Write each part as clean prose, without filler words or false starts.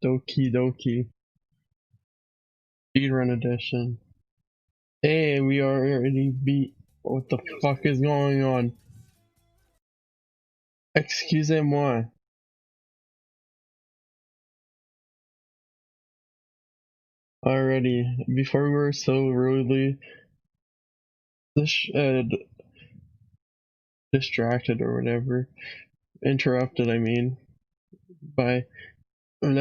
Doki Doki Speedrun edition. Hey, we are already beat. What the fuck is going on? Excusez-moi. Already, before we were so rudely distracted or whatever, interrupted, I mean, by by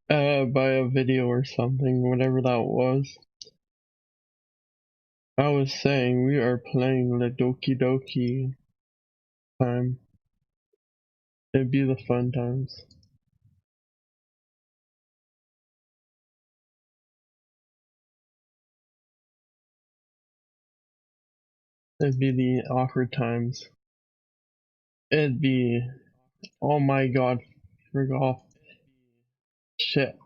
a video or something, whatever that was. I was saying we are playing the Doki Doki time. It'd be the fun times. It'd be the awkward times. It'd be, oh my god, frig off. Shit,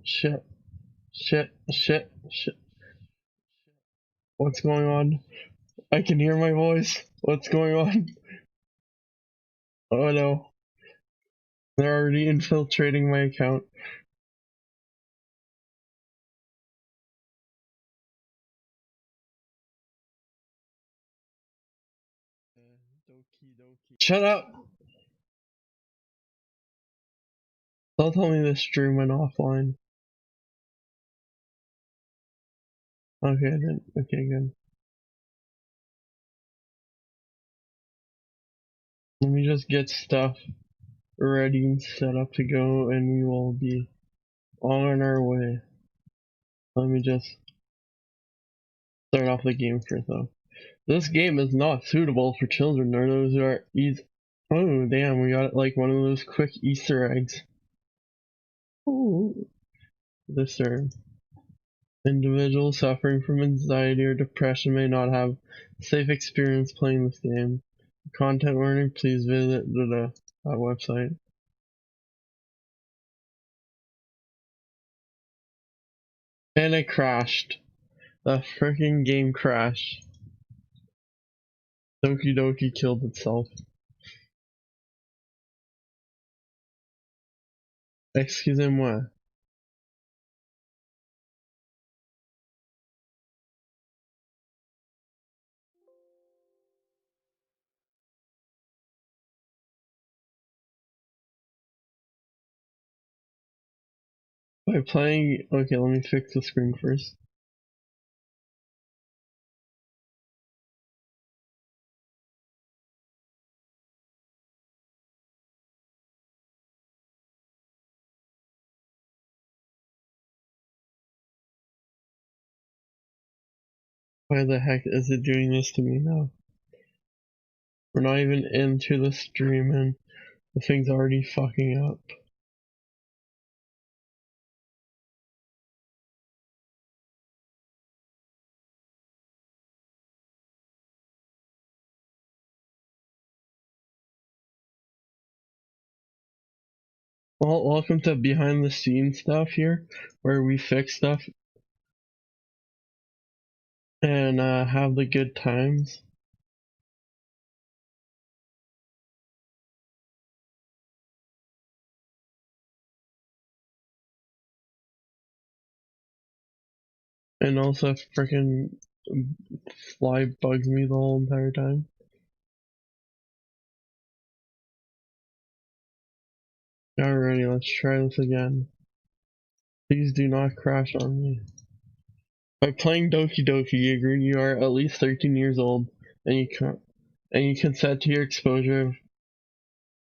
shit, shit, shit, shit. What's going on? I can hear my voice. What's going on? Oh no. They're already infiltrating my account. Shut up! Don't tell me the stream went offline. Okay, then. Okay, good. Let me just get stuff ready and set up to go, and we will be on our way. Let me just start off the game first, though. This game is not suitable for children or those who are easy. Oh, damn, we got like one of those quick Easter eggs. Ooh. This term. Individuals suffering from anxiety or depression may not have a safe experience playing this game. For content warning, please visit that website. And it crashed. The freaking game crashed. Doki Doki killed itself. Excusez-moi. By playing, okay, let me fix the screen first. Why the heck is it doing this to me now? We're not even into the stream and the thing's already fucking up. Well, welcome to behind the scenes stuff here, where we fix stuff and have the good times. And also freaking fly bugs me the whole entire time. Alrighty, let's try this again. Please do not crash on me. By playing Doki Doki, you agree you are at least 13 years old, and you consent to your exposure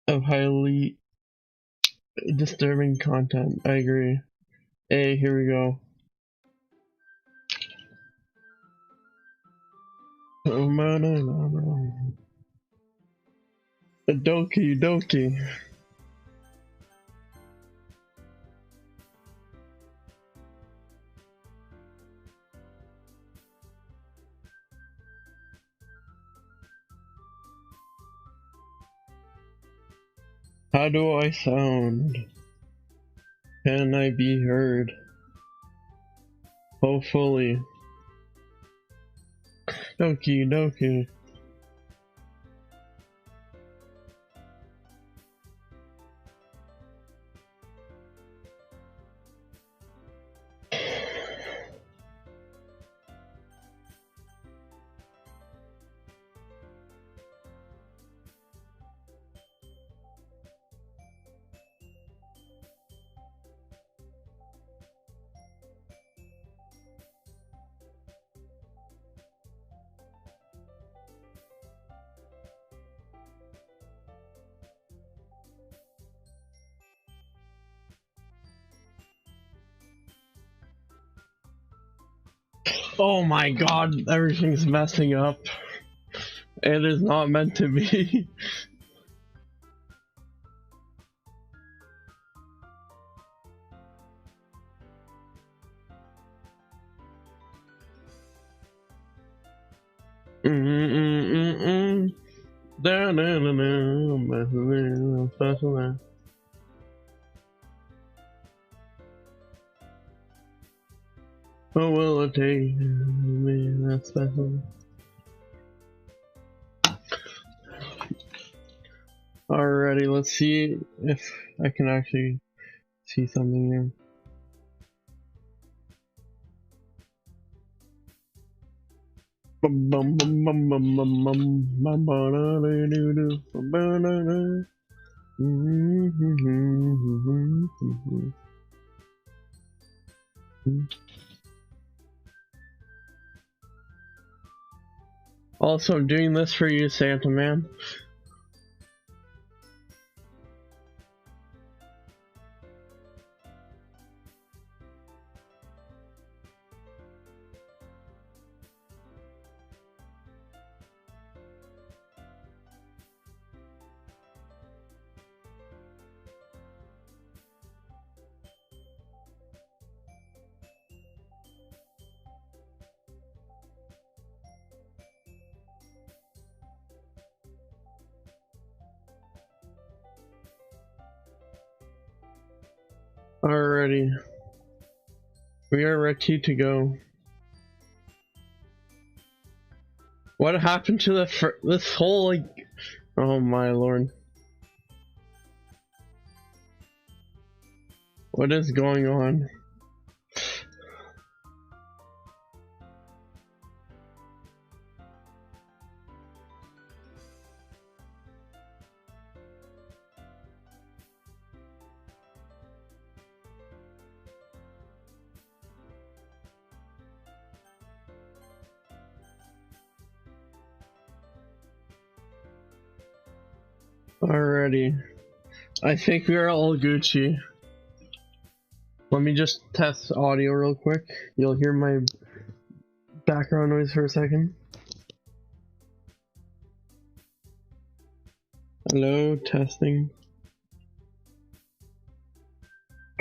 of highly disturbing content. I agree. Hey, here we go. Doki Doki. How do I sound? Can I be heard? Hopefully. Doki Doki. Oh my god, everything's messing up. It is not meant to be. What will it take? Man, that's special. Alrighty, let's see if I can actually see something here. Also, I'm doing this for you, Santa Man. Alrighty, we are ready to go. What happened to this whole, like, oh my lord. What is going on? Alrighty, I think we are all Gucci. Let me just test audio real quick. You'll hear my background noise for a second. Hello, testing.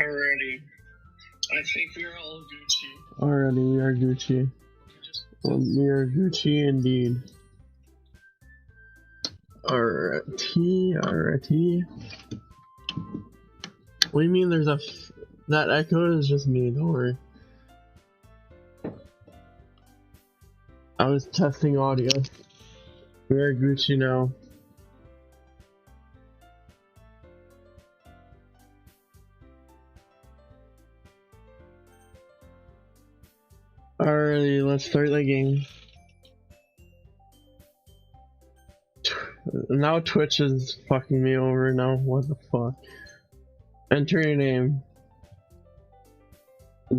Alrighty, I think we are all Gucci. Alrighty, we are Gucci. We are Gucci indeed. Alrighty. What do you mean there's that echo is just me, don't worry. I was testing audio. We are Gucci now. Alrighty, let's start the game. Now Twitch is fucking me over now, what the fuck. Enter your name.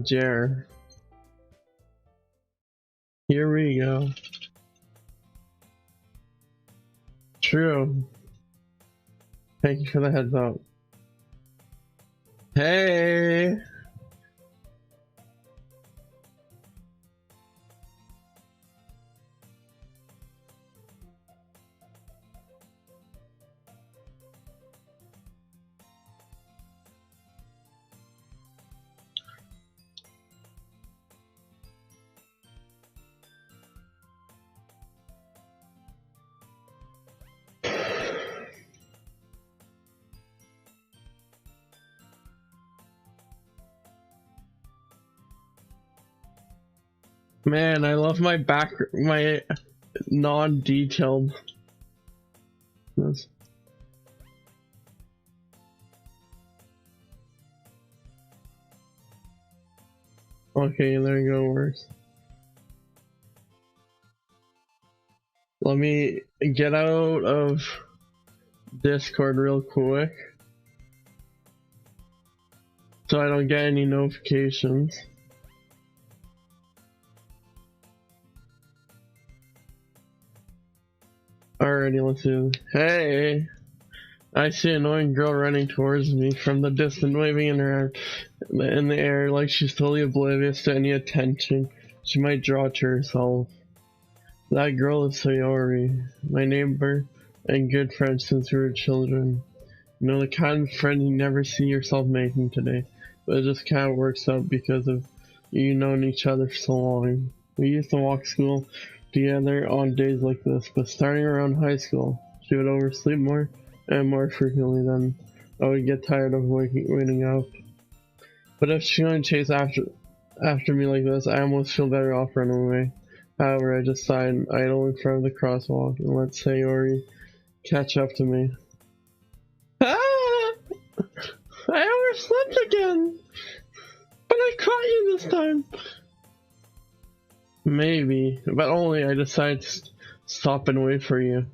Jer. Here we go. True. Thank you for the heads up. Hey! Man, I love my my non-detailed. Okay, there you go, works. Let me get out of Discord real quick so I don't get any notifications. Alrighty, let's do this. Hey! I see an annoying girl running towards me from the distance, waving in the air like she's totally oblivious to any attention she might draw to herself. That girl is Sayori, my neighbor and good friend since we were children. You know, the kind of friend you never see yourself making today, but it just kind of works out because of you known each other for so long. We used to walk school together on days like this, but starting around high school, she would oversleep more and more frequently than I would get tired of waiting up. But if she's going to chase after me like this, I almost feel better off running away. However, I just sat idle in front of the crosswalk and let Sayori catch up to me. Ah! I overslept again! But I caught you this time! Maybe, but only I decided to stop and wait for you.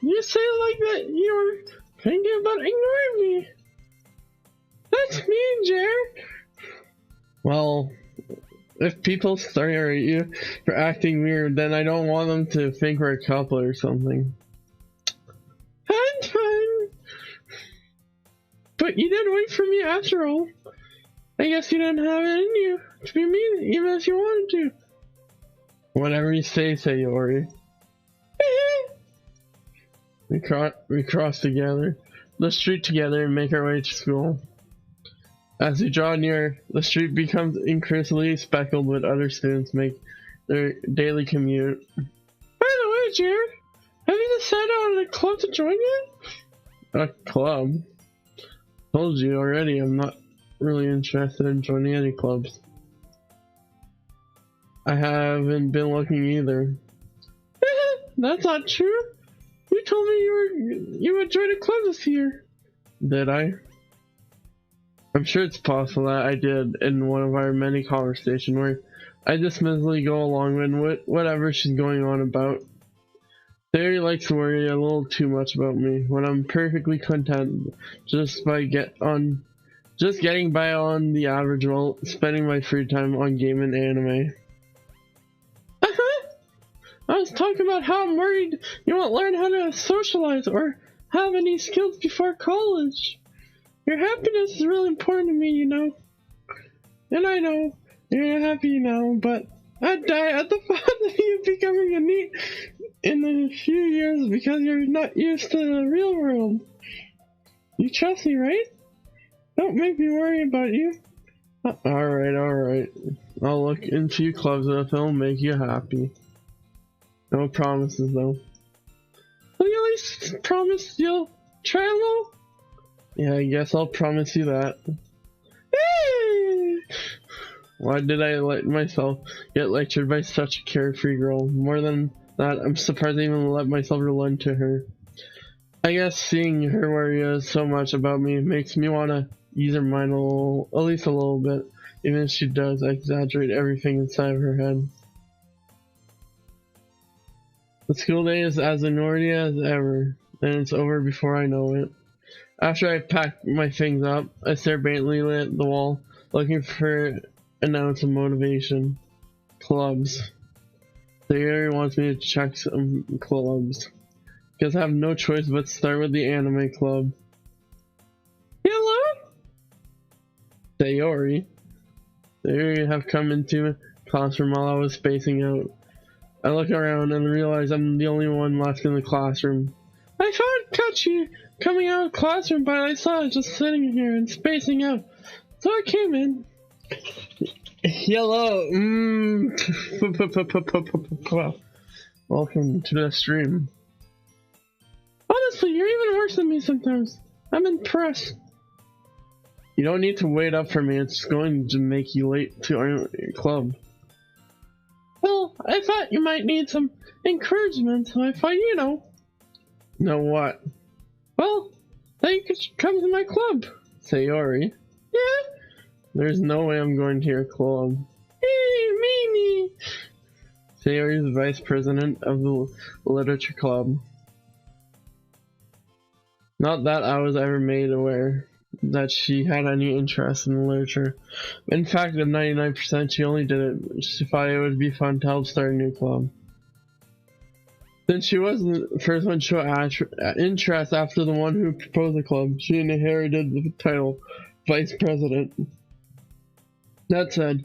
You say it like that you're thinking about ignoring me. That's mean, Jer. Well, if people stare at you for acting weird, then I don't want them to think we're a couple or something. Fine. But you didn't wait for me after all. I guess you didn't have it in you to be mean, even if you wanted to. Whatever you say, Sayori. We cross together, the street together, and make our way to school. As we draw near, the street becomes increasingly speckled with other students make their daily commute. By the way, Jared, have you decided on a club to join yet? A club? Told you already, I'm not really interested in joining any clubs. I haven't been looking either. That's not true. You told me you would join a club this year. Did I? I'm sure it's possible that I did in one of our many conversations where I dismissively go along with whatever she's going on about. Terry likes to worry a little too much about me when I'm perfectly content just getting by on the average while spending my free time on game and anime. I was talking about how I'm worried you won't learn how to socialize or have any skills before college. Your happiness is really important to me, you know. And I know you're happy now, but I'd die at the thought of you becoming a NEET in a few years because you're not used to the real world. You trust me, right? Don't make me worry about you. Alright. I'll look into your clubs if it'll make you happy. No promises, though. Will you at least promise you'll try a little? Yeah, I guess I'll promise you that. Hey! Why did I let myself get lectured by such a carefree girl? More than that, I'm surprised I even let myself relent to her. I guess seeing her worry so much about me makes me want to ease her mind at least a little bit, even if she does exaggerate everything inside of her head. The school day is as annoying as ever, and it's over before I know it. After I pack my things up, I stare blatantly at the wall, looking for an ounce of motivation. Clubs. The area wants me to check some clubs. Guess I have no choice but to start with the anime club. Hello? Sayori. Sayori have come into my classroom while I was spacing out. I look around and realize I'm the only one left in the classroom. I thought I'd catch you coming out of the classroom, but I saw it just sitting here and spacing out. So I came in. Hello. Welcome to the stream. Honestly, you're even worse than me sometimes. I'm impressed. You don't need to wait up for me. It's going to make you late to our club. Well, I thought you might need some encouragement, so I thought, you know. Know what? Well, then you could come to my club, Sayori. Yeah? There's no way I'm going to your club. Hey, Mimi! Sayori is the vice president of the literature club. Not that I was ever made aware that she had any interest in literature. In fact, of 99%, she only did it. She thought it would be fun to help start a new club. Since she was the first one to show interest after the one who proposed the club, she inherited the title Vice President. That said,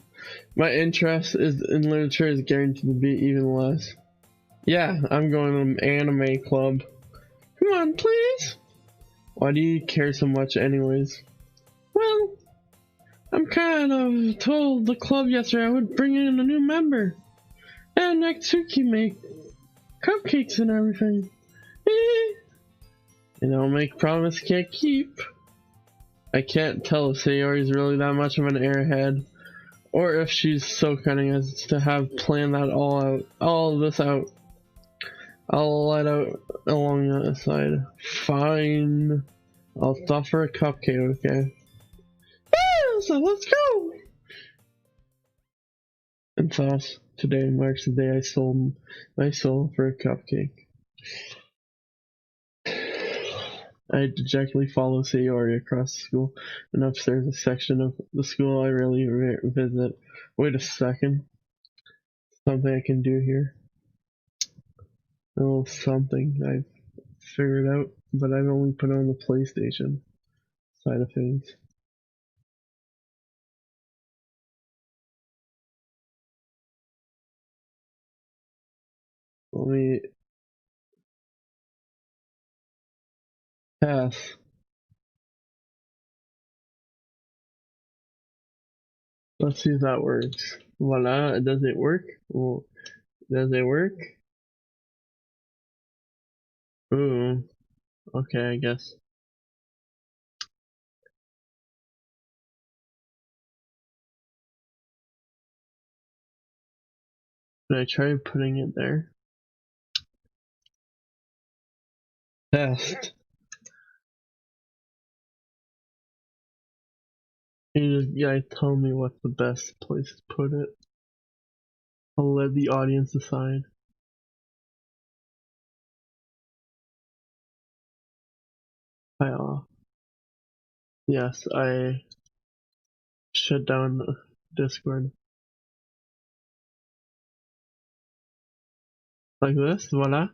My interest is in literature is guaranteed to be even less. Yeah, I'm going to an anime club. Come on, please. Why do you care so much anyways? Well, I'm kind of told the club yesterday I would bring in a new member. And Natsuki make cupcakes and everything. And I'll make promise can't keep. I can't tell if Sayori's really that much of an airhead, or if she's so cunning as to have planned that all this out. I'll let out along the side. Fine. I'll stop for a cupcake, okay? Yeah, so let's go! And thus, today marks the day I sold my soul for a cupcake. I dejectedly follow Sayori across the school and upstairs a section of the school I rarely visit. Wait a second. Something I can do here. A little something I've figured out, but I've only put on the PlayStation side of things. Let me pass. Let's see if that works. Voila, does it work? Well, does it work? Ooh, okay, I guess. Did I try putting it there? Test. You guys tell me what's the best place to put it. I'll let the audience decide. Yes, I shut down Discord. Like this, voila.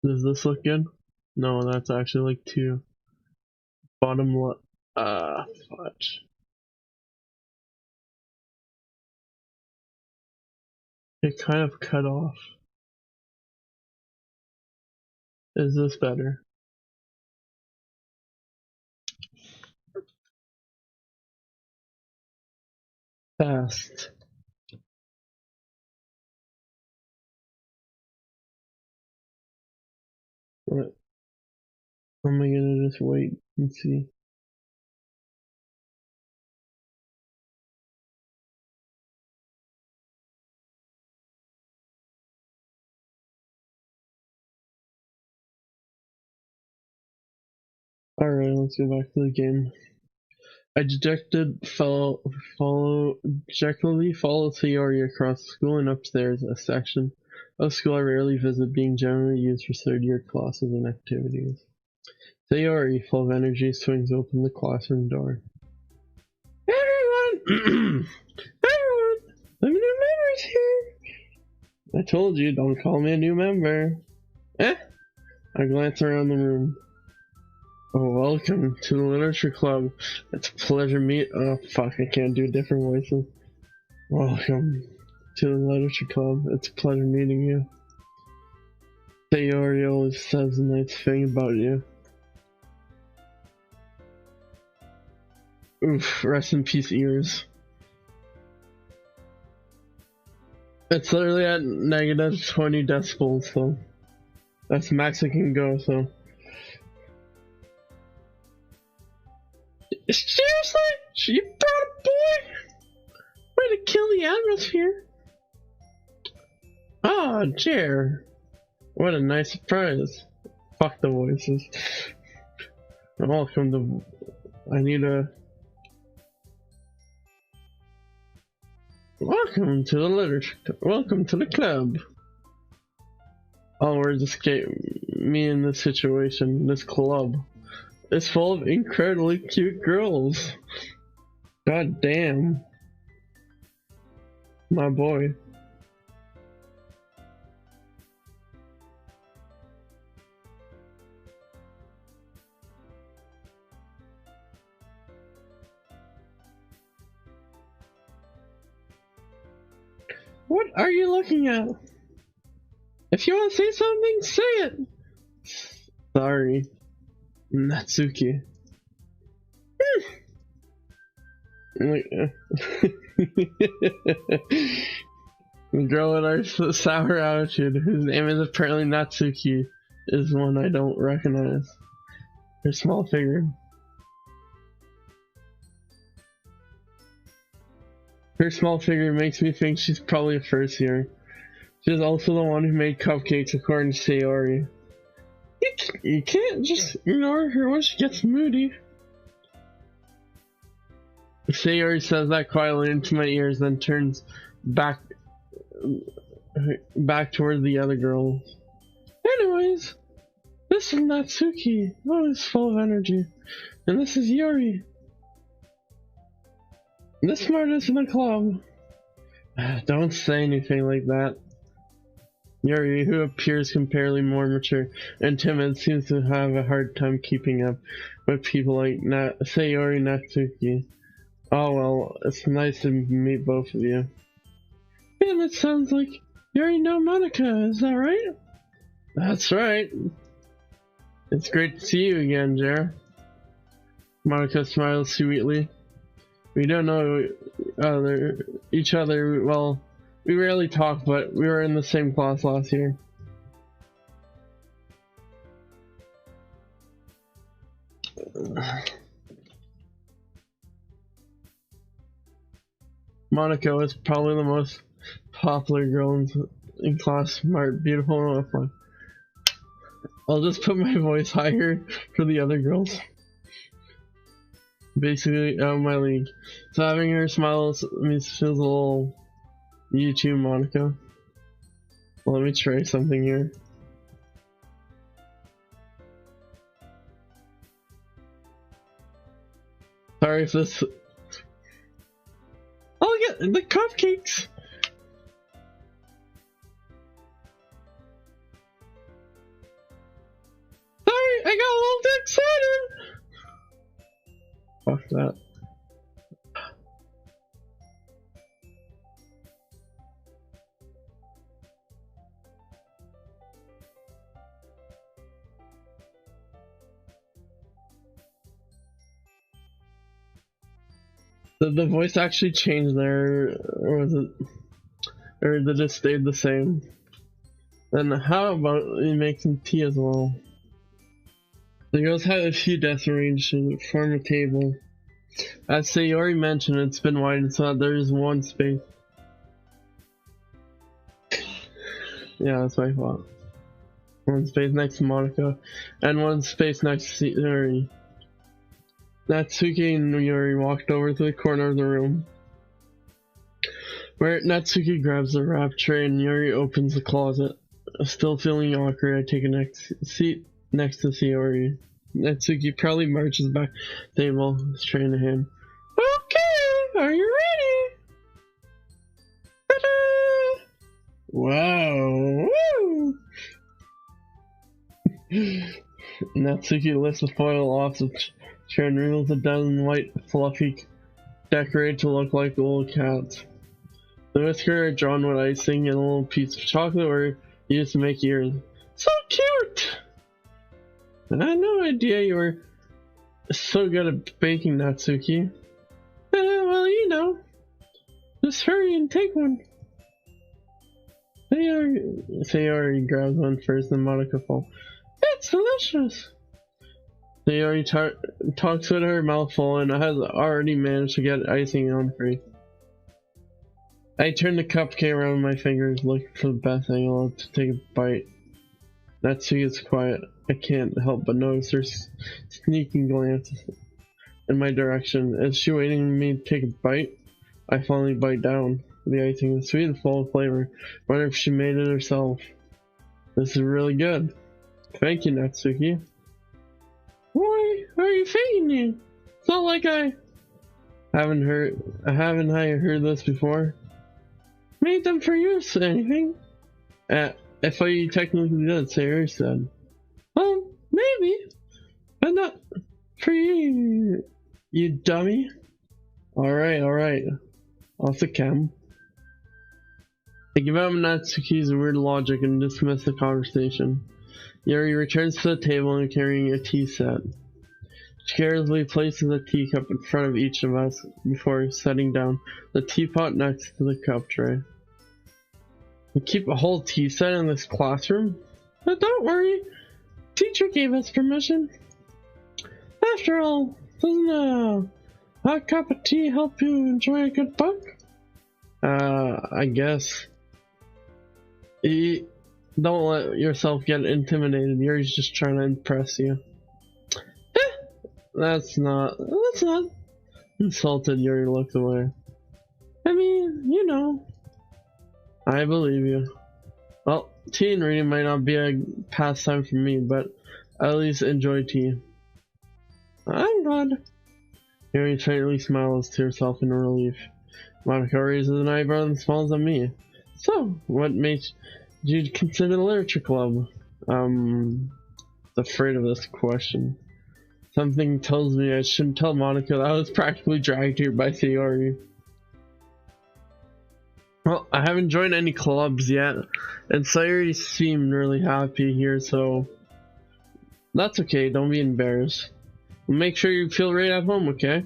Does this look good? No, that's actually like two. Bottom left. Fudge. It kind of cut off. Is this better? Fast. What? Am I gonna just wait and see? Alright, let's go back to the game. I dejectedly followed Sayori across the school and upstairs, a section of school I rarely visit, being generally used for third-year classes and activities. Sayori, full of energy, swings open the classroom door. Everyone! Everyone! The new member's here! I told you, don't call me a new member. I glance around the room. Oh, welcome to the Literature Club. It's a pleasure oh fuck, I can't do different voices. Welcome to the Literature Club. It's a pleasure meeting you. Sayori always says a nice thing about you. Oof, rest in peace ears. It's literally at negative 20 decibels, so that's max it can go, so. Seriously? You brought a boy? Way to kill the atmosphere. Ah, Jer. What a nice surprise. Fuck the voices. Welcome to... I need a... Welcome to the literature... Welcome to the club. All words escape me in this situation. This club is full of incredibly cute girls. God damn. My boy. What are you looking at? If you want to say something, say it! Sorry. Natsuki. The girl with our sour attitude, whose name is apparently Natsuki, is one I don't recognize. Her small figure. Her small figure makes me think she's probably a first year. She's also the one who made cupcakes, according to Sayori. You can't just ignore her when she gets moody. Sayori says that quietly into my ears, then turns back towards the other girls. Anyways, this is Natsuki, always full of energy, and this is Yuri, the smartest in the club. Don't say anything like that. Yuri, who appears comparatively more mature and timid, seems to have a hard time keeping up with people like Sayori and Natsuki. Oh well, it's nice to meet both of you. And it sounds like you already know Monica, is that right? That's right. It's great to see you again, Jera. Monica smiles sweetly. We don't know each other well. We rarely talk, but we were in the same class last year. Monica was probably the most popular girl in class, smart, beautiful, and fun. I'll just put my voice higher for the other girls. Basically, out of my league. So having her smile feels a little... You too, Monica. Well, let me try something here. Sorry if this... I'll get the cupcakes! Sorry, I got a little too excited! Fuck that. Did the voice actually change there, or was it, or did it stay the same? Then how about we make some tea as well? The girls have a few desks arranged to form a table. As Sayori mentioned, it's been widened so that there is one space. Yeah, that's my fault. One space next to Monica, and one space next to Sayori. Natsuki and Yuri walked over to the corner of the room, where Natsuki grabs the wrap tray and Yuri opens the closet. Still feeling awkward, I take a seat next to Sayori. Natsuki proudly marches back to the table, tray in hand. Okay, are you ready? Ta-da! Wow! Woo! Natsuki lifts the foil off the chair and reveals a dozen white, fluffy, decorated to look like little cats. The whiskers are drawn with icing and a little piece of chocolate were used to make ears. So cute! I had no idea you were so good at baking, Natsuki. Well, you know. Just hurry and take one. Sayori grabs one first, then Monica falls. It's delicious! Sayori talks with her mouth full and has already managed to get icing on her face. I turn the cupcake around my fingers, looking for the best angle to take a bite. Natsuki is quiet. I can't help but notice her sneaking glance in my direction. Is she waiting for me to take a bite? I finally bite down. The icing is sweet and full of flavor. Wonder if she made it herself. This is really good. Thank you, Natsuki. Why are you faking me? It's not like I haven't heard this before. Made them for you, anything? If I technically did, Sayori said. Maybe, but not for you, you dummy. Alright, off the cam. They give out Natsuki's weird logic and dismiss the conversation. Yuri returns to the table and carrying a tea set. She carelessly places a teacup in front of each of us before setting down the teapot next to the cup tray. We keep a whole tea set in this classroom? But don't worry, teacher gave us permission. After all, doesn't a hot cup of tea help you enjoy a good book? I guess. Don't let yourself get intimidated. Yuri's just trying to impress you. That's not. Insulted, Yuri looked away. I mean, you know. I believe you. Well, tea and reading might not be a pastime for me, but I at least enjoy tea. I'm glad. Yuri faintly smiles to herself in relief. Monica raises an eyebrow and smiles at me. So, what made you consider the literature club? Afraid of this question. Something tells me I shouldn't tell Monica that I was practically dragged here by Sayori. Well, I haven't joined any clubs yet, and Sayori seemed really happy here, so that's okay, don't be embarrassed. Make sure you feel right at home, okay?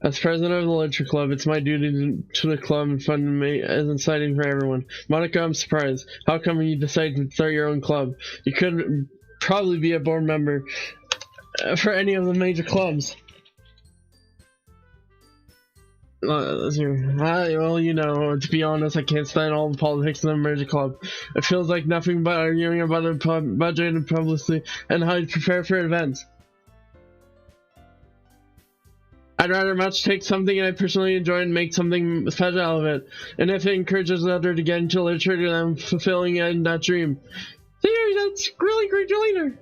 As president of the literature club, it's my duty to the club and fun to make as exciting for everyone. Monica, I'm surprised. How come you decided to start your own club? You could probably be a board member for any of the major clubs. Well, you know, to be honest, I can't stand all the politics in the major club. It feels like nothing but arguing about the budget and publicity and how to prepare for events. I'd rather much take something I personally enjoy and make something special out of it. And if it encourages others to get into literature, then I'm fulfilling that dream. Theory, that's really great, your leader.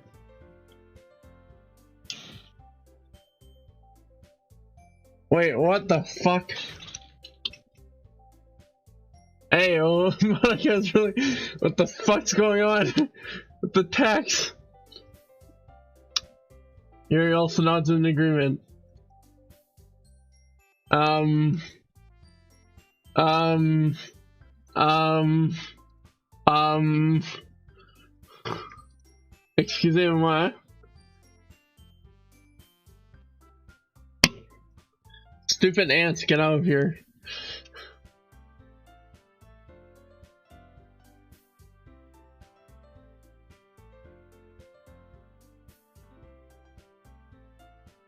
Wait, what the fuck? Hey, oh, Monica's really. What the fuck's going on with the text? Yuri also nods in agreement. Excusez-moi. Stupid ants, get out of here.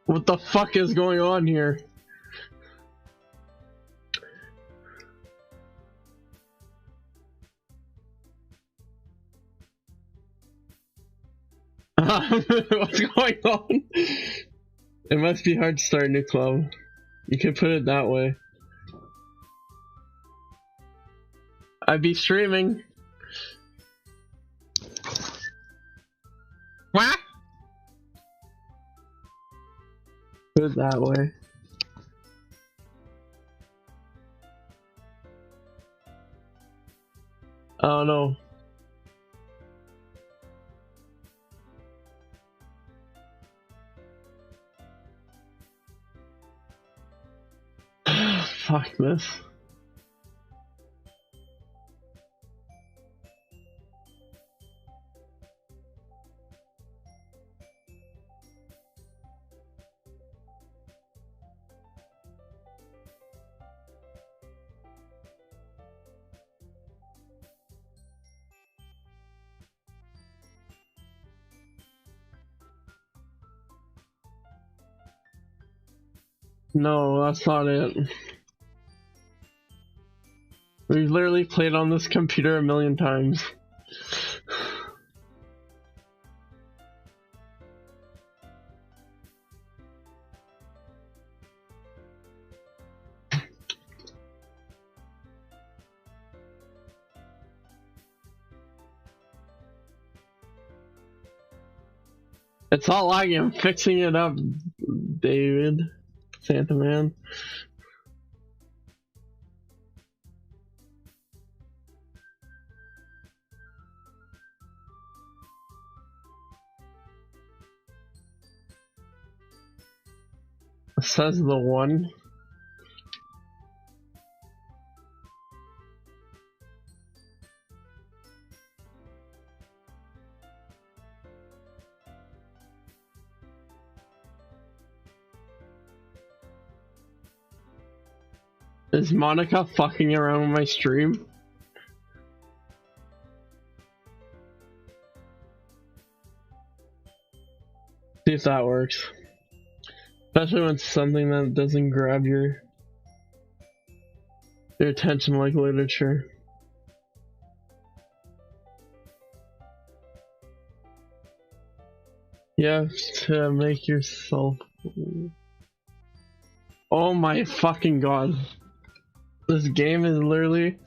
What the fuck is going on here? What's going on? It must be hard to start a new club. You could put it that way. I'd be streaming. What? Put it that way. Oh no. Fuck this. No, that's not it. We've literally played on this computer a million times. It's not like I'm fixing it up, David. Santa Man. Says the one. Is Monica fucking around with my stream? See if that works. Especially when it's something that doesn't grab your attention like literature. You have to make yourself... Oh my fucking god. This game is literally...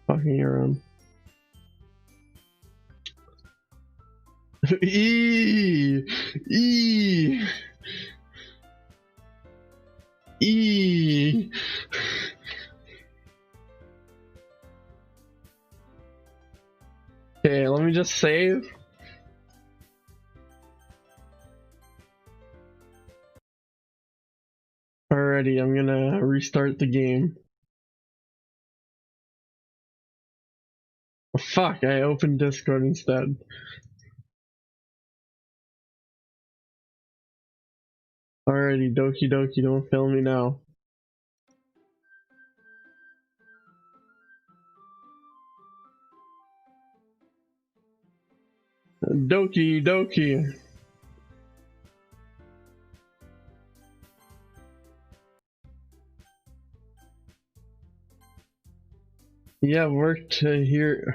fucking around. Eee! Eee! Eee! Okay, let me just save. Alrighty, I'm gonna restart the game. Oh, fuck, I opened Discord instead. Alrighty, Doki Doki, don't fail me now. Doki Doki. Yeah, worked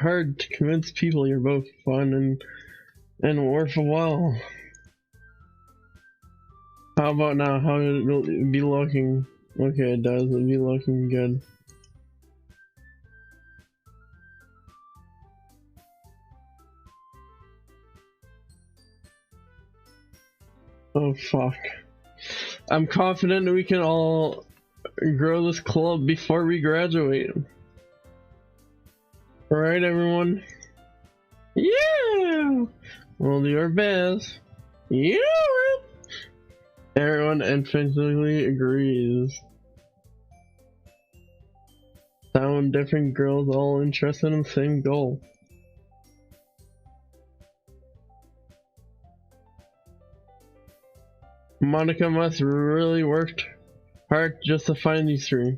hard to convince people you're both fun and worthwhile. How about now? How it'll be looking? Okay, it does. It'll be looking good. Oh fuck. I'm confident that we can all grow this club before we graduate. Alright, everyone? Yeah! We'll do our best. Yeah! Everyone emphatically agrees. 7 different girls all interested in the same goal. Monica must really worked hard just to find these 3.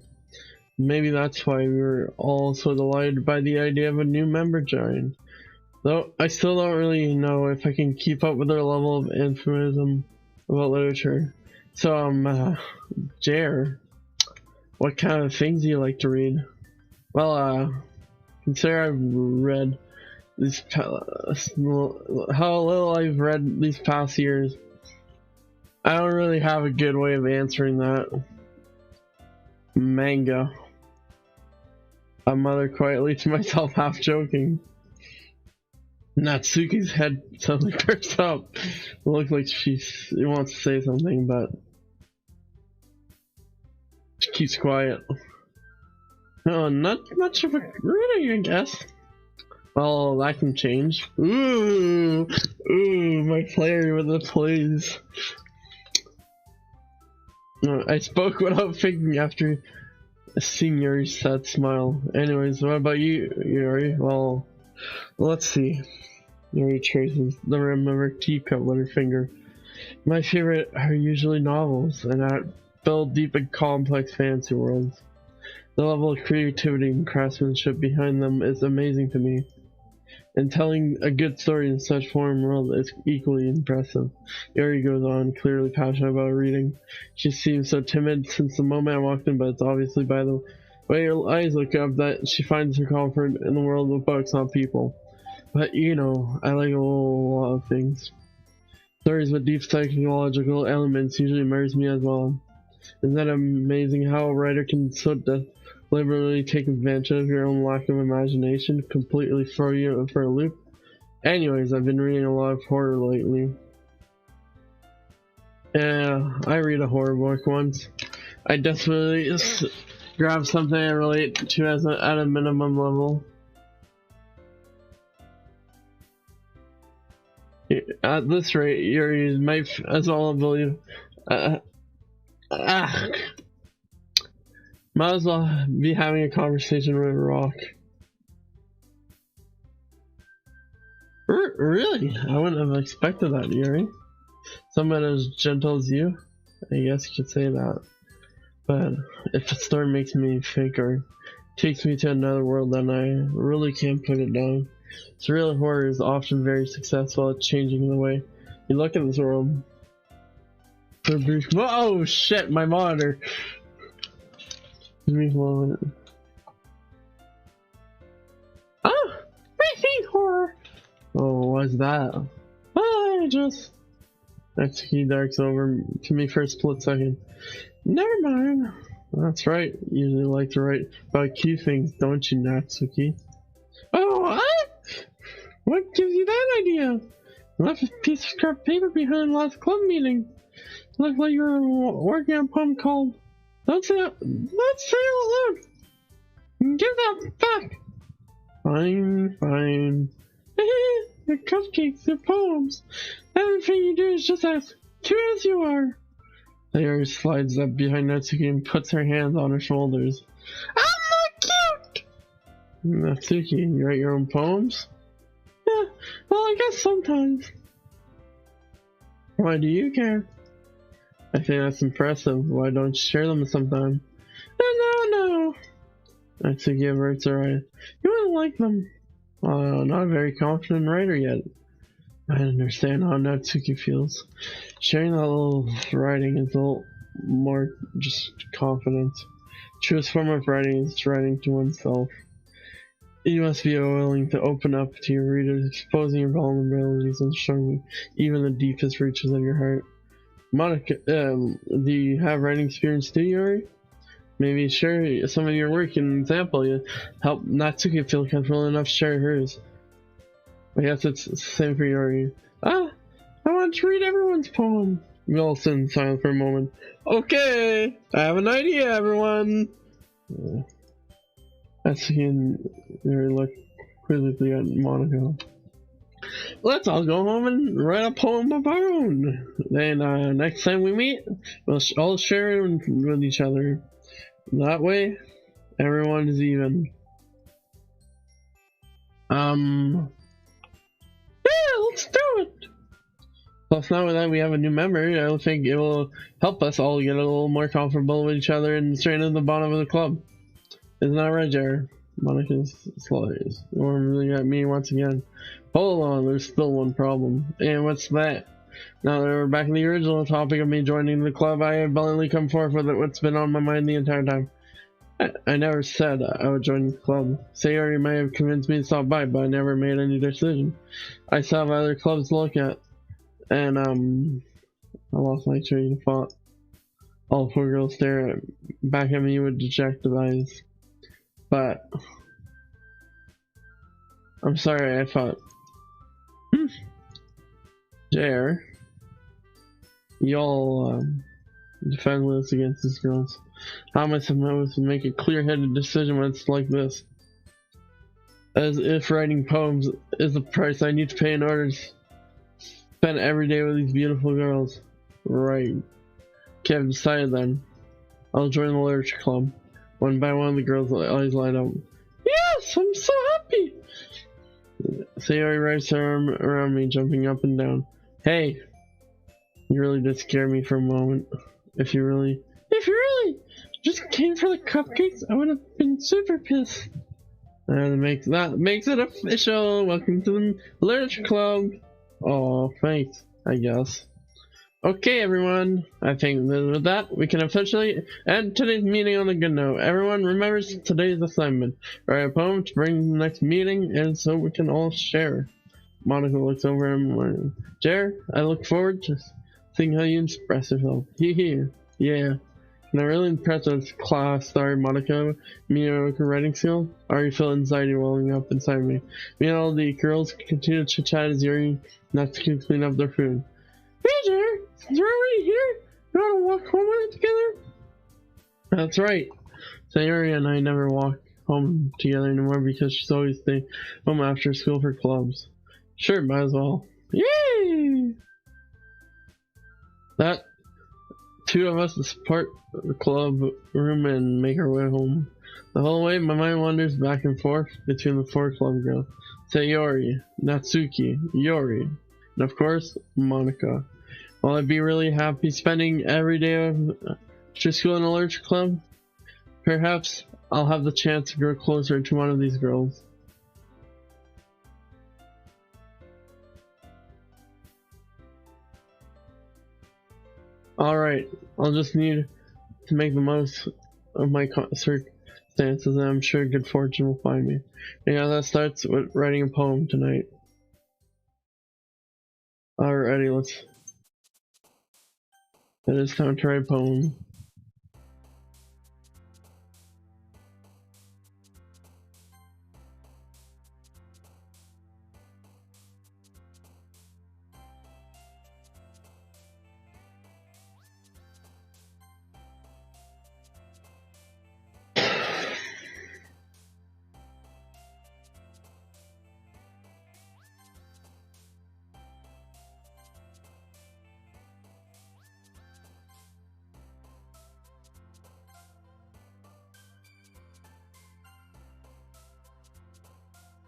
Maybe that's why we were all so delighted by the idea of a new member joining. Though I still don't really know if I can keep up with their level of enthusiasm about literature. So, Jer, what kind of things do you like to read? Well, consider I've read these how little I've read these past years. I don't really have a good way of answering that. Manga. I muttered quietly to myself, half joking. Natsuki's head suddenly perks up. It looks like she wants to say something, but she keeps quiet. Oh, not much of a reading, I guess. Well, that can change. Ooh, my player with the plays. I spoke without thinking after seeing Yuri's sad smile. Anyways, what about you, Yuri? Well, let's see. Yuri traces the rim of her teacup with her finger. My favorite are usually novels, and that build deep and complex fantasy worlds. The level of creativity and craftsmanship behind them is amazing to me. And telling a good story in such foreign world is equally impressive. Yuri goes on, clearly passionate about reading. She seems so timid since the moment I walked in, but it's obviously by the way her eyes look up that she finds her comfort in the world of books, not people. But you know, I like a lot of things. Stories with deep psychological elements usually immerse me as well. Isn't that amazing how a writer can so deliberately take advantage of your own lack of imagination, completely throw you for a loop? Anyways, I've been reading a lot of horror lately. Yeah, I read a horror book once. I desperately just grab something I relate to at a minimum level. At this rate, Yuri might as well believe. Might as well be having a conversation with a rock. Really? I wouldn't have expected that, Yuri. Someone as gentle as you. I guess you could say that. But if a story makes me think or takes me to another world, then I really can't put it down. Surreal horror is often very successful at changing the way you look at this world. Oh shit, my monitor! Give me a moment. Ah! I hate horror! Oh, what's that? I just... Natsuki darks over to me for a split second. Never mind. That's right. You usually like to write about cute things, don't you, Natsuki? Oh, what? What gives you that idea? You left a piece of scrap paper behind last club meeting. Looked like you were working on a poem called... Don't say it. Let's say it out loud. Give that back. Fine, fine. Your cupcakes, your poems. Everything you do is just as cute as you are. Sayori slides up behind Natsuki and puts her hands on her shoulders. I'm not cute! Natsuki, you write your own poems? Yeah, well, I guess sometimes. Why do you care? I think that's impressive. Why don't you share them sometime? No. Natsuki averts her eyes. You wouldn't like them. Not a very confident writer yet. I understand how Natsuki feels. Sharing that little writing is a little more just confidence. Truest form of writing is writing to oneself. You must be willing to open up to your readers, exposing your vulnerabilities and showing even the deepest reaches of your heart. Monica, do you have writing experience too, Yuri? Maybe share some of your work in example. You help Natsuki feel comfortable enough to share hers. I guess it's the same for Yuri. I want to read everyone's poem. We all sit in silence for a moment. Okay, I have an idea, everyone. Natsuki and Yuri look quizzically at Monica. Let's all go home and write a poem of our own. Then next time we meet, we'll all share it with each other. That way, everyone is even. Yeah, let's do it! Plus, now that we have a new member, I think it will help us all get a little more comfortable with each other and straighten the bottom of the club. Isn't that right, Jared? Monica's slides. Warming at me once again. Hold on, there's still one problem. And what's that? Now that we're back in the original topic of me joining the club, I have bluntly come forth with what's been on my mind the entire time. I never said I would join the club. Sayori may have convinced me to stop by, but I never made any decision. I still have other clubs to look at. And, I lost my train of thought. All four girls stare back at me with dejected eyes. But, I'm sorry, I thought, Jer, y'all, defenseless against these girls. How am I supposed to make a clear-headed decision when it's like this? As if writing poems is the price I need to pay in order to spend every day with these beautiful girls. Right. Okay, I've decided then. I'll join the literature club. One by one, the girls' eyes light up. Yes, I'm so happy! Sayori wraps her arm around me, jumping up and down. Hey, you really did scare me for a moment. If you really just came for the cupcakes, I would have been super pissed. And that makes it official. Welcome to the literature club. Oh, thanks, I guess. Okay, everyone. I think with that, we can officially end today's meeting on a good note. Everyone remembers today's assignment. Write a poem to bring the next meeting, and so we can all share. Monica looks over at him. Jer, I look forward to seeing how you express yourself. Hee. Yeah. Can I really impress this class star Monica, mediocre writing skill? I already feel anxiety welling up inside me. Meanwhile, the girls continue to chit-chat as Yuri not to clean up their food. Hey, Jer! Since we're already here, you wanna walk home with it together? That's right. Sayori and I never walk home together anymore because she's always staying home after school for clubs. Sure, might as well. Yay! That two of us support the club room and make our way home. The whole way, my mind wanders back and forth between the four club girls. Sayori, Natsuki, Yori, and of course, Monica. Will I be really happy spending every day of after school in a literature club? Perhaps I'll have the chance to grow closer to one of these girls. Alright, I'll just need to make the most of my circumstances, and I'm sure good fortune will find me. Yeah, that starts with writing a poem tonight. Alrighty, it is time to write a poem.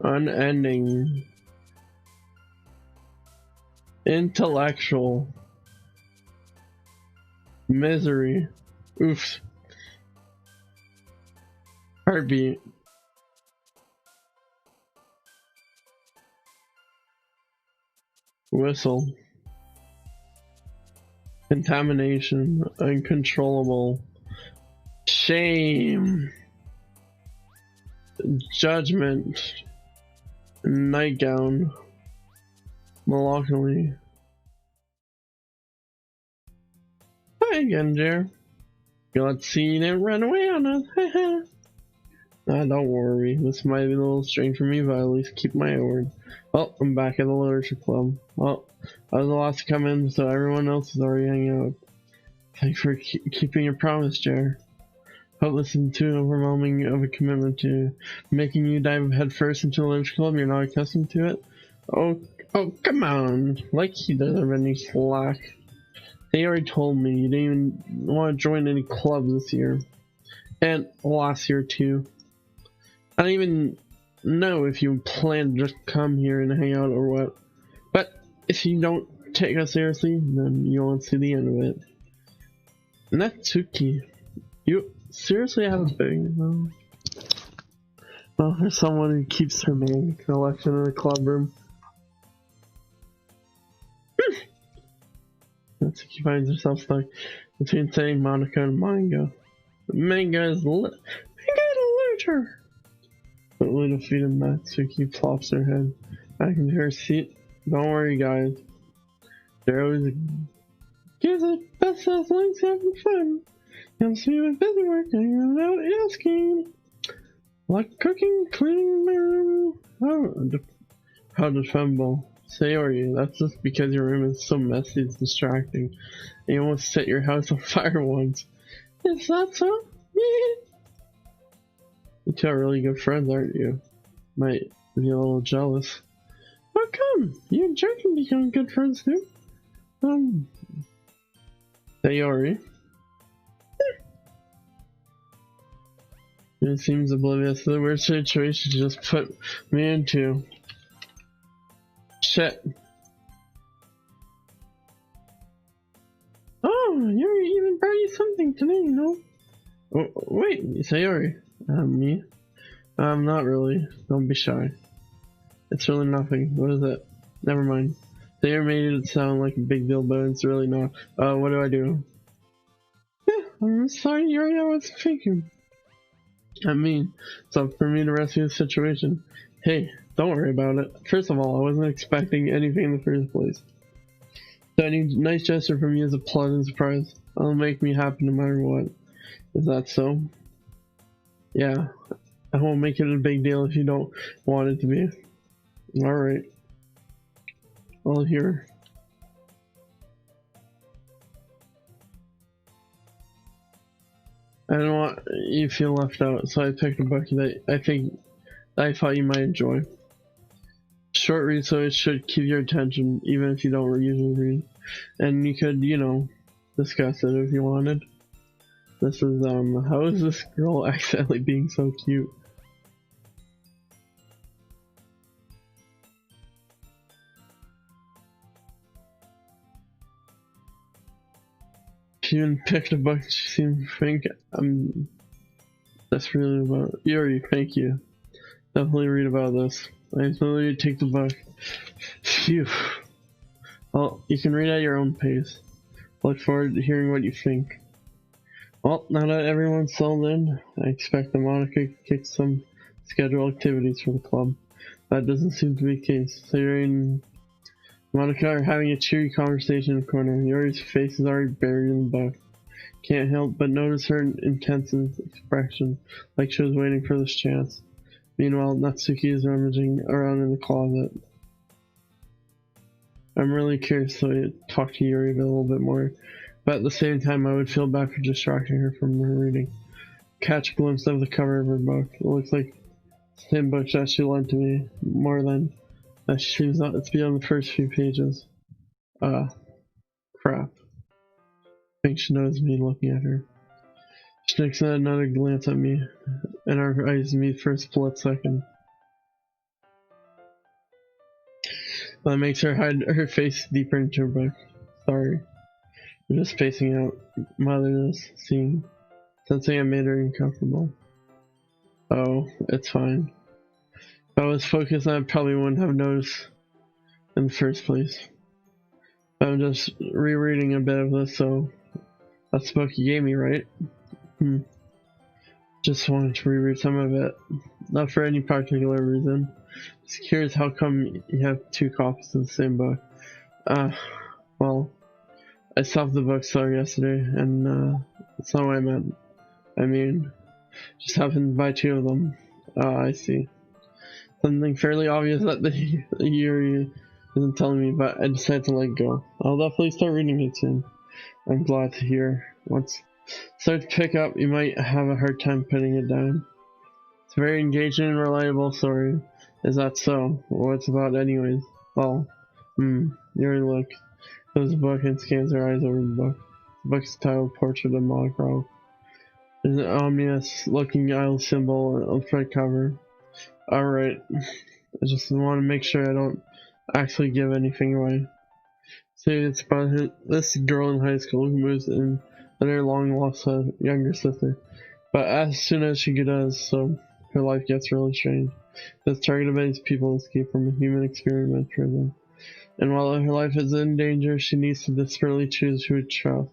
Unending. Intellectual. Misery. Oof. Heartbeat. Whistle. Contamination. Uncontrollable. Shame. Judgment. Nightgown. Melancholy. Hi again, Jer. Let's see, you didn't run away on us. Nah, don't worry. This might be a little strange for me, but at least keep my word. Well, I'm back at the literature club. Well, I was the last to come in, so everyone else is already hanging out. Thanks for keeping your promise, Jer. Hope this isn't too overwhelming of a commitment to making you dive headfirst into the literature club. You're not accustomed to it. Oh, come on! Like he doesn't have any slack. They already told me you didn't even want to join any clubs this year, and last year too. I don't even know if you plan to just come here and hang out or what. But if you don't take us seriously, then you won't see the end of it. Natsuki, you seriously have a big well, there's someone who keeps her main collection in the club room. Natsuki finds herself stuck between saying Monica and manga. Manga is literature. But little feet of Natsuki plops her head back into her seat. Don't worry, guys. There always gives it best as links having fun. You'll see with busy working without asking. Like cooking, cleaning my room. Oh, how defendable. Sayori, that's just because your room is so messy it's distracting. And you almost set your house on fire once. Is that so? You two are really good friends, aren't you? Might be a little jealous. How come? You and Joe can become good friends too. Sayori. It seems oblivious to the weird situation you just put me into. Shit. Oh, you even brought you something today, you know? Oh, wait, Sayori. Me? Not really. Don't be shy. It's really nothing. What is it? Never mind. Sayori made it sound like a big deal, but it's really not. What do I do? Yeah, I'm sorry, Yuri, I was thinking. I mean, it's up for me to rescue the situation. Hey, don't worry about it. First of all, I wasn't expecting anything in the first place. So any nice gesture from you is a pleasant surprise. It'll make me happy no matter what. Is that so? Yeah. I won't make it a big deal if you don't want it to be. Alright. I'll hear. I don't want you to feel left out, so I picked a book that I thought you might enjoy. Short read, so it should keep your attention, even if you don't usually read. And you could, you know, discuss it if you wanted. This is, how is this girl accidentally being so cute? She even picked a book she seemed to think that's really about. Yuri, thank you. Definitely read about this. I literally take the book. Phew. Well, you can read at your own pace. Look forward to hearing what you think. Well, now that everyone's settled in, I expect the Monica to kick some scheduled activities for the club. That doesn't seem to be the case. So Yuri and Monica are having a cheery conversation in the corner. Yuri's face is already buried in the book. Can't help but notice her intense expression, like she was waiting for this chance. Meanwhile, Natsuki is rummaging around in the closet. I'm really curious to talk to Yuri a little bit more, but at the same time I would feel bad for distracting her from her reading. Catch a glimpse of the cover of her book. It looks like the same book that she lent to me, more than that she seems not to be on the first few pages. Crap. I think she knows me looking at her. She takes another glance at me, and our eyes meet for a split second. That makes her hide her face deeper into her book. Sorry. I'm just spacing out my otherness, sensing I made her uncomfortable. Oh, it's fine. If I was focused, I probably wouldn't have noticed in the first place. I'm just rereading a bit of this, so that's the book you gave me, right? Just wanted to reread some of it. Not for any particular reason. Just curious how come you have two copies of the same book. Well, I stopped the bookstore yesterday, and that's not what I meant. I mean, just happened to buy two of them. I see. Something fairly obvious that the Yuri isn't telling me, but I decided to let go. I'll definitely start reading it soon. I'm glad to hear. Once it starts to pick up, you might have a hard time putting it down. It's a very engaging and reliable story. Is that so? What's about anyways? Well, Yuri looks at the book and scans her eyes over the book. The book's titled Portrait of Monochrome. There's an ominous looking isle symbol on the front cover. Alright, I just want to make sure I don't actually give anything away. See, it's about this girl in high school who moves in with her long lost younger sister. But as soon as she does so, her life gets really strange. It's targeted by these people to escape from a human experiment prison. And while her life is in danger, she needs to desperately choose who to trust.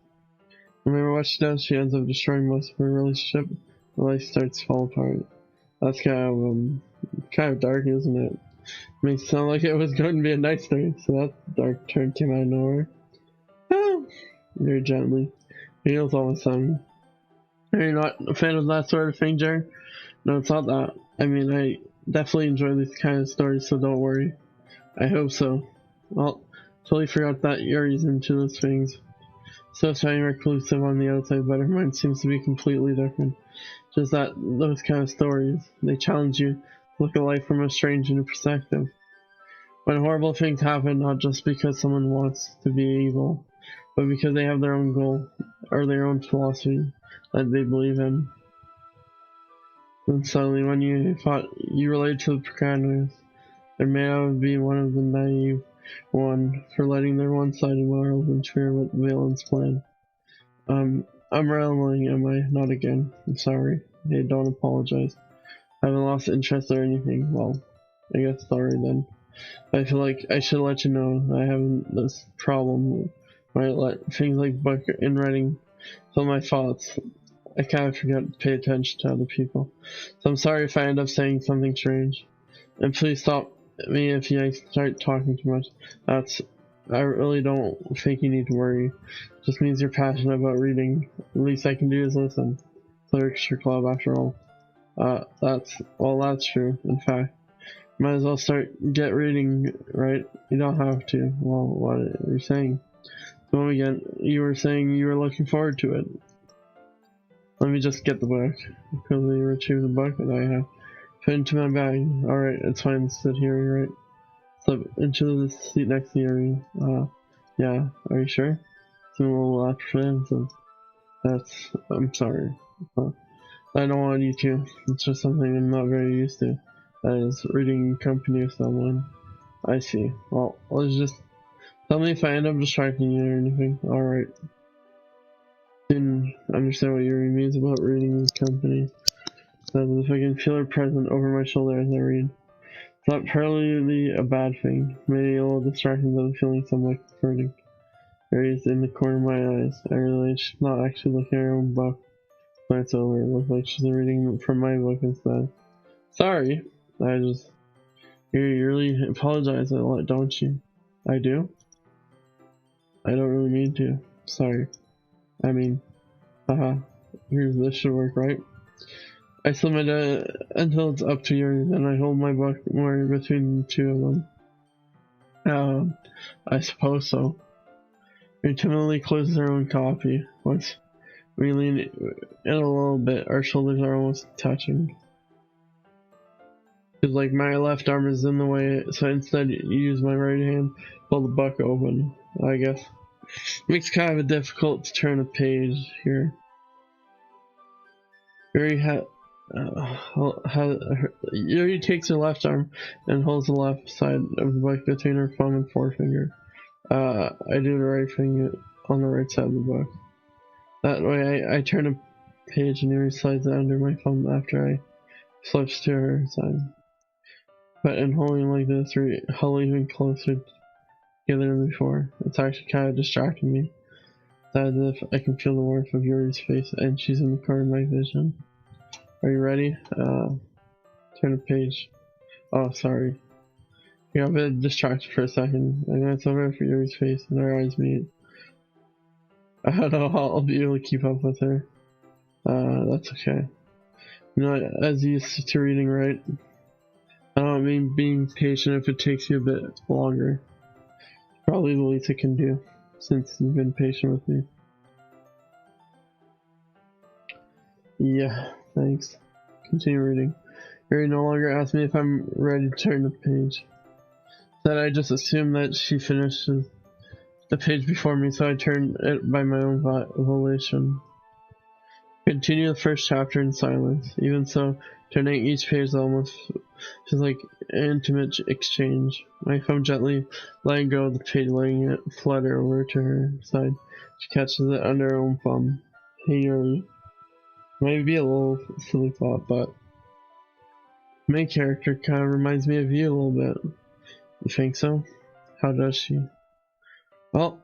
No matter what she does, she ends up destroying most of her relationship. Her life starts to fall apart. That's kind of dark, isn't it? Makes it sound like it was going to be a nice story, so that dark turn came out of nowhere. Oh, very gently. Heels all of a sudden. Are you not a fan of that sort of thing, Jerry? No, it's not that. I mean, I definitely enjoy these kind of stories, so don't worry. I hope so. Well, totally forgot that Yuri's into those things. So shiny reclusive on the outside, but her mind seems to be completely different. Just that those kind of stories, they challenge you to look at life from a strange new perspective. When horrible things happen, not just because someone wants to be evil, but because they have their own goal, or their own philosophy that they believe in. And suddenly, when you thought you related to the protagonist, there may have been one of the naive one for letting their one-sided morals interfere with the villain's plan. I'm rambling, am I? Not again. I'm sorry. Hey, don't apologize. I haven't lost interest or anything. Well, I guess sorry then. I feel like I should let you know I have this problem where I let things like book and writing fill my thoughts. I kind of forget to pay attention to other people. So I'm sorry if I end up saying something strange. And please stop me if you start talking too much. I really don't think you need to worry. It just means you're passionate about reading. The least I can do is listen. Literature Club, after all. That's true. In fact, might as well get reading, right? You don't have to. Well, what are you saying? So again, you were saying you were looking forward to it. Let me just get the book. Because we retrieve the book that I have put into my bag. Alright, it's fine to sit here, right? Slip into the seat next to Yuri. Yeah, are you sure? It's a little apprehensive. I'm sorry. I don't want you to. It's just something I'm not very used to. That is, reading in company with someone. I see. Well, let's just tell me if I end up distracting you or anything. Alright. Didn't understand what Yuri means about reading in company. Says if I can feel her present over my shoulder as I read. It's not partly a bad thing. Maybe a little distracting, but the feeling somewhat comforting. Yuri's in the corner of my eyes. I realize she's not actually looking at her own book. When it's over, it looks like she's reading from my book instead. Sorry. You really apologize a lot, don't you? I do? I don't really mean to. Sorry. I mean, haha. This should work, right? I submit it until it's up to yours, and I hold my book more between the two of them. I suppose so. He timidly closes her own copy. Once we lean in a little bit, our shoulders are almost touching. Cause like my left arm is in the way, so instead you use my right hand, pull the book open. I guess makes kind of difficult to turn a page here. Yuri takes her left arm and holds the left side of the book between her thumb and forefinger. I do the right thing on the right side of the book. That way I turn a page and Yuri slides it under my thumb after I flips to her side. But in holding like this, we huddle even closer together than before. It's actually kind of distracting me. It's as if I can feel the warmth of Yuri's face and she's in the corner of my vision. Are you ready? Turn a page. Oh, sorry. We got a bit distracted for a second. I glance over for Yuri's face and our eyes meet. I don't know how I'll be able to keep up with her. That's okay. You know, as used to reading, right? I don't mean being patient if it takes you a bit longer. Probably the least I can do, since you've been patient with me. Yeah, thanks. Continue reading. Yuri no longer asks me if I'm ready to turn the page. That I just assume that she finishes the page before me, so I turn it by my own volition. Continue the first chapter in silence. Even so, turning each page almost feels like an intimate exchange. My thumb gently letting go of the page, letting it flutter over to her side. She catches it under her own thumb. Hey Yuri. Might be a little silly thought, but the main character kind of reminds me of you a little bit. You think so? How does she? Well,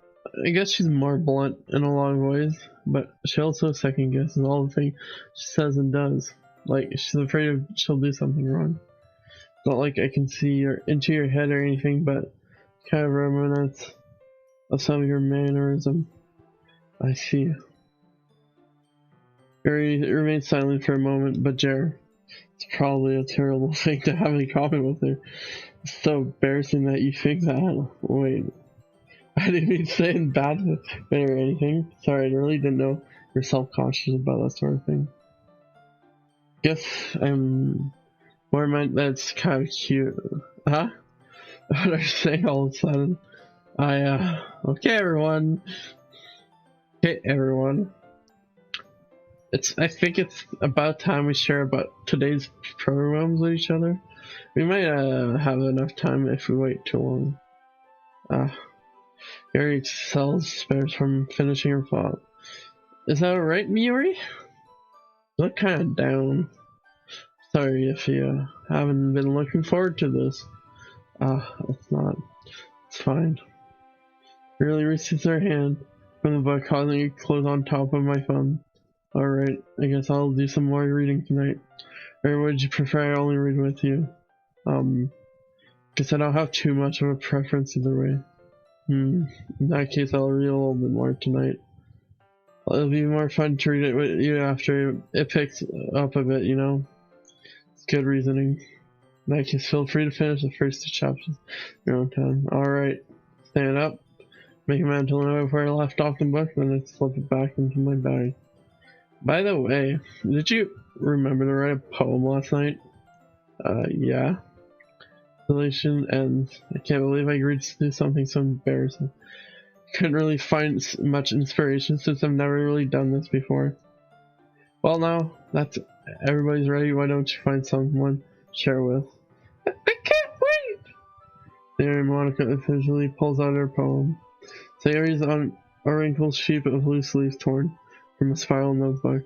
I guess she's more blunt in a lot of ways, but she also second guesses all the things she says and does. Like, she's afraid she'll do something wrong. Not like I can see into your head or anything, but kind of reminiscence of some of your mannerism. I see. Yuri remains silent for a moment, but Jer, it's probably a terrible thing to have in common with her. It's so embarrassing that you think that. Wait, I didn't mean to say in bad way or anything. Sorry, I really didn't know you're self-conscious about that sort of thing. Guess I'm more meant that's kind of cute. Huh? What are you saying all of a sudden? Okay everyone. Okay everyone. I think it's about time we share about today's programs with each other. We might have enough time if we wait too long. Yuri sells spares from finishing her thought. Is that alright, Yuri? Look kind of down. Sorry if you haven't been looking forward to this. It's not. It's fine. Really receives her hand from the book, causing it to close on top of my thumb. Alright, I guess I'll do some more reading tonight. Or would you prefer I only read with you? Guess I don't have too much of a preference either way. In that case, I'll read a little bit more tonight. It'll be more fun to read it with you after it picks up a bit, you know? It's good reasoning. In that case, feel free to finish the first two chapters your own time. Alright, stand up. Make a mental note of where I left off the book, then I slip it back into my bag. By the way, did you remember to write a poem last night? Yeah. Relation ends. I can't believe I agreed to do something so embarrassing. Couldn't really find much inspiration since I've never really done this before. Well, now that's everybody's ready. Why don't you find someone to share with? I can't wait! There, Monica officially pulls out her poem. Sayori's on a wrinkled sheet of loose leaves torn from a spiral notebook.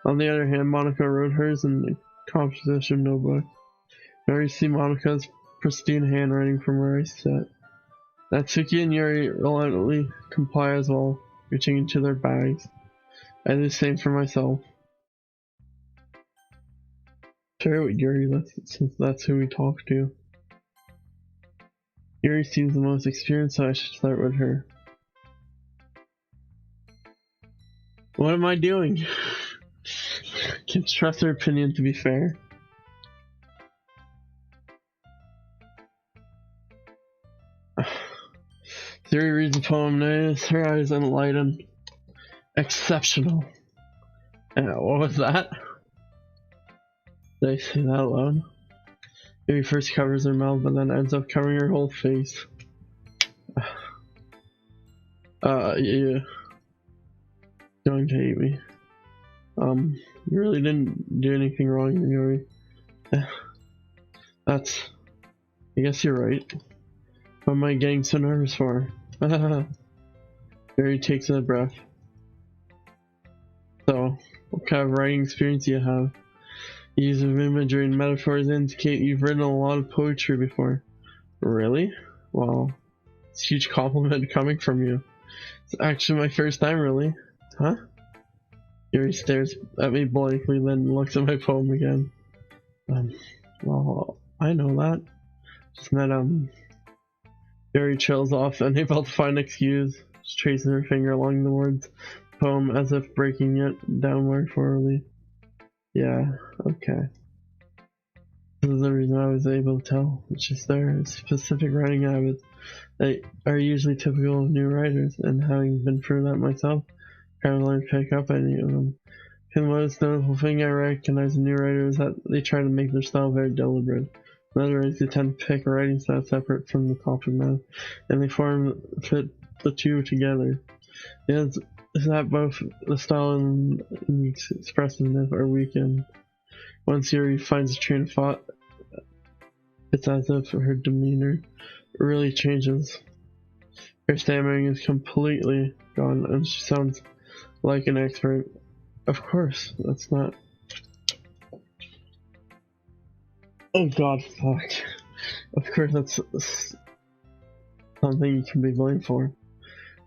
On the other hand, Monica wrote hers in the composition notebook. Now you see Monica's pristine handwriting from where I sit. Natsuki and Yuri reluctantly comply as well, reaching into their bags. I do the same for myself. Share with Yuri, since that's who we talk to. Yuri seems the most experienced, so I should start with her. What am I doing? Can trust her opinion to be fair. Yuri reads the poem and her eyes enlightened. Exceptional. What was that? Did I say that out loud? Yuri first covers her mouth, but then ends up covering her whole face. Yeah. Going to hate me. You really didn't do anything wrong, Yuri. That's... I guess you're right. What am I getting so nervous for? Yuri takes a breath. So, what kind of writing experience do you have? Use of imagery and metaphors indicate you've written a lot of poetry before. Really? Well, it's a huge compliment coming from you. It's actually my first time, really. Huh? Yuri stares at me blankly, then looks at my poem again. Well, I know that. Just met, Yuri trails off, unable to find an excuse. Just tracing her finger along the words poem as if breaking it down more thoroughly. Yeah, okay. This is the reason I was able to tell. It's just their specific writing habits that are usually typical of new writers, and having been through that myself, I haven't learned to pick up any of them. The most notable thing I recognize in new writers is that they try to make their style very deliberate. In other words, they tend to pick a writing style separate from the topic matter, and they fit the two together. Is that both the style and expressiveness are weakened. Once Yuri finds a train of thought, it's as if her demeanor really changes. Her stammering is completely gone, and she sounds like an expert. Of course, that's not... Oh god, fuck. Of course that's something you can be blamed for.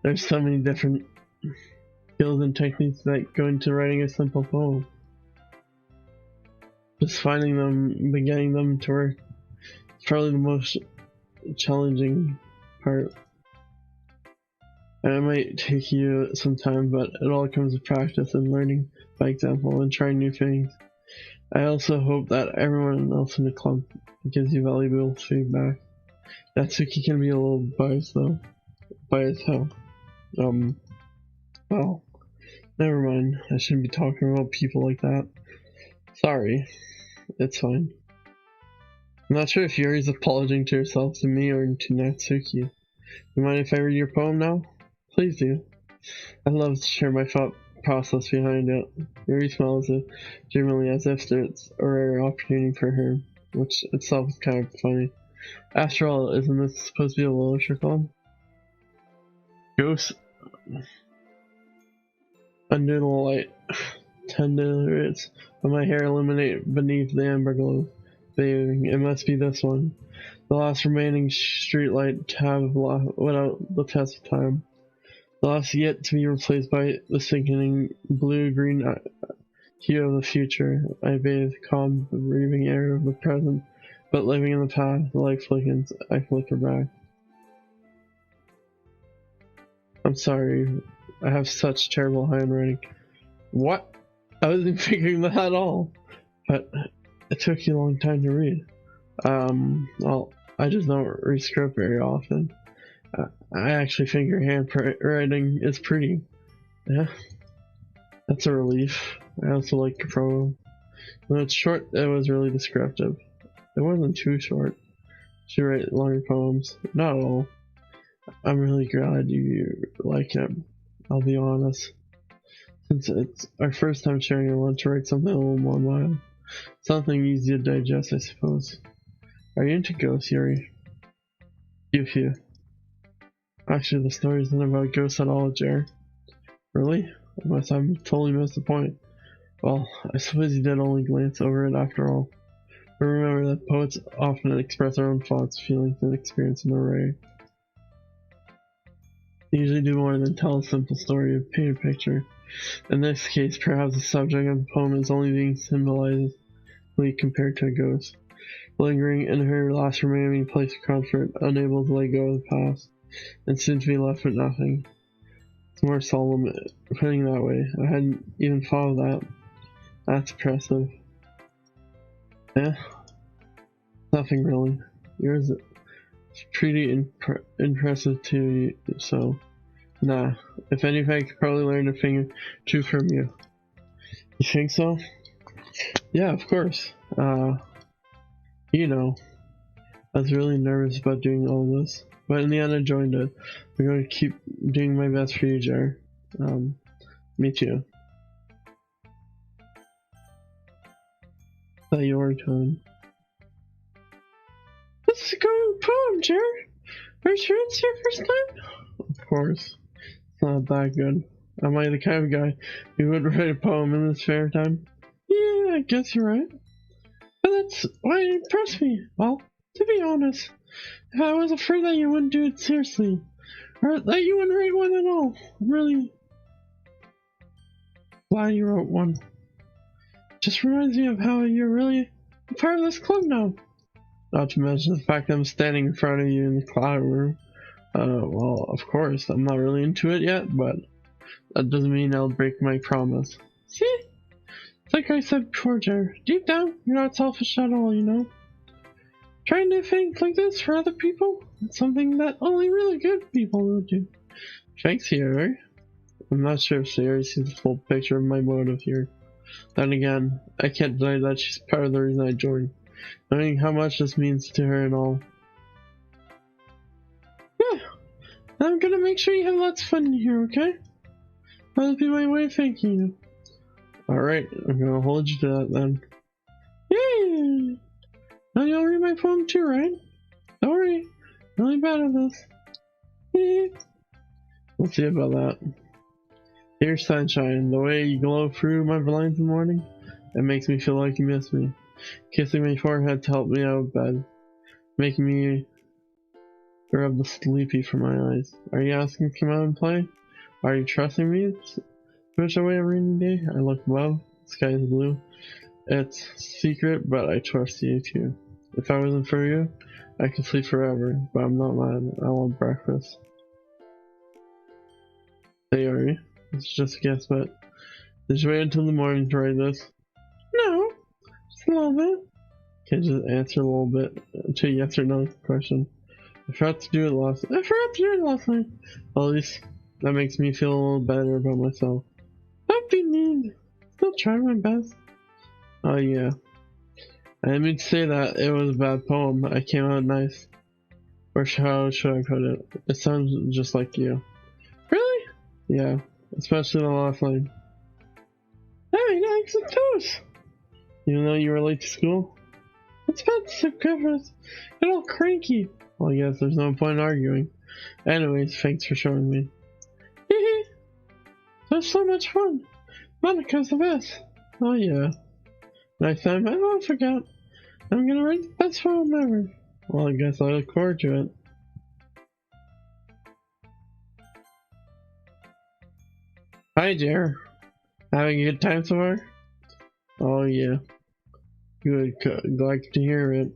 There's so many different skills and techniques that go into writing a simple poem. Just finding them and getting them to work is probably the most challenging part. And it might take you some time, but it all comes with practice and learning by example and trying new things. I also hope that everyone else in the club gives you valuable feedback. Natsuki can be a little biased though. Biased how? Well, never mind. I shouldn't be talking about people like that. Sorry. It's fine. I'm not sure if Yuri's apologizing to herself, to me, or to Natsuki. You mind if I read your poem now? Please do. I'd love to share my thought process behind it. Yuri smiles genuinely as if it's a rare opportunity for her, which itself is kind of funny. After all, isn't this supposed to be a literature club? Ghosts under the light, tendrils of my hair illuminate beneath the amber glow. Bathing, it must be this one. The last remaining streetlight to have without the test of time. The last yet to be replaced by the sickening blue-green hue of the future. I bathe calm, breathing air of the present, but living in the past, the light flickers, I flicker back. I'm sorry, I have such terrible handwriting. What? I wasn't figuring that at all. But it took you a long time to read. Well, I just don't read script very often. I actually think your handwriting is pretty. Yeah, that's a relief. I also like your poem. When it's short, it was really descriptive. It wasn't too short. She write longer poems. Not at all. I'm really glad you like it. I'll be honest. Since it's our first time sharing, I want to write something a little more mild. Something easy to digest, I suppose. Are you into ghosts, Yuri? Phew. Actually, the story isn't about ghosts at all, Jer. Really? I must have totally missed the point. Well, I suppose he did only glance over it after all. But remember that poets often express their own thoughts, feelings, and experience in an array. They usually do more than tell a simple story or paint a picture. In this case, perhaps the subject of the poem is only being symbolized compared to a ghost, lingering in her last remaining place of comfort, unable to let go of the past, and soon to be left with nothing. It's more solemn putting it that way. I hadn't even thought of that. That's impressive. Yeah, nothing really. Yours is pretty impressive too, so nah. If anything, I could probably learn a thing or two from you. You think so? Yeah, of course. You know, I was really nervous about doing all this, but in the end I joined it. I'm going to keep doing my best for you, Jar. Me too. That your turn. This is a good poem, Jar. Are you sure it's your first time? Of course. It's not that good. Am I the kind of guy who would write a poem in his spare time? Yeah, I guess you're right. But that's why it impressed me. Well, to be honest, if I was afraid that you wouldn't do it seriously, or that you wouldn't write one at all, I'm really glad you wrote one. Just reminds me of how you're really a part of this club now. Not to mention the fact that I'm standing in front of you in the classroom. Well, of course, I'm not really into it yet, but that doesn't mean I'll break my promise. See? It's like I said before, Jer. Deep down, you're not selfish at all, you know? Trying to think like this for other people, it's something that only really good people would do. Thanks, Sierra. I'm not sure if Sierra sees the full picture of my motive here. Then again, I can't deny that she's part of the reason I joined. Knowing how much this means to her and all. Yeah, I'm gonna make sure you have lots of fun here, okay? That'll be my way of thanking you. Alright, I'm gonna hold you to that then. Yay! Now you'll read my poem too, right? Don't worry, I'm really bad at this. We'll see about that. Dear sunshine, the way you glow through my blinds in the morning, it makes me feel like you miss me. Kissing my forehead to help me out of bed, making me rub the sleepy from my eyes. Are you asking to come out and play? Are you trusting me? Push away a rainy day. I look above, the sky is blue. It's secret, but I trust you too. If I wasn't for you, I could sleep forever, but I'm not mad. I want breakfast. Hey, are you? It's just a guess, but did you wait until the morning to write this? No, just a little bit. Can't just answer a little bit to a yes or no question. I forgot to do it last night. Well, at least that makes me feel a little better about myself. Don't be mean. Still trying my best. Oh yeah. I didn't mean to say that it was a bad poem. I came out nice. Or how should I put it? It sounds just like you. Really? Yeah. Especially the last line. Hey, thanks and toast! Even though you were late to school? It's about to Christmas. Get all cranky. Well, I guess there's no point in arguing. Anyways, thanks for showing me. Hehe. That's so much fun. Monica's the best. Oh yeah. Next time I won't forget. I'm gonna write the best poem ever. Well, I guess I look forward to it. Hi, Jer. Having a good time so far? Oh yeah. Good. Glad to hear it.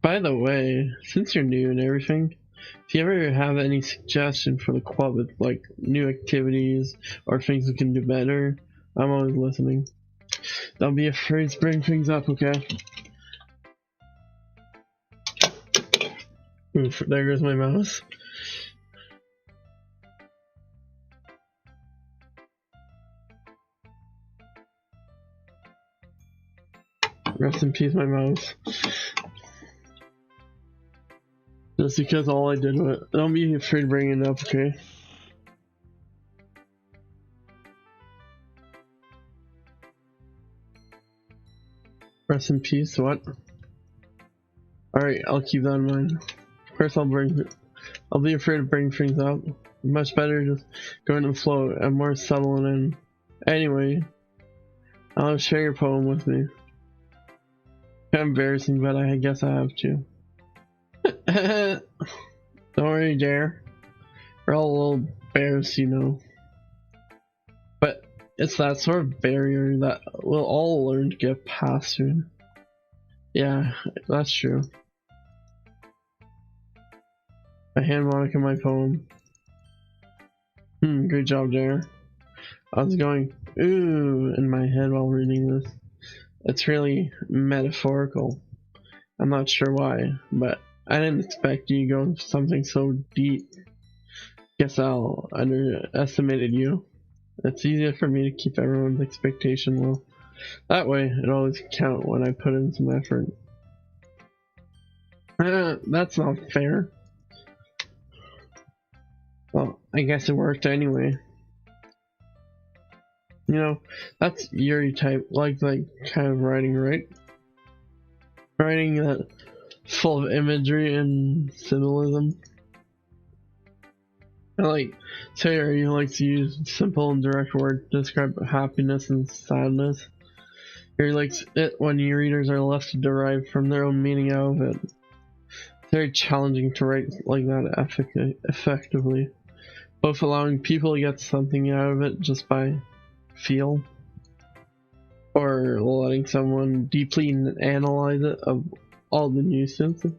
By the way, since you're new and everything, if you ever have any suggestion for the club with like new activities or things we can do better, I'm always listening. Don't be afraid to bring things up, okay? Oof, there goes my mouse. Rest in peace, my mouse. Just because all I did was... Don't be afraid to bring it up, okay? Rest in peace, what? Alright, I'll keep that in mind. Of course I'll be afraid to bring things up. much better just going with the flow and more settling in. Anyway, I'll share your poem with me. Kind of embarrassing, but I guess I have to. Don't worry, Dare. We're all little bears, you know. But it's that sort of barrier that we'll all learn to get past through. Yeah, that's true. A harmonic in my poem. Good job, Dare. I was going, ooh, in my head while reading this. It's really metaphorical. I'm not sure why, but I didn't expect you to go into something so deep. Guess I'll underestimated you. It's easier for me to keep everyone's expectation low. That way, it always counts when I put in some effort. That's not fair. Well, I guess it worked anyway. You know, that's Yuri type, like kind of writing, right? Writing that full of imagery and symbolism. I like Taylor, you like to use simple and direct words to describe happiness and sadness. Yuri likes it when your readers are left to derive from their own meaning out of it. It's very challenging to write like that effectively, both allowing people to get something out of it just by feel, or letting someone deeply analyze it of all the nuances.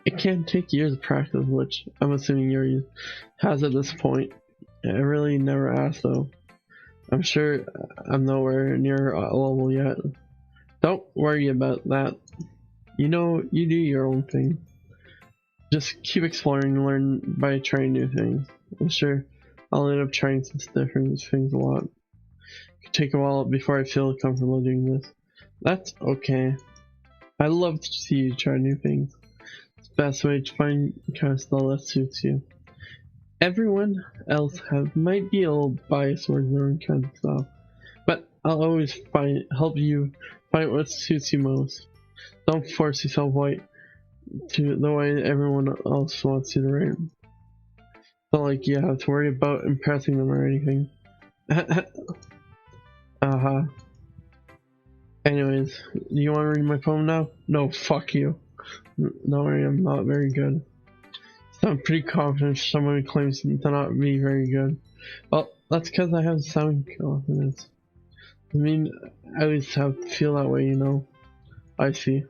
It can take years of practice, which I'm assuming Yuri has at this point. I really never asked though. I'm sure I'm nowhere near a level yet. Don't worry about that. You know, you do your own thing. Just keep exploring and learn by trying new things. I'm sure I'll end up trying some different things a lot. It could take a while before I feel comfortable doing this. That's okay. I love to see you try new things. It's the best way to find kind of style that suits you. Everyone else might be a little biased towards their own kind of style, but I'll always help you find what suits you most. Don't force yourself to the way everyone else wants you to write. It's not like you have to worry about impressing them or anything. Anyways, do you want to read my poem now? No, fuck you. Don't worry, I'm not very good. So I'm pretty confident if someone claims to not be very good. Well, that's because I have some confidence. I mean, I always have to feel that way, you know. I see.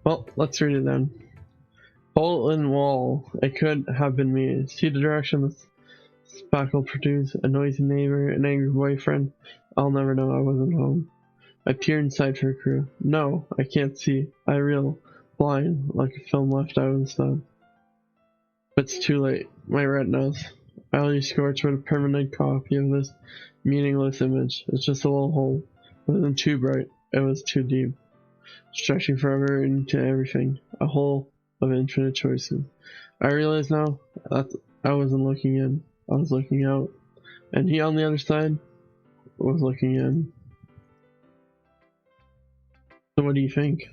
Well, let's read it then. Hole in wall. It could have been me. See the direction the spackle produced? A noisy neighbor, an angry boyfriend? I'll never know. I wasn't home. I peer inside for a crew. No, I can't see. I reel blind, like a film left out of the sun. But it's too late. My retinas. I only scorched with a permanent copy of this meaningless image. It's just a little hole. It wasn't too bright. It was too deep. Stretching forever into everything. A hole of infinite choices. I realize now that I wasn't looking in. I was looking out. And he on the other side was looking in. So what do you think?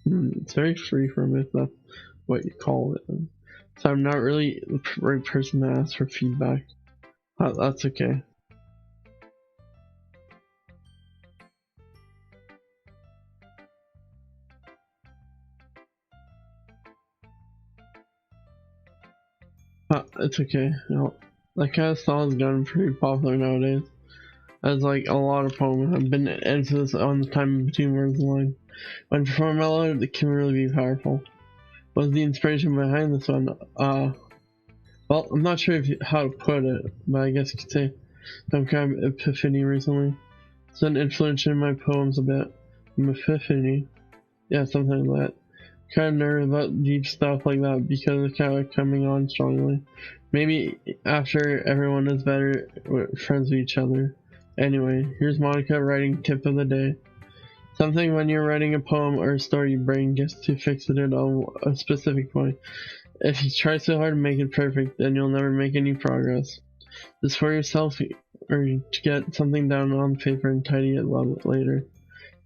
It's very free from if that's what you call it. So I'm not really the right person to ask for feedback. That's okay. It's okay. You know, that kind of style has gotten pretty popular nowadays. As like a lot of poems have been emphasis on the time between words and lines. When performed mellow, it can really be powerful. What was the inspiration behind this one? Well, I'm not sure how to put it, but I guess you could say some kind of epiphany recently. It's been influencing my poems a bit. Epiphany? Yeah, something like that. Kind of nervous about deep stuff like that because it's kind of coming on strongly. Maybe after everyone is better friends with each other. Anyway, here's Monica writing tip of the day. Something when you're writing a poem or a story, your brain gets too fixated on a specific point. If you try so hard to make it perfect, then you'll never make any progress. Just for yourself or to get something down on paper and tidy it later.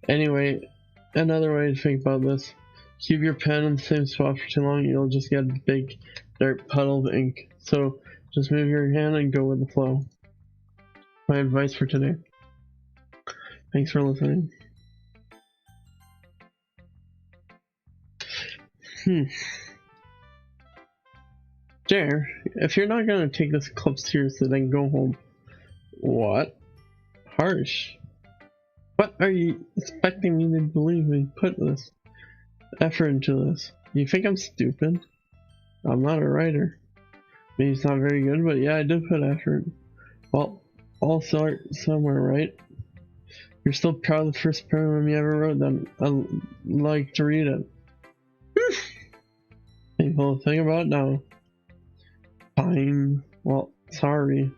Anyway, another way to think about this. Keep your pen in the same spot for too long, you'll just get a big dirt puddle of ink. So Just move your hand and go with the flow. My advice for today. Thanks for listening. Dare, if you're not gonna take this club seriously, then go home. What? Harsh. What are you expecting me to believe we put this effort into this? You think I'm stupid? I'm not a writer. Maybe it's not very good, but yeah, I did put effort. Well, I'll start somewhere, right? You're still proud of the first poem you ever wrote, then I'd like to read it. People, think about it now. Fine. Well, sorry.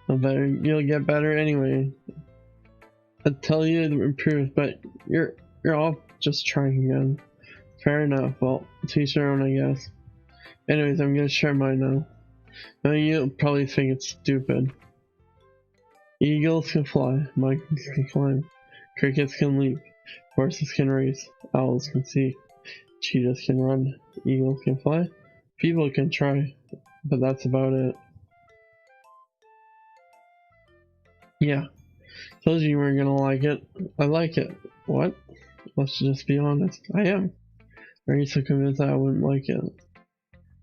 You'll get better anyway. I'd tell you to improve, but you're all just trying again. Fair enough. Well, to each their own, I guess. Anyways, I'm gonna share mine now. Now you'll probably think it's stupid. Eagles can fly, monkeys can climb, crickets can leap, horses can race, owls can see, cheetahs can run, eagles can fly, people can try, but that's about it. Yeah, told you weren't gonna like it. I like it. What? Let's just be honest. I am. Are you so convinced that I wouldn't like it?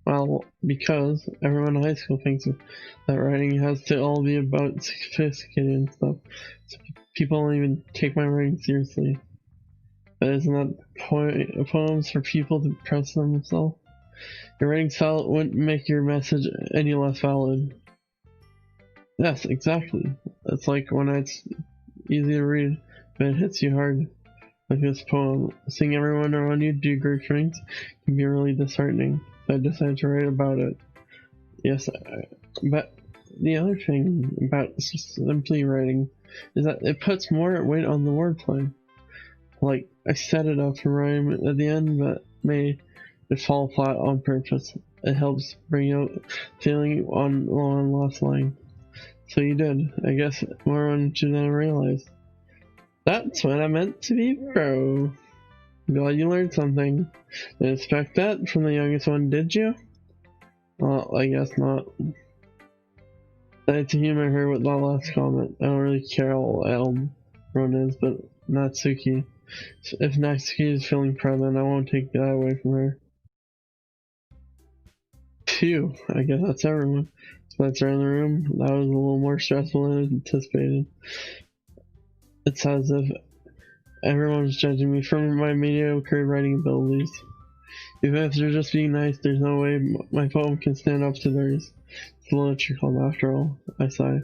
Well, because everyone in high school thinks that writing has to all be about sophisticated and stuff. So people don't even take my writing seriously. But isn't that poems for people to press themselves? Your writing style wouldn't make your message any less valid. Yes, exactly. It's like when it's easy to read, but it hits you hard. Like this poem, seeing everyone around you do great things can be really disheartening. So I decided to write about it. Yes, but the other thing about simply writing is that it puts more weight on the wordplay. Like, I set it up for rhyme at the end, but made it fall flat on purpose. It helps bring out feeling on the last line. So you did. I guess more on you than I realized. That's what I meant to be, bro. Glad you learned something. Didn't expect that from the youngest one, did you? Well, I guess not. I had to humor her with that last comment. I don't really care how Elrond is, but Natsuki. If Natsuki is feeling proud, then I won't take that away from her. Phew, I guess that's everyone. Spencer in the room. That was a little more stressful than anticipated. It's as if everyone's judging me for my mediocre writing abilities. Even if they're just being nice, there's no way my poem can stand up to theirs. It's a literature club after all, I sigh.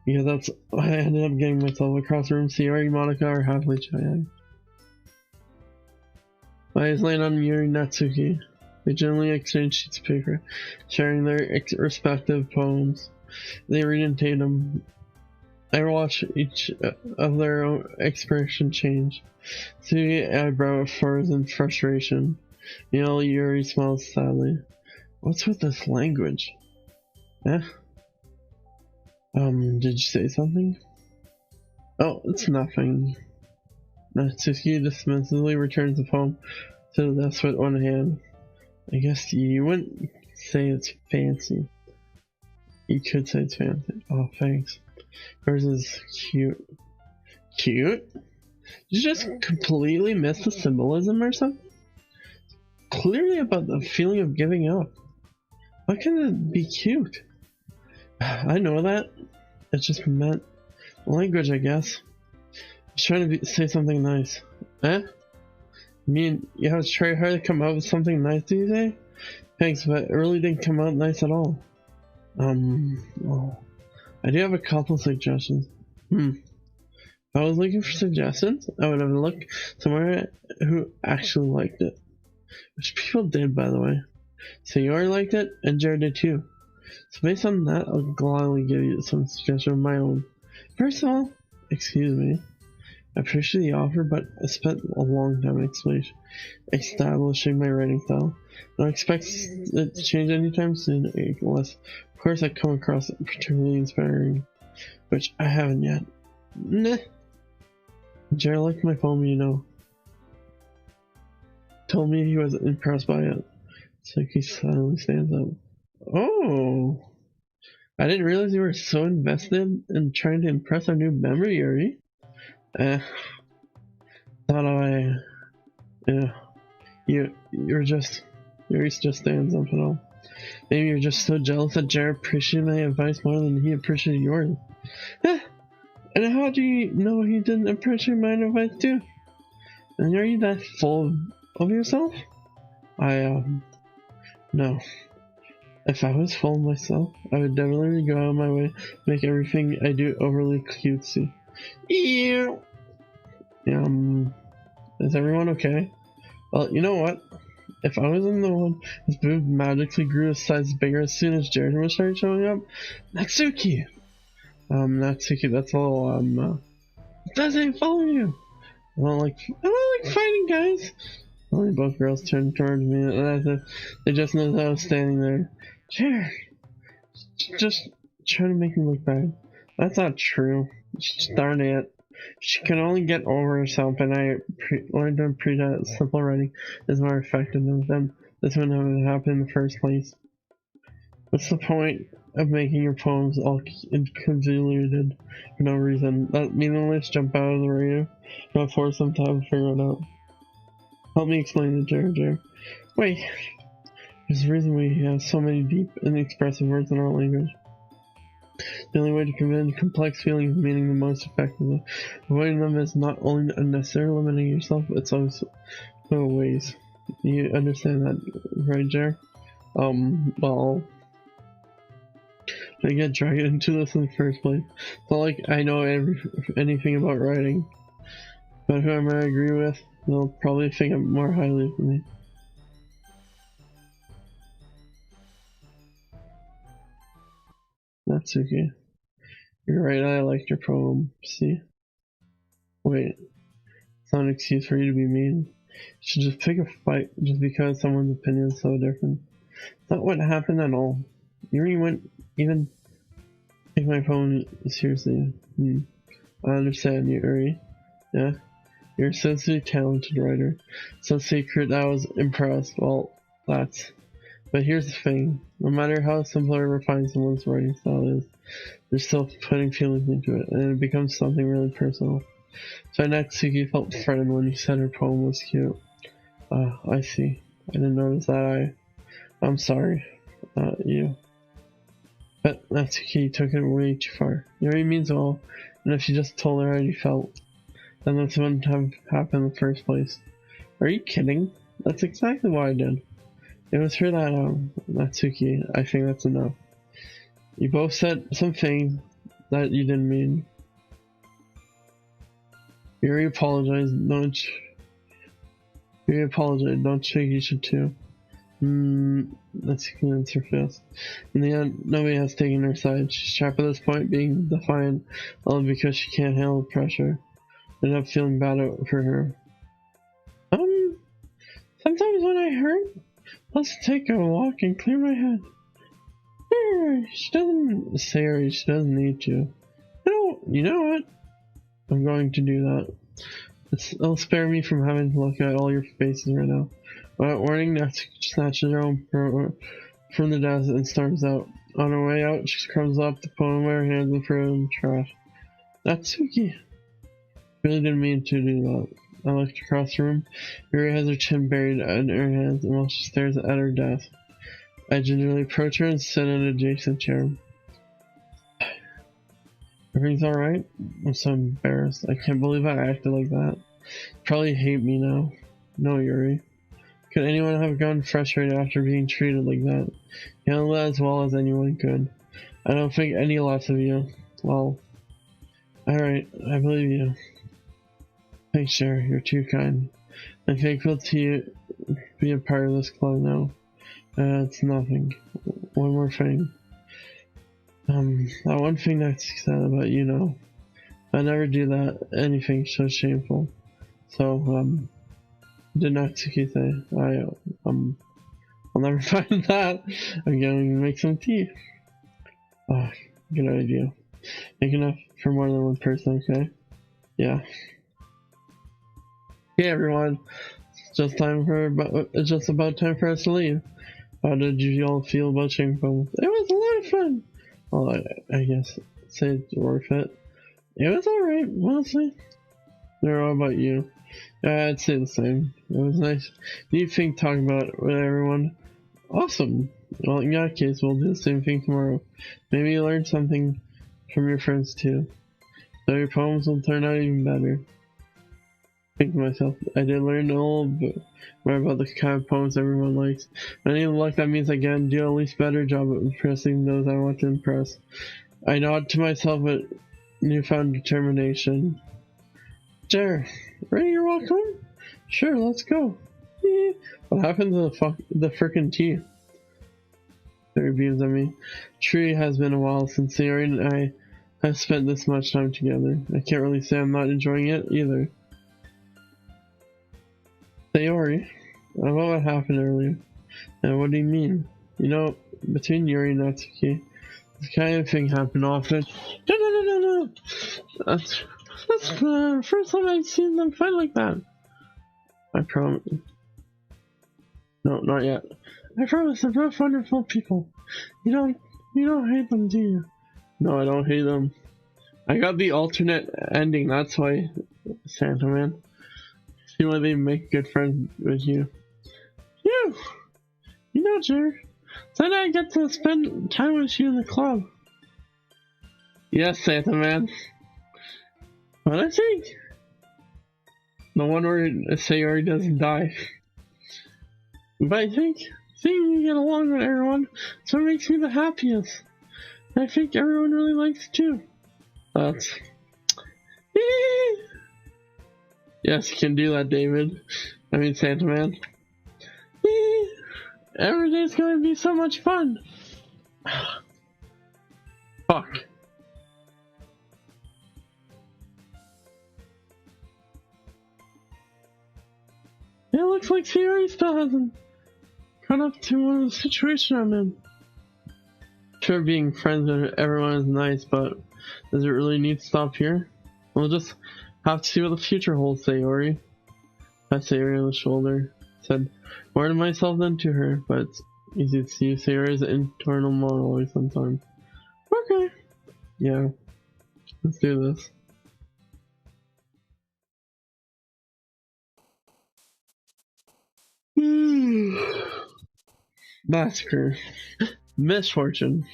Because that's why I ended up getting myself across the room. Sayori, Monica are happily chatting. My eyes land on Yuri and Natsuki. They generally exchange sheets of paper, sharing their respective poems. They read in tandem. I watch each of their own expression change. Sugi eyebrow furrows in frustration. Meanwhile, Yuri smiles sadly. What's with this language? Eh? Did you say something? Oh, it's nothing. Natsuki dismissively returns the poem to the desk with one hand. I guess you wouldn't say it's fancy. You could say it's fancy. Oh, thanks. Hers is cute. Cute? Did you just completely miss the symbolism or something? Clearly about the feeling of giving up. Why can it be cute? I know that. It just meant language, I guess. I was trying to say something nice. Eh? I mean, you have to try hard to come up with something nice, do you say? Thanks, but it really didn't come out nice at all. Well, I do have a couple suggestions. If I was looking for suggestions, I would have looked somewhere who actually liked it. Which people did, by the way. Sayori liked it, and Jared did too. So based on that, I'll gladly give you some suggestions of my own. First of all, excuse me. I appreciate the offer, but I spent a long time establishing my writing style. I don't expect it to change anytime soon, unless, of course, I come across particularly inspiring, which I haven't yet. Nah. Jared liked my poem, you know. Told me he was impressed by it. So he suddenly stands up. Oh! I didn't realize you were so invested in trying to impress our new member, Yuri. Thought I... Yeah. Yuri's just saying something else. Maybe you're just so jealous that Jared appreciated my advice more than he appreciated yours. And how do you know he didn't appreciate my advice too? And are you that full of yourself? No. If I was full of myself, I would definitely go out of my way to make everything I do overly cutesy. Ew! Is everyone okay? Well, you know what? If I wasn't the one whose boob magically grew a size bigger as soon as Jared was started showing up, Natsuki! Natsuki, that's all, doesn't follow you! I don't like fighting, guys! Only both girls turned towards me, and as if they just noticed I was standing there. Jared! Just trying to make me look bad. That's not true. Darn it. She can only get over herself, and I learned to appreciate that simple writing is more effective than them. This wouldn't have happened in the first place. What's the point of making your poems all convoluted for no reason? Let meaningless jump out of the radio. Don't force them to have to figure it out. Help me explain it, Jared. Wait. There's a reason we have so many deep and expressive words in our language. The only way to convey complex feelings and meaning the most effectively. Avoiding them is not only unnecessary, limiting yourself, it's also ways. You understand that, right, Jared? Well, I get dragged into this in the first place. It's not like I know anything about writing. But whoever I agree with, they'll probably think more highly of me. Natsuki. You're right, I liked your poem. See? Wait. It's not an excuse for you to be mean. You should just pick a fight just because someone's opinion is so different. It's not what happened at all. Yuri wouldn't even take my poem seriously. I understand, Yuri. Yeah? You're a sensitive, talented writer. So secret I was impressed. Well, that's... But here's the thing. No matter how simple or refined someone's writing style is, they're still putting feelings into it, and it becomes something really personal. So Natsuki felt threatened when you said her poem was cute. I see. I didn't notice that. I'm sorry. You. But Natsuki took it way too far. Yuri means well, and if you just told her how you felt, then this wouldn't have happened in the first place. Are you kidding? That's exactly what I did. It was for that, Natsuki. I think that's enough. You both said something that you didn't mean. Yuri apologized. Don't think you should too. Natsuki answered fast. In the end, nobody has taken her side. She's trapped at this point, being defiant only because she can't handle pressure. I end up feeling bad for her. Sometimes when I hurt, let's take a walk and clear my head. She doesn't need to. You know what? I'm going to do that. It'll spare me from having to look at all your faces right now. Without warning, Natsuki snatches her own from the desk and storms out. On her way out, she crumbs up the poem in her hands and throws it in the trash. Natsuki! Really didn't mean to do that. I looked across the room. Yuri has her chin buried in her hands, and while she stares at her desk, I gingerly approach her and sit in an adjacent chair. Everything's alright? I'm so embarrassed. I can't believe I acted like that. You probably hate me now. No, Yuri. Could anyone have gotten frustrated after being treated like that? You handled that as well as anyone could. I don't think any loss of you. Well, alright, I believe you. Thanks, Cher. You're too kind. I'm thankful to you be a part of this club now. It's nothing. One more thing. That one thing that said about you know. I never do that. Anything so shameful. So, did Natsuki say? I'll never find that. I'm going to make some tea. Good idea. Make enough for more than one person, okay? Yeah. Hey everyone, it's just about time for us to leave. How did you all feel about Shameful? It was a lot of fun. Well, I guess say it's worth it. It was alright, honestly. What about you? I'd say the same. It was nice. Neat thing to talk about with everyone. Awesome. Well, in that case, we'll do the same thing tomorrow. Maybe you learn something from your friends too. So your poems will turn out even better. Think to myself, I did learn a little bit more about the kind of poems everyone likes. With any luck, that means I can do at least better job of impressing those I want to impress. I nod to myself with newfound determination. There, ready to walk home? Sure, let's go. What happened to the frickin' tea? There beams at me. Tree has been a while since Sayori and I have spent this much time together. I can't really say I'm not enjoying it either. Sayori, about what happened earlier. And what do you mean? You know, between Yuri and Natsuki, this kind of thing happened often. No. That's the first time I've seen them fight like that. I promise. No, not yet. I promise they're both wonderful people. You don't hate them, do you? No, I don't hate them. I got the alternate ending, that's why, Santa Man. See why they make good friends with you. You know, Jer. Then I get to spend time with you in the club. Yes, Santa Man. What I think? The one where Sayori doesn't die. But I think seeing you get along with everyone is what makes me the happiest. I think everyone really likes you too. That's... Yes, you can do that, David. I mean, Santa Man. Every day's going to be so much fun. Fuck. It looks like Sayori still hasn't caught up to the situation I'm in. Sure, being friends with everyone is nice, but does it really need to stop here? We'll just have to see what the future holds, Sayori. I Sayori on the shoulder. Said more to myself than to her, but it's easy to see Sayori's internal monologue sometimes. Okay. Yeah. Let's do this. Massacre. Misfortune.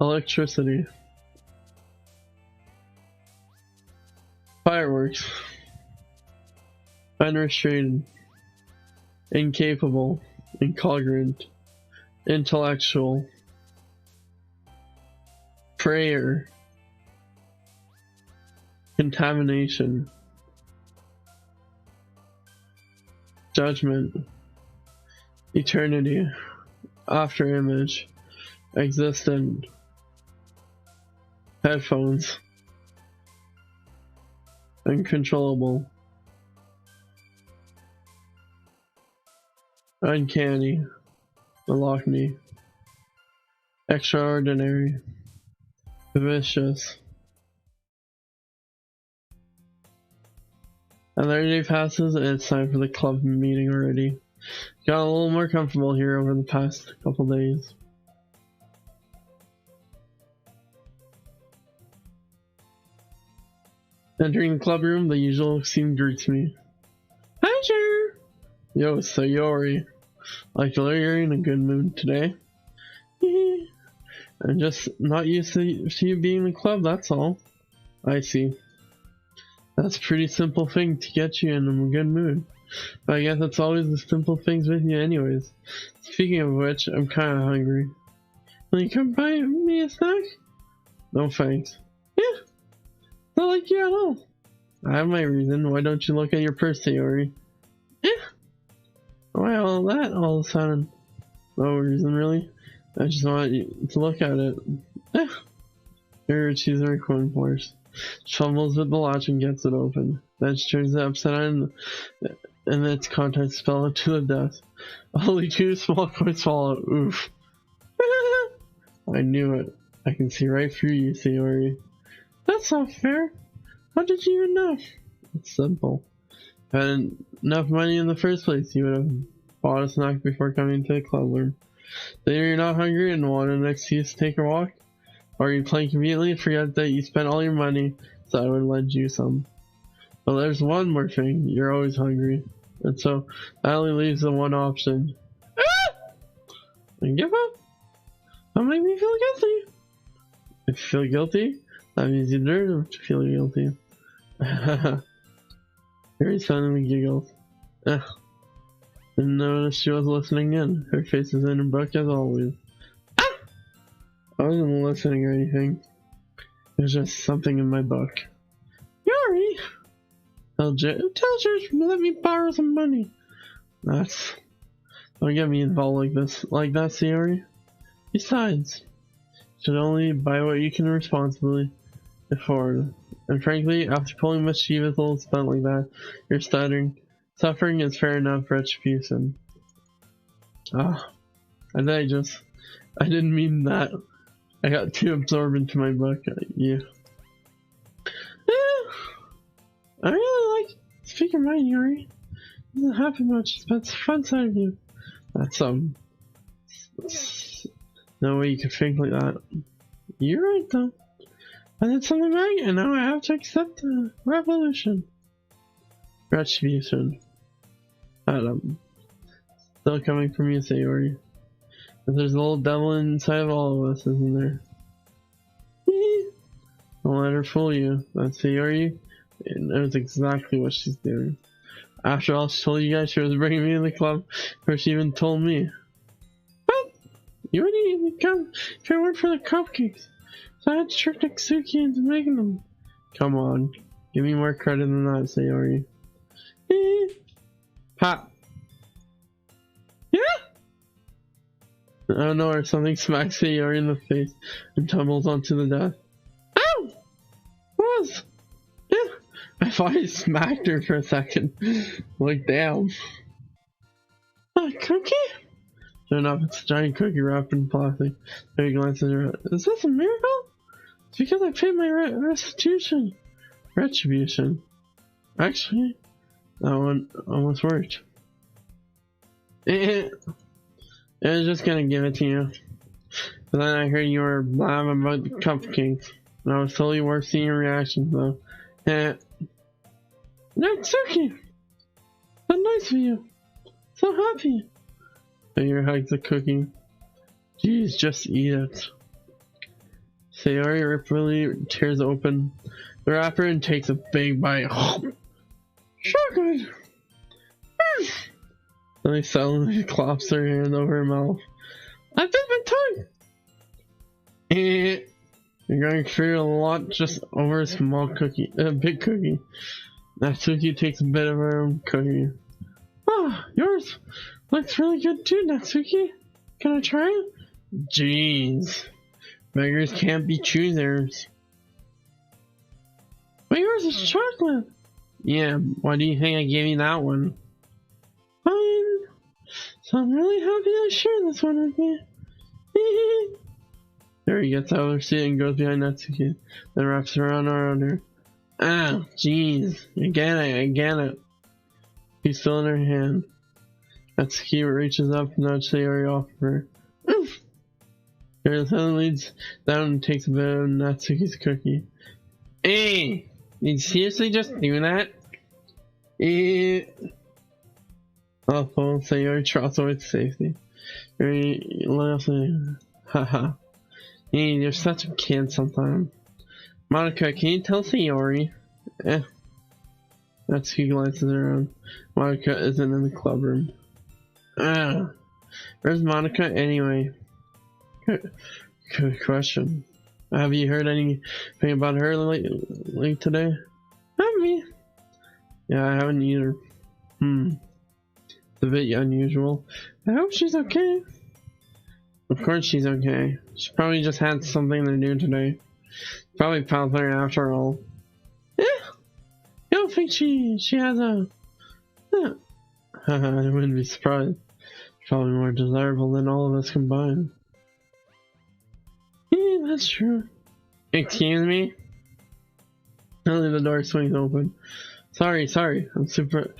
Electricity. Fireworks. Unrestrained. Incapable. Incongruent. Intellectual. Prayer. Contamination. Judgment. Eternity. After image. Existent. Headphones. Uncontrollable. Uncanny. Unlock me. Extraordinary. Vicious. Another day passes and it's time for the club meeting already. Got a little more comfortable here over the past couple days. Entering the club room, the usual scene greets me. Hi, Jer! Yo, Sayori. Like you're in a good mood today. I'm just not used to you being in the club, that's all. I see. That's a pretty simple thing to get you in a good mood. But I guess it's always the simple things with you anyways. Speaking of which, I'm kinda hungry. Will you come buy me a snack? No thanks. Yeah, not like you at all. I have my reason. Why don't you look at your purse, Sayori? Yeah. Why all that all of a sudden? No reason really. I just want you to look at it. Yeah. Here, she's her coin purse. Fumbles with the latch and gets it open. Then she turns it upside down and its contents fell into the dust. Only 2 small coins fall out. Oof. I knew it. I can see right through you, Sayori. That's not fair. How did you even know? It's simple. had enough money in the first place, you would have bought a snack before coming to the club room. Then you're not hungry and want an excuse to take a walk, or you play conveniently and forget that you spent all your money, so I would lend you some. But there's one more thing, you're always hungry, and so that only leaves the one option. And give up. That makes me feel guilty. If you feel guilty, that means you deserve to feel guilty. Harry suddenly giggled. Didn't notice she was listening in. Her face is in her book as always. Ah! I wasn't listening or anything. There's just something in my book. Yuri! TellJe, let me borrow some money. Don't get me involved like that, Sayori. Besides, you should only buy what you can responsibly afford. And frankly, after pulling mischievous little stunt like that, you're stuttering. Suffering is fair enough retribution. I didn't mean that. I got too absorbed into my book. Yeah. I really like speak your mind, Yuri. It doesn't happen much, but it's a fun side of you. That's no way you could think like that. You're right though. I did something wrong and now I have to accept the retribution. Still coming from you, Sayori. But there's a little devil inside of all of us, isn't there? Don't let her fool you. That Sayori knows exactly what she's doing. After all, she told you guys she was bringing me to the club, or she even told me. What? You wouldn't even come if it weren't for the cupcakes. So I had to trick Natsuki into making them. Come on. Give me more credit than that, Sayori. Pop. Yeah? I don't know, or something smacks Sayori in the face and tumbles onto the desk. Ow! What was? Yeah. I thought I smacked her for a second. Like, damn. A cookie? Sure enough, it's a giant cookie wrapped in plastic. Harry glances around. Is this a miracle? It's because I paid my restitution. Retribution. Actually, that one almost worked. I was just gonna give it to you. But then I heard you were blabbing about the cupcakes. And I was totally worth seeing your reaction, though. Natsuki! So nice of you. So happy. Sayori hugs the cookie. Jeez, just eat it. Sayori ripplingly tears open the wrapper and takes a big bite. So good. Then he suddenly claps her hand over her mouth. I bit my tongue. You're going through a lot just over a small cookie, a big cookie. Natsuki takes a bit of her own cookie. Ah, yours looks really good too, Natsuki. Can I try it? Jeez. Beggars can't be choosers. But yours is chocolate. Yeah, why do you think I gave you that one? Fine. So I'm really happy I shared this one with you. There he gets out of her seat and goes behind Natsuki, then wraps around her. Ah, jeez. I get it. He's still in her hand. Natsuki reaches up and nudges Sayori off of her. Sayori suddenly leads down and takes a bit of Natsuki's cookie. Hey! Did you seriously just do that? Oh, Sayori trots away to safety. Sayori laughing. Haha. Hey, you're such a kid sometimes. Monica, can you tell Sayori? Natsuki glances around. Monica isn't in the club room. Where's Monica anyway? Good question. Have you heard anything about her late today? Not me. Yeah, I haven't either. It's a bit unusual. I hope she's okay. Of course she's okay. She probably just had something to do today. Probably popular after all. I don't think she has a... I wouldn't be surprised. She's probably more desirable than all of us combined. Yeah, that's true. Excuse me? Suddenly the door swings open. Sorry. I'm super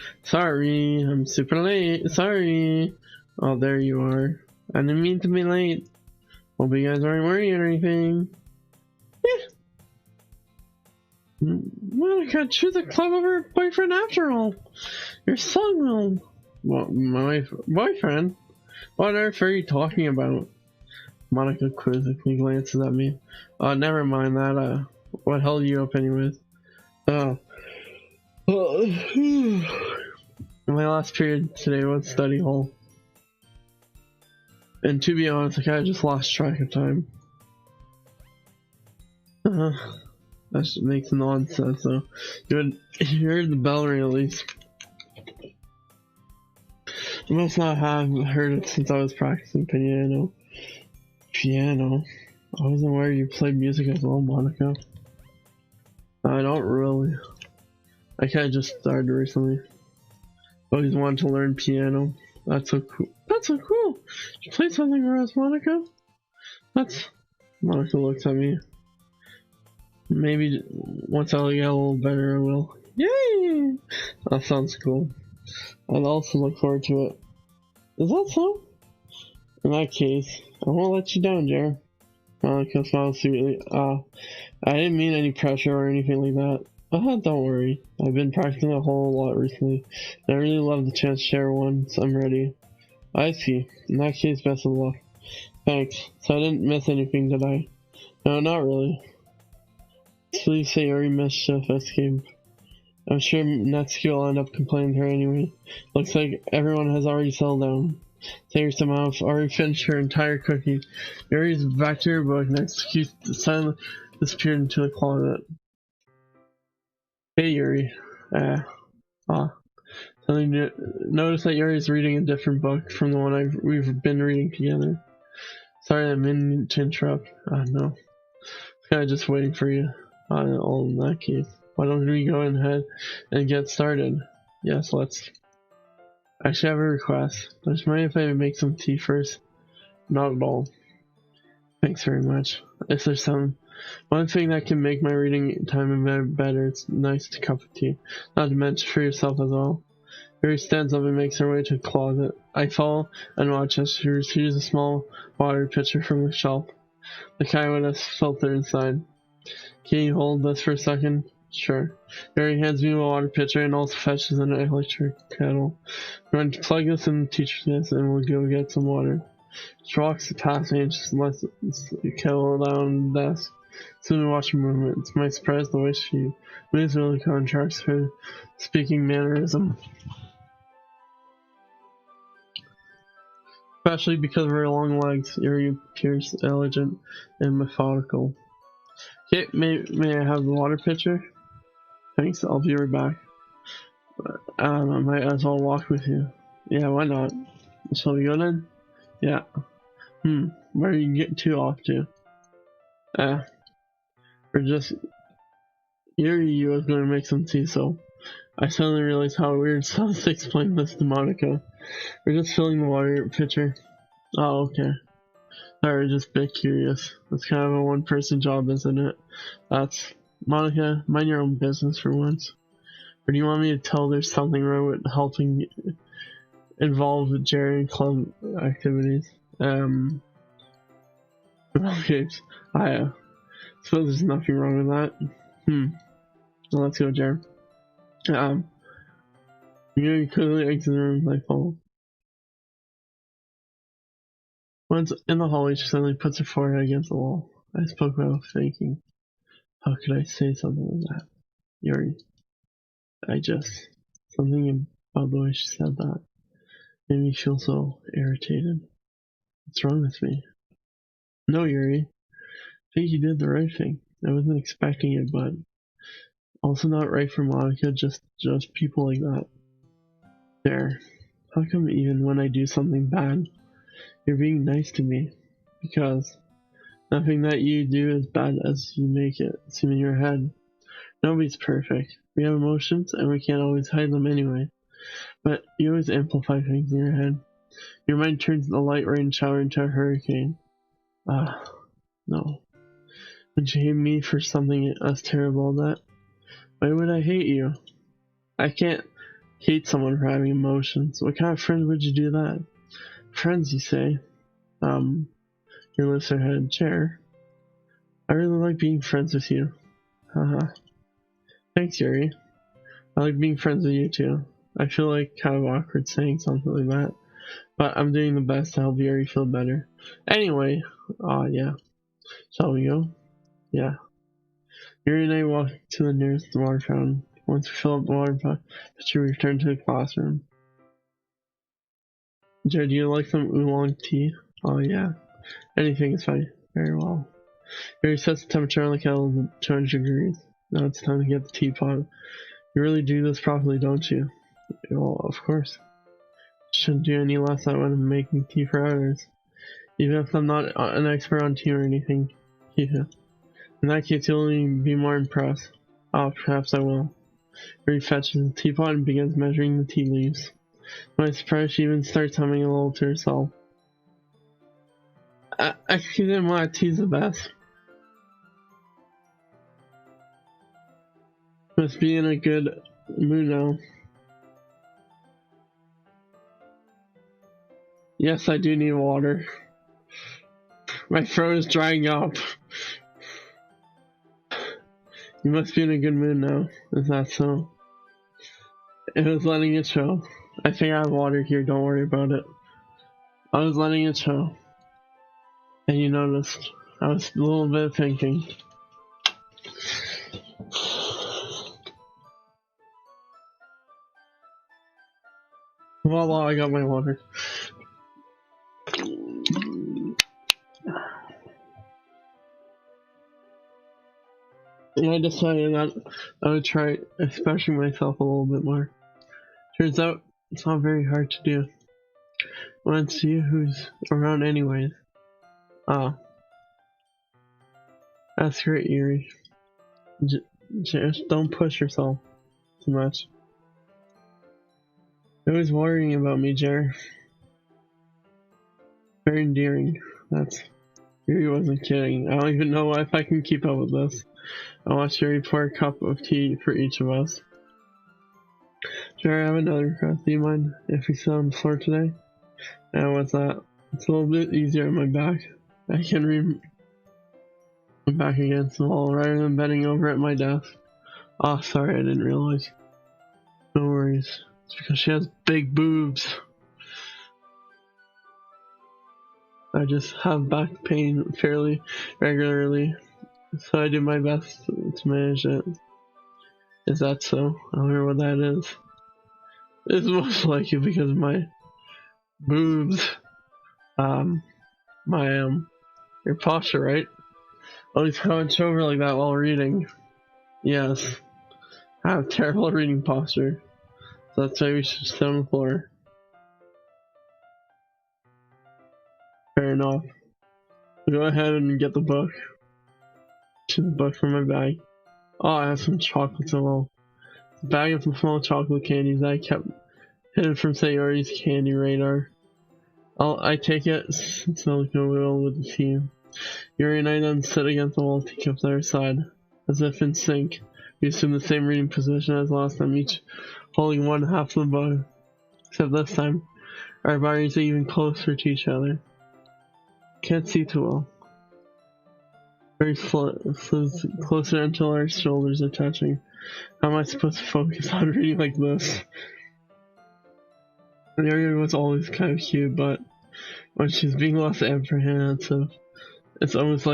late. Sorry. Oh, there you are. I didn't mean to be late. Hope you guys aren't worried or anything. Yeah. Monica, choose a club over boyfriend after all. Your son will. Well, my boyfriend? What on earth are you talking about? Monica quizzically glances at me. Never mind that. What held you up anyways? My last period today was study hall. And to be honest, I kinda just lost track of time. That just makes nonsense though. You heard the bell ring at least. I must not have heard it since I was practicing piano. I wasn't aware you played music as well, Monica. I don't really. I kinda just started recently. Always wanted to learn piano. That's so cool. You play something for us, Monica? Monica looks at me. Maybe once I get a little better, I will. Yay! That sounds cool. I'd also look forward to it. Is that so? In that case, I won't let you down, Jared. Monica smiled sweetly. I didn't mean any pressure or anything like that. Don't worry. I've been practicing a whole lot recently, and I really love the chance to share one, so I'm ready. I see. In that case, best of luck. Thanks. So I didn't miss anything, did I? No, not really. Please say Yuri mischief escaped. I'm sure Natsuki will end up complaining to her anyway. Looks like everyone has already settled down. Take some off. Already finished her entire cookie. Yuri's back to her book. Natsuki silently disappeared into the closet. Hey Yuri. Suddenly notice that Yuri's reading a different book from the one we've been reading together. Sorry, I meant to interrupt. No. I'm kinda just waiting for you. All in that case. Why don't we go ahead and get started? Yes, let's. Actually, I have a request. Just mind if I make some tea first? Not at all. Thanks very much. If there's one thing that can make my reading time better, it's a nice cup of tea. Not to mention for yourself as well. Yuri stands up and makes her way to the closet. I follow and watch as she retrieves a small water pitcher from the shelf. The kind with a filter inside. Can you hold this for a second? Sure. Yuri hands me a water pitcher and also fetches an electric kettle. I'm going to plug this in the teacher's desk and we'll go get some water. She walks past me and just lets the kettle down on the desk. Soon we watch her movement. To my surprise, the way she moves really contrasts her speaking mannerism. Especially because of her long legs, Yuri appears elegant and methodical. Okay, may I have the water pitcher? Thanks, I'll be right back. I might as well walk with you. Yeah, why not? Shall we go then? Yeah. Where are you getting too off to? We're just... Yuri was going to make some tea, so... I suddenly realized how weird it sounds to explain this to Monica. We're just filling the water pitcher. Oh, okay. Sorry, just a bit curious. That's kind of a one-person job, isn't it? That's... Monica, mind your own business for once. Or do you want me to tell there's something wrong with helping involve Jerry club activities? Okay, I suppose there's nothing wrong with that. Well, let's go, Jerry. You quickly exit the room like follow. Once in the hallway, she suddenly puts her forehead against the wall. I spoke without thinking. How could I say something like that? Yuri. Something about the way she said that made me feel so irritated. What's wrong with me? No, Yuri. I think you did the right thing. I wasn't expecting it, but also not right for Monica, just people like that. There. How come even when I do something bad, you're being nice to me? Because nothing that you do is bad as you make it seem in your head. Nobody's perfect. We have emotions and we can't always hide them anyway. But you always amplify things in your head. Your mind turns the light rain shower into a hurricane. No. Would you hate me for something as terrible as that? Why would I hate you? I can't hate someone for having emotions. What kind of friend would you do that? Friends, you say? Your lips are headed chair. I really like being friends with you. Haha. Thanks, Yuri. I like being friends with you too. I feel like kind of awkward saying something like that, but I'm doing the best to help Yuri feel better. Anyway, yeah. Shall we go? Yeah. Yuri and I walk to the nearest water fountain. Once we fill up the water fountain, we return to the classroom. Jared, do you like some oolong tea? Oh yeah. Anything is fine. Very well. Yuri sets the temperature on the kettle to 200 degrees. Now it's time to get the teapot. You really do this properly, don't you? Well, of course. Shouldn't do any less than when I'm making tea for others. Even if I'm not an expert on tea or anything. Yeah. In that case, you'll only be more impressed. Oh, perhaps I will. Yuri fetches the teapot and begins measuring the tea leaves. To my surprise, she even starts humming a little to herself. Excuse me, my tea's the best. Must be in a good mood now. Yes, I do need water. My throat is drying up. You must be in a good mood now. Is that so? It was letting it show. I think I have water here, don't worry about it. I was letting it show. And you noticed. I was a little bit thinking. Voila, I got my water. And I decided that I would try expressing myself a little bit more. Turns out, it's not very hard to do. Let's see who's around anyways. That's great, Yuri. Just don't push yourself too much. You're always worrying about me, Jer. Very endearing. Yuri wasn't kidding. I don't even know if I can keep up with this. I watched Yuri pour a cup of tea for each of us. Jer, I have another request. Do you mind if we sit on the floor today? And what's that? It's a little bit easier on my back. I can read my back against the wall rather than bending over at my desk. Oh, sorry, I didn't realize. No worries. It's because she has big boobs. I just have back pain fairly regularly, so I do my best to manage it. Is that so? I wonder what that is. It's most likely because of my boobs. Your posture, right? Always hunch over like that while reading. Yes. I have terrible reading posture. So that's why we should sit on the floor. Fair enough. Go ahead and get the book. To the book from my bag. Oh, I have some chocolates as well. A bag of some small chocolate candies that I kept hidden from Sayori's candy radar. I take it since I go well with the team. Yuri and I then sit against the wall, teacups at our side, as if in sync. We assume the same reading position as last time, each holding one half of the book. Except this time, our bodies are even closer to each other. Can't see too well. Very closer until our shoulders are touching. How am I supposed to focus on reading like this? Yuri was always kind of cute, but when she's being less apprehensive, it's almost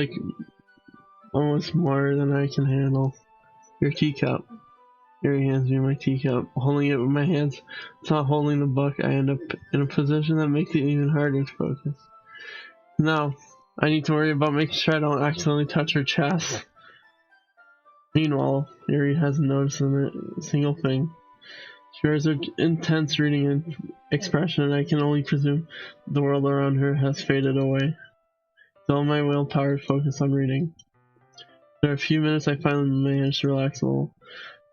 more than I can handle. Your teacup. Yuri hands me my teacup. Holding it with my hands, it's not holding the book. I end up in a position that makes it even harder to focus. Now, I need to worry about making sure I don't accidentally touch her chest. Meanwhile, Yuri hasn't noticed a single thing. She wears her intense reading expression, and I can only presume the world around her has faded away. With all my willpower to focus on reading. After a few minutes, I finally manage to relax a little.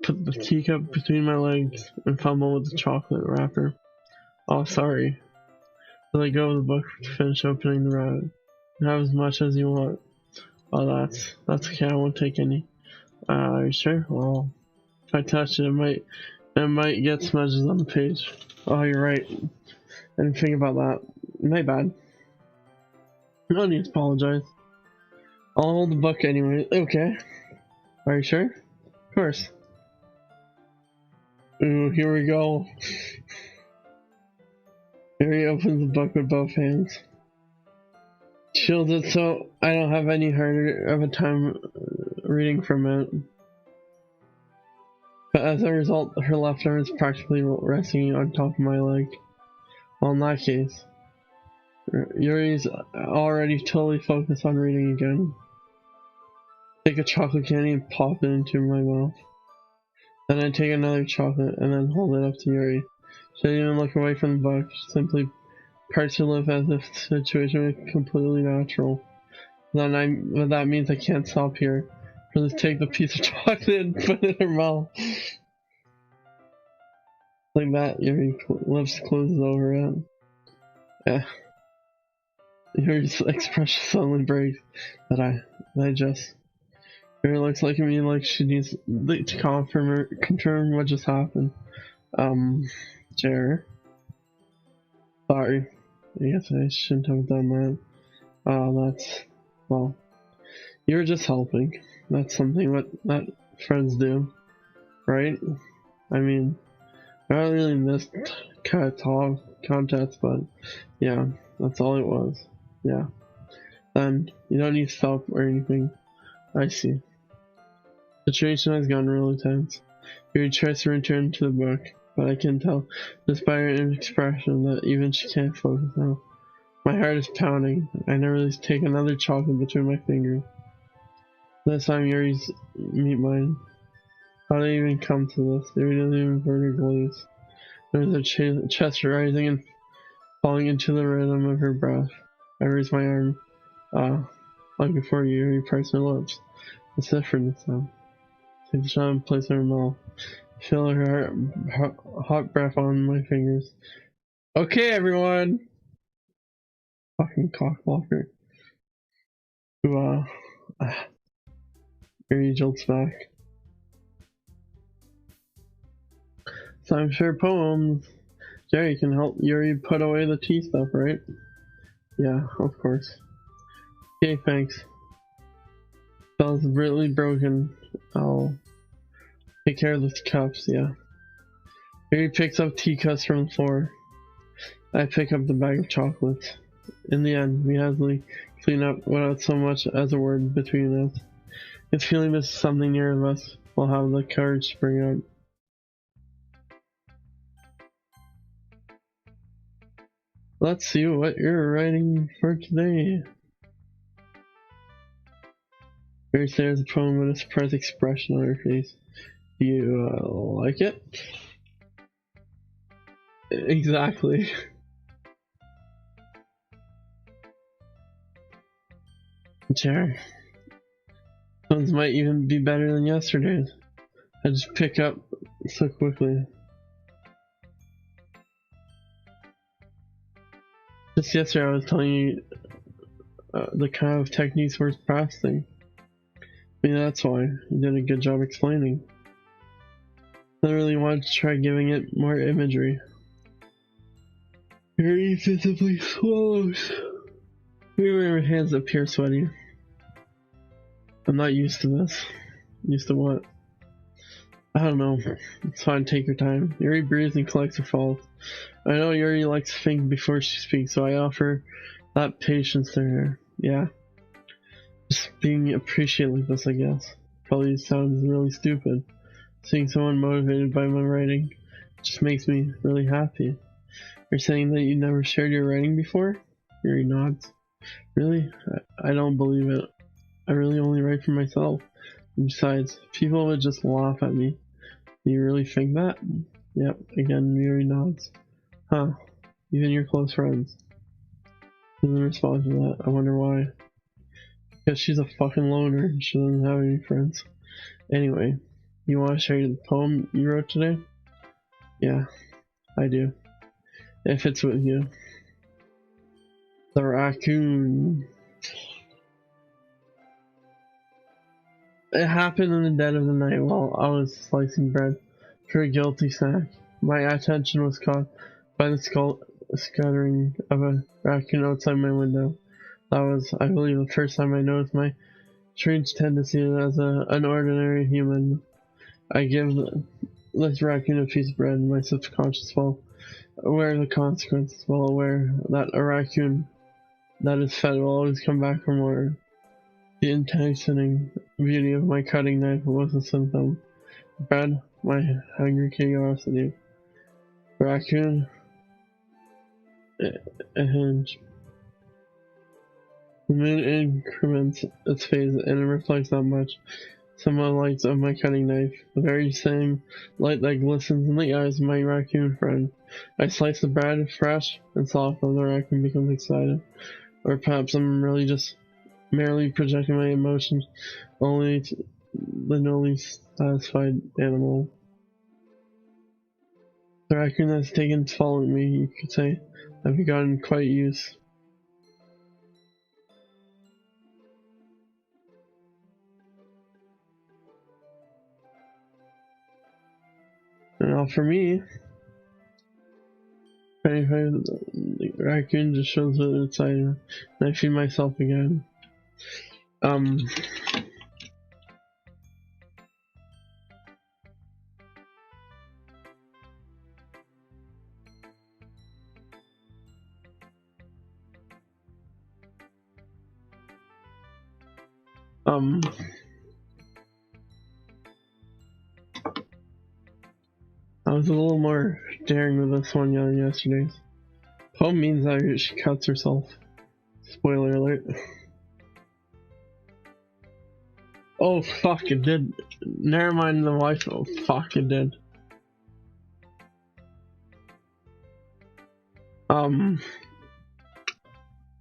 Put the teacup between my legs and fumble with the chocolate wrapper. Oh, sorry. I let go of the book to finish opening the wrap. Have as much as you want. Oh, that's okay. I won't take any. Are you sure? Well, if I touch it, it might It might get smudges on the page. Oh, you're right. I didn't think about that. My bad. No need to apologize. I'll hold the book anyway. Okay. Are you sure? Of course. Ooh, here we go. Here he opens the book with both hands. Shields it so I don't have any harder of a time reading from it. But as a result, her left arm is practically resting on top of my leg. Well, in that case, Yuri's already totally focused on reading again. Take a chocolate candy and pop it into my mouth. Then I take another chocolate and then hold it up to Yuri. She didn't even look away from the book, she simply parts her lip as if the situation was completely natural. But that means I can't stop here. I'll just take the piece of chocolate and put it in her mouth. Like that, Yuri's lips closes over it. Yeah. Yuri's expression suddenly breaks. Yuri looks like at me like she needs to confirm what just happened. Jer. Sorry. I guess I shouldn't have done that. Well, you were just helping. That's something that friends do, right? I mean, I don't really missed kind of talk contest, but yeah, that's all it was. Yeah. Then you don't need to stop or anything. I see. The situation has gotten really tense. Yuri tries to return to the book, but I can tell just by her expression that even she can't focus now. My heart is pounding. I nearly take another chocolate between my fingers. This time Yuri's meet mine. How did it even come to this? Yuri doesn't even burn her glaze. There's her chest rising and falling into the rhythm of her breath. I raise my arm. Like before, Yuri parts her lips. It's different this time. Take the shot and place it in her mouth. Feel her hot breath on my fingers. Okay, everyone! Fucking cockblocker. Who, Yuri jolts back. Time for poems. Jerry can help Yuri put away the tea stuff, right? Yeah, of course. Okay, thanks. Spell's really broken. I'll take care of the cups, yeah. Yuri picks up tea cups from the floor. I pick up the bag of chocolates. In the end, we hastily clean up without so much as a word between us. If feeling this is something near of us, we'll have the courage to bring it up. Let's see what you're writing for today. Mary stares at the poem with a surprised expression on her face. Do you like it? Exactly. Sure. Ones might even be better than yesterday's. I just pick up so quickly. Just yesterday I was telling you the kind of techniques we're practicing. Maybe that's why you did a good job explaining. I really wanted to try giving it more imagery. Very visibly swallows. Maybe my hands appear sweaty. I'm not used to this. Used to what? I don't know. It's fine, take your time. Yuri breathes and collects her thoughts. I know Yuri likes to think before she speaks, so I offer that patience to her. Yeah. Just being appreciated like this, I guess. Probably sounds really stupid. Seeing someone motivated by my writing just makes me really happy. You're saying that you never shared your writing before? Yuri nods. Really? I don't believe it. I really only write for myself. And besides, people would just laugh at me. Do you really think that? Yep, again, Yuri nods. Huh, even your close friends. Doesn't respond to that. I wonder why. Because she's a fucking loner. She doesn't have any friends. Anyway, you want to share the poem you wrote today? Yeah, I do. If it's with you. The raccoon. It happened in the dead of the night while I was slicing bread for a guilty snack. My attention was caught by the scattering of a raccoon outside my window. That was, I believe, the first time I noticed my strange tendency as an ordinary human. I give this raccoon a piece of bread, and my subconscious, well aware of the consequences, well aware that a raccoon that is fed will always come back for more. The enticing beauty of my cutting knife was a symptom. Bread, my hungry curiosity. Raccoon, a hinge. The moon increments its phase and it reflects not much. Similar lights of my cutting knife, the very same light that glistens in the eyes of my raccoon friend. I slice the bread, fresh and soft, and the raccoon becomes excited. Or perhaps I'm really just merely projecting my emotions only to the newly satisfied animal. The raccoon has taken to following me, you could say. I've gotten quite used. And now for me, the raccoon just shows it inside, and I feed myself again. Um, I was a little more daring with this one than yesterday's. Poem means that she cuts herself. Spoiler alert. Oh fuck, it did. Never mind the wife. Oh fuck, it did.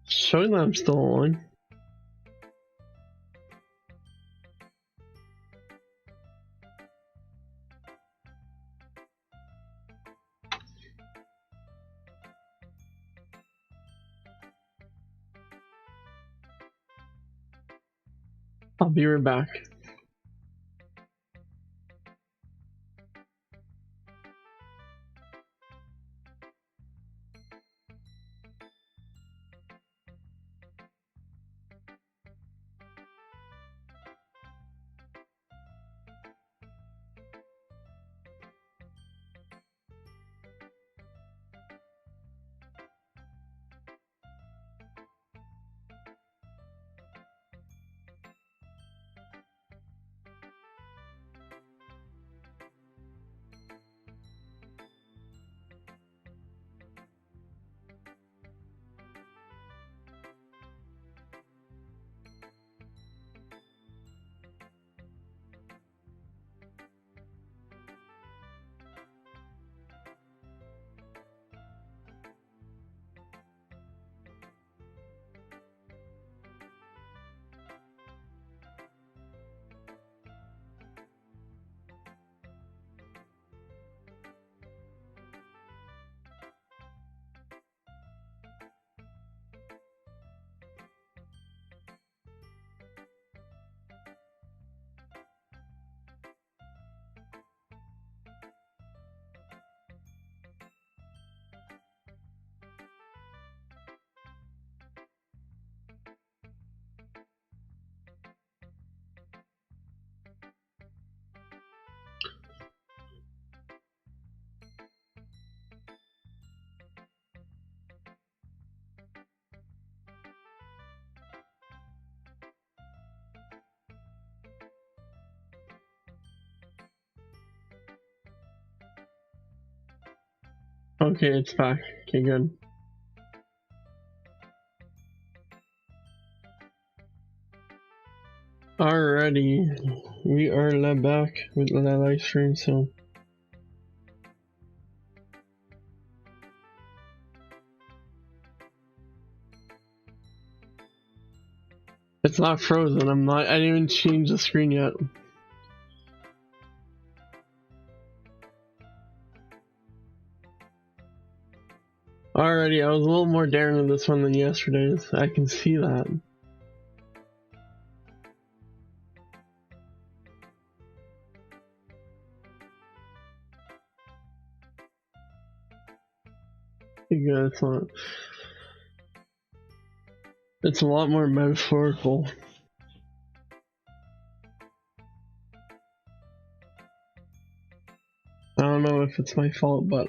Showing that I'm still on. I'll be right back. Okay, it's back. Okay, good. Alrighty, we are back with the live stream, so it's not frozen. I didn't even change the screen yet. Alrighty, I was a little more daring with this one than yesterday's. I can see that. Yeah, it's not. It's a lot more metaphorical. I don't know if it's my fault, but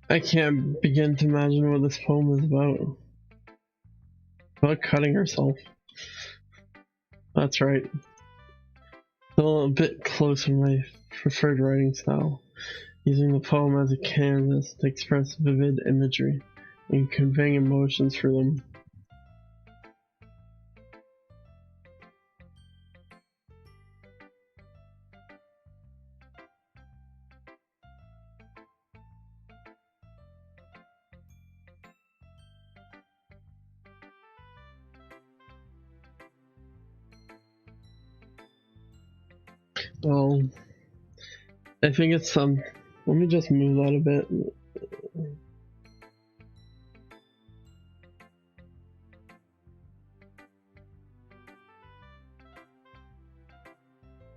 I can't begin to imagine what this poem is about. About cutting herself. That's right. Still a bit close to my preferred writing style, using the poem as a canvas to express vivid imagery and conveying emotions through them. Well, I think it's some. Let me just move that a bit.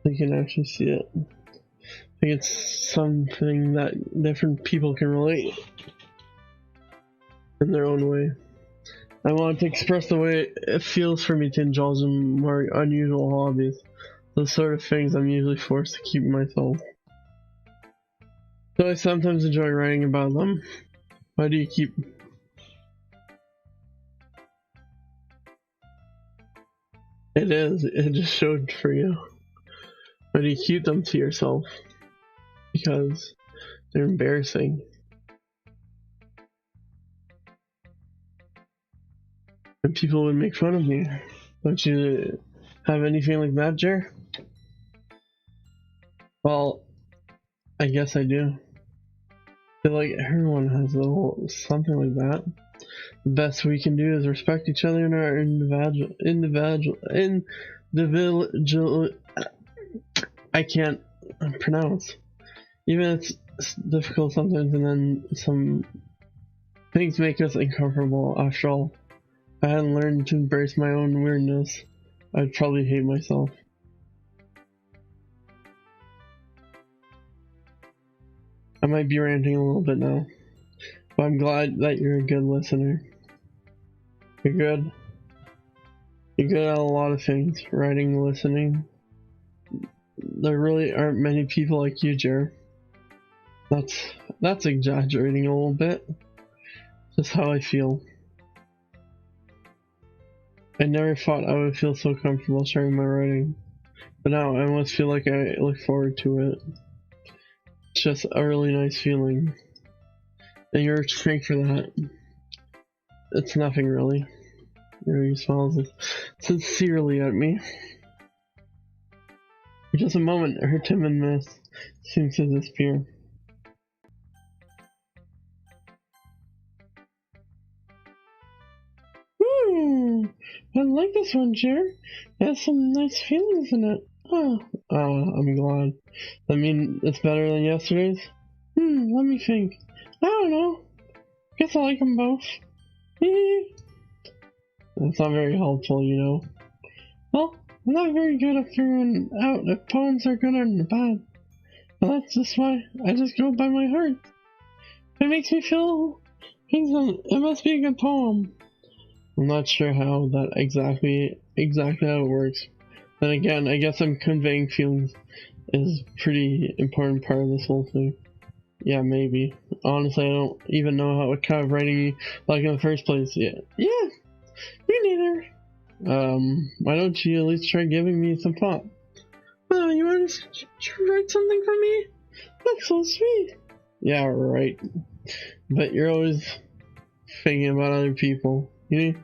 You can actually see it. I think it's something that different people can relate in their own way. I want to express the way it feels for me to indulge in more unusual hobbies. Those sort of things I'm usually forced to keep myself. So I sometimes enjoy writing about them. Why do you keep... It is, it just showed for you. Why do you keep them to yourself? Because they're embarrassing. And people would make fun of me. Don't you have anything like that, Jer? Well, I guess I do. I feel like everyone has a little something like that. The best we can do is respect each other in our individual. I can't pronounce. Even it's difficult sometimes, and then some things make us uncomfortable. After all, if I hadn't learned to embrace my own weirdness, I'd probably hate myself. I might be ranting a little bit now, but I'm glad that you're a good listener. You're good. You're good at a lot of things, writing, listening. There really aren't many people like you, Jer. That's exaggerating a little bit. Just how I feel. I never thought I would feel so comfortable sharing my writing, but now I almost feel like I look forward to it. It's just a really nice feeling. And you're a strength for that. It's nothing really. He smiles sincerely at me. For just a moment, her timidness seems to disappear. I like this one, Jer. It has some nice feelings in it. I'm glad. I mean, it's better than yesterday's? Let me think. I don't know. Guess I like them both. It's not very helpful, you know. Well, I'm not very good at figuring out if poems are good or bad. But that's just why I just go by my heart. If it makes me feel things, it must be a good poem. I'm not sure how that exactly how it works. Then again, I guess I'm conveying feelings is a pretty important part of this whole thing. Yeah, maybe. Honestly, I don't even know what kind of writing you like in the first place. Yeah, me neither. Why don't you at least try giving me some thought? Oh, you want to write something for me? That's so sweet. Yeah, right. But you're always thinking about other people. You need to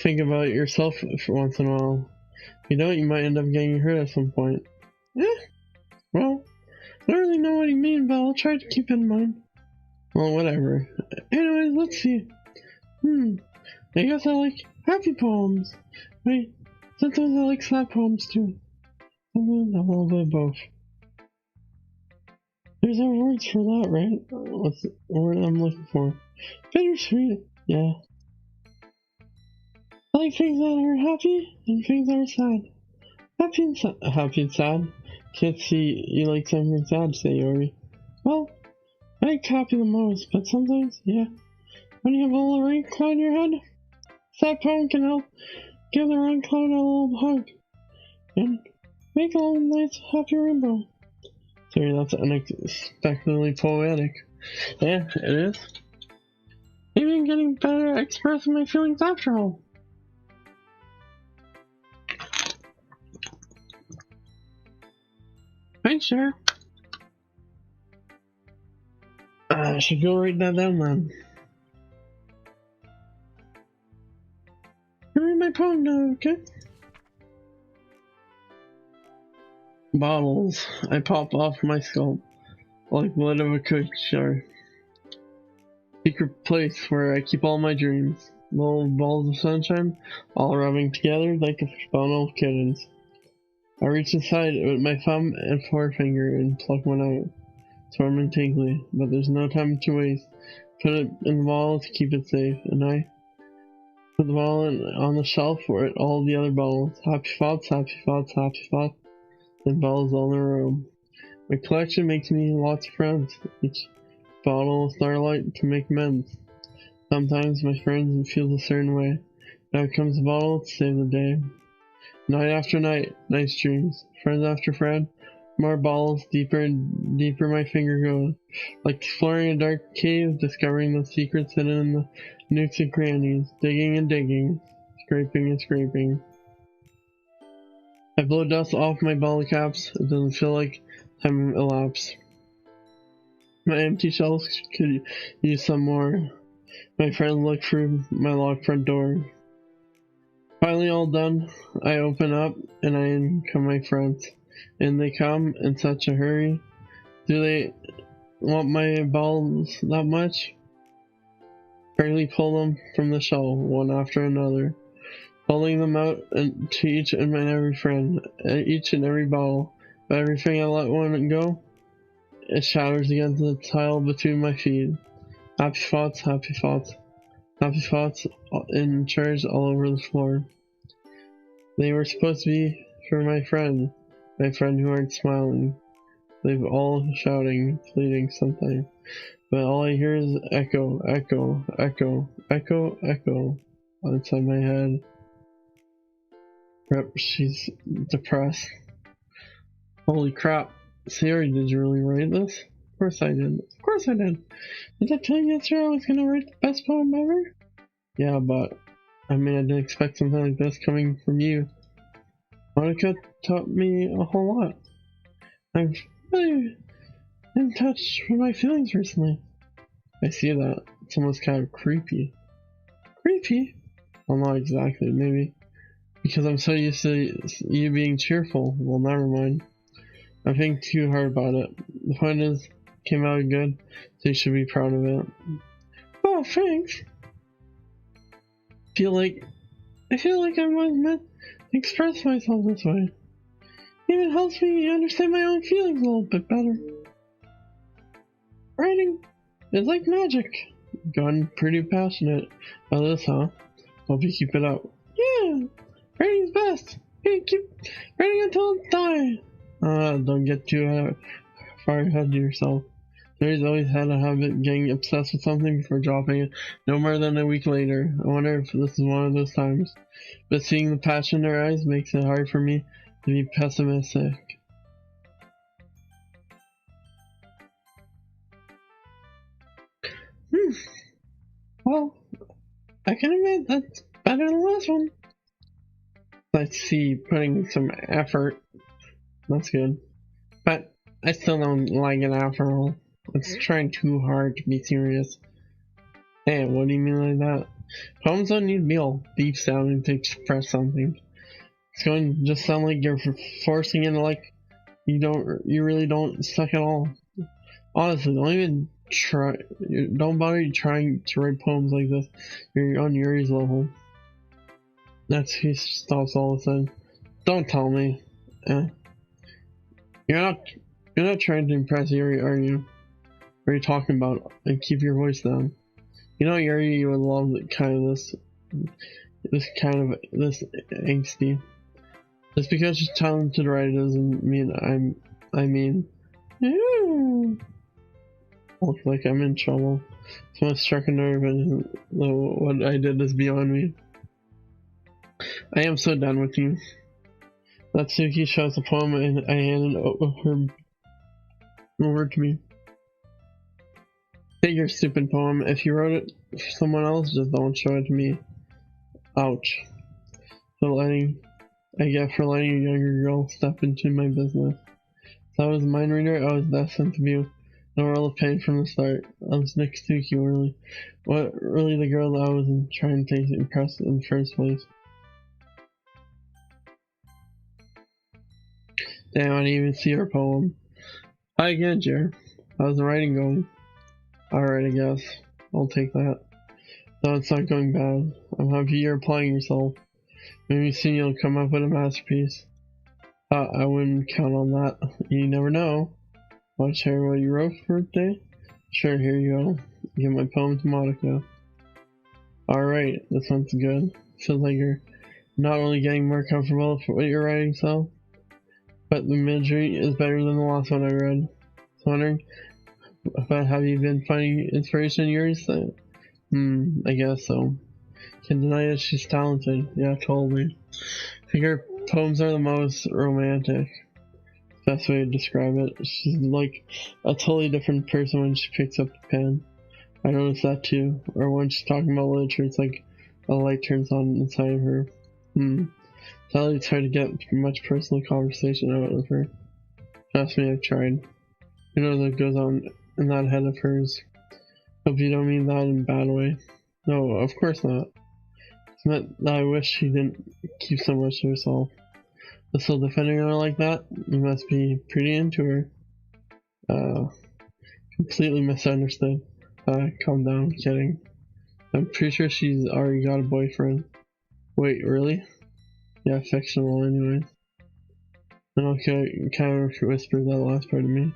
think about yourself for once in a while. If you don't, you might end up getting hurt at some point. Well, I don't really know what you mean, but I'll try to keep it in mind. Well, whatever. Anyways, let's see. I guess I like happy poems. Wait, sometimes I like sad poems too. Sometimes a little bit of both. There's no words for that, right? What's the word I'm looking for? Bittersweet. Yeah. I like things that are happy and things that are sad. Happy and sad. Can't see you like something sad, say Yori. Well, I like happy the most, but sometimes, yeah. When you have a little rain cloud in your head, that poem can help give the rain cloud a little hug and make a little nice happy rainbow. Sorry, that's unexpectedly poetic. Yeah, it is. Maybe I'm getting better at expressing my feelings after all. Thanks, sure. I should go write that down then. Read my poem now, okay? Bottles. I pop off my scalp like lid of a cookie jar. Secret place where I keep all my dreams. Little balls of sunshine, all rubbing together like a bundle of kittens. I reach inside with my thumb and forefinger and pluck one out. It's warm and tingly, but there's no time to waste. Put it in the bottle to keep it safe, and I put the bottle on the shelf with all the other bottles. Happy thoughts, happy thoughts, happy thoughts. And bottles all in a row. My collection makes me lots of friends. Each bottle of starlight to make amends. Sometimes my friends feel a certain way. Now comes the bottle to save the day. Night after night, nice dreams. Friend after friend, more bottles, deeper and deeper my finger goes. Like exploring a dark cave, discovering the secrets hidden in the nooks and crannies. Digging and digging, scraping and scraping. I blow dust off my bottle caps. It doesn't feel like time elapsed. My empty shelves could use some more. My friend looked through my locked front door. Finally all done, I open up and in come my friends. And they come in such a hurry. Do they want my bottles that much? Barely pull them from the shelf, one after another. Pulling them out to each and every friend, each and every bottle. But everything I let one go, it shatters against the tile between my feet. Happy thoughts, happy thoughts, happy thoughts in charge all over the floor. They were supposed to be for my friend who aren't smiling. They've all shouting, pleading something. But all I hear is echo, echo, echo, echo, echo inside my head. Rip, she's depressed. Holy crap. Siri, did you really write this? Of course I did. Of course I did. Did I tell you yesterday I was gonna write the best poem ever? Yeah, but I mean, I didn't expect something like this coming from you. Monica taught me a whole lot. I've really in touch with my feelings recently. I see that. It's almost kind of creepy. Creepy? Well, not exactly, maybe. Because I'm so used to you being cheerful. Well, never mind. I think too hard about it. The point is, it came out good, so you should be proud of it. Oh, thanks. I feel like I was meant to express myself this way. It even helps me understand my own feelings a little bit better. Writing is like magic. Gotten pretty passionate about this, huh? Hope you keep it up. Yeah, writing's best. Hey, keep writing until it dies. Don't get too far ahead of yourself. There's always had a habit of getting obsessed with something before dropping it no more than a week later. I wonder if this is one of those times. But seeing the passion in their eyes makes it hard for me to be pessimistic. Well, I can admit that's better than the last one. Let's see, putting some effort. That's good. But I still don't like it after all. It's trying too hard to be serious. Hey, what do you mean like that? Poems don't need to be all deep sounding to express something. It's going to just sound like you're forcing it like you really don't suck at all. Honestly, don't even try. Don't bother trying to write poems like this. You're on Yuri's level. He stops all of a sudden. Don't tell me. You're not trying to impress Yuri, are you? What are you talking about? And keep your voice down. You know, Yuri, you would love this angsty. Just because you're talented writer doesn't mean I mean. Ew. look like I'm in trouble. Someone struck a nerve and what I did is beyond me. I am so done with you. Natsuki shows the poem and I handed her over to me. Take your stupid poem. If you wrote it for someone else, just don't show it to me. Ouch. I get for letting a younger girl step into my business. If I was a mind reader, I was destined to be no role of pain from the start. I was Natsuki, really. What really the girl that I was trying to impress in the first place. Damn, I didn't even see her poem. Hi again, Jer. How's the writing going? Alright, I guess. I'll take that. No, it's not going bad. I'm happy you're applying yourself. Maybe soon you'll come up with a masterpiece. I wouldn't count on that. You never know. Want to share what you wrote for birthday? Sure, here you go. Give my poem to Monica. Alright, this one's good. Feels like you're not only getting more comfortable with what you're writing, so, but the imagery is better than the last one I read. So wondering, but have you been finding inspiration in yours? I guess so. Can't deny that she's talented. Yeah, totally. I think her poems are the most romantic. Best way to describe it. She's like a totally different person when she picks up the pen. I noticed that too. Or when she's talking about literature, it's like a light turns on inside of her. Sadly, it's hard to get much personal conversation out of her. Trust me, I've tried. Who knows what goes on in that head of hers? Hope you don't mean that in a bad way. No, of course not. It's meant that I wish she didn't keep so much to herself. But still defending her like that? You must be pretty into her. Completely misunderstood. Calm down, kidding. I'm pretty sure she's already got a boyfriend. Wait, really? Yeah, fictional anyways. And okay, kind of whispered that last part of me.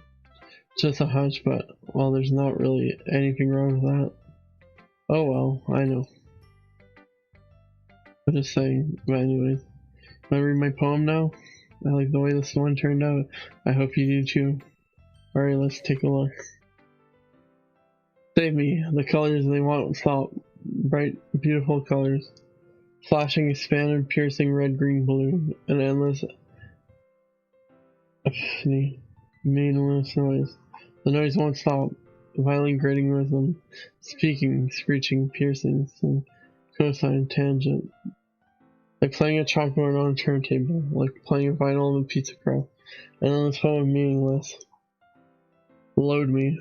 Just a hunch, but, well, there's not really anything wrong with that. Oh well, I know. I'm just saying, but anyways. Can I read my poem now? I like the way this one turned out. I hope you do too. Alright, let's take a look. Save me. The colors they won't stop. Bright, beautiful colors. Flashing, expanded, piercing red, green, blue. An endless, meaningless noise. The noise won't stop. Violent, grating rhythm. Speaking, screeching, piercing. Some cosine, tangent. Like playing a chalkboard on a turntable, like playing a vinyl on a pizza crust. And then this poem meaningless. Load me.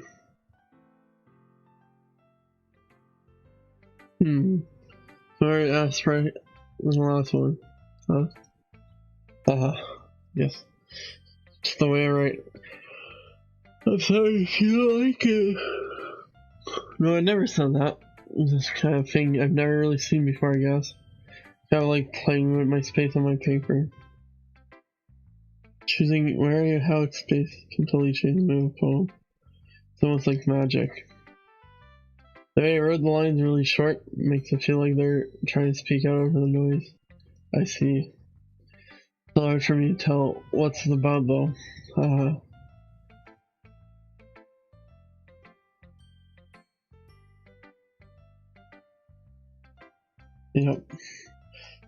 Sorry, that's right. The last one. Yes. Just the way I write. I'm sorry if you don't like it. No, I never said that. This kind of thing I've never really seen before, I guess. Kind of like playing with my space on my paper. Choosing where you have space can totally change the mood of a poem. It's almost like magic. The way I wrote the lines really short makes it feel like they're trying to speak out over the noise. I see. It's hard for me to tell what's it about though. Yep.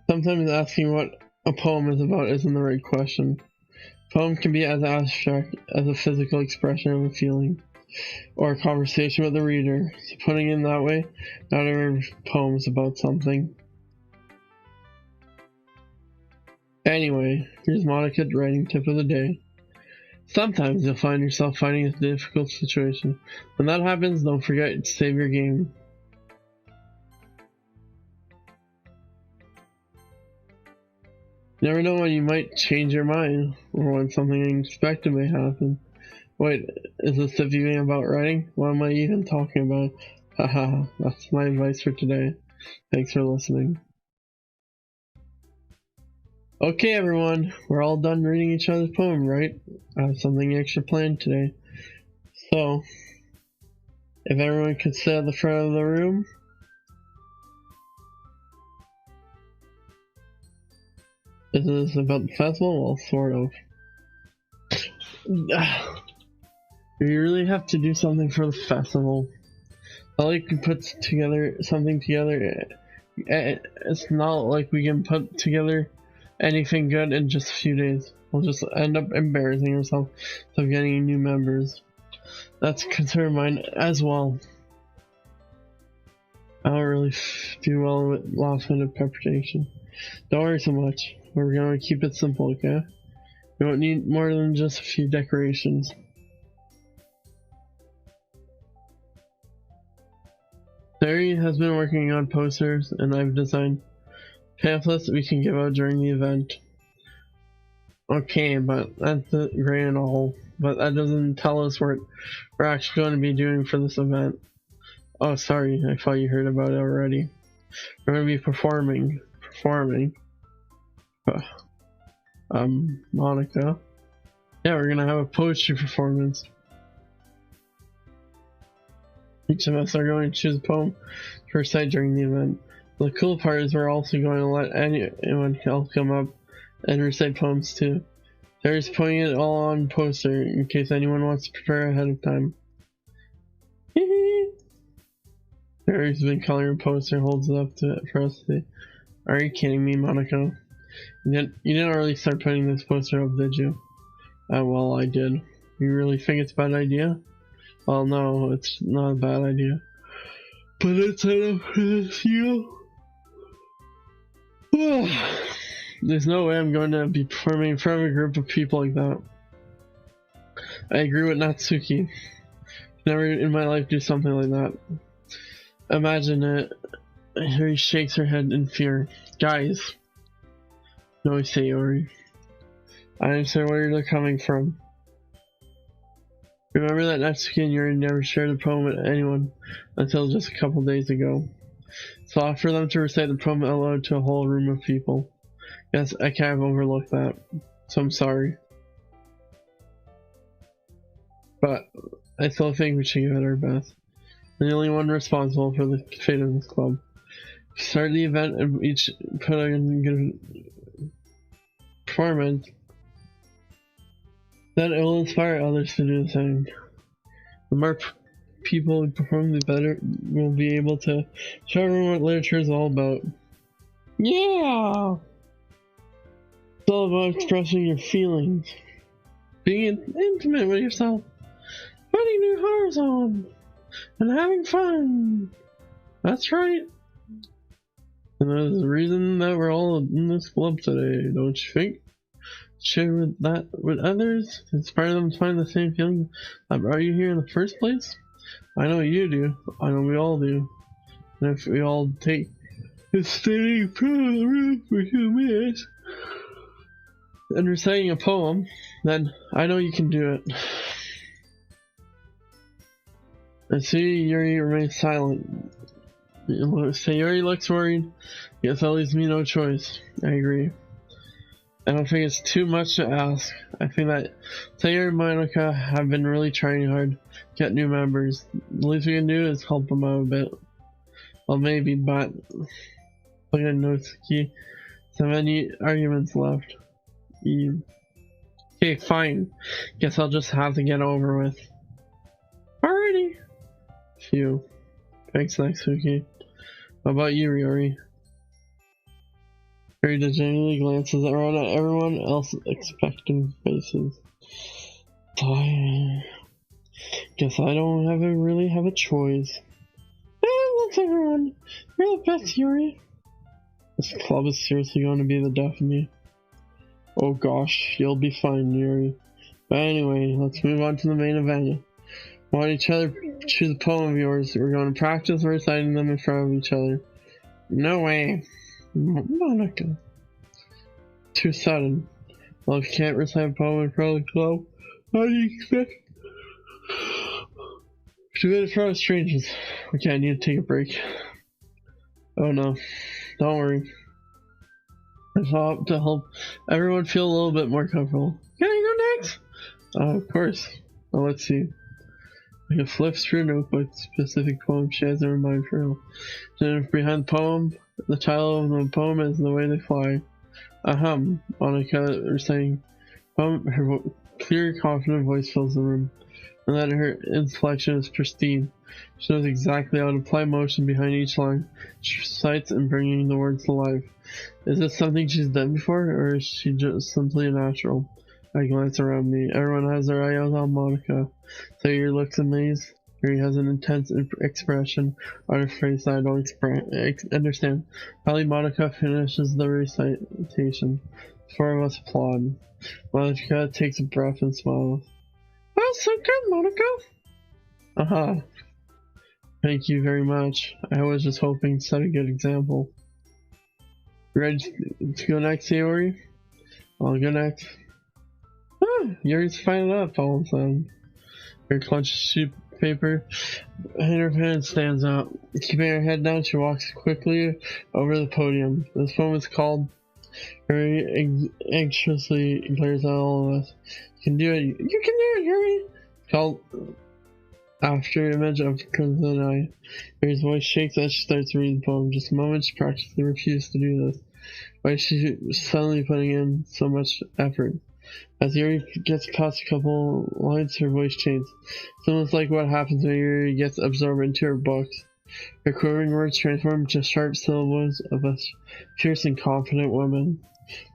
Sometimes asking what a poem is about isn't the right question. A poem can be as abstract as a physical expression of a feeling, or a conversation with the reader. So putting it in that way, not every poem is about something. Anyway, here's Monica's writing tip of the day. Sometimes you'll find yourself fighting a difficult situation. When that happens, don't forget to save your game. You never know when you might change your mind, or when something unexpected may happen. Wait, is this the viewing about writing? What am I even talking about? Haha, that's my advice for today. Thanks for listening. Okay everyone, we're all done reading each other's poem, right? I have something extra planned today. So, if everyone could sit at the front of the room. Is this about the festival? Well, sort of. We really have to do something for the festival. I like to put something together. It's not like we can put together anything good in just a few days. We'll just end up embarrassing ourselves of getting new members. That's a concern of mine as well. I don't really do well with last minute preparation. Don't worry so much. We're gonna keep it simple, okay? We don't need more than just a few decorations. Terry has been working on posters, and I've designed pamphlets we can give out during the event. Okay, but that's great and all, but that doesn't tell us what we're actually going to be doing for this event. Oh, sorry, I thought you heard about it already. We're going to be performing. Monica. Yeah, we're going to have a poetry performance. Each of us are going to choose a poem to recite during the event. The cool part is we're also going to let anyone else come up and recite poems too. There's putting it all on poster in case anyone wants to prepare ahead of time. Terry's been coloring a poster, holds it up for us today. Are you kidding me, Monica? You didn't really start putting this poster up, did you? Well, I did. You really think it's a bad idea? Well, no, it's not a bad idea. But it's enough for this, you know? There's no way I'm going to be performing in front of a group of people like that. I agree with Natsuki. Never in my life do something like that. Imagine it. Yuri shakes her head in fear. Guys. No, Sayori. I understand where you're coming from. Remember that Natsuki and Yuri never shared a poem with anyone until just a couple days ago. So I offer them to recite the poem aloud to a whole room of people. Yes, I kind of overlooked that, so I'm sorry. But I still think we should give it our best. I'm the only one responsible for the fate of this club. Start the event and each put in good performance. Then it will inspire others to do the same. The more people who perform, the better we'll be able to show everyone what literature is all about. Yeah! It's all about expressing your feelings, being intimate with yourself, putting new hearts on, and having fun. That's right. And there's the reason that we're all in this club today, don't you think? Share that with others, inspire them to find the same feeling that brought you here in the first place. I know you do. I know we all do. And if we all take a steady for 2 minutes and reciting a poem, then I know you can do it. I see Yuri remains silent. Sayori looks worried. Guess that leaves me no choice. I agree. I don't think it's too much to ask. I think that Sayori and Monica have been really trying hard to get new members. The least we can do is help them out a bit. Well, maybe, but look at Natsuki. So many arguments left. Okay, fine. Guess I'll just have to get over with. Alrighty. Phew. Thanks, Natsuki. How about you, Ryori? Yuri genuinely glances around at everyone else's expectant faces. I guess I don't really have a choice. Thanks everyone. You're the best, Yuri. This club is seriously going to be the death of me. Oh gosh, you'll be fine, Yuri. But anyway, let's move on to the main event. I want each other choose a poem of yours. We're going to practice reciting them in front of each other. No way. Monica. Too sudden. Well, if you can't recite a poem in front of the club, how do you expect to do it in front of strangers? Okay, I need to take a break. Oh no. Don't worry. I thought to help everyone feel a little bit more comfortable. Can I go next? Of course. Well, let's see. Like a flips through a notebook, specific poem she has in her mind for real. Then behind the poem, the title of the poem is The Way They Fly. Monica reciting. Her clear, confident voice fills the room. and that her inflection is pristine. She knows exactly how to apply motion behind each line. She recites and bringing the words to life. Is this something she's done before, or is she just simply a natural? I glance around me. Everyone has their eyes on Monica. Sayori looks amazed. Yuri has an intense expression on her face that I don't understand. Finally, Monica finishes the recitation. The four of us applaud. Monica takes a breath and smiles. Well, so good, Monica. Aha. Thank you very much. I was just hoping to set a good example. Ready to go next, Sayori? I'll go next. Ah, Yuri's firing up all of a sudden. Her clenches sheet of paper and her hand stands out. Keeping her head down, she walks quickly over the podium. This poem is called. Very anxiously glares at all of us. You can do it. You can do it, Yuri! Called after image of Crimson Eye. Yuri's voice shakes as she starts reading the poem. Just a moment, she practically refuses to do this. Why is she suddenly putting in so much effort? As Yuri gets past a couple lines, her voice changes. It's almost like what happens when Yuri gets absorbed into her books. Her quivering words transform into sharp syllables of a fierce and confident woman.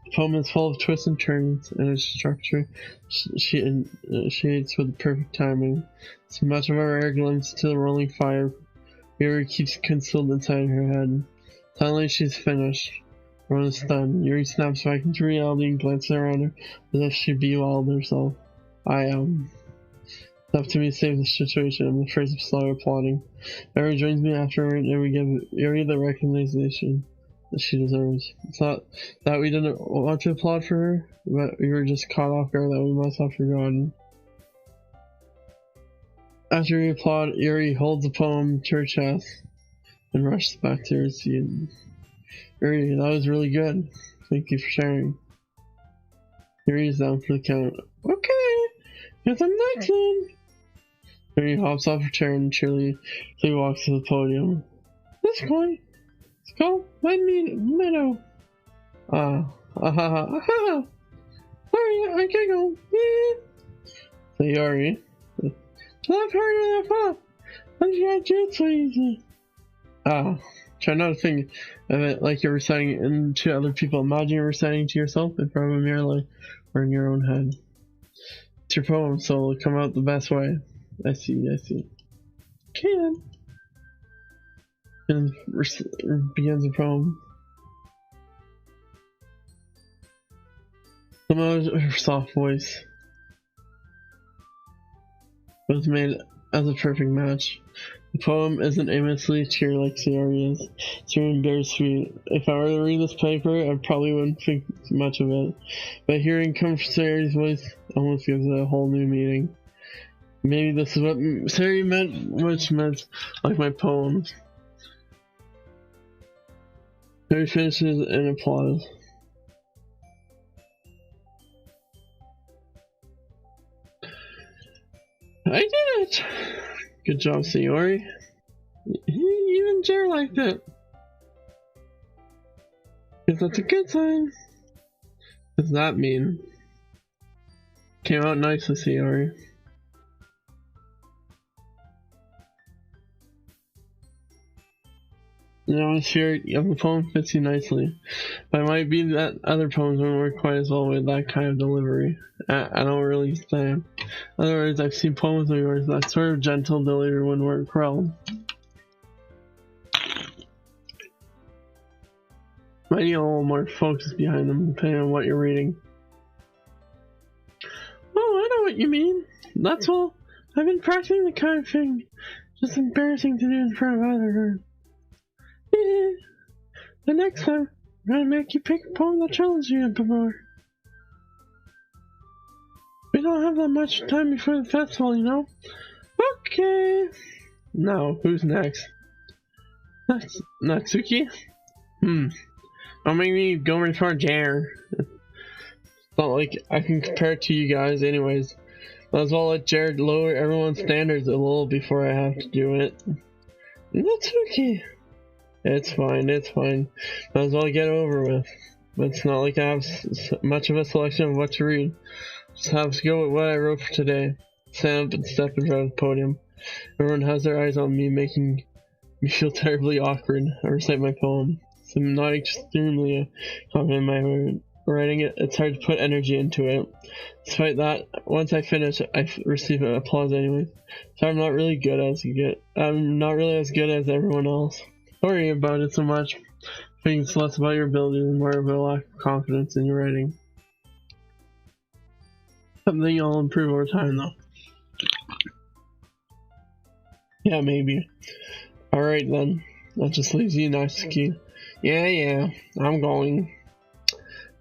The poem is full of twists and turns, and its structure shades with perfect timing. So much of our air glimpses to the rolling fire. Yuri keeps concealed inside her head. Suddenly she's finished. Everyone is stunned. Yuri snaps back into reality and glances around her as if she bewildered herself. It's up to me to save the situation. I'm the first to start applauding. Everyone joins me afterward and we give Yuri the recognition that she deserves. It's not that we didn't want to applaud for her, but we were just caught off guard that we must have forgotten. After we applaud, Yuri holds the poem to her chest and rushes back to her seat. Yuri, that was really good. Thank you for sharing. Yuri is down for the count. Okay, here's the next one. Yuri hops off her chair and cheerily walks to the podium. This one. It's called My Meadow. Sorry, I can't go. Sayori. Love her in the fall. Why you gotta do it so easy? Try not to think of it like you're reciting it to other people. Imagine you're reciting to yourself in front of a mirror light or in your own head. It's your poem, so it'll come out the best way. I see. Can. And begins the poem. Somehow her soft voice was made as a perfect match. The poem isn't aimlessly cheery like Sayori is. It's really bittersweet. If I were to read this paper, I probably wouldn't think much of it. But hearing come from Sayori's voice almost gives it a whole new meaning. Maybe this is what Sayori meant, which meant like my poems. Sayori finishes in applause. I did it! Good job, Sayori. Even Jer liked it. Because that's a good sign. What does that mean? Came out nicely, Sayori. The atmosphere of the poem fits you nicely, but it might be that other poems won't work quite as well with that kind of delivery. I don't really say. In other words, I've seen poems of yours that sort of gentle delivery wouldn't work well. Might need a little more focus behind them, depending on what you're reading. Oh, I know what you mean. That's all. I've been practicing the kind of thing just embarrassing to do in front of others. The next time, I'm gonna make you pick a poem that challenges you a bit more. We don't have that much time before the festival, you know? Okay. Now, who's next? Natsuki? Don't make me go in front of Jer. It's not like I can compare it to you guys anyways. Might as well let Jared lower everyone's standards a little before I have to do it. Natsuki! It's fine. Might as well get it over with. But it's not like I have much of a selection of what to read. Just have to go with what I wrote for today. stand up and step in front of the podium. Everyone has their eyes on me, making me feel terribly awkward. I recite my poem. So I'm not extremely confident in my writing it. It's hard to put energy into it. Despite that, once I finish, I receive applause anyway. So I'm not really as good as everyone else. Don't worry about it so much. I think it's less about your ability and more about a lack of confidence in your writing. Something you'll improve over time, though. Yeah, maybe. Alright then. That just leaves you, Natsuki. Yeah, I'm going.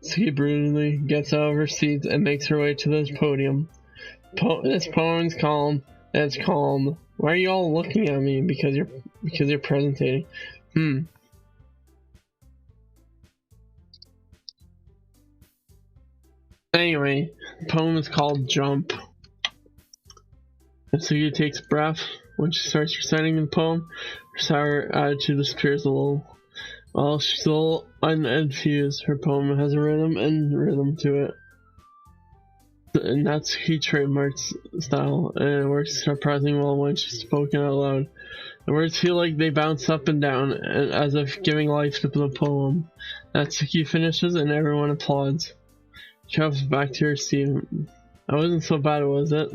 Natsuki brutally gets out of her seat and makes her way to the podium. This poem's calm. It's calm. Why are you all looking at me? Because you're presentating. Anyway, the poem is called Jump. Natsuki takes a breath. When she starts reciting the poem, her sour attitude disappears a little. While she's still unenthused, her poem has a rhythm to it. And that's Natsuki trademarks style, and it works surprisingly well when she's spoken out loud. The words feel like they bounce up and down, as if giving life to the poem. Natsuki finishes and everyone applauds. She hops back to her seat. That wasn't so bad, was it?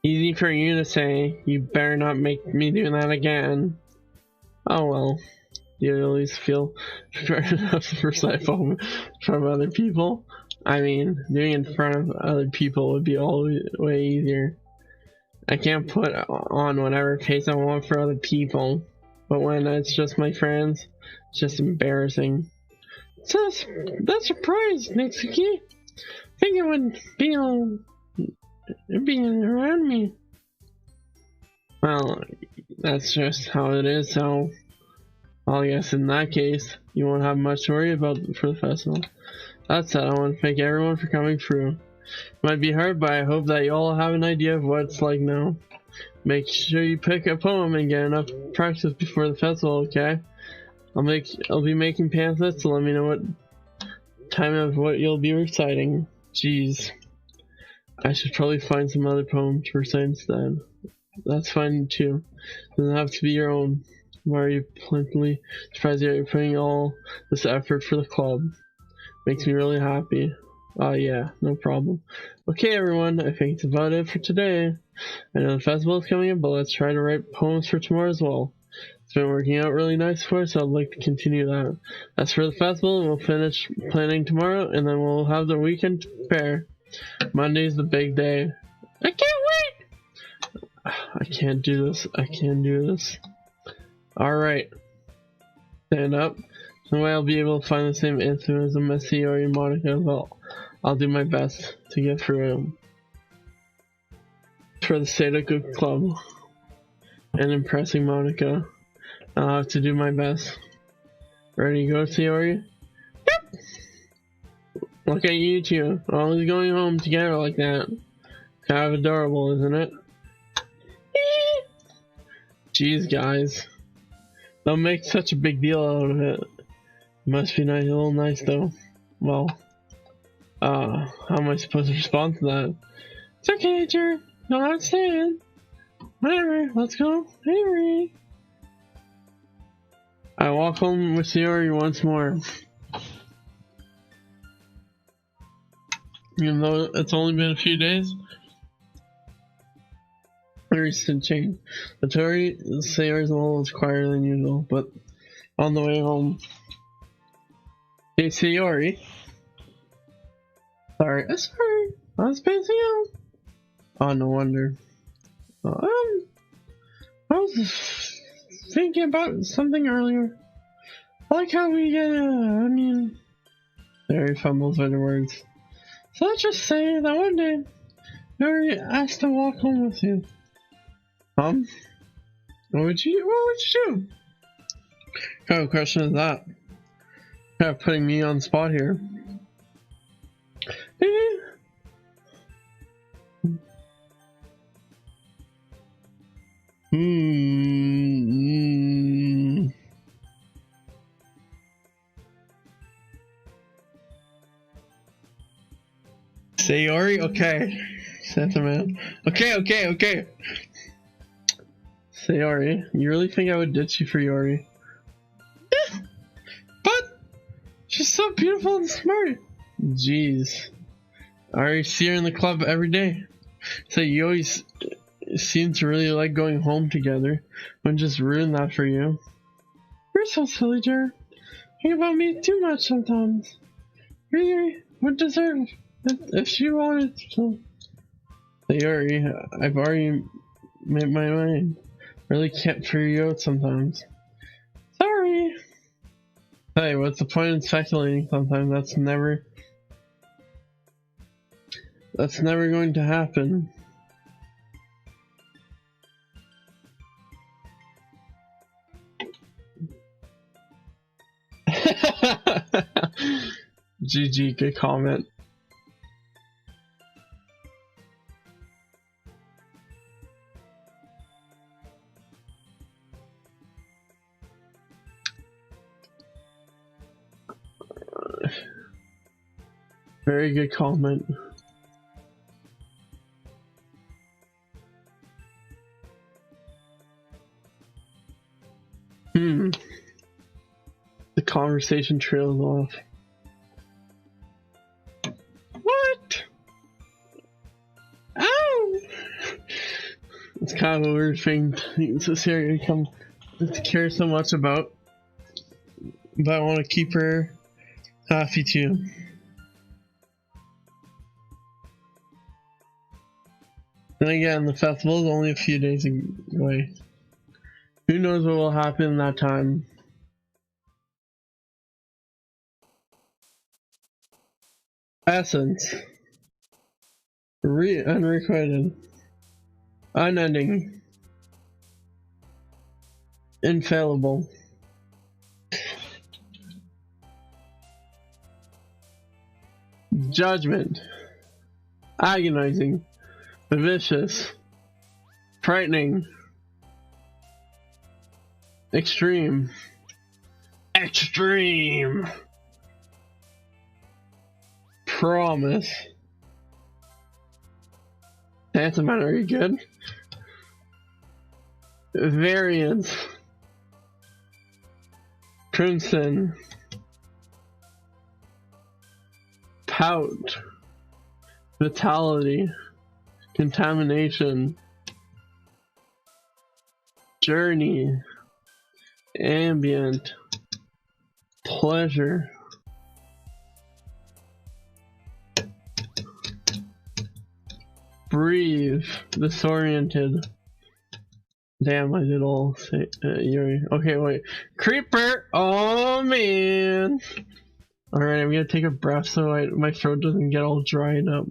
Easy for you to say. You better not make me do that again. Oh well. You at least feel prepared enough to recite poem in front of other people. I mean, doing it in front of other people would be all way easier. I can't put on whatever face I want for other people, but when it's just my friends, it's just embarrassing. That's surprise, Natsuki. I think it would be around me. Well, that's just how it is, so I guess in that case, you won't have much to worry about for the festival. That said, I want to thank everyone for coming through. It might be hard, but I hope that you all have an idea of what it's like now. Make sure you pick a poem and get enough practice before the festival, okay? I'll be making pamphlets, so let me know what time of what you'll be reciting. Jeez. I should probably find some other poem to recite instead. That's fine too. Doesn't have to be your own. I'm already plentifully surprised that you're putting all this effort for the club. Makes me really happy. Yeah, no problem. Okay everyone, I think it's about it for today. I know the festival is coming up, but let's try to write poems for tomorrow as well. It's been working out really nice for us, so I'd like to continue that. As for the festival, we'll finish planning tomorrow, and then we'll have the weekend to prepare. Monday's the big day. I can't wait! I can't do this. Alright. Stand up. No way I'll be able to find the same enthusiasm as Sayori and Monica, but I'll do my best to get through them. For the Doki Club and impressing Monica, I'll have to do my best. Ready to go, Sayori? Yep! Look at you two, always going home together like that. Kind of adorable, isn't it? Jeez, guys. Don't make such a big deal out of it. Must be nice, a little nice though. Well, how am I supposed to respond to that? It's okay, dear. No, I'm staying. Whatever, let's go. Hey, I walk home with Sayori once more. Even though it's only been a few days, recent change. The Sayori's a little quieter than usual, but on the way home. Hey, Sayori. Sorry, I was spacing out. Oh, no wonder. I was thinking about something earlier. I like how we get, there he fumbles with the words. So let's just say that one day, Yuri asked to walk home with you. What would you do? What kind of question is that? Kind of putting me on the spot here. Sayori? Okay. Santa Man. Okay. Say Yori, you really think I would ditch you for Yori? Yeah, but she's so beautiful and smart. Jeez. I already see her in the club every day. So you always seem to really like going home together. Wouldn't just ruin that for you. You're so silly, Jer. Think about me too much sometimes. Yuri would deserve if she wanted to. Yuri, I've already made my mind. Really can't figure you out sometimes. Sorry. Hey, what's the point in speculating sometimes? That's never going to happen. GG, good comment. Very good comment. The conversation trails off. What? Ow! It's kind of a weird thing to Sarah come to care so much about, but I want to keep her happy too. Then again, the festival is only a few days away. Who knows what will happen in that time? Essence. Unrequited. Unending. Infallible. Judgment. Agonizing. Vicious. Frightening. Extreme. Extreme. Promise. Santa Man, are you good? Variance. Crimson. Pout. Vitality. Contamination. Journey. Ambient. Pleasure. Breathe. Disoriented. Damn, I did all say Yuri. Okay, wait. Creeper! Oh man! Alright, I'm gonna take a breath so my throat doesn't get all dried up.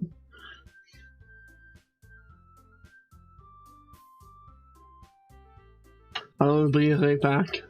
I'll be right back.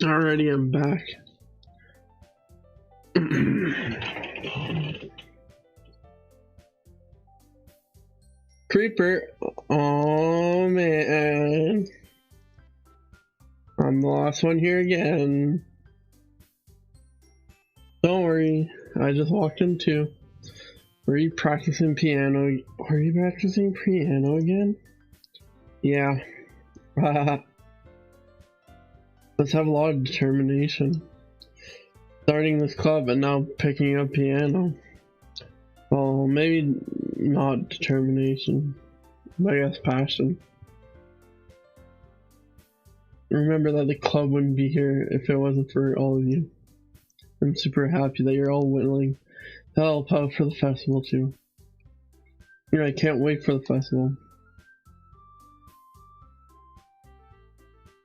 Already I'm back. Creeper. Oh man. I'm the last one here again. Don't worry, I just walked in too. Were you practicing piano? Are you practicing piano again? Yeah. Let's have a lot of determination. Starting this club and now picking up piano. Well, maybe not determination, but I guess passion. Remember that the club wouldn't be here if it wasn't for all of you. I'm super happy that you're all willing to help out for the festival too. You know, I can't wait for the festival.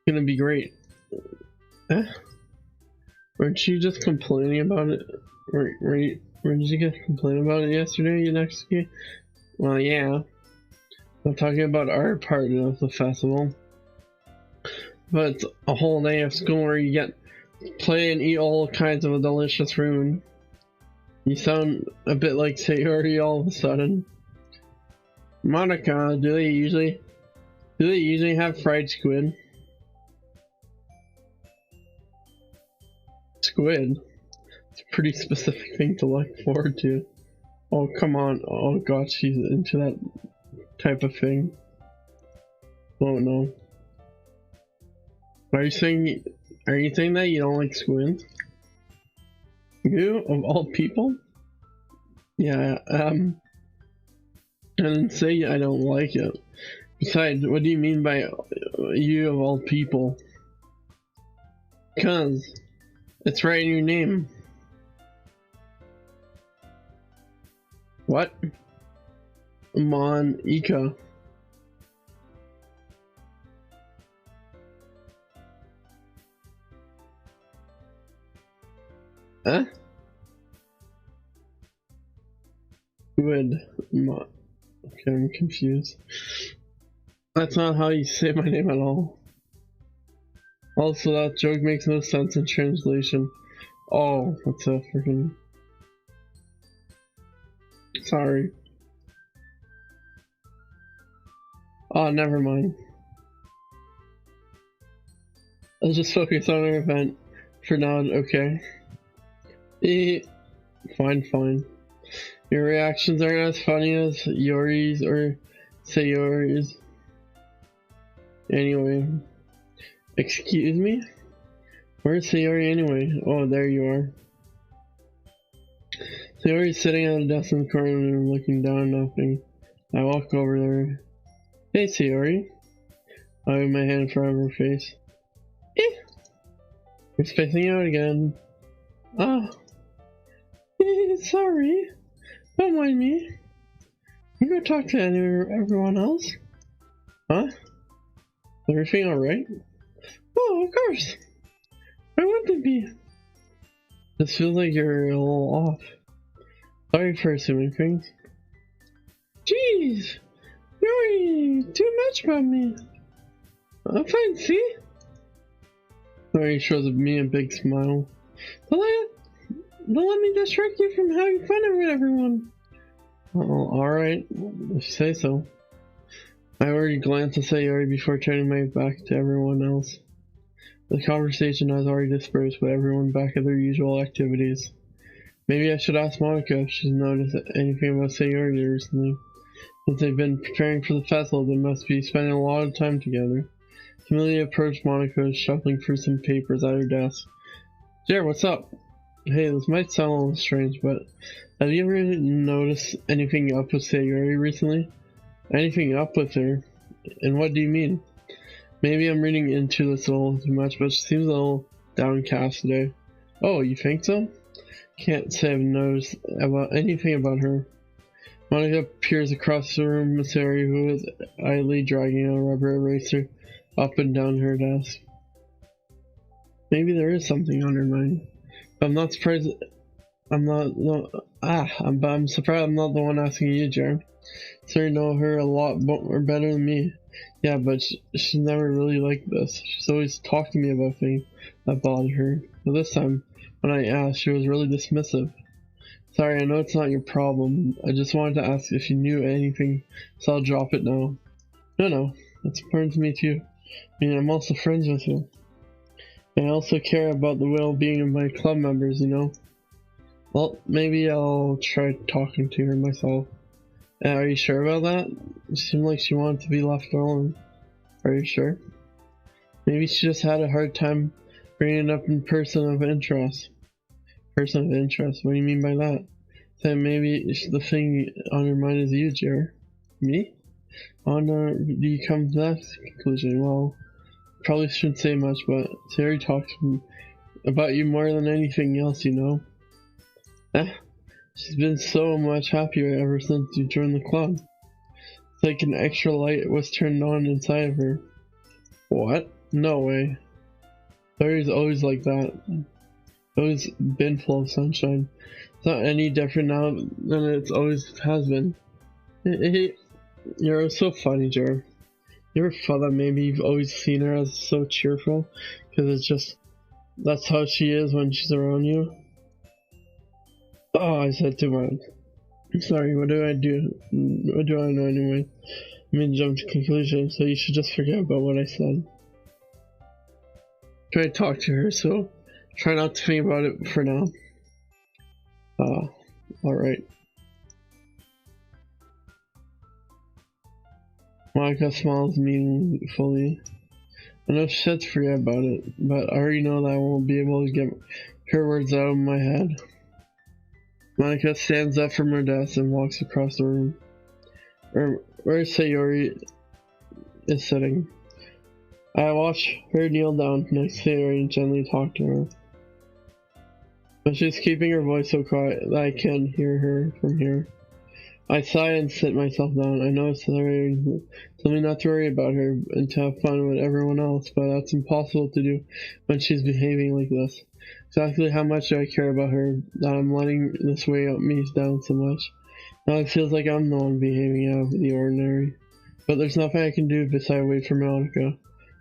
It's gonna be great. Weren't you just complaining about it? Weren't you guys complaining about it yesterday, you next game? Well, yeah. I'm talking about our part of the festival. But it's a whole day of school where you get play and eat all kinds of delicious food. You sound a bit like Sayori all of a sudden. Monica, do they usually have fried squid? Squid? It's a pretty specific thing to look forward to. Oh, come on. Oh god, she's into that type of thing. Oh no. Are you saying that you don't like squid? You, of all people? Yeah, I didn't say I don't like it. Besides, what do you mean by you of all people? Because it's right in your name. What? Monica. Huh? Good. Okay, I'm confused. That's not how you say my name at all. Also, that joke makes no sense in translation. Oh, what's a freaking... Sorry. Oh, never mind. I'll just focus on our event for now, okay? Fine. Your reactions aren't as funny as Yori's or Sayori's. Anyway. Excuse me? Where's Sayori anyway? Oh, there you are. Sayori's sitting at a desk in the corner and looking down at nothing. I walk over there. Hey Sayori. I have my hand in front of her face. You're spacing out again. Ah. Sorry. Don't mind me. You go talk to everyone else? Huh? Everything alright? Oh, of course. I want to be. This feels like you're a little off. Sorry for assuming things. Jeez! You're worrying too much about me. I'm fine, see? Sorry shows me a big smile. Don't let me distract you from having fun with everyone. Oh, alright. If you say so. I already glanced at Sayori before turning my back to everyone else. The conversation has already dispersed with everyone back at their usual activities. Maybe I should ask Monica if she's noticed anything about Sayori recently. Since they've been preparing for the festival, they must be spending a lot of time together. Amelia approached Monica, shuffling through some papers at her desk. Jared, what's up? Hey, this might sound a little strange, but have you ever noticed anything up with Sayori recently? Anything up with her? And what do you mean? Maybe I'm reading into this a little too much, but she seems a little downcast today. Oh, you think so? Can't say I've noticed anything about her. Monica peers across the room at Sayori, who is idly dragging a rubber eraser up and down her desk. Maybe there is something on her mind. I'm not surprised. I'm surprised I'm not the one asking you, Jared. So you know her a lot better than me. Yeah, but she's never really like this. She's always talking to me about things that bother her. But this time, when I asked, she was really dismissive. Sorry, I know it's not your problem. I just wanted to ask if you knew anything, so I'll drop it now. No, it's important to me too. I mean, I'm also friends with you. And I also care about the well-being of my club members, you know? Well, maybe I'll try talking to her myself. Are you sure about that? It seemed like she wanted to be left alone. Are you sure? Maybe she just had a hard time bringing it up in person of interest. Person of interest? What do you mean by that? Then maybe the thing on her mind is you, Jer. Me? Oh no, do you come to that conclusion? Well, probably shouldn't say much, but Terry talks about you more than anything else, you know. She's been so much happier ever since you joined the club. It's like an extra light was turned on inside of her. What? No way. Terry's always like that. Always been full of sunshine. It's not any different now than it always has been. Hey, you're so funny, Jared. You ever thought that maybe you've always seen her as so cheerful? Because it's just, that's how she is when she's around you? Oh, I said too much. I'm sorry, what do I do? What do I know anyway? I mean, jump to conclusions, so you should just forget about what I said. Try to talk to her, so try not to think about it for now. Alright. Monica smiles meaningfully. I know she said to forget about it, but I already know that I won't be able to get her words out of my head. Monica stands up from her desk and walks across the room. Where Sayori is sitting. I watch her kneel down next to Sayori and gently talk to her. But she's keeping her voice so quiet that I can't hear her from here. I sigh and sit myself down. I know Sayori told me not to worry about her and to have fun with everyone else, but that's impossible to do when she's behaving like this. Exactly how much do I care about her that I'm letting this weigh me down so much? Now it feels like I'm the one behaving out of the ordinary. But there's nothing I can do besides wait for Monica.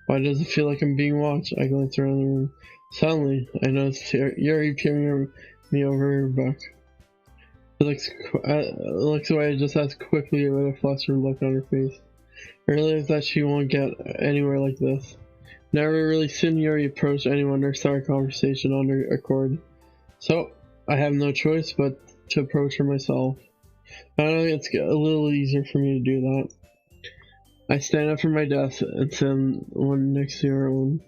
Why does it feel like I'm being watched? I glance around the room. Suddenly, I notice Yuri peering me over her back. It looks away and just asks quickly with a flustered look on her face. I realize that she won't get anywhere like this. Never really seen Yuri approach anyone or start a conversation on her accord. So, I have no choice but to approach her myself. I know it's a little easier for me to do that. I stand up from my desk and sit on one next to her own.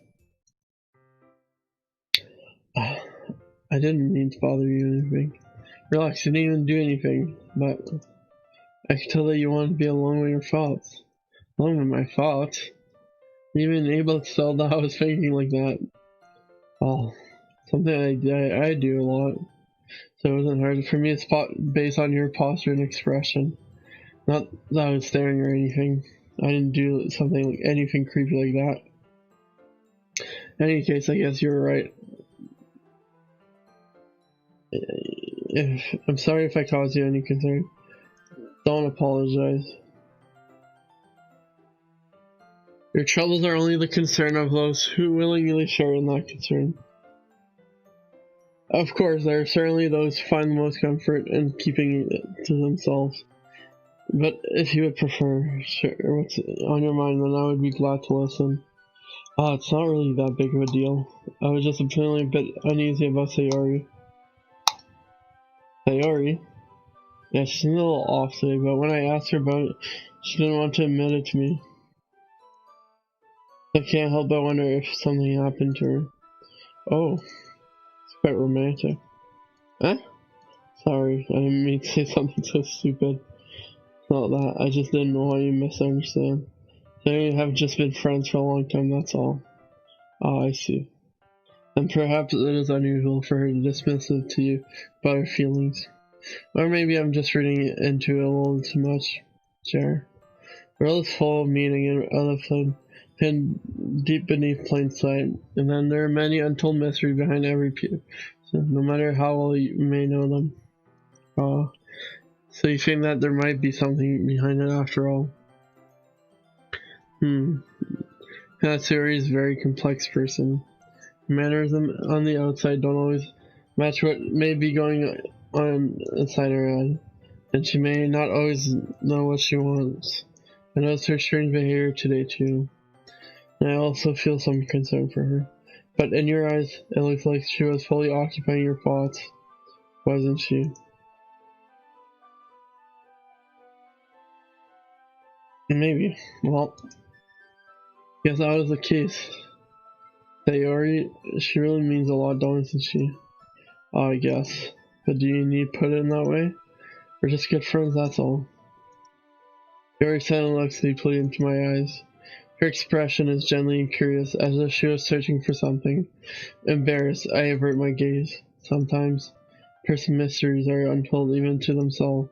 I didn't mean to bother you or anything. Relax, you didn't even do anything, but I can tell that you want to be alone with your thoughts. Alone with my thoughts? You even able to tell that I was thinking like that. Oh, something I do a lot. So it wasn't hard for me to spot based on your posture and expression. Not that I was staring or anything. I didn't do something like anything creepy like that. In any case, I guess you're right. I'm sorry if I caused you any concern. Don't apologize. Your troubles are only the concern of those who willingly share in that concern. Of course, there are certainly those who find the most comfort in keeping it to themselves. But if you would prefer, share what's on your mind, then I would be glad to listen. It's not really that big of a deal. I was just feeling a bit uneasy about Sayori. Sayori? Yeah, she's a little off today, but when I asked her about it, she didn't want to admit it to me. I can't help but wonder if something happened to her. Oh, it's quite romantic. Eh? Sorry, I didn't mean to say something so stupid. Not that, I just didn't want you to misunderstand. They have just been friends for a long time, that's all. Ah, I see. And perhaps it is unusual for her to dismiss it to you about her feelings. Or maybe I'm just reading into it a little too much. Sure. The world is full of meaning and other hidden deep beneath plain sight, and then there are many untold mysteries behind every person, no matter how well you may know them. So you think that there might be something behind it after all? That theory is a very complex person. Mannerism on the outside don't always match what may be going on inside her head, and she may not always know what she wants. I noticed her strange behavior today too, and I also feel some concern for her. But in your eyes, it looks like she was fully occupying your thoughts, wasn't she? Maybe. Well, guess that was the case. Sayori, she really means a lot, doesn't she? I guess. But do you need to put it in that way? We're just good friends, that's all. Sayori said and looks deeply into my eyes. Her expression is gently and curious, as if she was searching for something. Embarrassed, I avert my gaze. Sometimes, person mysteries are untold even to themselves.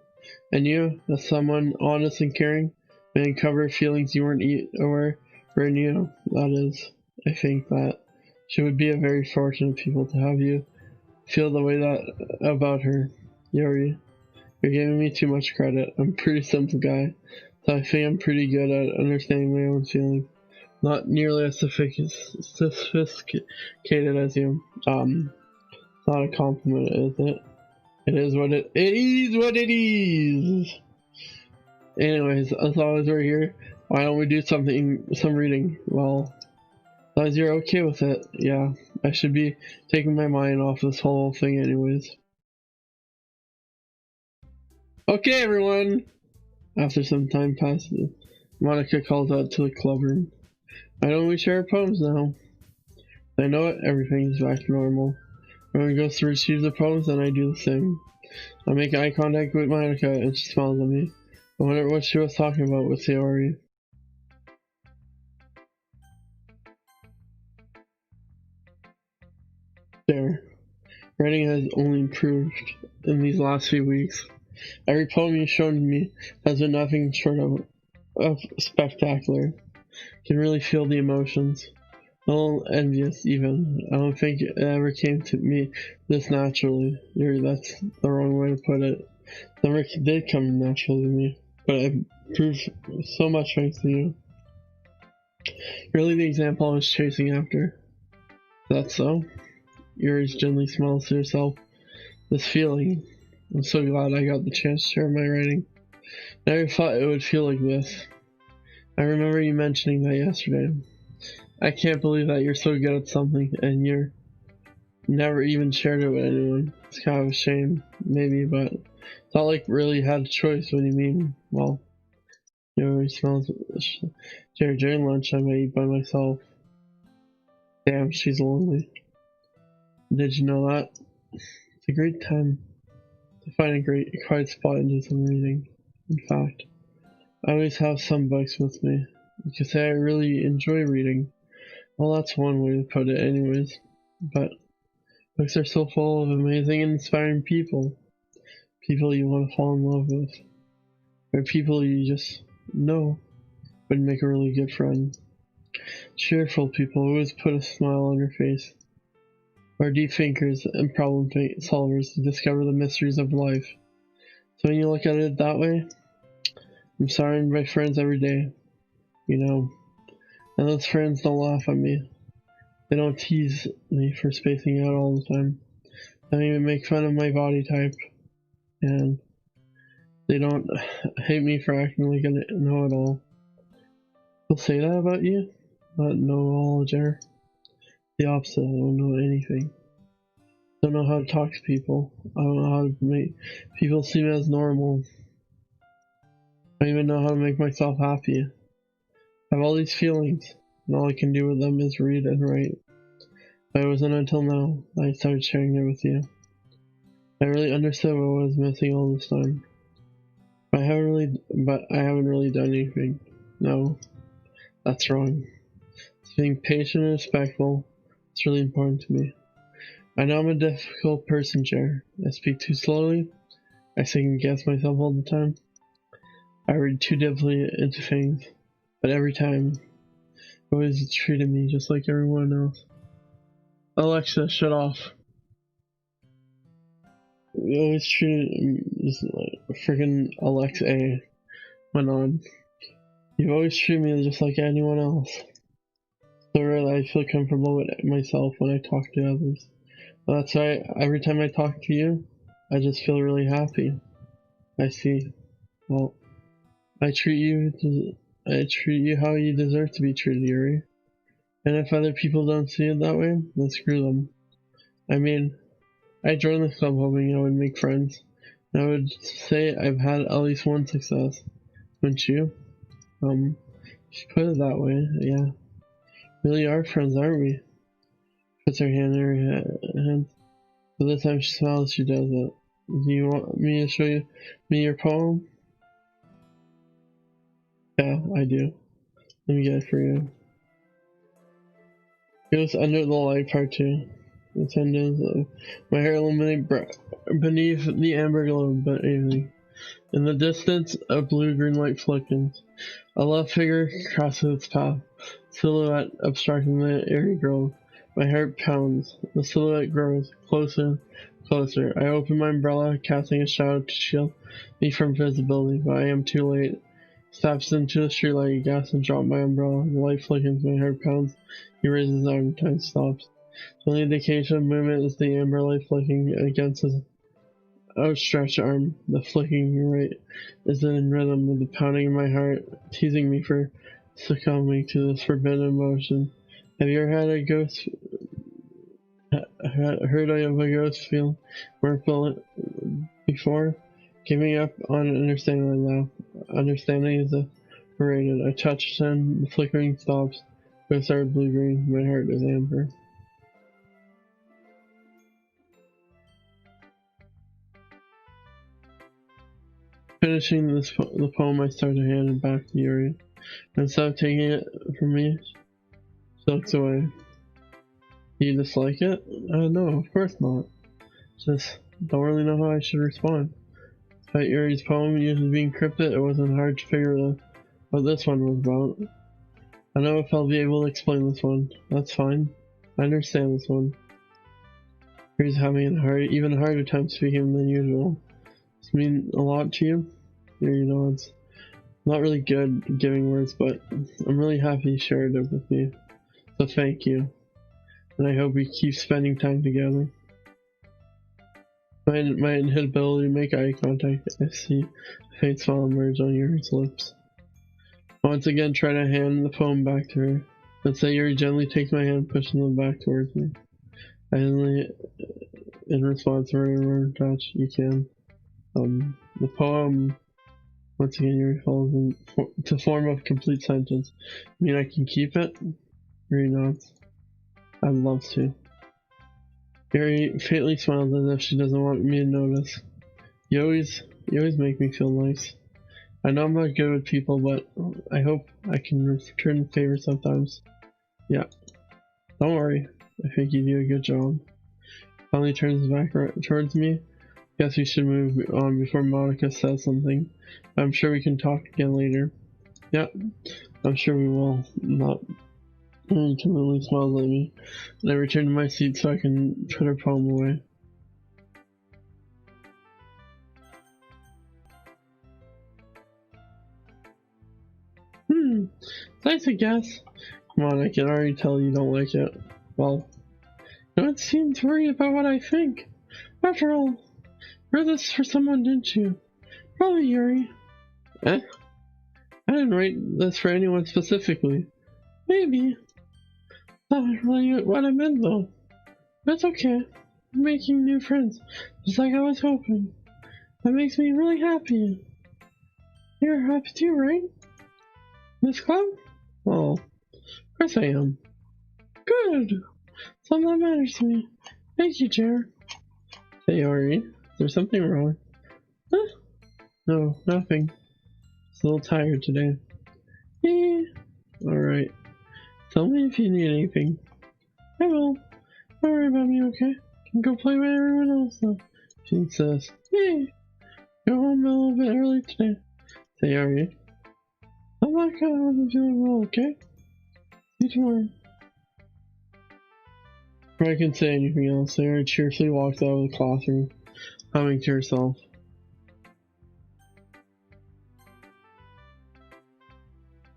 And you, as someone honest and caring, may uncover feelings you weren't aware were in you. That is, I think that she would be a very fortunate people to have you feel the way that about her. Yuri, you're giving me too much credit. I'm a pretty simple guy, so I think I'm pretty good at understanding my own feelings. Not nearly as sophisticated as you. It's not a compliment, is it? It is what it is. What it is. Anyways, as long as we're here, why don't we do some reading? Well, as long as you're okay with it, yeah. I should be taking my mind off this whole thing anyways. Okay, everyone! After some time passes, Monica calls out to the club room. Why don't we share poems now? I know it, everything's back to normal. Everyone goes to retrieve the poems, and I do the same. I make eye contact with Monica, and she smiles at me. I wonder what she was talking about with Sayori. There. Writing has only improved in these last few weeks. Every poem you've shown me has been nothing short of spectacular. Can really feel the emotions. A little envious, even. I don't think it ever came to me this naturally. That's the wrong way to put it. It never did come naturally to me, but it proved so much thanks to you. You're really the example I was chasing after. That's so? Yuri gently smiles to herself. This feeling. I'm so glad I got the chance to share my writing. Never thought it would feel like this. I remember you mentioning that yesterday. I can't believe that you're so good at something and you're never even shared it with anyone. It's kind of a shame, maybe, but it's not like really had a choice. What do you mean? Well, Yuri smells. During lunch, I may eat by myself. Damn, she's lonely. Did you know that? It's a great time to find a quiet spot and do some reading. In fact, I always have some books with me. You could say I really enjoy reading. Well, that's one way to put it anyways. But books are so full of amazing and inspiring people. People you want to fall in love with. Or people you just know would make a really good friend. Cheerful people always put a smile on your face. Or deep thinkers and problem solvers to discover the mysteries of life. So when you look at it that way, I'm surrounded by friends every day, you know. And those friends don't laugh at me. They don't tease me for spacing out all the time. They don't even make fun of my body type. And they don't hate me for acting like a know-it-all. They'll say that about you? Not know-all-ger. The opposite, I don't know anything. I don't know how to talk to people. I don't know how to make people see me as normal. I don't even know how to make myself happy. I have all these feelings, and all I can do with them is read and write. But it wasn't until now that I started sharing it with you. I really understood what was missing all this time. But I haven't really done anything. No, that's wrong. Being patient and respectful is really important to me. I know I'm a difficult person, Jer. I speak too slowly. I second guess myself all the time. I read too deeply into things. But every time, you always treated me just like everyone else. Alexa, shut off. You always treated me just like freaking Alexa went on. You've always treated me just like anyone else. So rare that I feel comfortable with myself when I talk to others. Well, that's why every time I talk to you, I just feel really happy. I see. Well, I treat you how you deserve to be treated, Yuri. And if other people don't see it that way, then screw them. I mean, I joined the club hoping I would make friends. And I would say I've had at least one success. Wouldn't you? She put it that way, yeah. Really are friends, aren't we? Puts her hand in her hand. But this time she smiles as she does it. Do you want me to show me your poem? Yeah, I do. Let me get it for you. It goes under the light part 2. The tendons of my hair illuminate beneath the amber glow, but evening. In the distance, a blue-green light flickers. A left figure crosses its path, silhouette obstructing the airy grove. My heart pounds. The silhouette grows closer, closer. I open my umbrella, casting a shadow to shield me from visibility, but I am too late. Steps into the streetlight, gasp and drop my umbrella. The light flickers, my heart pounds. He raises his arm, time stops. The only indication of movement is the amber light flicking against his outstretched arm. The flicking right is in rhythm with the pounding of my heart, teasing me for succumbing to this forbidden emotion. Have you ever had a ghost? Heard of a ghost feel more before? Giving up on understanding my laugh. Understanding is overrated. I touched him. The flickering stops. Ghosts are blue-green. My heart is amber. Finishing the poem, I start to hand it back to Yuri. Instead of taking it from me, she looks away. Do you dislike it? No, of course not. Just don't really know how I should respond. Despite Yuri's poem usually being cryptic, it wasn't hard to figure out what this one was about. I know if I'll be able to explain this one. That's fine. I understand this one. Yuri's having even a harder time speaking than usual. Does it mean a lot to you? Yuri nods. Not really good at giving words, but I'm really happy you shared it with me. So thank you. And I hope we keep spending time together. My inability to make eye contact, I see a faint smile emerge on Yuri's lips. Once again, try to hand the poem back to her. Let's say Yuri gently takes my hand, pushing them back towards me. I only, in response to her warm touch, you can. The poem, once again, Yuri falls into form of complete sentence. I mean, I can keep it? Yuri nods. I'd love to. Yuri faintly smiles as if she doesn't want me to notice. You always make me feel nice. I know I'm not good with people, but I hope I can return the favor sometimes. Yeah. Don't worry. I think you do a good job. Finally turns back towards me. Guess we should move on before Monica says something. I'm sure we can talk again later. Yeah, I'm sure we will. Not. Timidly smiles at me, and I return to my seat so I can put her poem away. Nice, I guess. Come on, I can already tell you don't like it. Well, don't seem to worry about what I think. After all, you wrote this for someone, didn't you? Probably Yuri. Eh? I didn't write this for anyone specifically. Maybe. Not really what I meant though. That's okay. I'm making new friends, just like I was hoping. That makes me really happy. You're happy too, right? This club? Oh, of course I am. Good! Something that matters to me. Thank you, Jer. Hey, Ari. Is there something wrong? Huh? No, nothing. Just a little tired today. Alright. Tell me if you need anything. I will. Don't worry about me, okay? I can go play with everyone else though. She insists. Hey! Go home a little bit early today. Say, Ari. I'm not gonna feel well, okay? See you tomorrow. Before I can say anything else, Sarah cheerfully walks out of the classroom, humming to herself.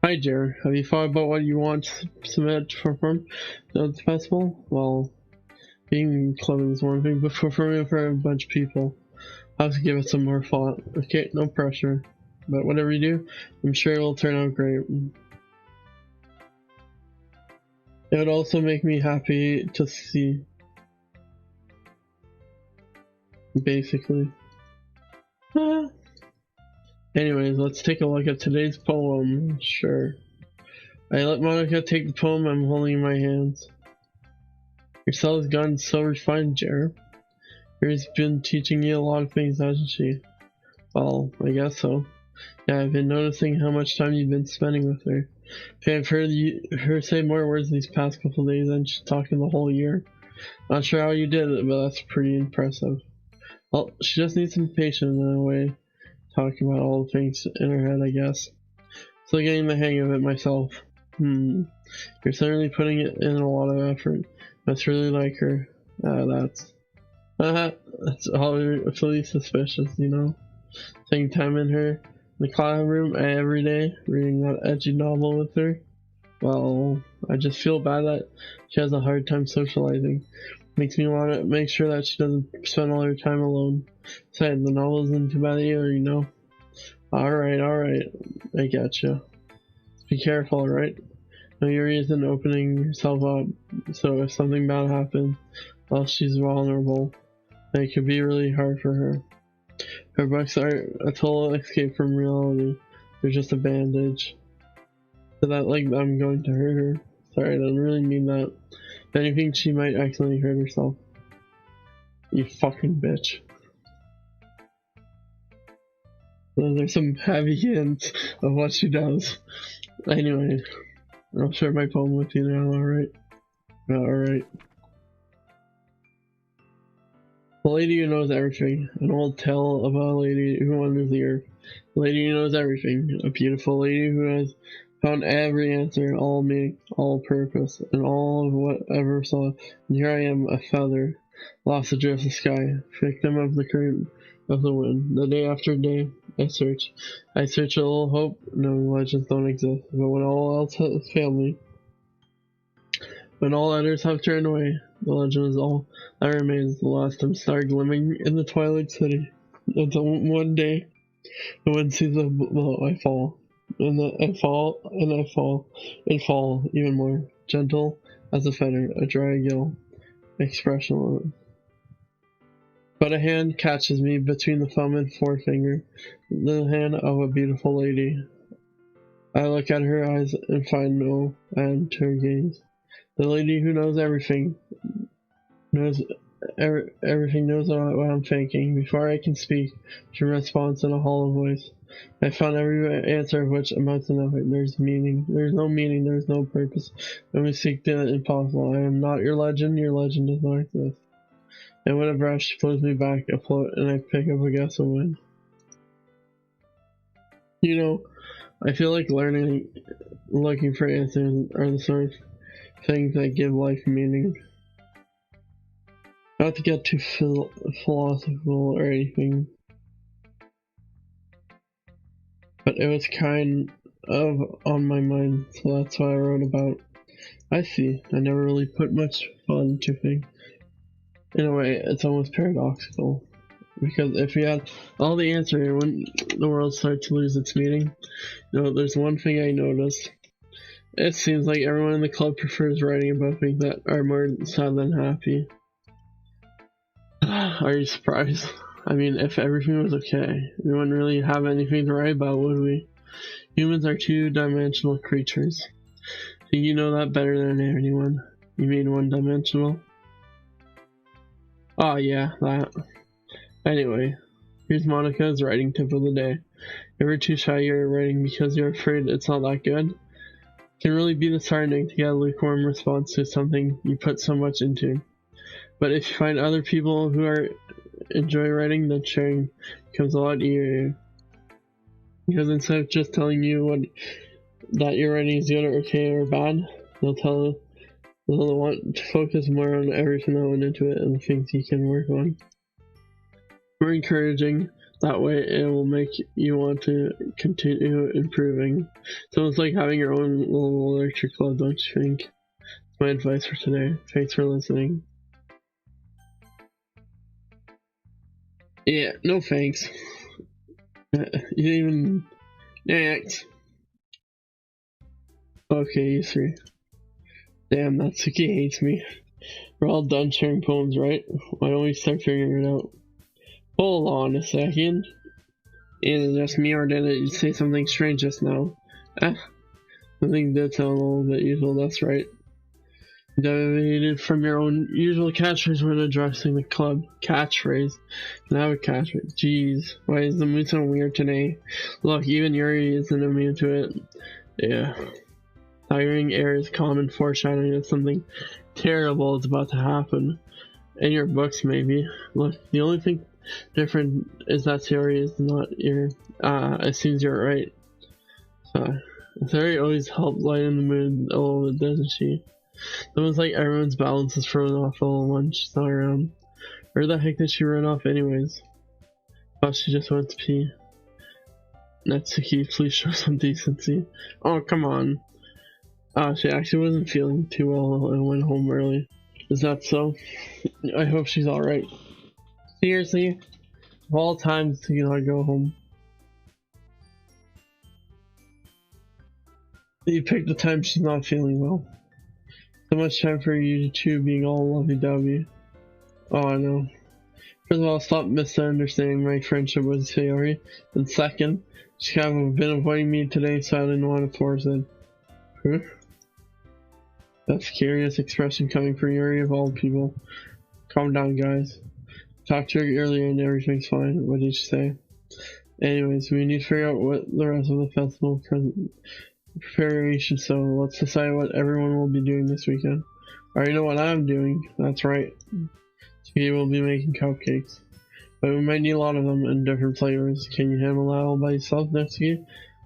Hi, Jer. Have you thought about what you want to submit to perform at the festival? Well, being clever is one thing, but performing for a bunch of people, I have to give it some more thought. Okay, no pressure. But whatever you do, I'm sure it will turn out great. It would also make me happy to see. Basically. Anyways, let's take a look at today's poem. Sure. I let Monica take the poem I'm holding in my hands. Your cell has gotten so refined, Jer. She's been teaching you a lot of things, hasn't she? Well, I guess so. Yeah, I've been noticing how much time you've been spending with her. I've heard her say more words these past couple of days than she's talking the whole year. Not sure how you did it, but that's pretty impressive. Well, she just needs some patience in a way, talking about all the things in her head, I guess. Still getting the hang of it myself. You're certainly putting it in a lot of effort. That's really like her. That's awfully suspicious, you know? Spending time in the classroom every day, reading that edgy novel with her. Well, I just feel bad that she has a hard time socializing. Makes me want to make sure that she doesn't spend all her time alone. Besides, the novel isn't too bad either, you know? Alright, I getcha. Be careful, alright? No Yuri isn't opening herself up, so if something bad happens, well, she's vulnerable, and it could be really hard for her. Her books are a total escape from reality. They're just a bandage. So that, like, I'm going to hurt her. Sorry, I don't really mean that. If anything, she might accidentally hurt herself. You fucking bitch. Those are some heavy hints of what she does. Anyway, I'll share my poem with you now, alright? Alright. The lady who knows everything. An old tale about a lady who wanders the earth. A lady who knows everything. A beautiful lady who has found every answer, all meaning, all purpose, and all of whatever saw. And here I am, a feather, lost adrift the sky, victim of the current of the wind. The day after day, I search a little hope. No, legends don't exist. But when all else has failed me, when all others have turned away, the legend is all that remains. The last star glimmering in the twilight city. Until one day, the wind sees a blow, I fall. And I fall, and fall even more. Gentle as a feather, a dry gill, expressionless. But a hand catches me between the thumb and forefinger, the hand of a beautiful lady. I look at her eyes and find no end to her gaze. The lady who knows everything, knows everything, knows what I'm thinking. Before I can speak, she responds in a hollow voice. I found every answer of which amounts to nothing. There's meaning. There's no meaning. There's no purpose. And we seek the impossible. I am not your legend. Your legend does not exist. And with a brush, she pulls me back afloat, and I pick up a gust of wind. You know, I feel like looking for answers are the sort of things that give life meaning. Not to get too philosophical or anything, but it was kind of on my mind, so that's what I wrote about. I see. I never really put much thought into things. In a way, it's almost paradoxical. Because if we had all the answers, wouldn't the world start to lose its meaning? You know, there's one thing I noticed. It seems like everyone in the club prefers writing about things that are more sad than happy. Are you surprised? I mean, if everything was okay, we wouldn't really have anything to write about, would we? Humans are two-dimensional creatures. Think you know that better than anyone. You mean one-dimensional? Oh yeah, that. Anyway, here's Monica's writing tip of the day. Ever too shy you're writing because you're afraid it's not that good? It can really be disheartening to get a lukewarm response to something you put so much into. But if you find other people who enjoy writing, then sharing becomes a lot easier. Because instead of just telling you that your writing is good or okay or bad, they'll want to focus more on everything that went into it and the things you can work on. More encouraging That way it will make you want to continue improving. So it's like having your own little literature club, don't you think? That's my advice for today. Thanks for listening. Yeah, no thanks. You didn't even... Next. Okay, you three. Damn, Natsuki hates me. We're all done sharing poems, right? Why don't we start figuring it out? Hold on a second. Is it just me, or did it say something strange just now? I think did sound a little bit usual, that's right. Deviated from your own usual catchphrase when addressing the club. Catchphrase? Now a catchphrase. Jeez, why is the mood so weird today? Look, even Yuri isn't immune to it. Yeah. Tiring air is common foreshadowing that something terrible is about to happen. In your books, maybe. Look, the only thing different is that Theory is not your. Assumes you're right. Theory always helps lighten the mood a little bit, doesn't she? It's almost like everyone's balance is thrown off all when she's not around. Where the heck did she run off, anyways? Oh, she just went to pee. Natsuki, please show some decency. Oh, come on. She actually wasn't feeling too well and went home early. Is that so? I hope she's alright. Seriously? Of all times to not go home. You picked the time she's not feeling well. So much time for you two being all lovey-dovey. Oh, I know. First of all, stop misunderstanding my friendship with Sayori. And second, she kind of been avoiding me today, so I didn't want to force it. Huh? That's a curious expression coming from Yuri of all people. Calm down, guys. Talked to her earlier and everything's fine. What did she say? Anyways, we need to figure out what the rest of the festival preparation, so let's decide what everyone will be doing this weekend. I already know what I'm doing. That's right. We will be making cupcakes. But we might need a lot of them in different flavors. Can you handle that all by yourself next year?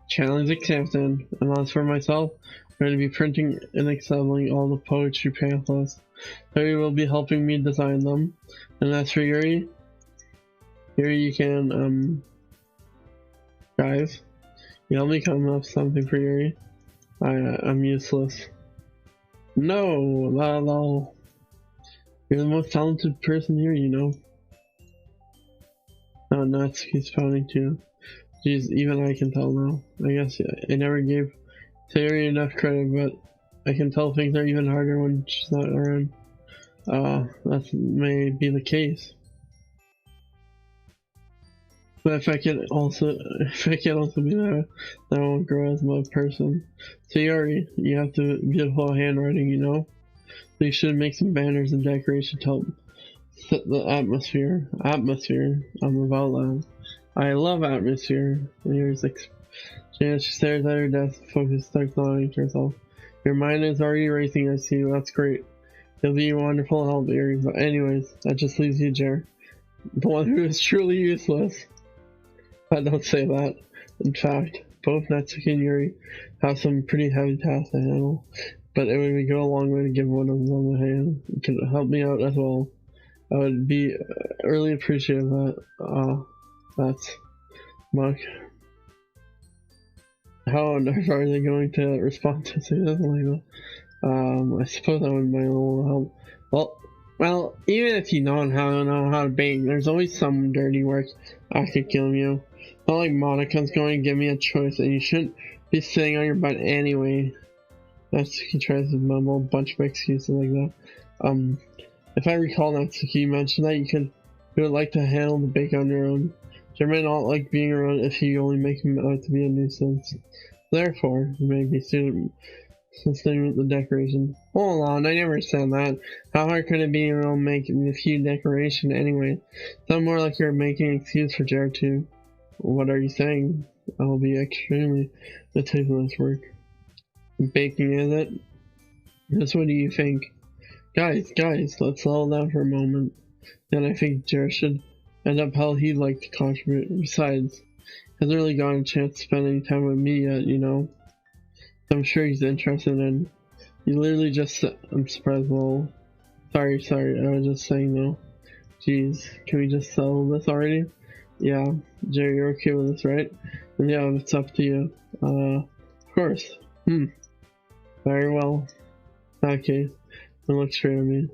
Challenge accepted. And as for myself, I'm going to be printing and assembling all the poetry pamphlets. Yuri will be helping me design them. And as for Yuri, you can, guys, you help me come up with something for Yuri. I'm useless. No, lol. You're the most talented person here, you know. Oh, Natsuki's pouting too. Jeez, even I can tell now. I guess I never gave Sayori enough credit, but I can tell things are even harder when she's not around. That may be the case. But if I can also be that I won't grow as a person. Sayori, you have the beautiful handwriting, you know? So you should make some banners and decoration to help set the atmosphere. I'm about that. I love atmosphere. She stares at her desk, focus starts nodding to herself. Your mind is already racing, I see. That's great. You'll be a wonderful help, Yuri. But anyways, that just leaves you, Jer. The one who is truly useless. But don't say that. In fact, both Natsuki and Yuri have some pretty heavy tasks to handle. But it would go a long way to give one of them a hand. You can help me out as well. I would be really appreciative of that. That's Muck. How on earth are they going to respond to something like that? I suppose that would be my little help. Well, even if you don't know how to bake, there's always some dirty work I could kill you. Not like Monica's going to give me a choice, and you shouldn't be sitting on your butt anyway. Natsuki tries to mumble a bunch of excuses like that. If I recall, Natsuki mentioned that you would like to handle the bake on your own. You may not like being around if you only make him out to be a nuisance. Therefore, you may be assisting with the decoration. Hold on, I never said that. How hard could it be to make a few decoration anyway? Sound more like you're making an excuse for Jared too. What are you saying? I will be extremely meticulous work. Baking, is it? Just what do you think? Guys, let's settle down for a moment. Then I think Jared should end up how he'd like to contribute. Besides, he hasn't really gotten a chance to spend any time with me yet, you know? So I'm sure he's interested in. You literally just I'm surprised. Well, sorry, I was just saying no. Jeez, can we just settle this already? Yeah, Jerry, you're okay with this, right? And yeah, it's up to you. Of course. Very well. Okay. Don't look straight at me.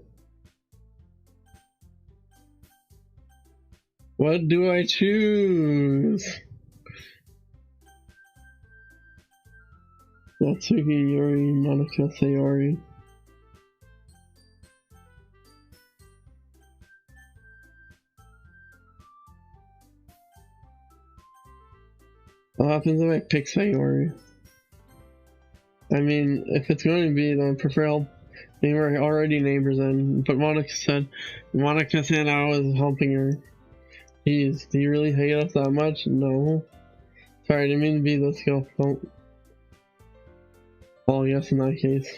What do I choose? Natsuki, Yuri, Monica, Sayori. What happens if I pick Sayori? I mean, if it's going to be, then I prefer help. They were already neighbors then, but Monica said I was helping her. Jeez, do you really hate us that much? No. Sorry, I didn't mean to be this difficult. Well, yes, in that case.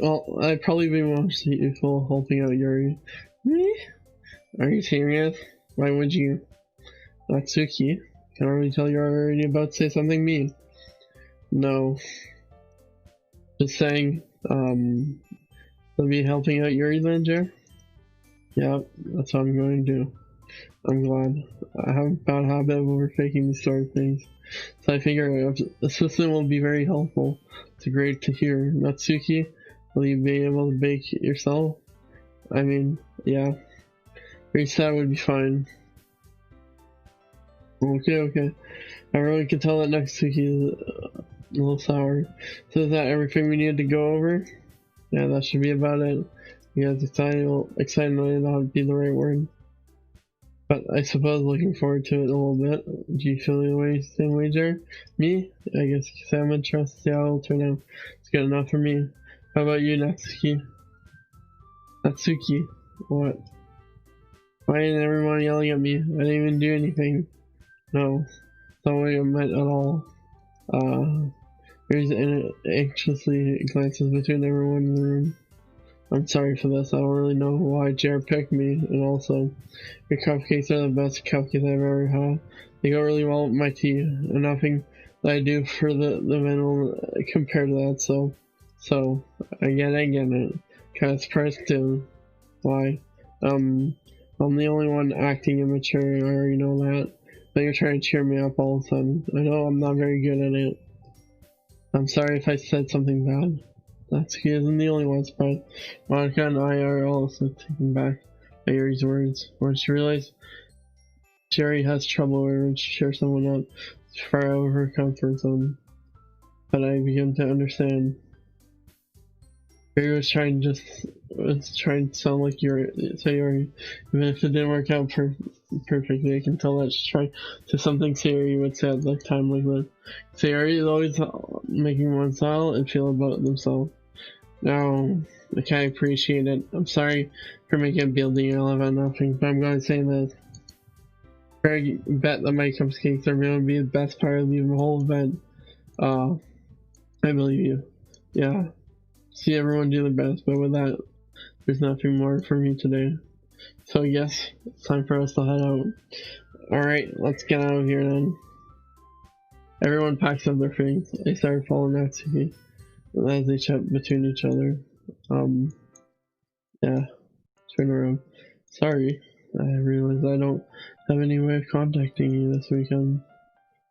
Well, I'd probably be more useful helping out Yuri. Me? Are you serious? Why would you? Natsuki, can I already tell you're already about to say something mean? No. Just saying, I'll be helping out Yuri then, Jer? Yeah, that's what I'm going to do. I'm glad. I have a bad habit of overfaking these sort of things. So I figure a assistant will be very helpful. It's great to hear. Natsuki, will you be able to bake yourself? I mean, yeah. Reset would be fine. Okay. Everyone can tell that Natsuki is a little sour. So is that everything we needed to go over? Yeah, that should be about it. You guys excited that would be the right word. But I suppose looking forward to it a little bit. Do you feel the same way, Jer? Me? I guess I'm interested to see how it'll turn out. It's good enough for me. How about you, Natsuki? Natsuki? What? Why isn't everyone yelling at me? I didn't even do anything. No. That's not what I meant at all. Here's anxiously glances between everyone in the room. I'm sorry for this, I don't really know why Jer picked me, and also, your cupcakes are the best cupcakes I've ever had. They go really well with my tea, and nothing that I do for the vanilla compared to that, so, I get it. Kinda surprised too. Why? I'm the only one acting immature, I already know that. But you're trying to cheer me up all of a sudden. I know I'm not very good at it. I'm sorry if I said something bad. He isn't the only one surprised. Monica and I are also taken back by Yuri's words. Once you realize Jerry has trouble when she cheers someone up, it's far out of her comfort zone. But I begin to understand. Yuri was trying to sound like Yuri, even if it didn't work out perfectly. I can tell that she's trying to something Sayori would say at like time like that. Sayori is always making one smile and feel about themselves. Now, I can't appreciate it. I'm sorry for making a big deal about nothing, but I'm going to say this. I bet that my cupcakes are going to be the best part of the whole event. I believe you. Yeah. See everyone do their best, but with that, there's nothing more for me today. So yes, it's time for us to head out. Alright, let's get out of here then. Everyone packs up their things. They start following Natsuki as they chat between each other. Yeah, turn around. Sorry, I realize I don't have any way of contacting you this weekend.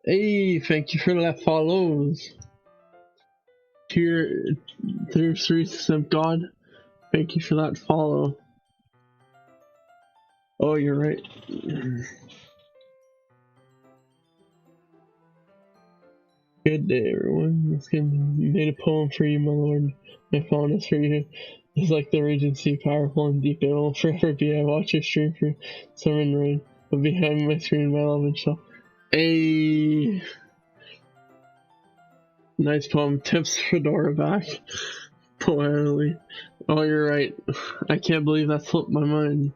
Hey, thank you for that follows. Tier 3 God, thank you for that follow. Oh, you're right. Good day, everyone. Let's get made a poem for you, my lord. My fondness for you is like the Regency, powerful and deep. It will forever be. I watch your stream for summer and rain, but behind my screen, my love and shell. Hey, nice poem. Tips Fedora back. Poetry. Oh, you're right. I can't believe that slipped my mind.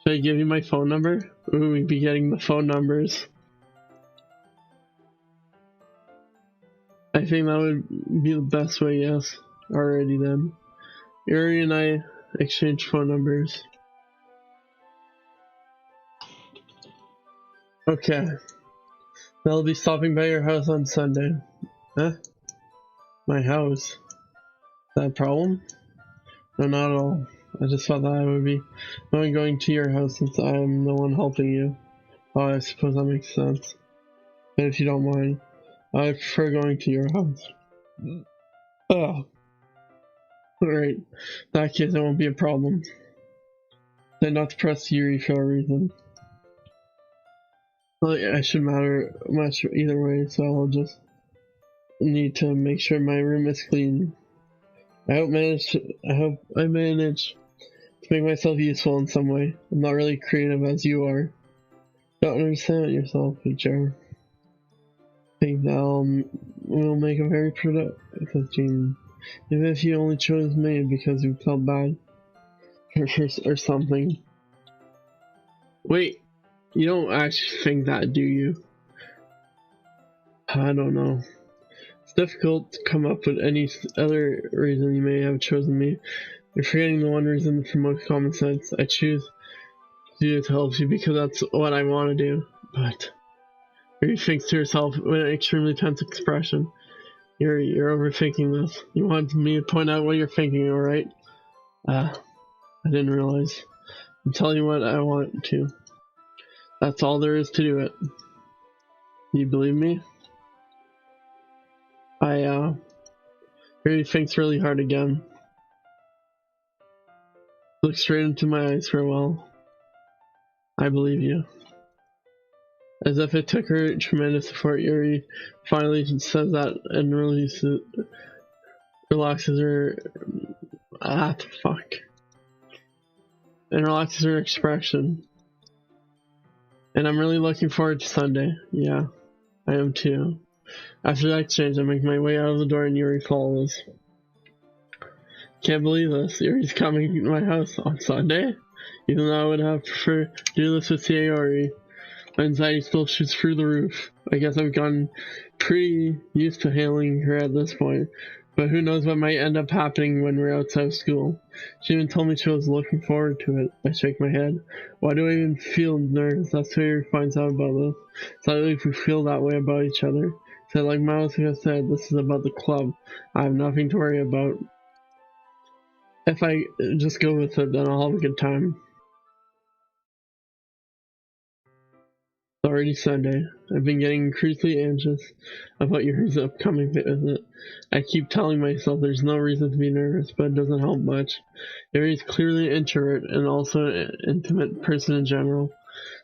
Should I give you my phone number? Ooh, we'd be getting the phone numbers. I think that would be the best way, yes. Alrighty then. Yuri and I exchange phone numbers. Okay. I'll be stopping by your house on Sunday. Huh? My house? Is that a problem? No, not at all. I just thought that I would be only going to your house since I am the one helping you. Oh, I suppose that makes sense. But if you don't mind, I prefer going to your house. Oh, alright. In that case, it won't be a problem. Then not to press Yuri for a reason. Well, I should matter much either way, so I'll just need to make sure my room is clean. I hope I manage to make myself useful in some way. I'm not really creative as you are. Don't understand yourself, Joe. I think that will make a very productive team. Even if you only chose me because you felt bad or something. Wait, you don't actually think that, do you? I don't know. It's difficult to come up with any other reason you may have chosen me. You're forgetting the one reason for most common sense. I choose to do it to help you because that's what I want to do. But Yuri thinks to herself with an extremely tense expression. You're overthinking this. You want me to point out what you're thinking, alright? I didn't realize. I'm telling you what I want to. That's all there is to do it. You believe me? Yuri thinks really hard again. Look straight into my eyes for a while. I believe you. As if it took her tremendous effort, Yuri finally says that and relaxes her. And relaxes her expression. And I'm really looking forward to Sunday. Yeah, I am too. After that exchange, I make my way out of the door and Yuri follows. Can't believe this. Yuri's coming to my house on Sunday? Even though I would have preferred to do this with Sayori. My anxiety still shoots through the roof. I guess I've gotten pretty used to handling her at this point. But who knows what might end up happening when we're outside of school. She even told me she was looking forward to it. I shake my head. Why do I even feel nervous? That's who Yuri finds out about this. It's likely if we feel that way about each other. So like Mouse said, this is about the club. I have nothing to worry about. If I just go with it, then I'll have a good time. It's already Sunday. I've been getting increasingly anxious about Yuri's upcoming visit. I keep telling myself there's no reason to be nervous, but it doesn't help much. Yuri's clearly an introvert and also an intimate person in general.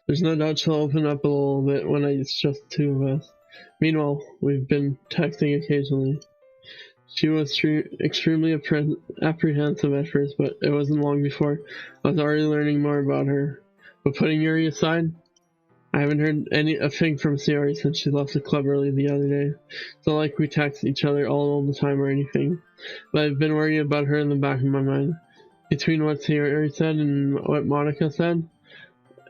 There's no doubt she'll open up a little bit when it's just the two of us. Meanwhile, we've been texting occasionally. She was extremely apprehensive at first, but it wasn't long before I was already learning more about her. But putting Yuri aside, I haven't heard a thing from Sayori since she left the club early the other day. It's not like we text each other all the time or anything, but I've been worrying about her in the back of my mind. Between what Sayori said and what Monica said,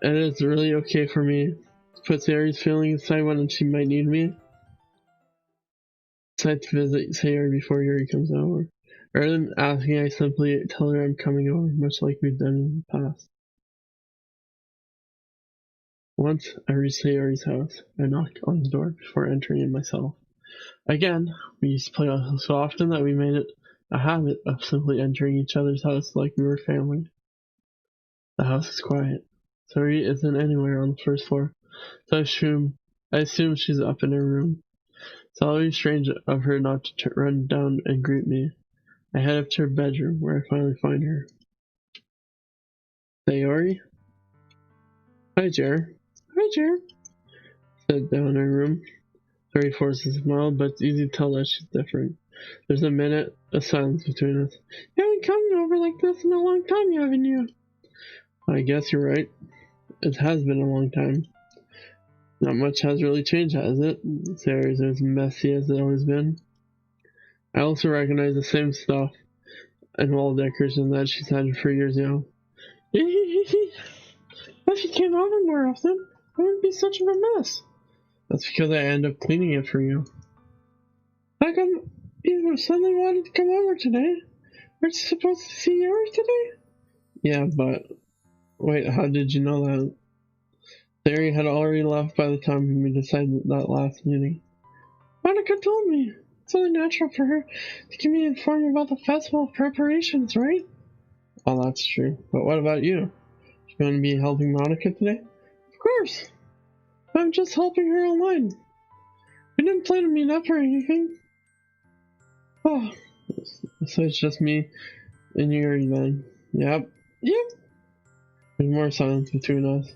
it is really okay for me to put Sayori's feelings aside when she might need me. I decide to visit Sayori before Yuri comes over. Rather than asking, I simply tell her I'm coming over, much like we've done in the past. Once I reach Sayori's house, I knock on the door before entering it myself. Again, we used to play so often that we made it a habit of simply entering each other's house like we were family. The house is quiet. Sayori isn't anywhere on the first floor, so I assume she's up in her room. It's always strange of her not to run down and greet me. I head up to her bedroom, where I finally find her. Sayori? Hi, Jer. Hi, Jer. Said down in her room. Sayori forces a smile, but it's easy to tell that she's different. There's a minute of silence between us. You haven't come over like this in a long time, haven't you? I guess you're right. It has been a long time. Not much has really changed, has it? Sayori's as messy as it's always been. I also recognize the same stuff and wall decoration that she's had for years now. If you came over more often, it wouldn't be such of a mess. That's because I end up cleaning it for you. How come you suddenly wanted to come over today? Aren't you supposed to see yours today? Yeah, but... Wait, how did you know that? Sayori had already left by the time we decided that last meeting. Monica told me. It's only natural for her to keep me informed about the festival preparations, right? Oh, that's true. But what about you? You going to be helping Monica today? Of course! I'm just helping her online. We didn't plan to meet up or anything. Oh, so it's just me and you then. Yep. Yep. There's more silence between us.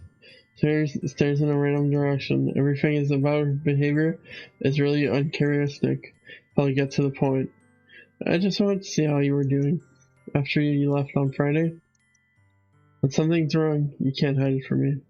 Stares in a random direction. Everything is about her behavior is really uncharacteristic. I'll get to the point. I just wanted to see how you were doing after you left on Friday. When something's wrong, you can't hide it from me.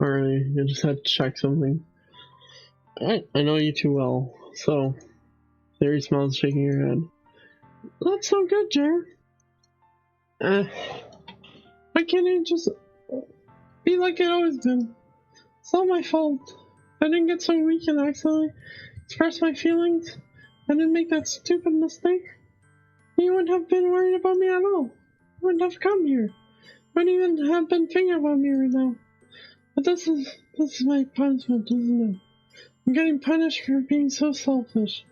Alright, I just had to check something. I know you too well, so Theory smiles, shaking her head. That's so good, Jer. Why can't it just be like it always been? It's not my fault. I didn't get so weak and accidentally express my feelings. I didn't make that stupid mistake. You wouldn't have been worried about me at all. You wouldn't have come here. Wouldn't even have been thinking about me right now. But this is my punishment, isn't it? I'm getting punished for being so selfish.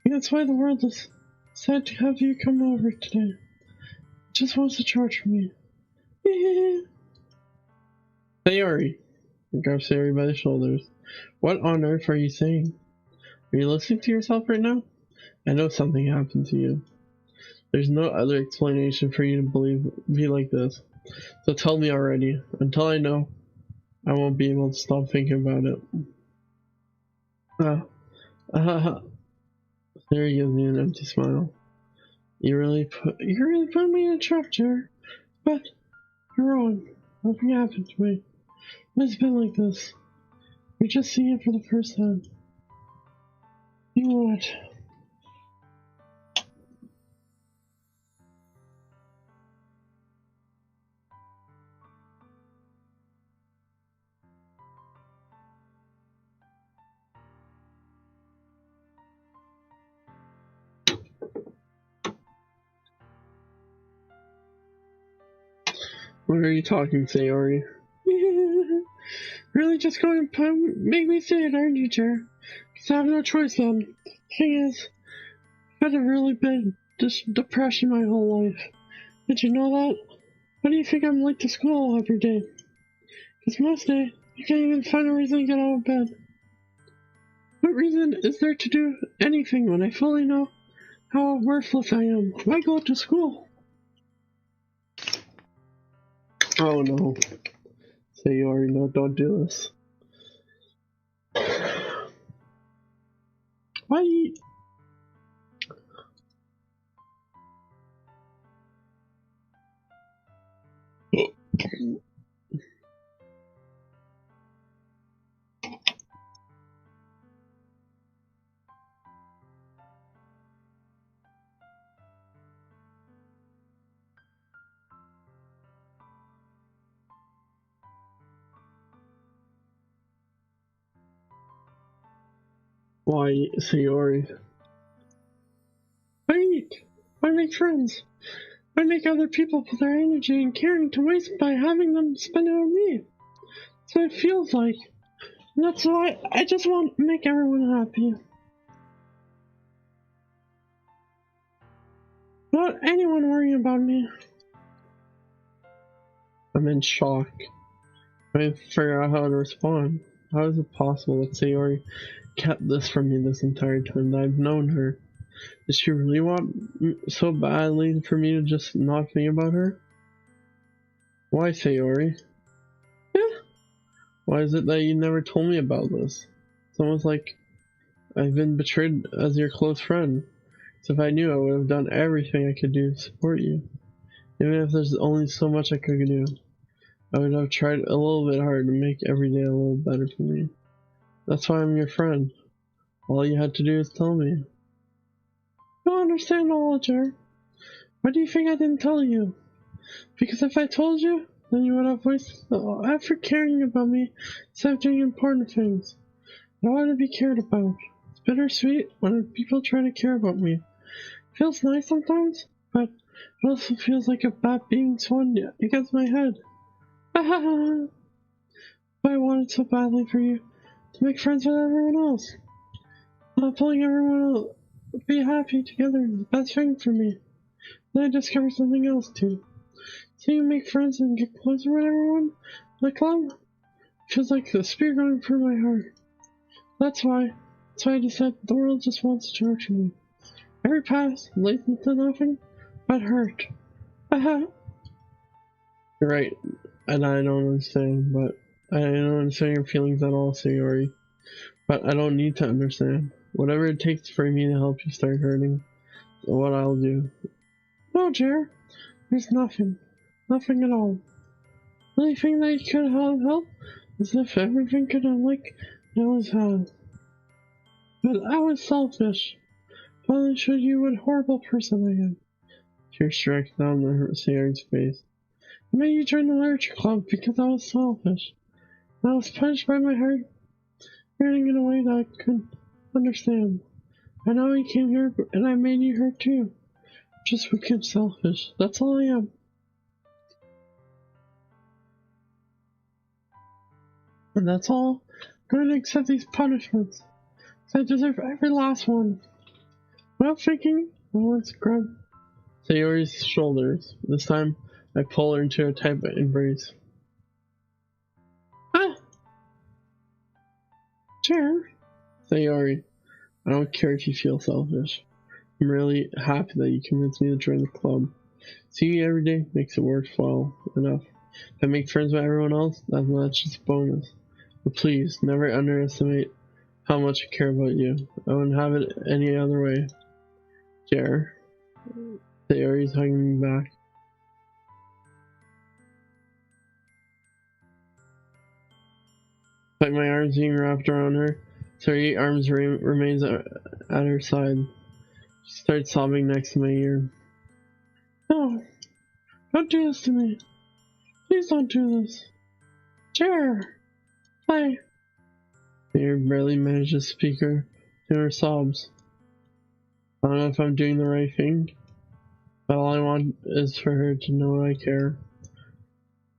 And that's why the world is sad to have you come over today. It just wants to charge for me. Sayori. He grabs Sayori by the shoulders. What on earth are you saying? Are you listening to yourself right now? I know something happened to you. There's no other explanation for you to be like this. So tell me already. Until I know, I won't be able to stop thinking about it. There gives me an empty smile. You really put me in a trap, Jer. But you're wrong. Nothing happened to me. It's been like this. You're just seeing it for the first time. You know what? What are you talking, Sayori? Really just going to make me say it, aren't you, Jer? Because I have no choice then. Thing is, I've had a really bad depression my whole life. Did you know that? Why do you think I'm late to school every day? Because most days, I can't even find a reason to get out of bed. What reason is there to do anything when I fully know how worthless I am? Why go to school? Oh no. Sayori, no, don't do this. Why? Why, Sayori? Wait! Why make friends? Why make other people put their energy and caring to waste by having them spend it on me? That's what it feels like. And that's why I just want to make everyone happy. Without anyone worrying about me. I'm in shock. I figure out how to respond. How is it possible that Sayori kept this from me this entire time that I've known her? Does she really want so badly for me to just not think about her? Why, Sayori? Yeah. Why is it that you never told me about this? It's almost like I've been betrayed as your close friend. So if I knew, I would have done everything I could do to support you. Even if there's only so much I could do, I would have tried a little bit harder to make every day a little better for me. That's why I'm your friend. All you had to do is tell me. I don't understand all, Jer. Why do you think I didn't tell you? Because if I told you, then you would have wasted effort caring about me instead of doing important things. I want to be cared about. It's bittersweet when people try to care about me. It feels nice sometimes, but it also feels like a bat being swung against my head. But I wanted so badly for you to make friends with everyone else. Pulling everyone else be happy together is the best thing for me. Then I discovered something else too. Seeing you make friends and get closer with everyone in the club feels like a spear going through my heart. That's why I decided the world just wants to torture me. Every pass leads to nothing but hurt. You're right, and I don't understand, but I don't understand your feelings at all, Sayori. But I don't need to understand. Whatever it takes for me to help you start hurting, is what I'll do. No, Jer, there's nothing. Nothing at all. The only thing that could have helped is if everything could have like it always has. But I was selfish. Finally showed you what a horrible person I am. Tears streaked down Sayori's face. I made you join the literature club because I was selfish. And I was punished by my heart, hurting in a way that I couldn't understand. I know you came here, and I made you hurt too. Just wicked selfish. That's all I am. And that's all. I'm going to accept these punishments. So I deserve every last one. Without thinking, I once grabbed Sayori's shoulders. This time, I pull her into a tight embrace. Ah! Chair? Sayori, I don't care if you feel selfish. I'm really happy that you convinced me to join the club. Seeing you every day makes it worthwhile enough. If I make friends with everyone else, that's just a bonus. But please, never underestimate how much I care about you. I wouldn't have it any other way. Jer. Sayori's hugging me back. Like my arms being wrapped around her, Sayori's arms remains at her side. She starts sobbing next to my ear. No, don't do this to me. Please don't do this. Jer. Hi. Sayori barely manages to speak her to her sobs. I don't know if I'm doing the right thing, but all I want is for her to know I care.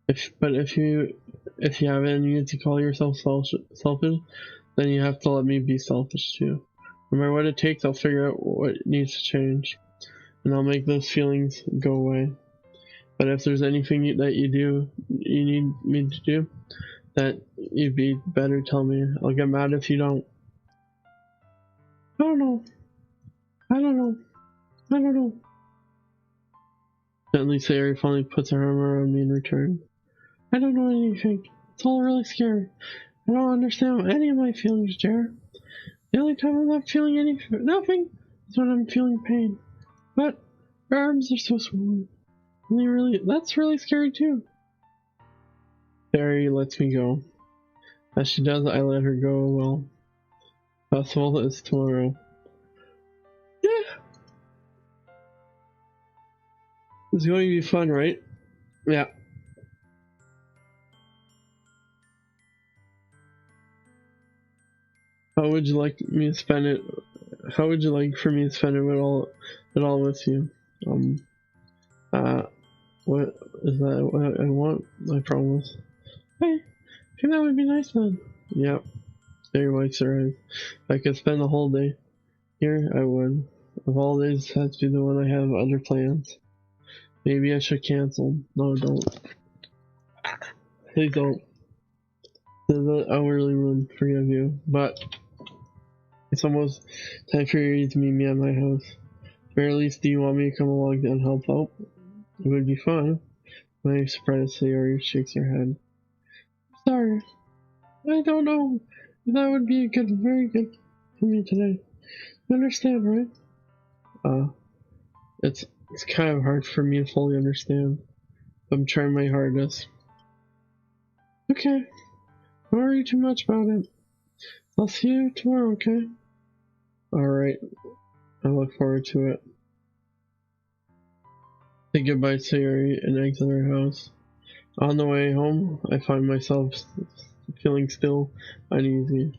If you have any need to call yourself selfish, then you have to let me be selfish too. No matter what it takes, I'll figure out what needs to change, and I'll make those feelings go away. But if there's anything that you need me to do, that you'd be better tell me. I'll get mad if you don't. I don't know. Gently, Sayori finally puts her arm around me in return. I don't know anything. It's all really scary. I don't understand any of my feelings, Jer. The only time I'm not feeling nothing is when I'm feeling pain. But her arms are so swollen. And that's really scary too. Sayori lets me go. As she does, I let her go. Well, festival is tomorrow. Yeah. It's going to be fun, right? Yeah. How would you like me to spend it? How would you like for me to spend it all with you? What is that? What I want? I promise. Hey, I think that would be nice then. Yep. Very wipes her eyes. If I could spend the whole day here, I would. Of all days, it has to be the one I have other plans. Maybe I should cancel. No, don't. Please don't. I really would forgive you, but it's almost time for you to meet me at my house. At the very least, do you want me to come along and help out? It would be fun. My surprised Sayori shakes her head. Sorry, I don't know if that would be very good for me today. You understand, right? It's It's kind of hard for me to fully understand. I'm trying my hardest. Okay, don't worry too much about it. I'll see you tomorrow, okay? Alright, I look forward to it. Say goodbye to Yuri and exit our house. On the way home, I find myself feeling still uneasy.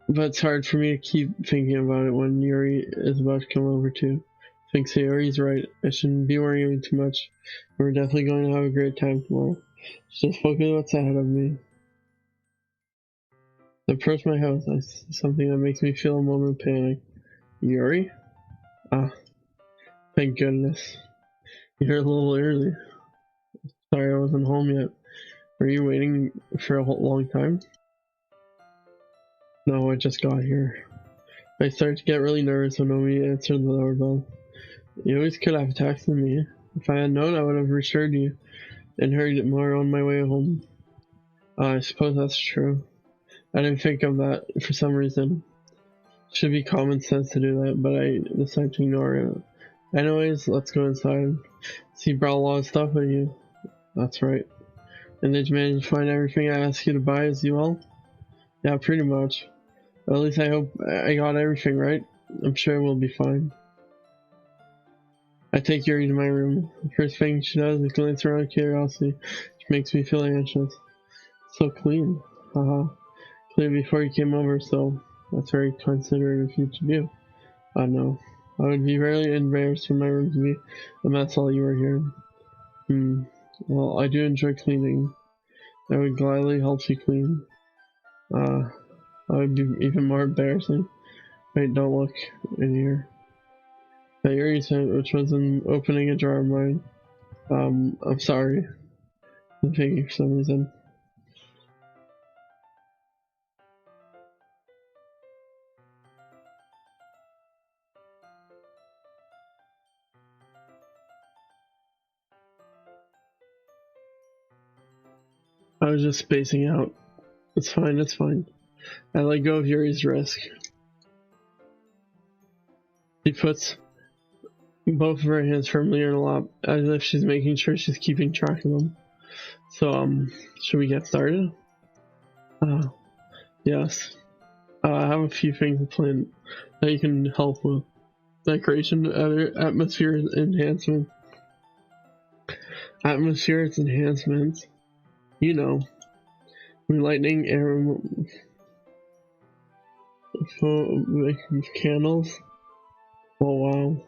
But it's hard for me to keep thinking about it when Yuri is about to come over too. I think Sayori's right. I shouldn't be worrying too much. We're definitely going to have a great time tomorrow. Just focus on what's ahead of me. I approach my house. I see something that makes me feel a moment of panic. Yuri? Ah, thank goodness. You're a little early. Sorry I wasn't home yet. Were you waiting for a long time? No, I just got here. I started to get really nervous when Omi answered the doorbell. You always could have texted me. If I had known, I would have reassured you and hurried more on my way home. I suppose that's true. I didn't think of that for some reason. Should be common sense to do that, but I decided to ignore it. Anyways, let's go inside. So you brought a lot of stuff with you. That's right. And did you manage to find everything I asked you to buy as well? Yeah, pretty much. At least I hope I got everything right. I'm sure we'll be fine. I take Yuri to my room. The first thing she does is glance around curiosity, which makes me feel anxious. So clean. Haha. Clean before you came over, so that's very considerate of you to do. I know. I would be really embarrassed for my room to be a mess while you were here. Well, I do enjoy cleaning. I would gladly help you clean. That would be even more embarrassing. Wait, don't look in here. That Yuri sent, which was in opening a drawer of mine. I'm sorry. I'm thinking for some reason. I was just spacing out. It's fine, it's fine. I let go of Yuri's wrist. She puts both of her hands firmly in her lap, as if she's making sure she's keeping track of them. So, should we get started? Yes. I have a few things planned that you can help with. Decoration, atmosphere enhancement. Atmosphere enhancements. You know, relighting air, candles. Oh wow.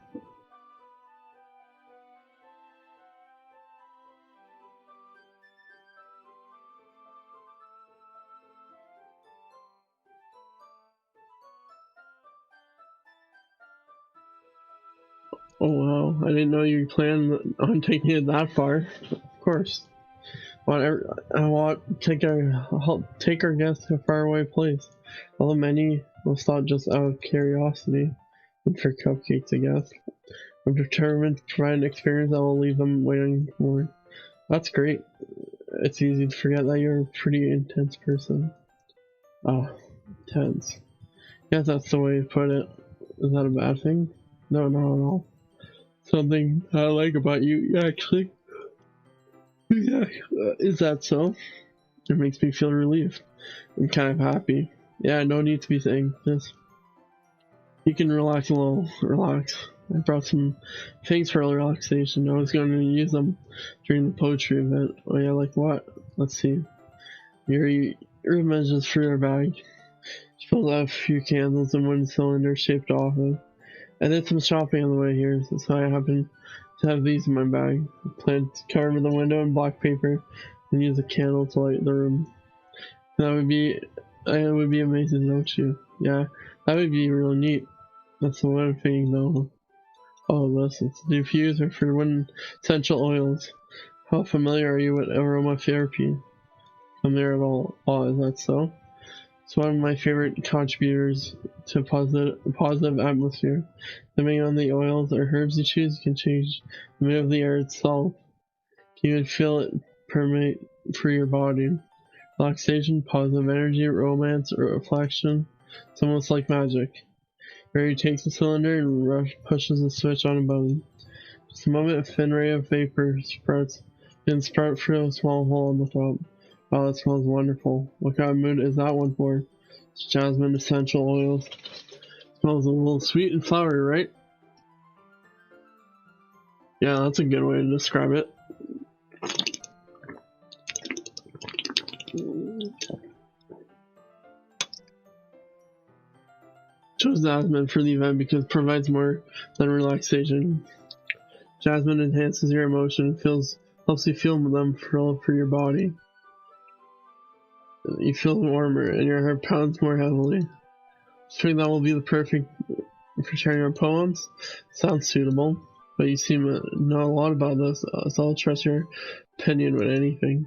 Oh wow, I didn't know you planned on taking it that far. Of course. I want to take our guests to a faraway place. Although many will stop just out of curiosity and for cupcakes, I guess. I'm determined to provide an experience that will leave them waiting for. That's great. It's easy to forget that you're a pretty intense person. Ah, intense. Guess that's the way to put it. Is that a bad thing? No, not at all. Something I like about you, actually. Yeah, is that so? It makes me feel relieved. I'm kind of happy. Yeah, no need to be saying this. You can relax a little. Relax. I brought some things for relaxation. I was going to use them during the poetry event. Oh yeah, like what? Let's see. Yuri remeasures through her bag. She pulls out a few candles and one cylinder-shaped office. I did some shopping on the way here, so I happen to have these in my bag. I plan to cover the window in black paper and use a candle to light the room. That would be amazing, don't you? Yeah, that would be really neat. That's the one thing though. Oh, this it's the diffuser for wind essential oils. How familiar are you with aromatherapy? Familiar at all? Oh, is that so? It's one of my favorite contributors to positive atmosphere. Depending on the oils or herbs you choose, you can change the mood of the air itself. You can feel it permeate through your body. Relaxation, positive energy, romance, or reflection. It's almost like magic. Barry takes the cylinder and pushes the switch on a button. Just a moment, a thin ray of vapor sprouts, and sprout through a small hole in the throat. Wow, that smells wonderful. What kind of mood is that one for? It's jasmine essential oils. Smells a little sweet and flowery, right? Yeah, that's a good way to describe it. Chose jasmine for the event because it provides more than relaxation. Jasmine enhances your emotion and helps you feel them for your body. You feel warmer and your heart pounds more heavily. I think that will be the perfect for sharing our poems. Sounds suitable, but you seem to know a lot about this, so I'll trust your opinion with anything.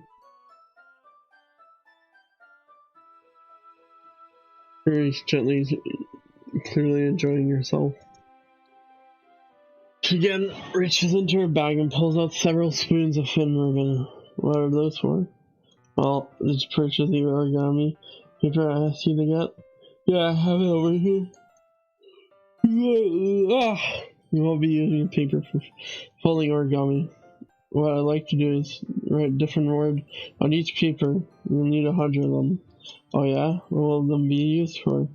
Very gently, clearly enjoying yourself. She again reaches into her bag and pulls out several spoons of thin ribbon. What are those for? Well, did you purchase the origami paper I asked you to get? Yeah, I have it over here. You won't be using paper for folding origami. What I like to do is write different words on each paper. You'll need 100 of them. Oh yeah? What will them be used for?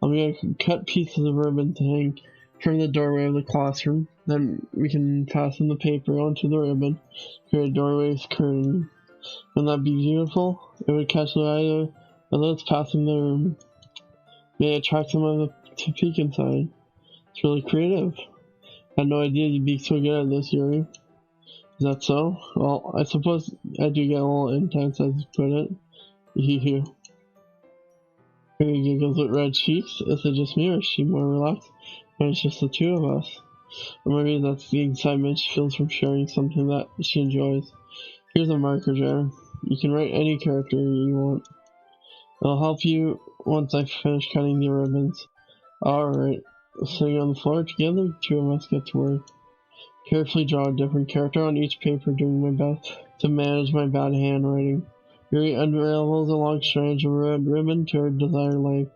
I'm going to cut pieces of ribbon to hang from the doorway of the classroom. Then we can fasten the paper onto the ribbon, create a doorway's curtain. Wouldn't that be beautiful? It would catch the eye of those passing the room. May attract them to peek inside. It's really creative. I had no idea you'd be so good at this, Yuri. Is that so? Well, I suppose I do get a little intense, as you put it. Yuri giggles with red cheeks. Is it just me, or is she more relaxed when it's just the two of us? Or maybe that's the excitement she feels from sharing something that she enjoys. Here's a marker jar. You can write any character you want. It'll help you once I finish cutting the ribbons. Alright, sitting on the floor together, two of us get to work. Carefully draw a different character on each paper, doing my best to manage my bad handwriting. Yuri unravels a long strand of red ribbon to her desired length.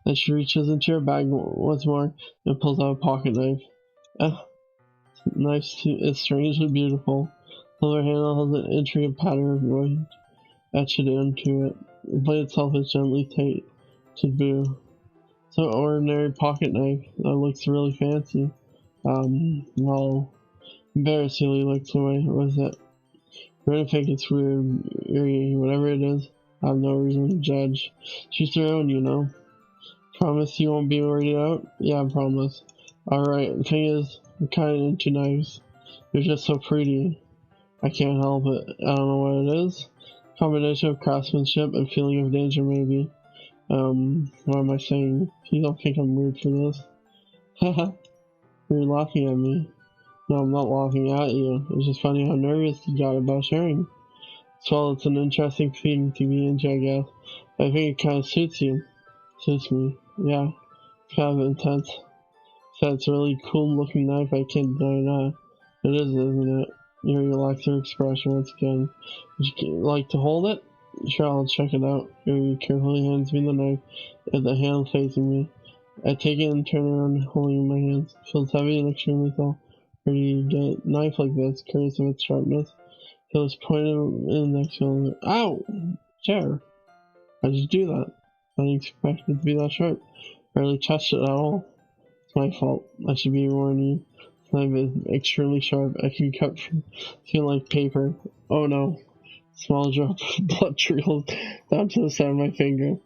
Then she reaches into her bag once more and pulls out a pocket knife. Knife is strangely beautiful. The other handle has an intricate pattern of wood etched into it. The blade itself is gently tight to boo. So ordinary pocket knife that looks really fancy. Well, embarrassingly looks away. What is it? I really think it's weird, eerie, whatever it is. I have no reason to judge. She's her own, you know. Promise you won't be worried out? Yeah, I promise. Alright, the thing is, I'm kinda into knives. They're just so pretty. I can't help it. I don't know what it is. Combination of craftsmanship and feeling of danger, maybe. What am I saying? You don't think I'm rude for this? Haha, you're laughing at me. No, I'm not laughing at you. It's just funny how nervous you got about sharing. So it's an interesting thing to be into, I guess. I think it kind of suits you. Suits me. Yeah, it's kind of intense. So it's a really cool looking knife, I can't deny that. It is, isn't it? You relax your expression once again. Would you like to hold it? Sure, I'll check it out. Yuri carefully hands me the knife with the hand facing me. I take it and turn around, holding it in my hands. It feels heavy and extremely tall. Where do you get a knife like this, curious of its sharpness? It was pointed in the next shoulder. Ow! Chair! How'd you do that? I didn't expect it to be that sharp. Barely touched it at all. It's my fault. I should be warning you. This knife is extremely sharp. I can cut from skin like paper. Oh no. Small drop of blood trickles down to the side of my finger.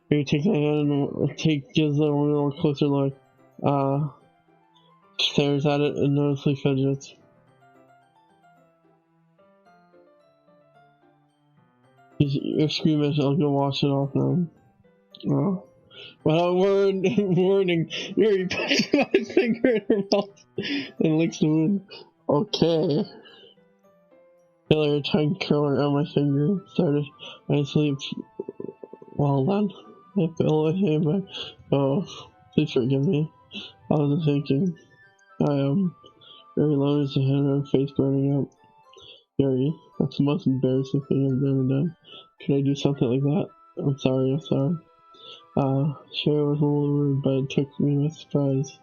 Maybe take my hand and gives it a little closer look. Stares at it and noticeably fidgets. You're squeamish, I'll go wash it off now. Oh. Without warning, Yuri puts my finger in her mouth and licks the wound. Okay. Feel her tongue curling on my finger. Started my sleep. Well then, I feel it in my. Oh, please forgive me. I wasn't thinking. I am. Yuri lowers her head, her face burning up. Yuri, that's the most embarrassing thing I've ever done. Could I do something like that? I'm sorry. Sure, it was a little rude, but it took me by surprise.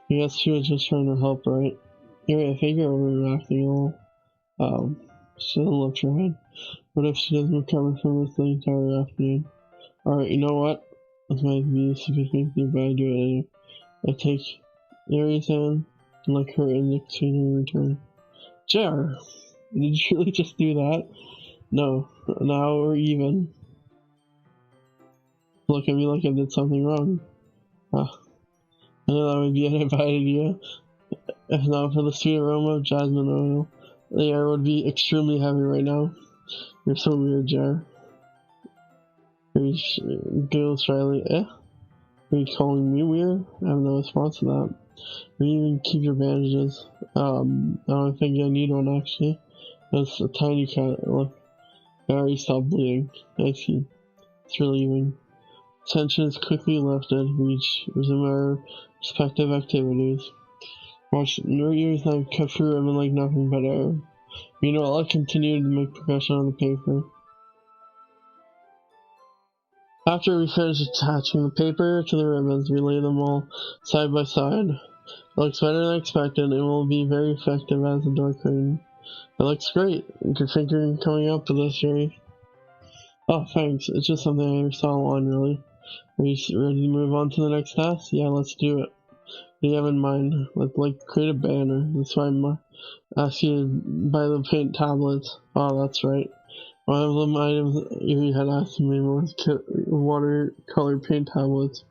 I guess she was just trying to help, right? Yuri, I think you're overreacting a little. She doesn't lift her head. What if she doesn't recover from this the entire afternoon? Alright, you know what? This might be speaking through, but I do it anyway. I take Yuri's hand and lick her index finger in return. JR, did you really just do that? No, now we're even. Look at me like I did something wrong. Ah, I know that would be an bad idea. If not for the sweet aroma of jasmine oil, the air would be extremely heavy right now. You're so weird, Jar. Giggles shyly. Are you calling me weird? I have no response to that. Will you even keep your bandages? I don't think I need one actually. That's a tiny cut. Look, I already stopped bleeding. I see. It's relieving. Tension is quickly lifted. We resume our respective activities. Watch your ears and I cut through ribbon like nothing but air. Meanwhile, I'll continue to make progression on the paper. After we finish attaching the paper to the ribbons, we lay them all side by side. It looks better than expected and will be very effective as a door curtain. It looks great. Good thinking coming up with this, Yuri. Oh, thanks. It's just something I never saw online, really. Are you ready to move on to the next task? Yeah, let's do it. What do you have in mind? Let's, create a banner. That's why I'm asking you to buy the paint tablets. Oh, that's right. One of them items Yuri had asked me was watercolor paint tablets.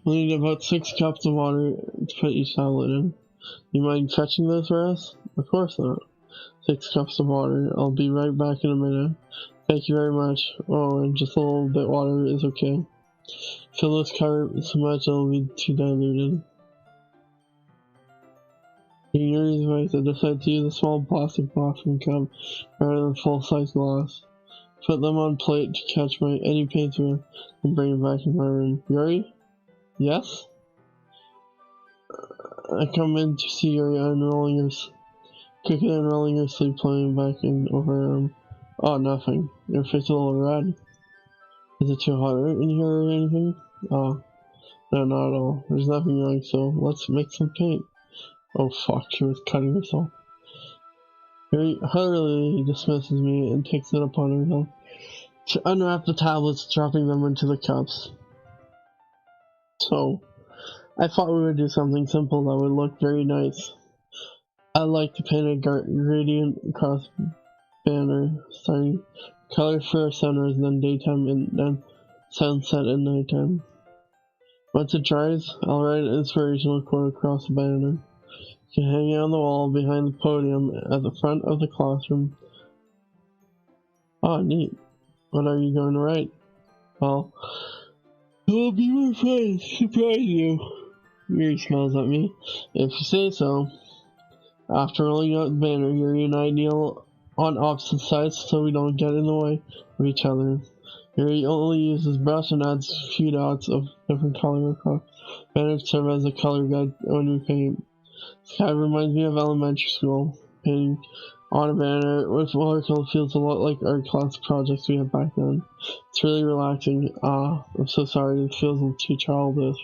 We'll need about 6 cups of water to put each tablet in. You mind fetching those for us? Of course not. 6 cups of water. I'll be right back in a minute. Thank you very much. Oh, and just a little bit of water is okay. Fill this cup so much it'll be too diluted. In Yuri's voice, I decided to use a small plastic boxing cup rather than full-size glass. Put them on plate to catch any paint with and bring it back in my room. Yuri? Yes? I come in to see Yuri quickly unrolling her sleeve, playing back in over her arm. Oh, nothing. Your face is a little red. Is it too hot in here or anything? Oh, no, not at all. There's nothing wrong, so let's make some paint. Oh fuck, she was cutting herself. Yuri hurriedly dismisses me and takes it upon herself to unwrap the tablets, dropping them into the cups. So, I thought we would do something simple that would look very nice. I'd like to paint a gradient across banner, starting color for sunrise, then daytime, and then sunset and nighttime. Once it dries, I'll write an inspirational quote across the banner. You can hang it on the wall behind the podium at the front of the classroom. Oh, neat. What are you going to write? Well, it will be my fun to surprise you. Yuri smiles at me. If you say so. After rolling out the banner, Yuri and I kneel on opposite sides so we don't get in the way of each other. Yuri only uses brush and adds a few dots of different color across banner to serve as a color guide when we paint. This kind of reminds me of elementary school. Painting on a banner with watercolor feels a lot like art class projects we had back then. It's really relaxing. I'm so sorry, it feels a little too childish.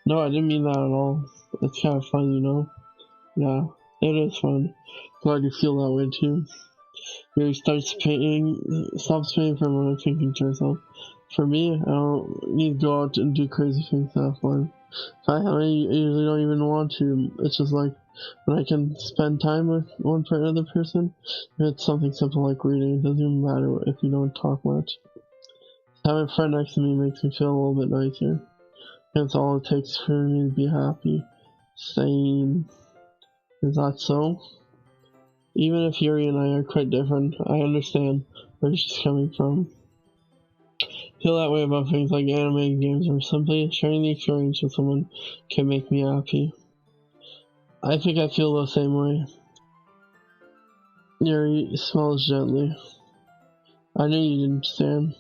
No, I didn't mean that at all. It's kind of fun, you know? Yeah, it is fun. Glad you feel that way too. Yuri stops painting for a moment, thinking to herself. For me, I don't need to go out and do crazy things to have fun. I usually don't even want to. It's just like when I can spend time with another person. If it's something simple like reading, it doesn't even matter if you don't talk much. Having a friend next to me makes me feel a little bit nicer. That's all it takes for me to be happy. Same. Is that so? Even if Yuri and I are quite different, I understand where she's coming from. Feel that way about things like anime games or simply sharing the experience with someone can make me happy. I think I feel the same way. Yuri smiles gently. I knew you didn't understand.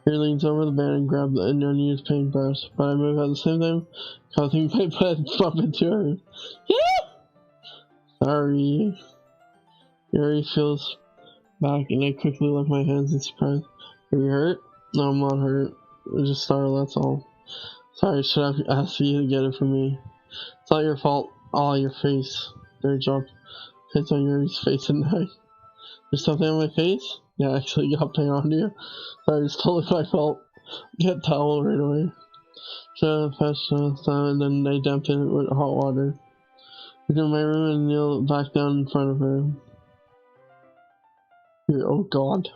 Yuri leans over the band and grabs an unused paintbrush, but I move at the same time, causing my butt to bump into her. Yeah! Sorry. Yuri feels back and I quickly lift my hands in surprise. Are you hurt? No, I'm not hurt. I just startled, that's all. Sorry, should I ask you to get it for me? It's not your fault. Oh, your face. Great job. Hits on your face and neck. There's something on my face? Yeah, actually got paint on you. Sorry, it's totally my fault. Get towel right away. So fetch and then I dumped it with hot water. I go in my room and kneel back down in front of her. Oh god.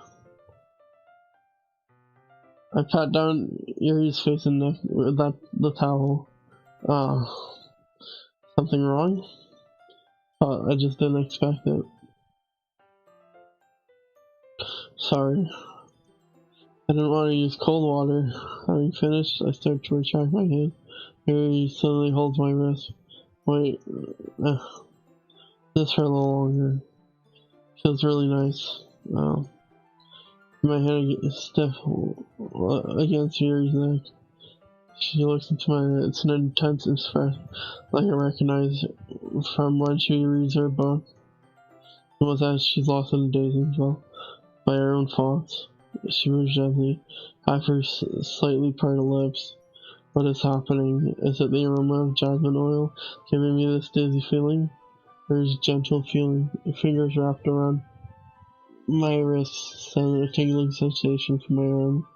I pat down Yuri's face and neck with the towel. Something wrong? I just didn't expect it. Sorry. I didn't want to use cold water. Having finished, I start to retract my hand. Yuri suddenly holds my wrist. Wait, this for a little longer. Feels really nice. My hand gets stiff against Yuri's neck. She looks into my eyes. It's an intense expression, like I recognize from when she reads her book. It was as she's lost in a daze and fell by her own thoughts. She moves gently, half her slightly parted lips. What is happening? Is it the aroma of jasmine oil giving me this dizzy feeling? Or is gentle feeling? Fingers wrapped around my wrist send a tingling sensation from my arm.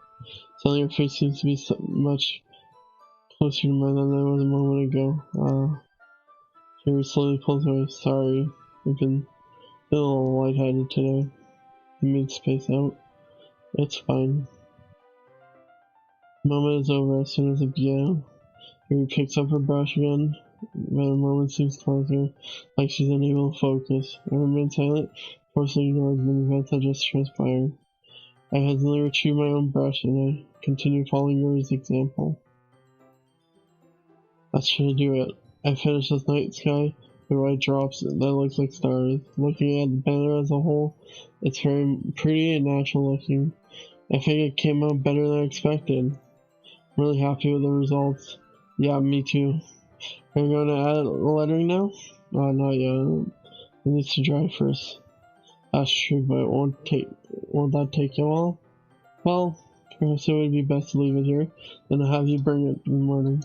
Suddenly her face seems to be so much closer to mine than I was a moment ago. She slowly pulls away. Sorry, I've been a little lightheaded today. I made space out. It's fine. The moment is over as soon as it began. Yuri picks up her brush again, but the moment seems closer, like she's unable to focus. I remain silent, forcibly ignoring the events that just transpired. I hesitantly retrieve my own brush and I continue following Yuri's example. That should do it. I finish this night sky with white drops that look like stars. Looking at the banner as a whole, it's very pretty and natural looking. I think it came out better than I expected. I'm really happy with the results. Yeah, me too. Are you going to add lettering now? Not yet. It needs to dry first. That's true, but won't that take you a while? Well, perhaps it would be best to leave it here, then have you bring it in the morning.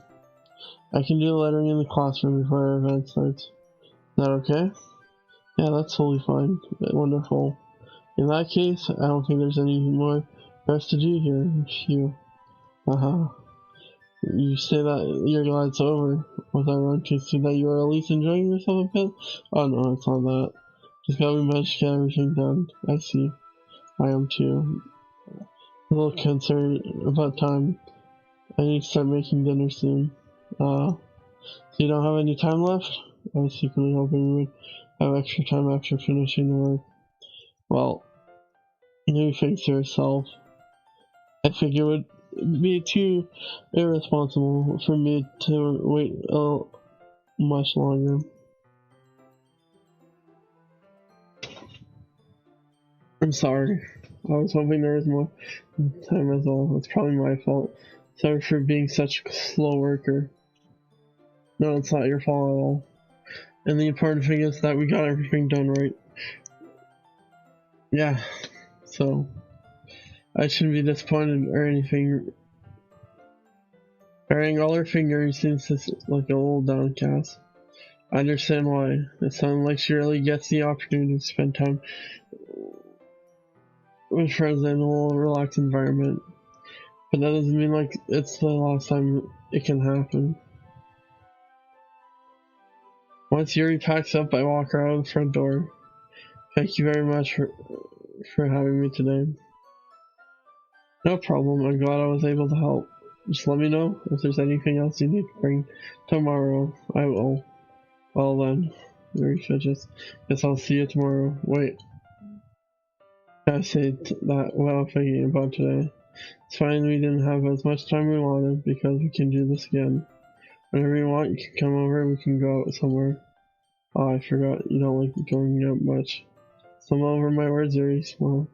I can do the lettering in the classroom before our event starts. Is that okay? Yeah, that's totally fine. Wonderful. In that case, I don't think there's any more for us to do here. Phew. You say that you're glad it's over. Was I wrong to see that you are at least enjoying yourself a bit? Oh no, it's not that. Just gotta be managed to get everything done. I see. I am too. A little concerned about time. I need to start making dinner soon. So you don't have any time left? I was secretly hoping we would have extra time after finishing the work. Well, you thinks to herself. I think it would be too irresponsible for me to wait much longer. I'm sorry. I was hoping there was more time as well. It's probably my fault. Sorry for being such a slow worker. No, it's not your fault at all. And the important thing is that we got everything done right. Yeah, so I shouldn't be disappointed or anything. Wearing all her fingers seems like a little downcast. I understand why. It sounds like she really gets the opportunity to spend time with friends in a little relaxed environment. But that doesn't mean like it's the last time it can happen. Once Yuri packs up, I walk her out of the front door. Thank you very much for having me today. No problem, I'm glad I was able to help. Just let me know if there's anything else you need to bring tomorrow. I will. Well then, Yuri fidgets. Guess I'll see you tomorrow. Wait. I say that without thinking about today. It's fine we didn't have as much time we wanted because we can do this again. Whenever you want, you can come over and we can go out somewhere. Oh, I forgot you don't like going out much. Stumble over my words, Yuri. Smile.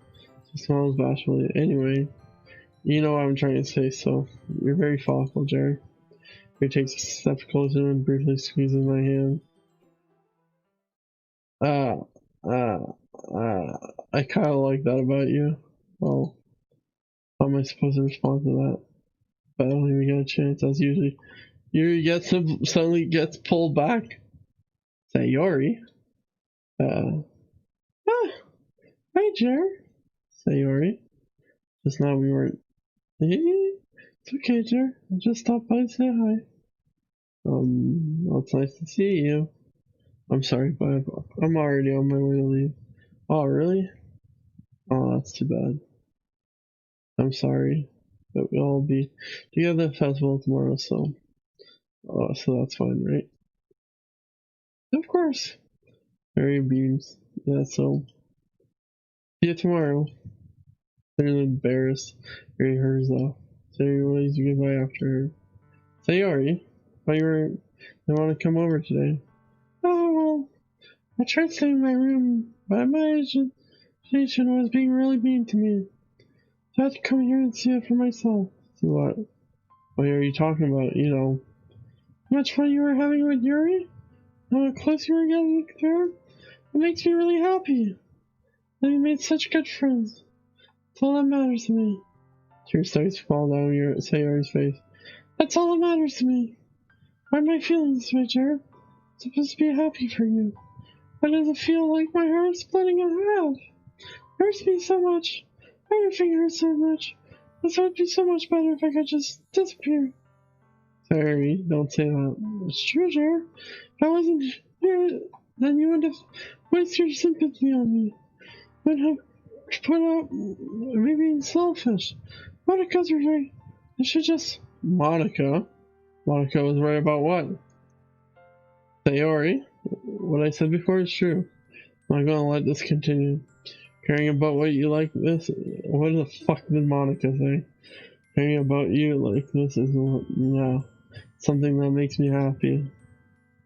She smiles bashfully. Anyway, you know what I'm trying to say, so you're very thoughtful, Jerry. He takes a step closer and briefly squeezes my hand. Ah, I kinda like that about you. Well, how am I supposed to respond to that? But I don't even get a chance, as usually. Yuri suddenly gets pulled back. Sayori. Ah, hi, Jer. Sayori. Just now we weren't. It's okay, Jer. I just stopped by to say hi. Well, it's nice to see you. I'm sorry, but I'm already on my way to leave. Oh, really? Oh, that's too bad. I'm sorry, but we'll all be together at the festival tomorrow, so that's fine, right? Of course. Mary beams. Yeah, so see you tomorrow. Clearly embarrassed. Mary hurries off. Sayori waves goodbye after her. Sayori, thought you want to come over today. Oh well, I tried staying in my room, but my agitation was being really mean to me. So I had to come here and see it for myself. See what? What are you talking about? You know, how much fun you were having with Yuri? How close you were getting to her? It makes me really happy. And you made such good friends. That's all that matters to me. Tears starts to fall down Sayori's face. That's all that matters to me. Why am I feeling this way, Jared? I'm supposed to be happy for you. Why does it feel like my heart is splitting in half? It hurts me so much. Everything hurts so much. This would be so much better if I could just disappear. Sorry, don't say that. It's true, Jared. If I wasn't here, then you would have wasted your sympathy on me. Would have put up me being selfish. Monica's right. I should just. Monica? Monica was right about what? Sayori? What I said before is true. I'm not gonna let this continue. Caring about what you like this? What the fuck did Monica say? Caring about you like this is something that makes me happy.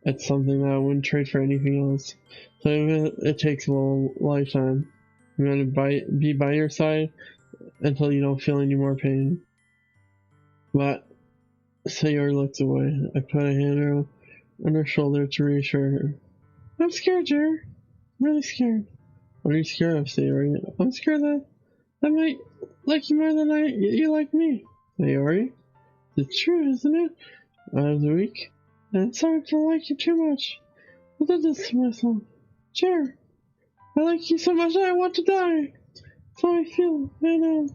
It's something that I wouldn't trade for anything else. So even if it takes a lifetime, I'm gonna be by your side until you don't feel any more pain. But Sayori looks away. I put a hand on her shoulder to reassure her. I'm scared, Jer. I'm really scared. What are you scared of, Sayori? I'm scared that I might like you more than you like me. Sayori? It's true, isn't it? I was weak. And it's hard to like you too much. I did this to myself. Jer, I like you so much that I want to die. That's how I feel. I know.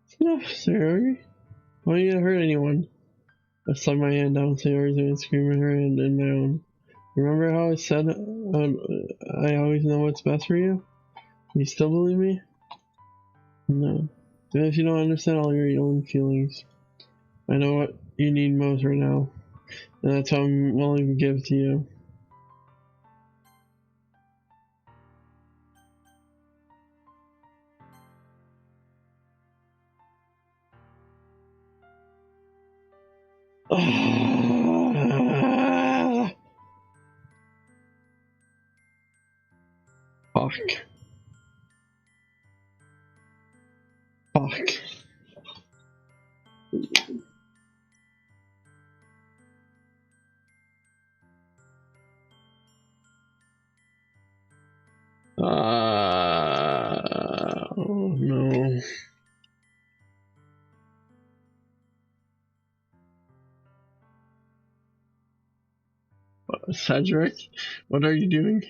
It's enough, Sayori. Why don't you hurt anyone? I slid my hand down Sayori's and screaming her hand in my own. Remember how I said I always know what's best for you? You still believe me? No. Even if you don't understand all your own feelings, I know what you need most right now, and that's how I'm willing to give to you. Fuck. Fuck. Oh no. Cedric, what are you doing?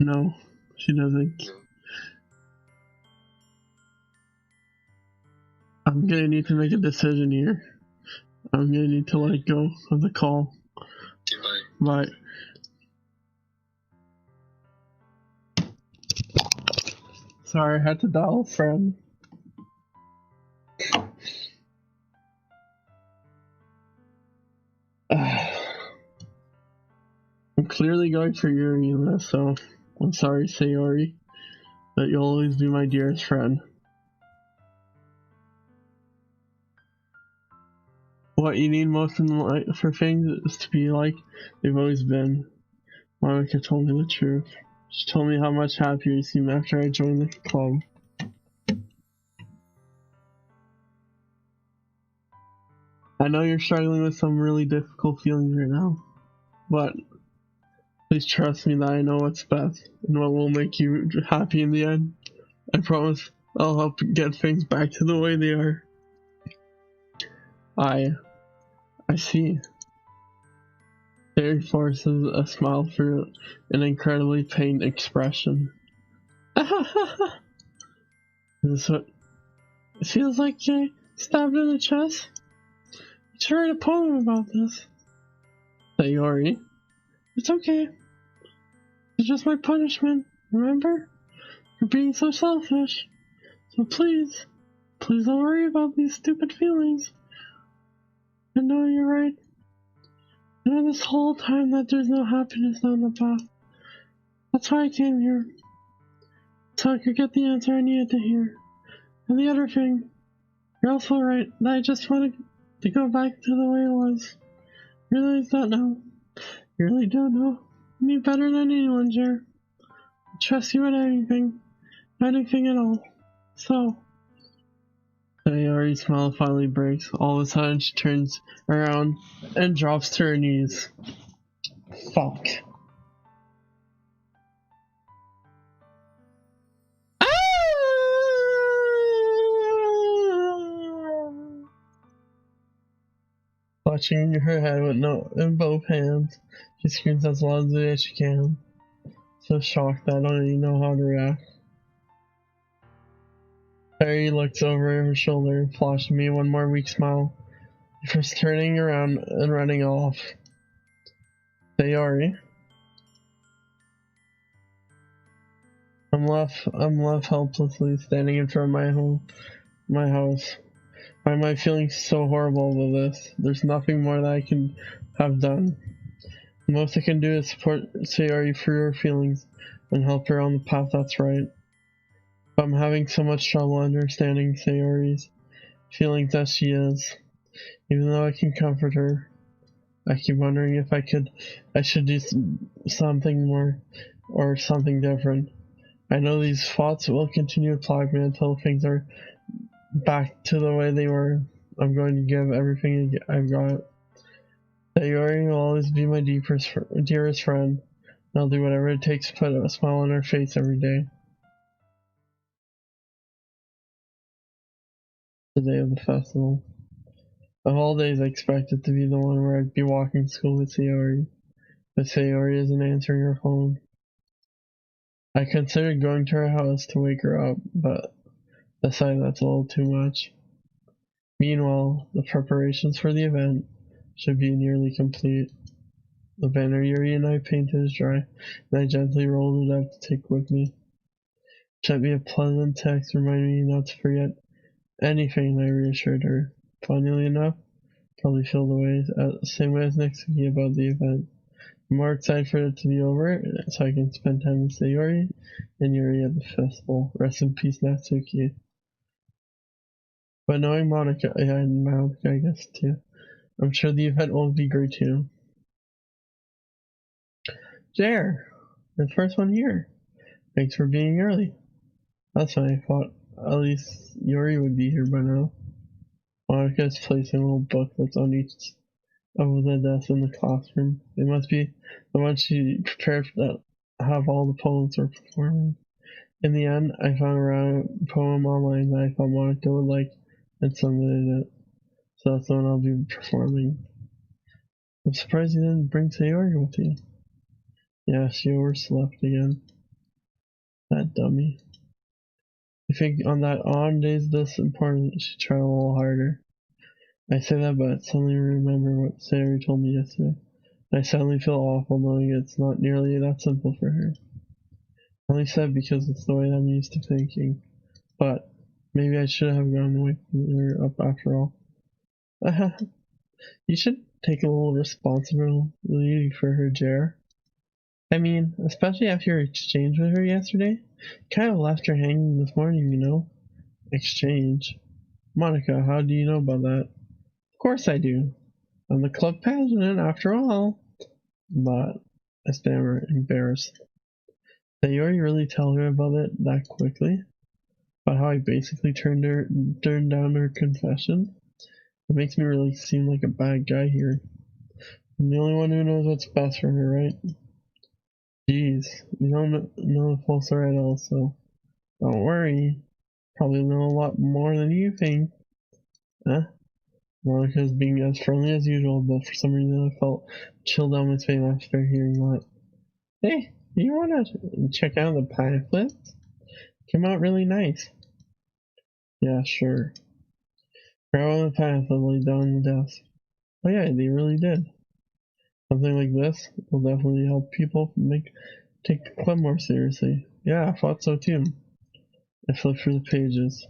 No, she doesn't. I'm gonna need to make a decision here. I'm gonna need to let go of the call. Bye. Sorry, I had to dial a friend. I'm clearly going for Yuri in this, so I'm sorry, Sayori, but you'll always be my dearest friend. What you need most in life for things is to be like they've always been. Monica told me the truth. She told me how much happier you seem after I joined the club. I know you're struggling with some really difficult feelings right now, but please trust me that I know what's best and what will make you happy in the end. I promise I'll help get things back to the way they are. I see. Terry forces a smile through an incredibly pained expression. This is what it feels like, Jay. Stabbed in the chest? You should write a poem about this. Sayori. It's okay. It's just my punishment, remember? For being so selfish. So please don't worry about these stupid feelings. I know you're right. I know this whole time that there's no happiness down the path. That's why I came here. So I could get the answer I needed to hear. And the other thing, you're also right that I just wanted to go back to the way it was. Realize that now. You really do know me better than anyone, Jer. I trust you in anything at all. So, Sayori's smile finally breaks. All of a sudden, she turns around and drops to her knees. Fuck. Clutching her head in both hands, she screams as loudly as she can. So shocked that I don't even know how to react. Harry looks over her shoulder, flashing me one more weak smile, before turning around and running off. Sayori. I'm left helplessly standing in front of my house. Why am I feeling so horrible about this? There's nothing more that I can have done. The most I can do is support Sayori through her feelings and help her on the path that's right. But I'm having so much trouble understanding Sayori's feelings as she is. Even though I can comfort her, I keep wondering if I should do something more or something different. I know these thoughts will continue to plague me until things are back to the way they were. I'm going to give everything I've got. Sayori will always be my dearest friend, and I'll do whatever it takes to put a smile on her face every day. The day of the festival. Of all days, I expected to be the one where I'd be walking to school with Sayori, but Sayori isn't answering her phone. I considered going to her house to wake her up, but decided that's a little too much. Meanwhile, the preparations for the event should be nearly complete. The banner Yuri and I painted is dry, and I gently rolled it up to take with me. Sent me a pleasant text reminding me not to forget anything, I reassured her. Funnily enough, probably feel the same way as next week about the event. I'm more excited for it to be over, so I can spend time with Sayori and Yuri at the festival. Rest in peace, Natsuki. But knowing Monica, and Monica, I guess, too, I'm sure the event will be great, too. Jer, the first one here. Thanks for being early. That's what I thought. At least Yuri would be here by now. Monica is placing little booklets on each of the desks in the classroom. They must be the ones she prepared that have all the poems we're performing. In the end, I found a poem online that I thought Monica would like and submitted it. So that's the one I'll be performing. I'm surprised you didn't bring Sayori with you. Yeah, she overslept again. That dummy. I think on that on days this important, she tried a little harder. I say that, but suddenly remember what Sarah told me yesterday. I suddenly feel awful knowing it's not nearly that simple for her. I only said because it's the way I'm used to thinking. But maybe I should have gone away from her up after all. You should take a little responsibility for her, Jer. I mean, especially after your exchange with her yesterday. Kind of left her hanging this morning, you know. Exchange. Monica, how do you know about that? Of course I do. I'm the club president after all. But I stammer, embarrassed. Did you really tell her about it that quickly? About how I basically turned down her confession? It makes me really seem like a bad guy here. I'm the only one who knows what's best for her, right? Jeez, you don't know the full story at all, so don't worry. Probably know a lot more than you think. Huh? Monica's being as friendly as usual, but for some reason I felt chill down my spine after hearing that. Hey, you wanna check out the pamphlets? Came out really nice. Yeah, sure. Grab on the pamphlet and lay down on the desk. Oh yeah, they really did. Something like this will definitely help people take the club more seriously. Yeah, I thought so too. I flipped through the pages.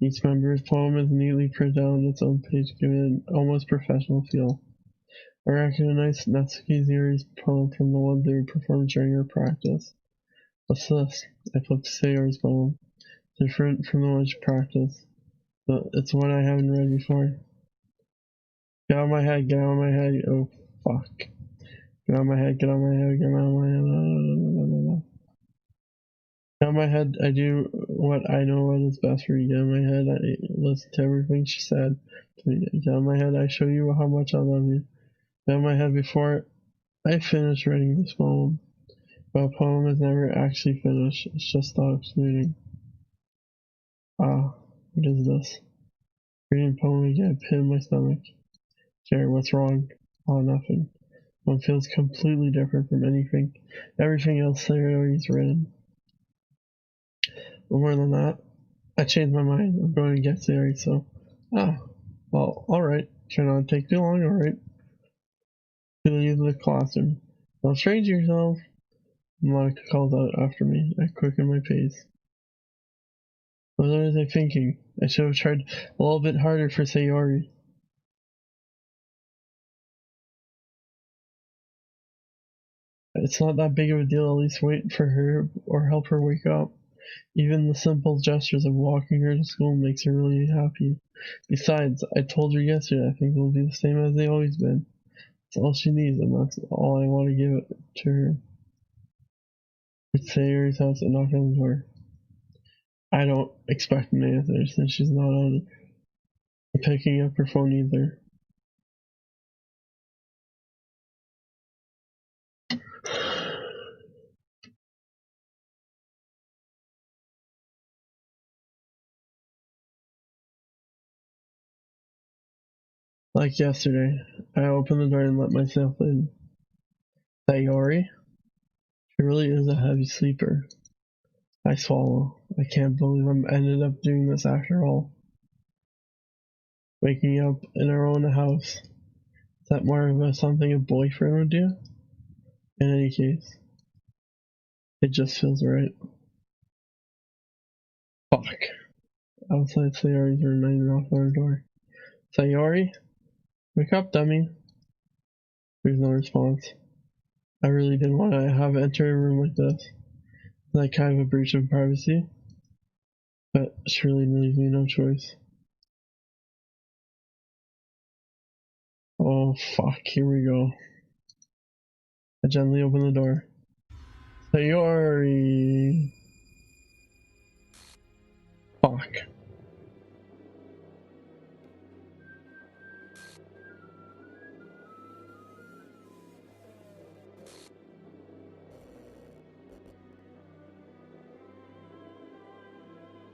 Each member's poem is neatly printed out on its own page, giving it an almost professional feel. I recognized Natsuki Zuri's poem from the one they performed during her practice. What's this? I flipped to Sayori's poem. Different from the one she practiced. But it's one I haven't read before. Get out of my head, get out of my head. Oh, fuck. Get out of my head, get out of my head, get out of my head. Get out of my head, I do what I know what is best for you. Get out of my head, I listen to everything she said. Get out of my head, I show you how much I love you. Get out of my head before I finish writing this poem. But a poem is never actually finished, it's just stops reading. Ah, what is this? Reading poem again, pit in my stomach. Jerry, what's wrong? Oh, nothing. One feels completely different from everything else Sayori's written. But more than that, I changed my mind. I'm going to get Sayori, so. Well, alright. Try not to take too long, alright. To leave the classroom. Don't strain yourself. Monica calls out after me. I quicken my pace. What was I thinking? I should have tried a little bit harder for Sayori. It's not that big of a deal, at least wait for her or help her wake up. Even the simple gestures of walking her to school makes her really happy. Besides, I told her yesterday I think they'll be the same as they always been. It's all she needs, and that's all I want to give it to her. It's Sayori's house and knock on the door. I don't expect an answer since she's not on picking up her phone either. Like yesterday, I opened the door and let myself in. Sayori? She really is a heavy sleeper. I swallow. I can't believe I ended up doing this after all. Waking up in our own house. Is that more of something a boyfriend would do? In any case, it just feels right. Fuck. Outside Sayori's room, I knock on her door. Sayori? Wake up, dummy. There's no response. I really didn't want to have entered a room like this. Like kind of a breach of privacy. But she really leaves me no choice. Oh fuck, here we go. I gently open the door. Sayori! Fuck.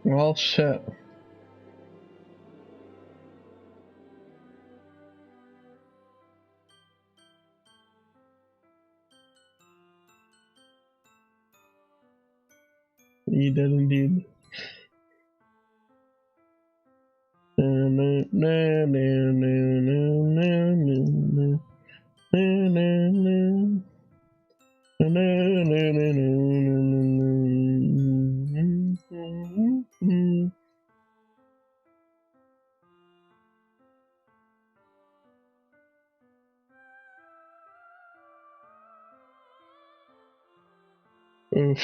Well, shit. did indeed. Oof.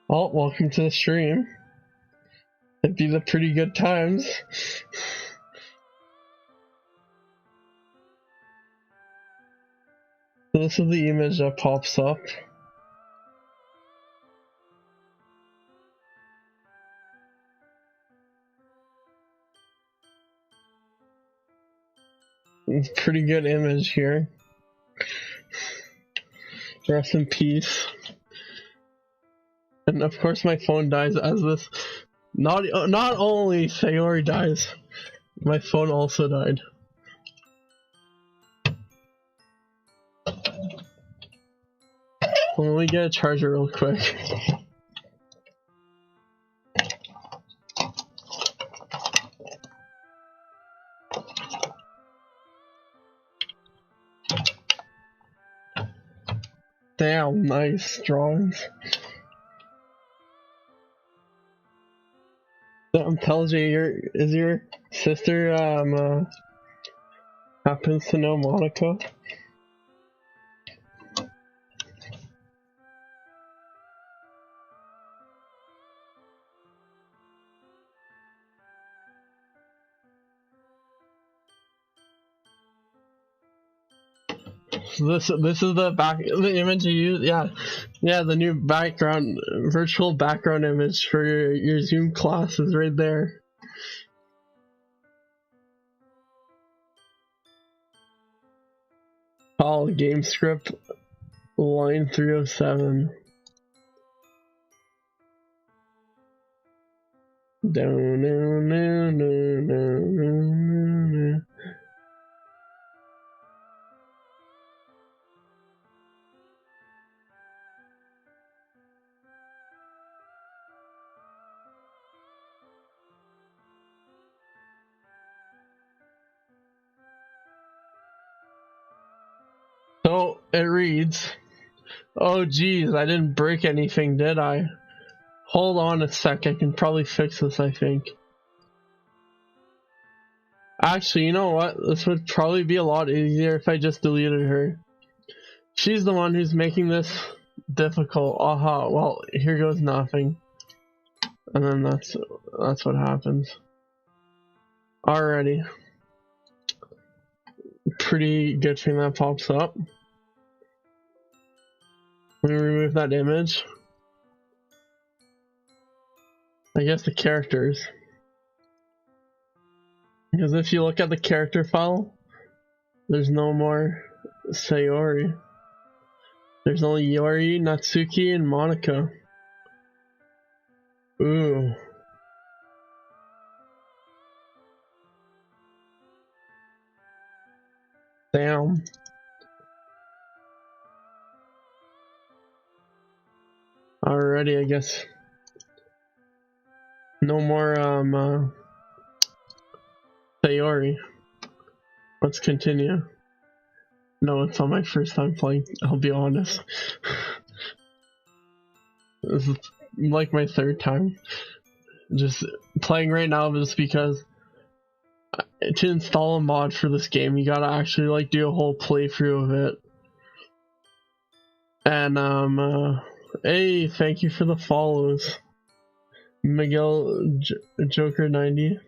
Well, welcome to the stream. These are pretty good times. So this is the image that pops up. It's a pretty good image here. Rest in peace. And of course my phone dies as this. Not only Sayori dies, my phone also died. Well, let me get a charger real quick. Damn, nice drawings. Damn, TellJe, is your sister happens to know Monica? So this is the image you use. Yeah, the new background, virtual background image for your Zoom class is right there. Oh, game script line 307. So it reads, oh geez, I didn't break anything, did I? Hold on a sec, I can probably fix this, I think. Actually, you know what? This would probably be a lot easier if I just deleted her. She's the one who's making this difficult. Aha, well, here goes nothing. And then that's what happens. Alrighty. Pretty good thing that pops up. Let me remove that image. I guess the characters. Because if you look at the character file, there's no more Sayori. There's only Yori, Natsuki, and Monica. Ooh. Damn. Alrighty, I guess. No more, Sayori. Let's continue. No, it's not my first time playing, I'll be honest. This is like my third time. Just playing right now just because to install a mod for this game, you gotta actually like do a whole playthrough of it. And hey, thank you for the follows, Miguel Joker 90.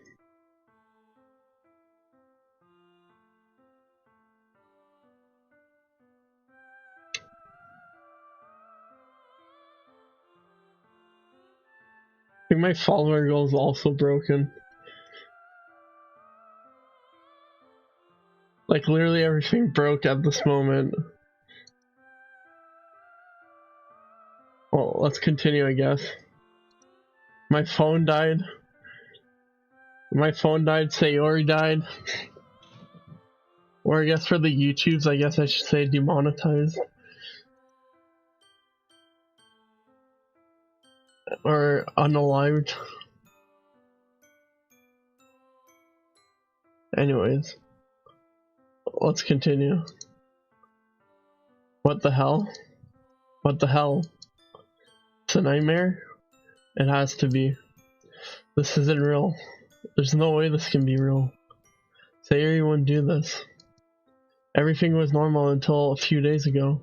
I think my follower goal is also broken. Like literally everything broke at this moment. Well, let's continue, I guess. My phone died. Sayori died. Or I guess for the YouTubes, I guess I should say demonetized. Or unalived. Anyways. Let's continue. What the hell? What the hell? It's a nightmare? It has to be. This isn't real. There's no way this can be real. Sayori wouldn't do this. Everything was normal until a few days ago.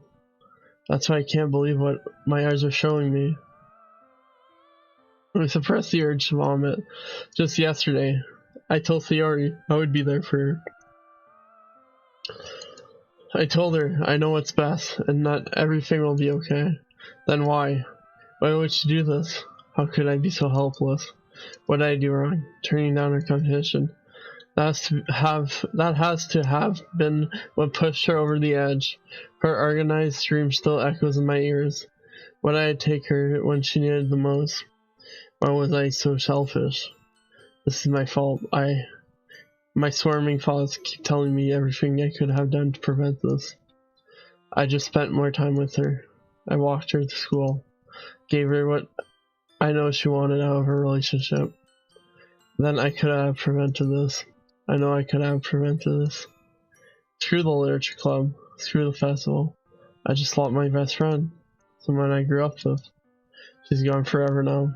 That's why I can't believe what my eyes are showing me. I suppressed the urge to vomit. Just yesterday, I told Sayori I would be there for her. I told her I know what's best and that everything will be okay. Then why? Why would she do this? How could I be so helpless? What did I do wrong? Turning down her competition. That has to have been what pushed her over the edge. Her organized scream still echoes in my ears. Why did I take her when she needed the most? Why was I so selfish? This is my fault. My swarming thoughts keep telling me everything I could have done to prevent this. I just spent more time with her. I walked her to school. Gave her what I know she wanted out of her relationship. Then I could have prevented this. I know I could have prevented this. Screw the literature club. Screw the festival. I just lost my best friend. Someone I grew up with. She's gone forever now.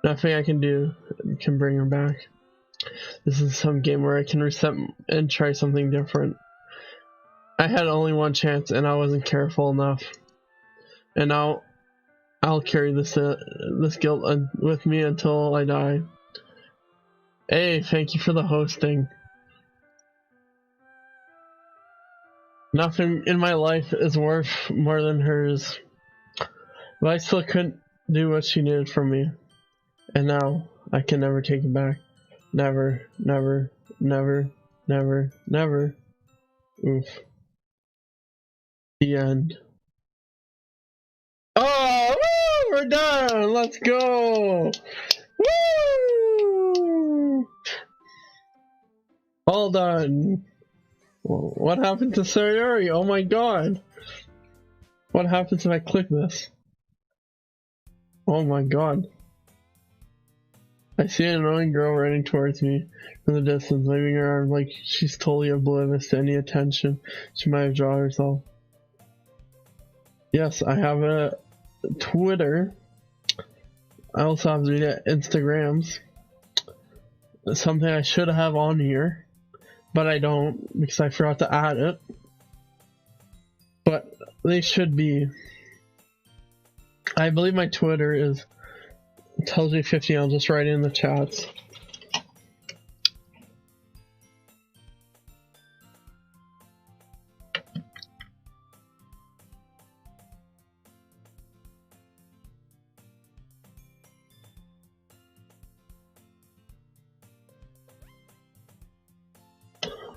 Nothing I can do can bring her back. This is some game where I can reset and try something different. I had only one chance and I wasn't careful enough. And now I'll carry this guilt with me until I die. Hey, thank you for the hosting. Nothing in my life is worth more than hers. But I still couldn't do what she needed from me. And now I can never take it back. Never, never, never, never, never. Oof. The end. Oh, woo, we're done! Let's go! Woo! All done. What happened to Sayori? Oh my god. What happens if I click this? Oh my god. I see an annoying girl running towards me from the distance, waving her arm like she's totally oblivious to any attention she might have drawn herself. Yes, I have a Twitter. I also have the Instagrams. Something I should have on here, but I don't because I forgot to add it. But they should be. I believe my Twitter is TellJe 50. I'll just write it in the chats.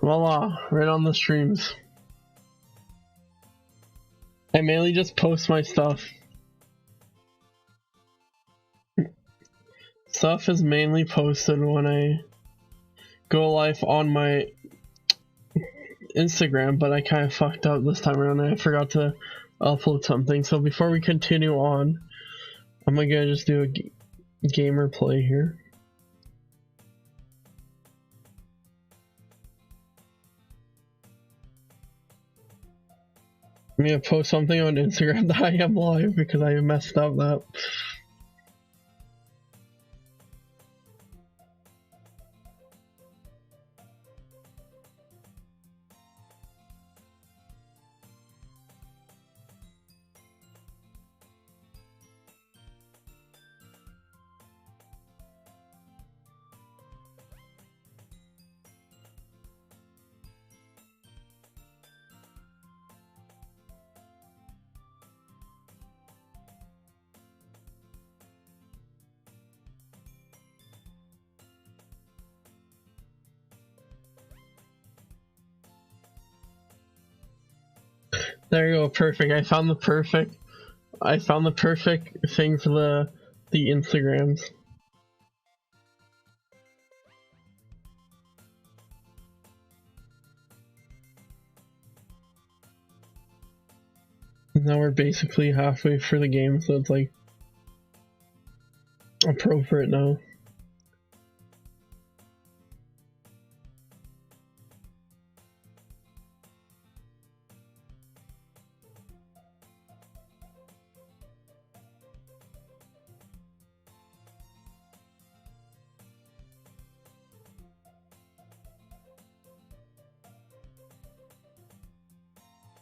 Voila, right on the streams. I mainly just post my stuff. Stuff is mainly posted when I go live on my Instagram, but I kind of fucked up this time around and I forgot to upload something. So before we continue on, I'm gonna just do a gamer play here. I'm gonna post something on Instagram that I am live because I messed up that. There you go, perfect. I found the perfect thing for the Instagrams. now we're basically halfway through the game, so it's like appropriate now.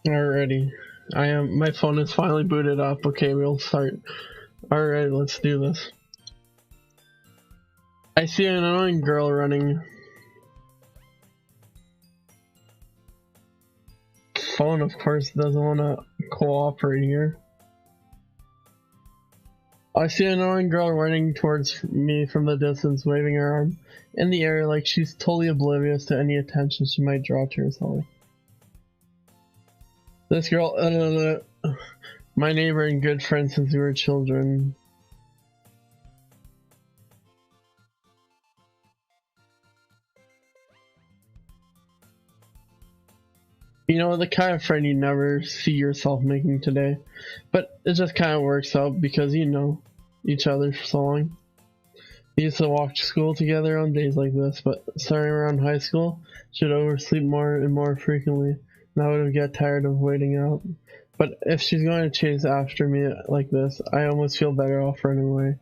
Alrighty. My phone is finally booted up. Okay, we'll start. Alright, let's do this. I see an annoying girl running. Phone, of course, doesn't want to cooperate here. I see an annoying girl running towards me from the distance, waving her arm in the air like she's totally oblivious to any attention she might draw to herself. This girl, my neighbor and good friend since we were children. You know, the kind of friend you never see yourself making today. But it just kind of works out because you know each other for so long. We used to walk to school together on days like this, but starting around high school, she'd oversleep more and more frequently. And I would get tired of waiting out. But if she's going to chase after me like this, I almost feel better off running away.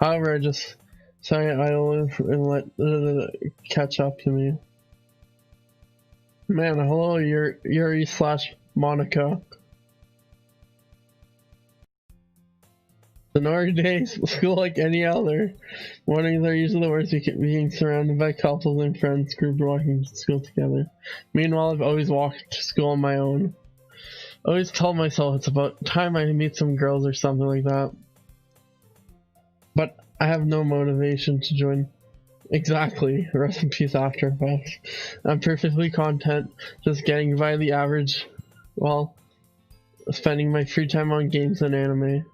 However, I just sat idle and let catch up to me. Man, hello, Yuri / Monica. The Nori days, school like any other. Mornings are usually the worst, being surrounded by couples and friends grouped walking to school together. Meanwhile, I've always walked to school on my own. I always tell myself it's about time I meet some girls or something like that. But I have no motivation to join. Exactly. Rest in peace, After Effects. I'm perfectly content just getting by the average while spending my free time on games and anime.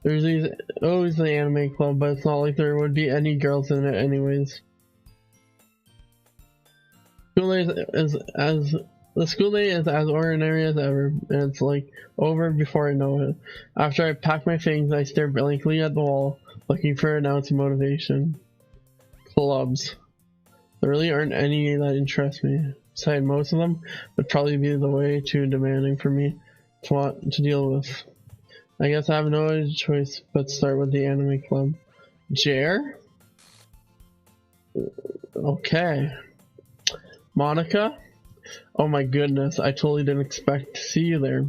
There's always the anime club, but it's not like there would be any girls in it anyways. The school day is as ordinary as ever, and it's like over before I know it. After I pack my things, I stare blankly at the wall, looking for an ounce of motivation. Clubs. There really aren't any that interest me. Besides, most of them would probably be the way too demanding for me to want to deal with. I guess I have no other choice but start with the anime club. Jer? Okay. Monica? Oh my goodness, I totally didn't expect to see you there.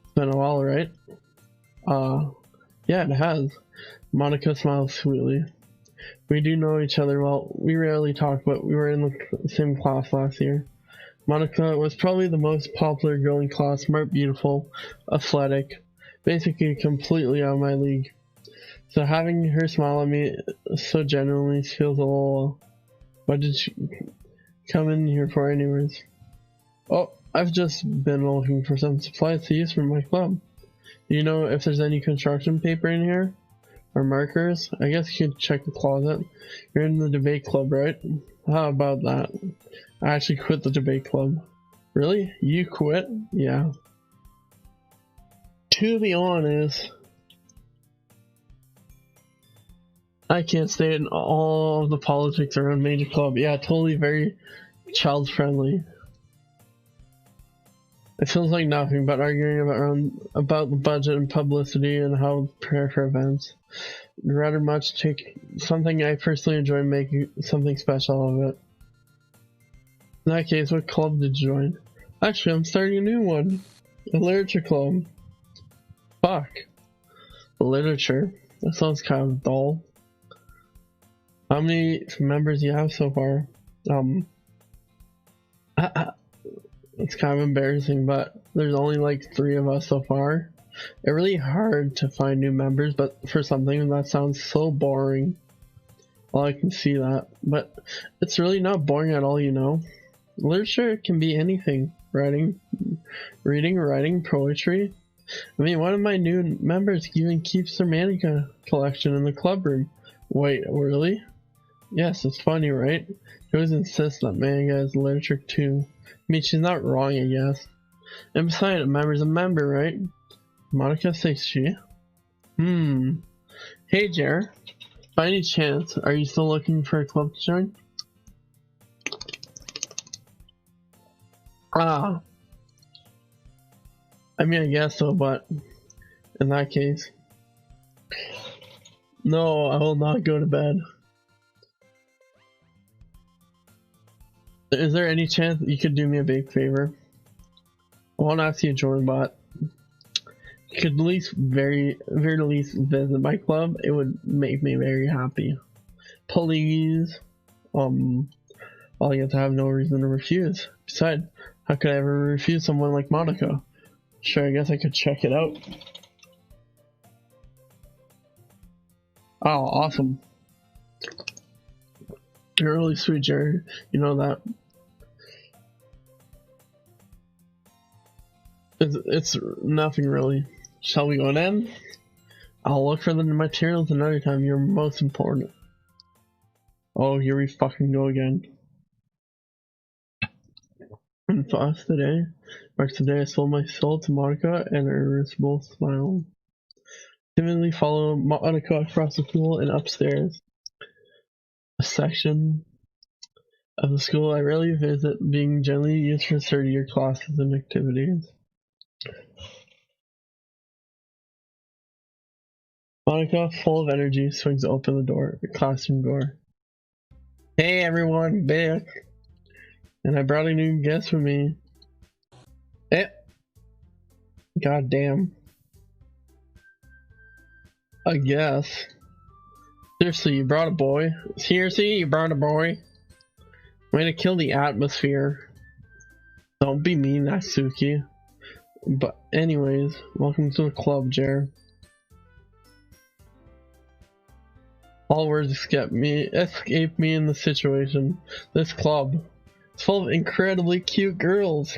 It's been a while, right? Yeah, it has. Monica smiles sweetly. We do know each other well. We rarely talk, but we were in the same class last year. Monica was probably the most popular girl in class, smart, beautiful, athletic, basically completely out of my league. So having her smile at me so genuinely feels a little... What did she come in here for anyways? Oh, I've just been looking for some supplies to use for my club. Do you know if there's any construction paper in here? Or markers? I guess you could check the closet. You're in the debate club, right? How about that? I actually quit the debate club. Really? You quit? Yeah. To be honest, I can't stay in all of the politics around Major Club. Yeah, totally very child friendly. It feels like nothing but arguing about the budget and publicity and how to prepare for events. I'd rather much take something I personally enjoy and make something special out of it. In that case, what club did you join? Actually, I'm starting a new one. A literature club. Fuck. Literature. That sounds kind of dull. How many members do you have so far? It's kind of embarrassing, but there's only like 3 of us so far. It's really hard to find new members, but for something that sounds so boring. Well, I can see that, but it's really not boring at all, you know. Literature can be anything. Reading, writing, poetry. I mean, one of my new members even keeps their manga collection in the club room. Wait, really? Yes, it's funny, right? She always insists that manga is literature too. I mean, she's not wrong, I guess. And besides, a member's a member, right? Monica says she. Hey, Jer. By any chance, are you still looking for a club to join? I mean, I guess so, but in that case, no, I will not go to bed. Is there any chance that you could do me a big favor? I want to ask you to join, but you could at least very least visit my club. It would make me very happy. Please. All you have to have no reason to refuse. Besides, how could I ever refuse someone like Monica? Sure, I guess I could check it out. Oh, awesome. You're really sweet, Jerry. You know that. It's nothing really. Shall we go then? I'll look for the materials another time. You're most important. Oh, here we fucking go again. And thus today marks the day I sold my soul to Monica, and her irresistible smile. Timidly follow Monica across the pool and upstairs. A section of the school I rarely visit, being generally used for third-year classes and activities. Monica, full of energy, swings open the classroom door. Hey everyone, back! And I brought a new guest with me. God damn. I guess. Seriously, you brought a boy? Seriously, you brought a boy? Way to kill the atmosphere. Don't be mean, Natsuki. But anyways, welcome to the club, Jer. All words escape me in the situation. This club is full of incredibly cute girls.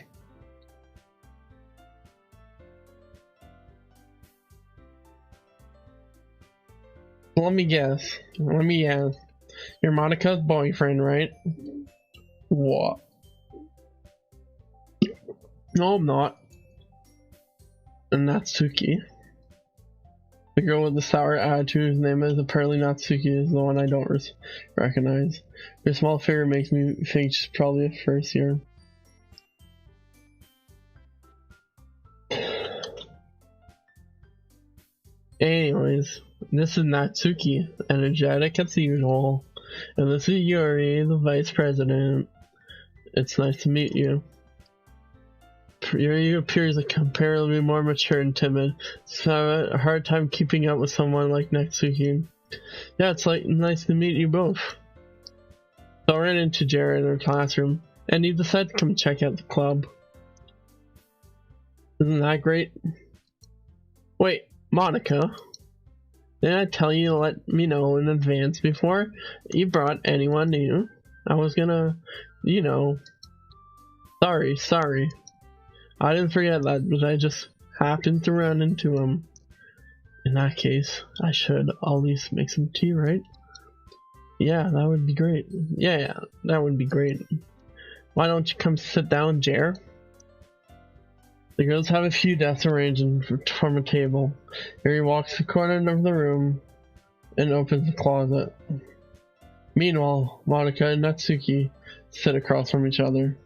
Let me guess. You're Monica's boyfriend, right? What? No, I'm not. And Natsuki. The girl with the sour attitude whose name is apparently Natsuki is the one I don't recognize. Her small figure makes me think she's probably a first year. Anyways, this is Natsuki, energetic as usual. And this is Yuri, the vice president. It's nice to meet you. Yuri appears comparatively more mature and timid, so I have a hard time keeping up with someone like Natsuki. Yeah, it's nice to meet you both. So I ran into Jared in her classroom, and he decided to come check out the club. Isn't that great? Wait, Monica, didn't I tell you to let me know in advance before you brought anyone new? I was gonna, Sorry. I didn't forget that, but I just happened to run into him. In that case, I should at least make some tea, right? Yeah, that would be great. Yeah, that would be great. Why don't you come sit down, Jer? The girls have a few desks arranged to form a table. Harry walks to the corner of the room and opens the closet. Meanwhile, Monica and Natsuki sit across from each other.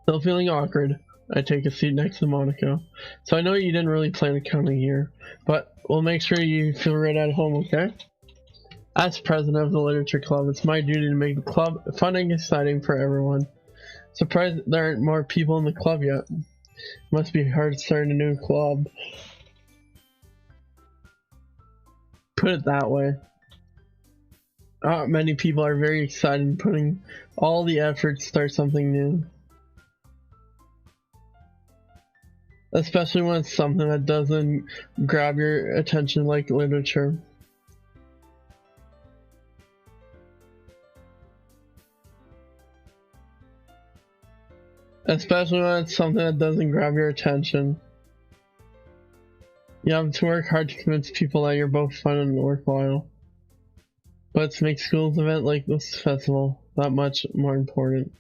Still feeling awkward, I take a seat next to Monica. So I know you didn't really plan on coming here, but we'll make sure you feel right at home, okay? As president of the Literature Club, it's my duty to make the club fun and exciting for everyone. Surprised there aren't more people in the club yet. Must be hard starting a new club. Put it that way. Many people are very excited and putting all the effort to start something new. Especially when it's something that doesn't grab your attention like literature. Especially when it's something that doesn't grab your attention. You have to work hard to convince people that you're both fun and worthwhile. But to make school's event like this festival that much more important.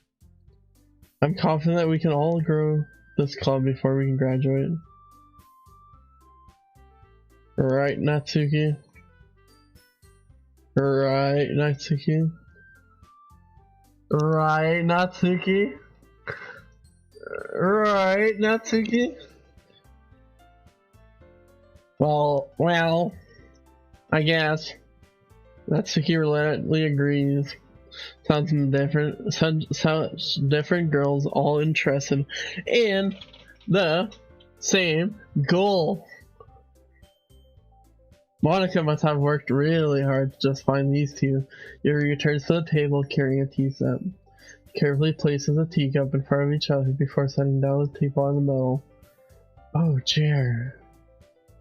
I'm confident that we can all grow this club before we can graduate. Right, Natsuki? Right, Natsuki? Right, Natsuki? Right, Natsuki? Well, I guess. Natsuki reluctantly agrees. Sounds different girls all interested in the same goal. Monica must have worked really hard to just find these two. Yuri returns to the table carrying a tea set. Carefully places a teacup in front of each other before setting down the teapot in the middle. Oh, Jer.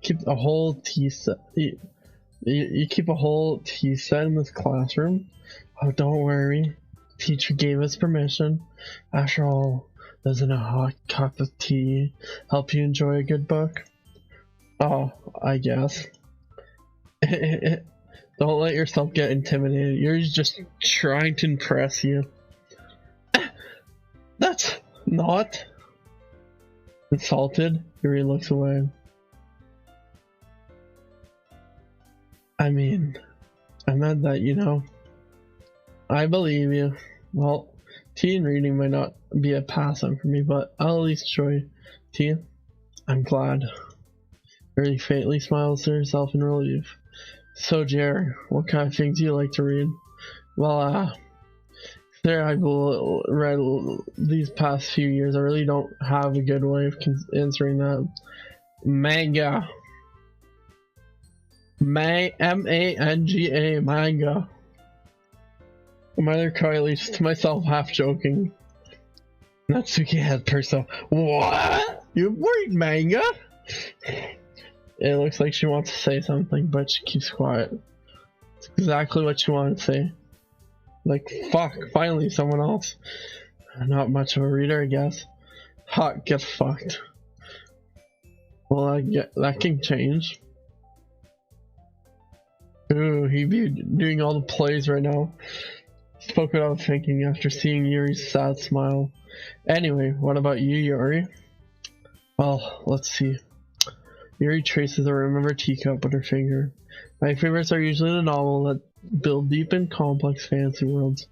Keep a whole tea set. You keep a whole tea set in this classroom? Oh, don't worry. Teacher gave us permission. After all, doesn't a hot cup of tea help you enjoy a good book? Oh, I guess. Don't let yourself get intimidated. You're just trying to impress you. That's not. Insulted, Yuri looks away. I mean, I meant that, you know. I believe you. Well, tea and reading might not be a pass-on for me, but I'll at least enjoy tea. I'm glad. Yuri faintly smiles to herself in relief. So, Jer, what kind of things do you like to read? Well, there I've read these past few years. I really don't have a good way of answering that. Manga. M-A-N-G-A, manga. I'm either quietly to myself, half joking. Natsuki had herself. What? You read manga? It looks like she wants to say something, but she keeps quiet. It's exactly what she wanted to say. Like, fuck, finally someone else. Not much of a reader, I guess. Hot, get fucked. Well, that can change. Ooh, he be doing all the plays right now. Spoke without thinking after seeing Yuri's sad smile. Anyway, what about you, Yuri? Well, let's see. Yuri traces a remembered teacup with her finger. My favorites are usually the novel that build deep and complex fantasy worlds.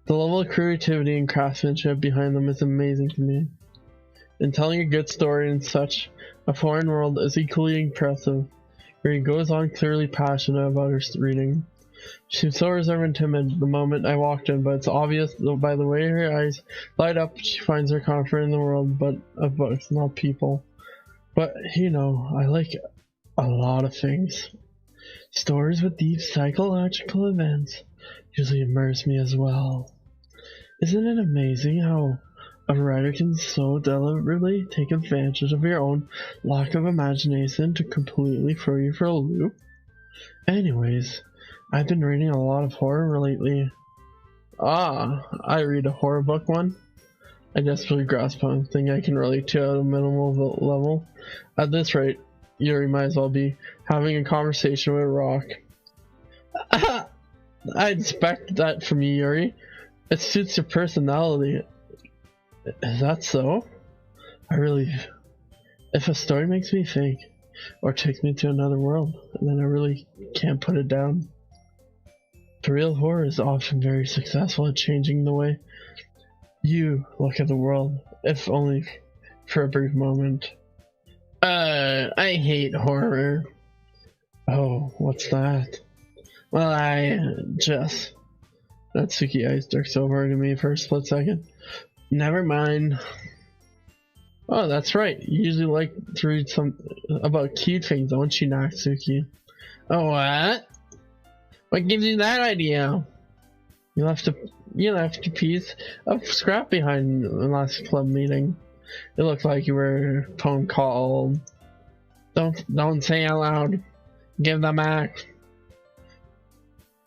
The level of creativity and craftsmanship behind them is amazing to me. And telling a good story in such a foreign world is equally impressive. Yuri goes on, clearly passionate about her reading. She seems so reserved and timid the moment I walked in, but it's obvious by the way her eyes light up she finds her comfort in the world of books, not people. But, you know, I like a lot of things. Stories with deep psychological events usually immerse me as well. Isn't it amazing how a writer can so deliberately take advantage of your own lack of imagination to completely throw you for a loop? Anyways, I've been reading a lot of horror lately. I read a horror book one. I desperately grasp on thing I can relate to at a minimal level. At this rate, Yuri might as well be having a conversation with Rock. I expect that from you, Yuri. It suits your personality. Is that so? If a story makes me think, or takes me to another world, then I really can't put it down. The real horror is often very successful at changing the way you look at the world, if only for a brief moment. I hate horror. Oh, what's that? Well, Natsuki eyes looks over to me for a split second. Never mind. Oh, that's right. You usually like to read some about cute things, don't you, Natsuki? Oh, what? What gives you that idea? You left a piece of scrap behind the last club meeting. It looked like you were phone called. Don't say out loud. Give them back.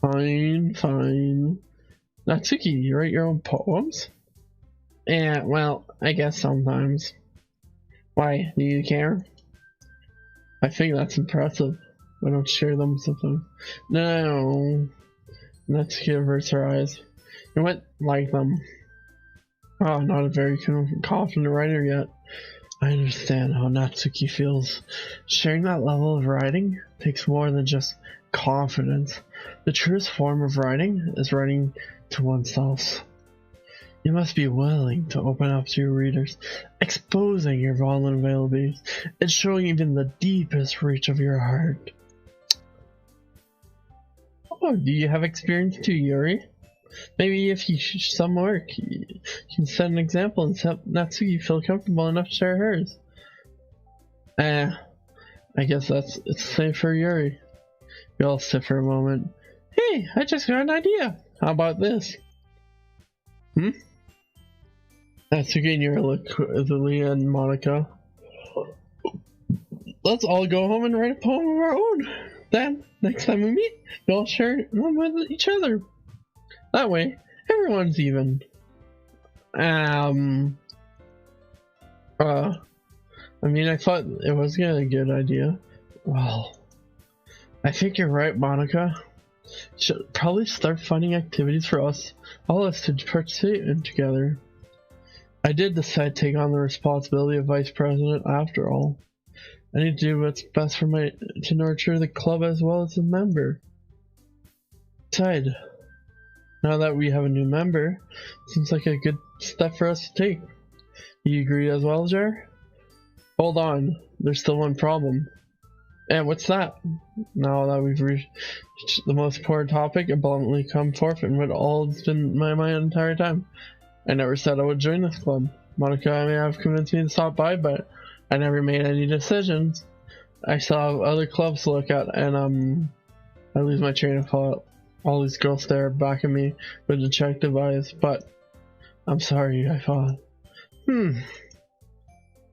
Fine. Natsuki, you write your own poems? Yeah, well, I guess sometimes. Why, do you care? I think that's impressive. I don't share them sometimes. No. Natsuki averts her eyes. You wouldn't like them. Oh, not a very confident writer yet. I understand how Natsuki feels. Sharing that level of writing takes more than just confidence. The truest form of writing is writing to oneself. You must be willing to open up to your readers, exposing your vulnerabilities and showing even the deepest reach of your heart. Oh, do you have experience too, Yuri? Maybe if you some work, you can set an example and help Natsuki feel comfortable enough to share hers. I guess it's safe for Yuri. We all sit for a moment. Hey, I just got an idea. How about this? Natsuki and Yuri look at Leah and Monica. Let's all go home and write a poem of our own. Then, next time we meet, we'll all share one with each other. That way, everyone's even. I mean, I thought it was a good idea. Well, I think you're right, Monica. Should probably start finding activities for all of us to participate in together. I did decide to take on the responsibility of vice president after all. I need to do what's best for to nurture the club as well as a member. Besides, now that we have a new member, seems like a good step for us to take. You agree as well, Jer? Hold on, there's still one problem. And what's that? Now that we've reached the most important topic, it bluntly come forth and what all has been in my mind the entire time. I never said I would join this club. Monica may have convinced me to stop by, but I never made any decisions. I saw other clubs to look at, and I lose my train of thought. All these girls stare back at me with detective eyes, but I'm sorry, I thought.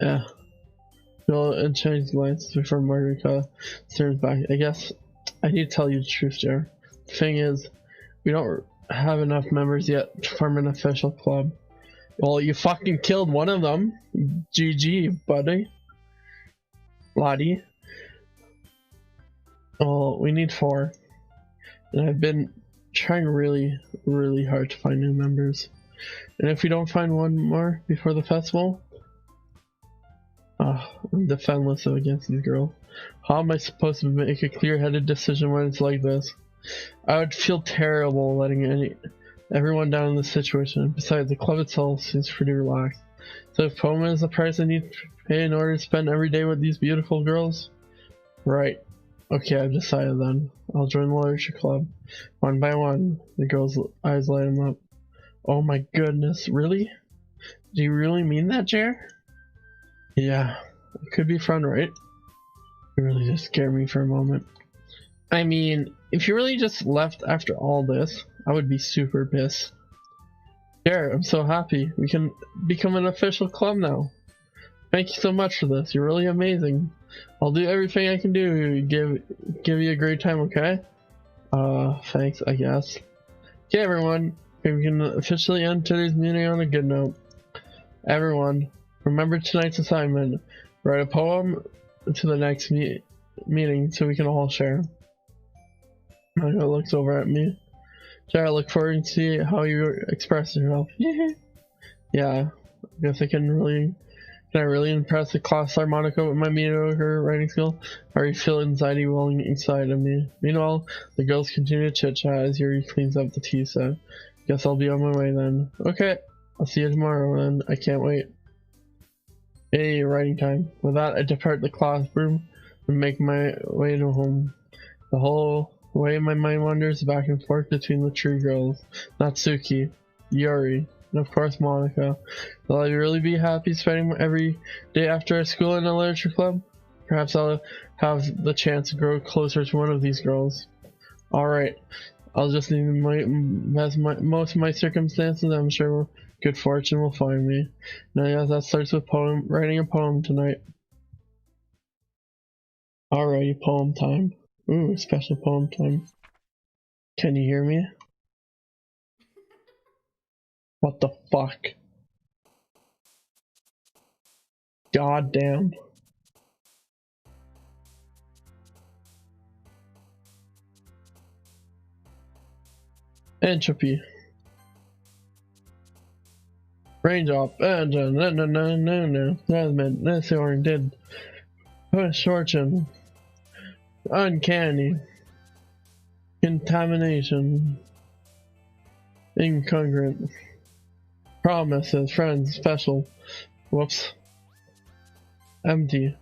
Yeah. Bill and change glances before Monica turns back. I guess I need to tell you the truth, Jer. The thing is, we don't have enough members yet to form an official club. Well, you fucking killed one of them. GG, buddy. Lottie. Well, we need 4. And I've been trying really, really hard to find new members. And if we don't find one more before the festival, I'm defenseless against these girls. How am I supposed to make a clear-headed decision when it's like this? I would feel terrible letting everyone down in this situation. Besides, the club itself seems pretty relaxed. So if Poma is the price I need to pay in order to spend every day with these beautiful girls? Right. Okay, I've decided then. I'll join the literature club. One by one, the girls' eyes light them up. Oh my goodness, really? Do you really mean that, Jer? Yeah, it could be fun, right? You really just scared me for a moment. I mean, if you really just left after all this, I would be super pissed. Jer, I'm so happy. We can become an official club now. Thank you so much for this. You're really amazing. I'll do everything I can do to give you a great time, okay? Thanks, I guess. Okay, everyone. We can officially end today's meeting on a good note. Everyone, remember tonight's assignment. Write a poem to the next meeting so we can all share. Monica looks over at me. Jared, I look forward to see how you express yourself. Yeah, I guess can I really impress the class harmonica with my mediocre writing skill? I already feel anxiety welling inside of me. Meanwhile, the girls continue to chit-chat as Yuri cleans up the tea set. Guess I'll be on my way then. Okay, I'll see you tomorrow and I can't wait. Hey, writing time. With that, I depart the classroom and make my way to home. The whole way my mind wanders back and forth between the three girls. Natsuki, Yuri, and of course Monica. Will I really be happy spending every day after school in a literature club? Perhaps I'll have the chance to grow closer to one of these girls. Alright, I'll just need most of my circumstances. I'm sure good fortune will find me. Now yeah, that starts with writing a poem tonight. Alrighty, poem time. Ooh, special poem time. Can you hear me? What the fuck? God damn. Entropy. Raindrop, no, that's oriented. Push fortune. Uncanny. Contamination. Incongruent. Promises, friends, special. Whoops. Empty.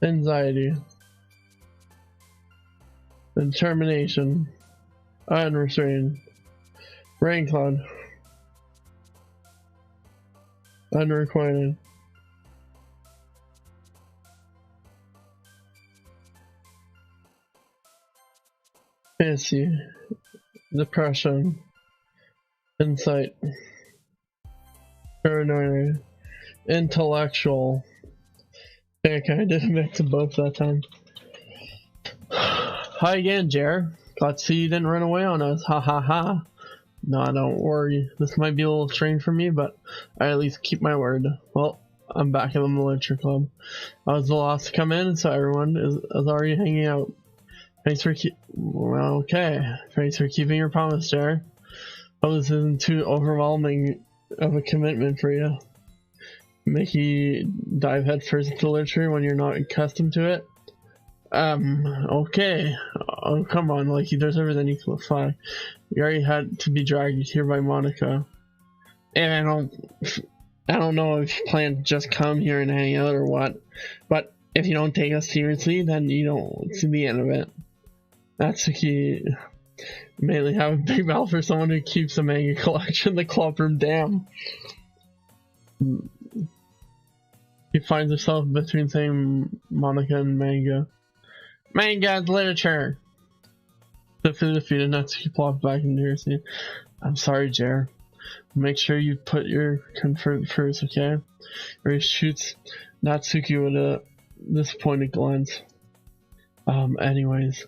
Anxiety. Determination. Unrestrained. Rain cloud. Unrequited. Fancy. Depression. Insight. Paranoia. Intellectual. Okay, I did a mix of both that time. Hi again, Jer. Glad to see you didn't run away on us. Ha ha ha. No, don't worry. This might be a little strange for me, but I at least keep my word. Well, I'm back in the literature club. I was the last to come in, so everyone is already hanging out. Thanks for Thanks for keeping your promise, Jer. Hope this isn't too overwhelming of a commitment for you. Make you dive headfirst into literature when you're not accustomed to it. Okay. Oh, come on, like, there's everything you can fly. You already had to be dragged here by Monica. And I don't know if you plan to just come here and hang out or what, but if you don't take us seriously, then you don't see the end of it. That's the key. Mainly have a big mouth for someone who keeps a manga collection in the club room. Damn. He finds himself between saying Monica and manga. Manga's literature! Swiftly defeated, Natsuki plopped back into her seat. I'm sorry, Jer. Make sure you put your comfort first, okay? Or he shoots Natsuki with a disappointed glance. Anyways.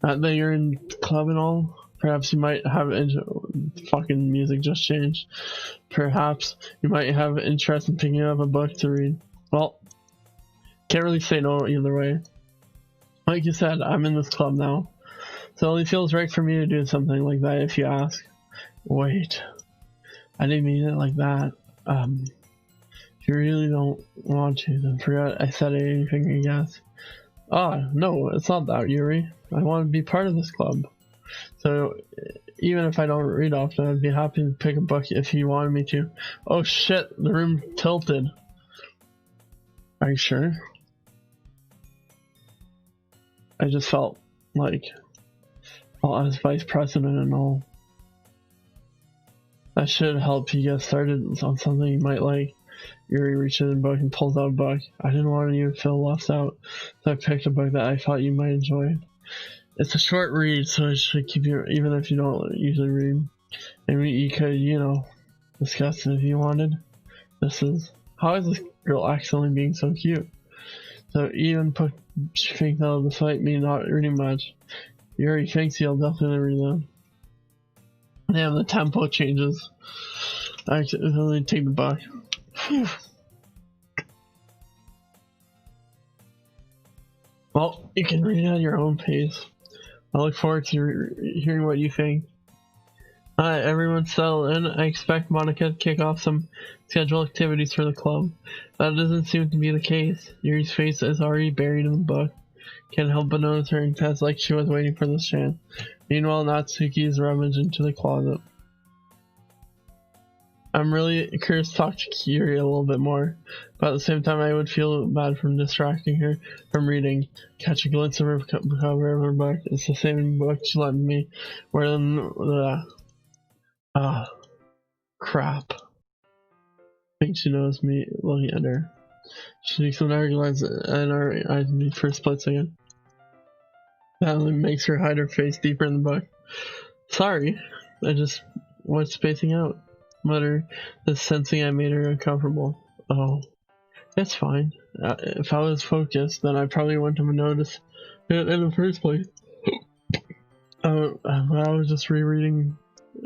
Not that you're in the club and all. Perhaps you might have fucking music just changed. Perhaps you might have interest in picking up a book to read. Well, can't really say no either way. Like you said, I'm in this club now. So it only feels right for me to do something like that if you ask. Wait. I didn't mean it like that. If you really don't want to, then forget I said anything, I guess. No, it's not that, Yuri. I want to be part of this club. So, even if I don't read often, I'd be happy to pick a book if you wanted me to. Oh shit, the room tilted. Are you sure? I just felt like, well, as vice president and all, that should help you get started on something you might like. Yuri reaches in the book and pulls out a book. I didn't want you to feel left out, so I picked a book that I thought you might enjoy. It's a short read, so it should keep you, even if you don't usually read. Maybe you could, discuss it if you wanted. How is this girl accidentally being so cute? So even she thinks that'll despite me not reading much. Yuri thinks he'll definitely read them. Damn, the tempo changes. I accidentally take the book. Whew. Well, you can read it at your own pace. I look forward to hearing what you think. Hi, everyone settle in. I expect Monica to kick off some scheduled activities for the club. That doesn't seem to be the case. Yuri's face is already buried in the book. Can't help but notice her intense like she was waiting for this chance. Meanwhile, Natsuki is rummaged into the closet. I'm really curious to talk to Yuri a little bit more, but at the same time I would feel bad from distracting her from reading. Catch a glimpse of her cover of her book. It's the same book she lent me. Where then crap. I think she knows me looking at her. She speaks with our glance and our eyes meet for a split second. That only makes her hide her face deeper in the book. Sorry, I just was spacing out. Mutter, sensing I made her uncomfortable. Oh, that's fine. If I was focused, then I probably wouldn't have noticed it in the first place. I was just rereading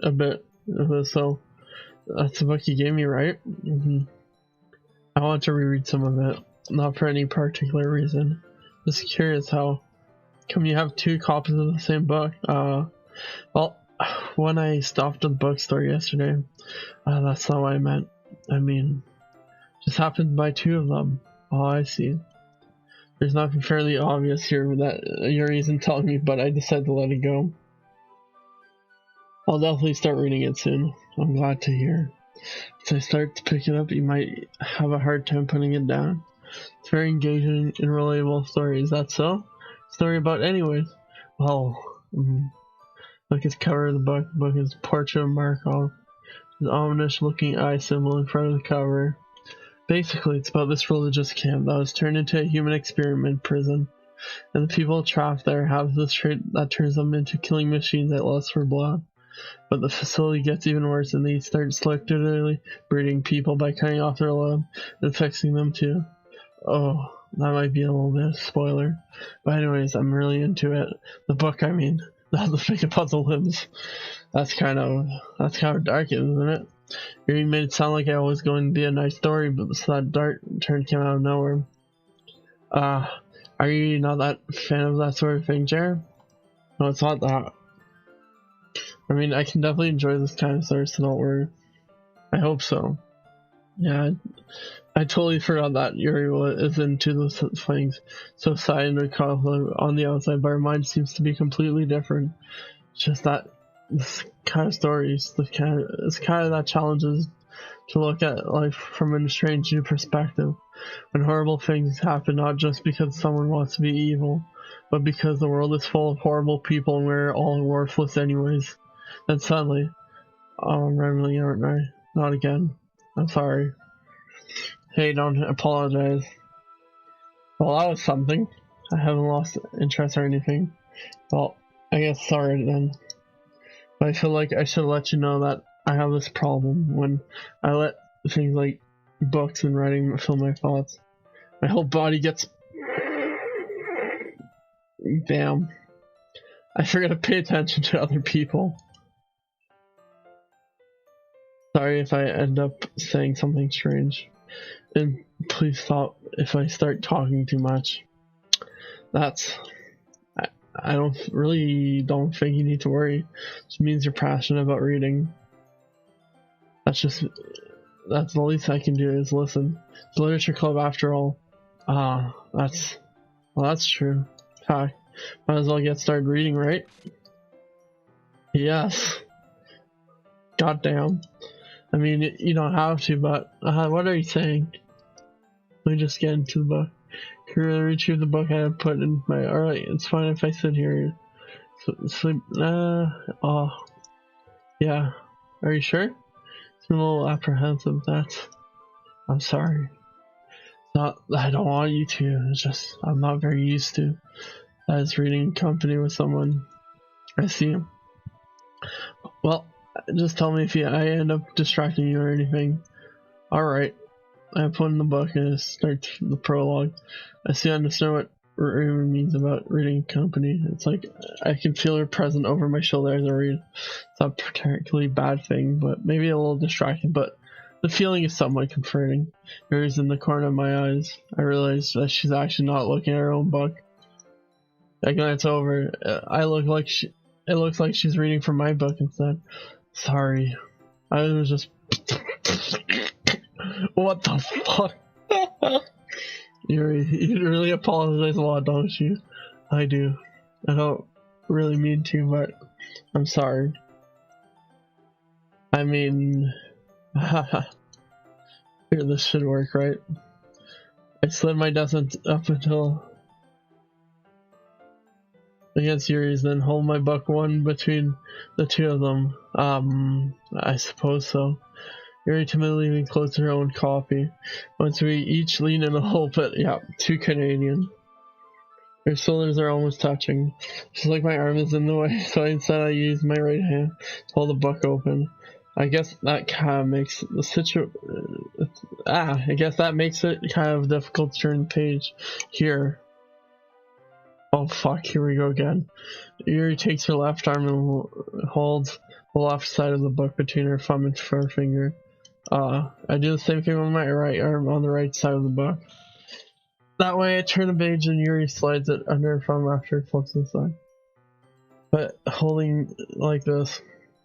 a bit of this, so that's the book you gave me, right? I want to reread some of it, not for any particular reason. Just curious how come you have two copies of the same book? Well, when I stopped at the bookstore yesterday, that's not what I meant. I mean, just happened to buy 2 of them. Oh, I see. There's nothing fairly obvious here that Yuri isn't telling me, but I decided to let it go. I'll definitely start reading it soon. I'm glad to hear. As I start to pick it up, you might have a hard time putting it down. It's very engaging and relatable story. Is that so? Story about anyways? Well, look at the cover of the book. The book is a portrait of Markov. An ominous looking eye symbol in front of the cover. Basically, it's about this religious camp that was turned into a human experiment prison. And the people trapped there have this trait that turns them into killing machines that lust for blood. But the facility gets even worse and they start selectively breeding people by cutting off their limb and fixing them too. Oh, that might be a little bit of a spoiler. But anyways, I'm really into it. The book, I mean. Not the thing about the limbs. That's kind of dark, isn't it? You made it sound like I was going to be a nice story, but that dark turn came out of nowhere. Are you not that fan of that sort of thing, Jared? No, it's not that. I mean, I can definitely enjoy this kind of story, so don't worry. I hope so. Yeah, I totally forgot that Yuri is into those things. So silent and conflict on the outside, but her mind seems to be completely different. It's just that this kind of stories, it's kind of that challenges to look at life from a strange new perspective. When horrible things happen, not just because someone wants to be evil, but because the world is full of horrible people and we're all worthless anyways. Then suddenly, oh, I'm rambling, aren't I? Not again. I'm sorry. Hey, don't apologize. Well, that was something. I haven't lost interest or anything. Well, I guess sorry then. But I feel like I should let you know that I have this problem when I let things like books and writing fill my thoughts. My whole body gets... Damn. I forget to pay attention to other people. Sorry if I end up saying something strange. And please stop if I start talking too much. I don't think you need to worry. It just means you're passionate about reading. That's the least I can do is listen. It's a literature club after all. That's true. Hi. Might as well get started reading, right? Yes. Goddamn. I mean, you don't have to, but what are you saying? Let me just get into the book. Can you really retrieve the book I have put in my... Alright, it's fine if I sit here. Sleep... yeah. Are you sure? It's a little apprehensive, I'm sorry. Not that I don't want you to, it's just I'm not very used to as reading company with someone. I see. Well, just tell me if I end up distracting you or anything. Alright. I put in the book and it starts the prologue. I see I understand what Raymond means about reading company. It's like I can feel her present over my shoulder as I read. It's not a particularly bad thing, but maybe a little distracting, but the feeling is somewhat comforting. Mary's in the corner of my eyes. I realize that she's actually not looking at her own book. I glance over. It looks like she's reading from my book instead. Sorry. I was just... What the fuck? You really apologize a lot, don't you? I do. I don't really mean to, but I'm sorry. I mean... Here, this should work, right? I slid my desk up until... against Yuri's, then hold my buck one between the two of them. I suppose so. Yuri timidly leaned close to her own coffee. Once we each lean in a little bit, yeah, too Canadian. Her shoulders are almost touching. Just like my arm is in the way, so instead I use my right hand to hold the book open. I guess that kind of makes the I guess that makes it kind of difficult to turn the page. Here. Oh fuck, here we go again. Yuri takes her left arm and holds the left side of the book between her thumb and forefinger. I do the same thing with my right arm on the right side of the book. That way I turn the page and Yuri slides it under her thumb after it flips inside. But holding like this,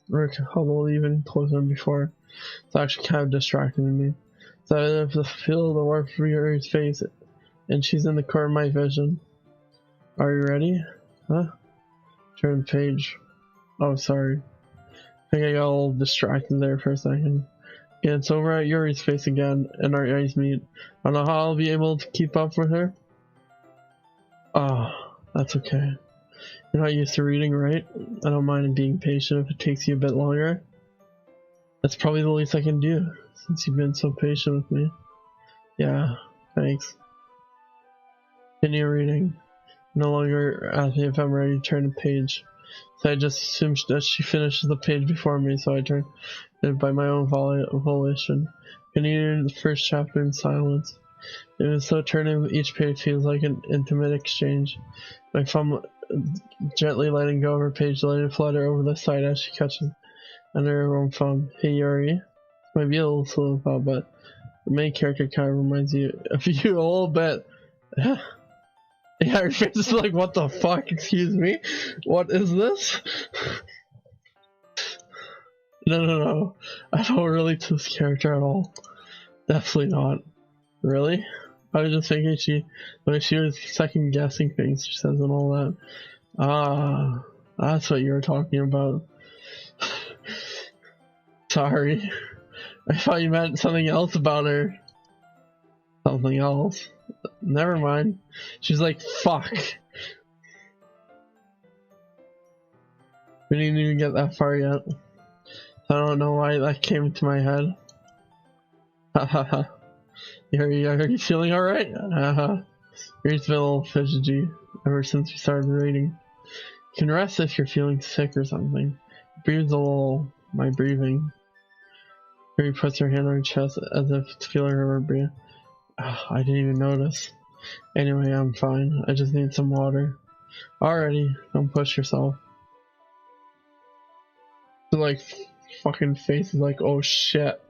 Rick huddled even closer than before. It's actually kind of distracting me. So I have to feel the warmth of Yuri's face, and she's in the core of my vision. Are you ready? Huh? Turn the page. Oh, sorry. I think I got a little distracted there for a second. Yeah, it's over at Yuri's face again, and our eyes meet. I don't know how I'll be able to keep up with her. Oh, that's okay. You're not used to reading, right? I don't mind being patient if it takes you a bit longer. That's probably the least I can do, since you've been so patient with me. Yeah, thanks. Continue reading. No longer ask me if I'm ready to turn the page. So I just assumed that she finishes the page before me, so I turned it by my own volition. Continuing the first chapter in silence. Even so, turning each page feels like an intimate exchange. My thumb gently letting go of her page, letting it flutter over the side as she catches under her own thumb. Hey Yuri. Might be a little slow thought, but the main character kind of reminds you of you a little bit. Yeah, her face is like, what the fuck? Excuse me? What is this? No. I don't relate to this character at all. Definitely not. Really? I was just thinking she was second guessing things she says and all that. Ah, that's what you were talking about. Sorry. I thought you meant something else about her. Something else. Never mind. She's like, fuck. We didn't even get that far yet. I don't know why that came into my head. Hahaha. Are you feeling alright? Haha. You've been a little fidgety ever since we started reading. You can rest if you're feeling sick or something. Breathes a little. My breathing. Yuri puts her hand on her chest as if it's feeling her breathe. I didn't even notice. Anyway, I'm fine. I just need some water. Alrighty, don't push yourself. So, like, fucking face is like, oh shit.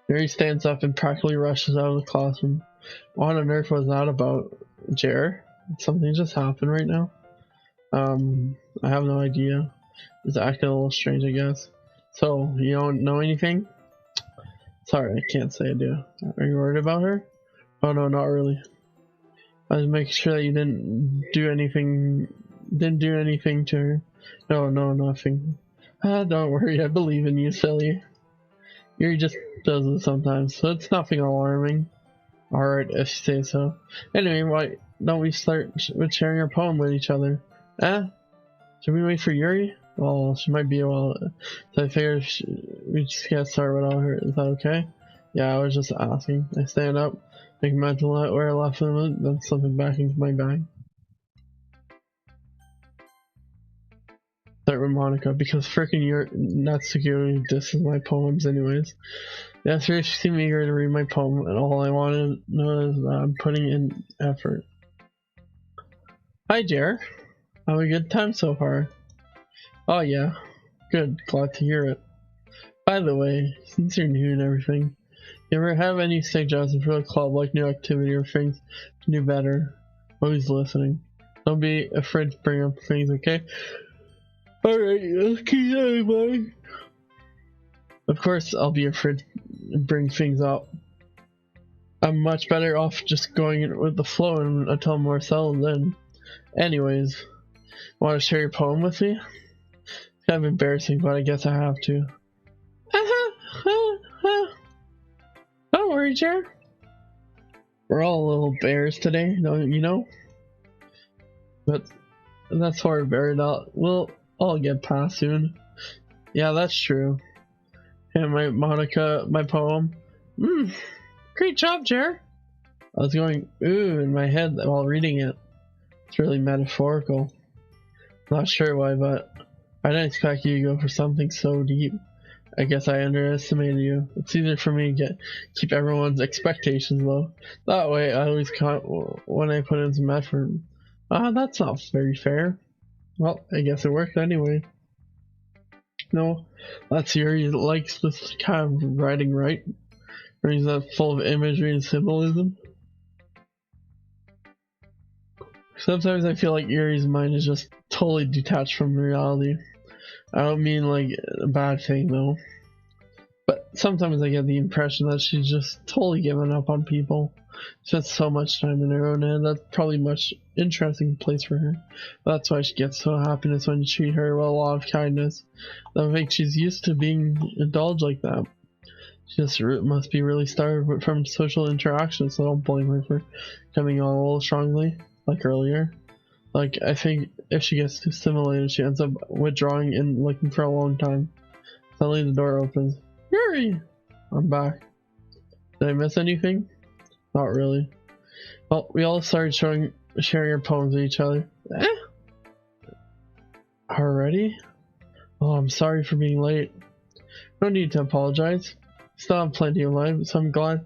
Yuri stands up and practically rushes out of the classroom. What on earth was that about? Jer? Did something just happen right now? I have no idea. It's acting a little strange, I guess. So, you don't know anything? Sorry, I can't say I do. Are you worried about her? Oh no, not really. I was making sure that you didn't do anything to her. No, nothing. Don't worry, I believe in you, silly. Yuri just does it sometimes, so it's nothing alarming. Alright, if you say so. Anyway, why don't we start with sharing our poem with each other? Should we wait for Yuri? Well, she might be a while, so I figured we just can't start without her. Is that okay? Yeah, I was just asking. I stand up, make a mental note where I left them, then slip it back into my bag. Start with Monica, because frickin' Natsuki disses my poems anyways. Yesterday she seemed eager to read my poem, and all I wanted to know is that I'm putting in effort. Hi Jer, have a good time so far? Oh yeah, good, glad to hear it. By the way, since you're new and everything, you ever have any suggestions for the club, like new activity or things to do better? Always listening. Don't be afraid to bring up things, okay? Alright, let's keep that in mind. Of course, I'll be afraid to bring things up. I'm much better off just going with the flow until I'm more settled in. Anyways, want to share your poem with me? It's kind of embarrassing, but I guess I have to. Don't worry, Jer. We're all little bears today, don't you know? But that's why we're buried out. We'll all get past soon. Yeah, that's true. And my Monica, my poem. Great job, Jer. I was going ooh in my head while reading it. It's really metaphorical. Not sure why, but I didn't expect you to go for something so deep. I guess I underestimated you. It's easier for me to keep everyone's expectations low. That way, I always caught when I put in some effort. That's not very fair. Well, I guess it worked anyway. No, that's Yuri likes this kind of writing, right? Or is that full of imagery and symbolism? Sometimes I feel like Yuri's mind is just totally detached from reality. I don't mean like a bad thing though. But sometimes I get the impression that she's just totally given up on people. Spent so much time in her own head. That's probably a much interesting place for her. That's why she gets so happiness when you treat her with a lot of kindness. I think she's used to being indulged like that. She just must be really starved from social interaction, so I don't blame her for coming on a little strongly, like earlier. Like, I think if she gets too stimulated, she ends up withdrawing and looking for a long time. Suddenly the door opens. Yuri! I'm back. Did I miss anything? Not really. Well, we all started sharing our poems with each other. Already? Oh, I'm sorry for being late. No need to apologize. Still have plenty of life, so I'm glad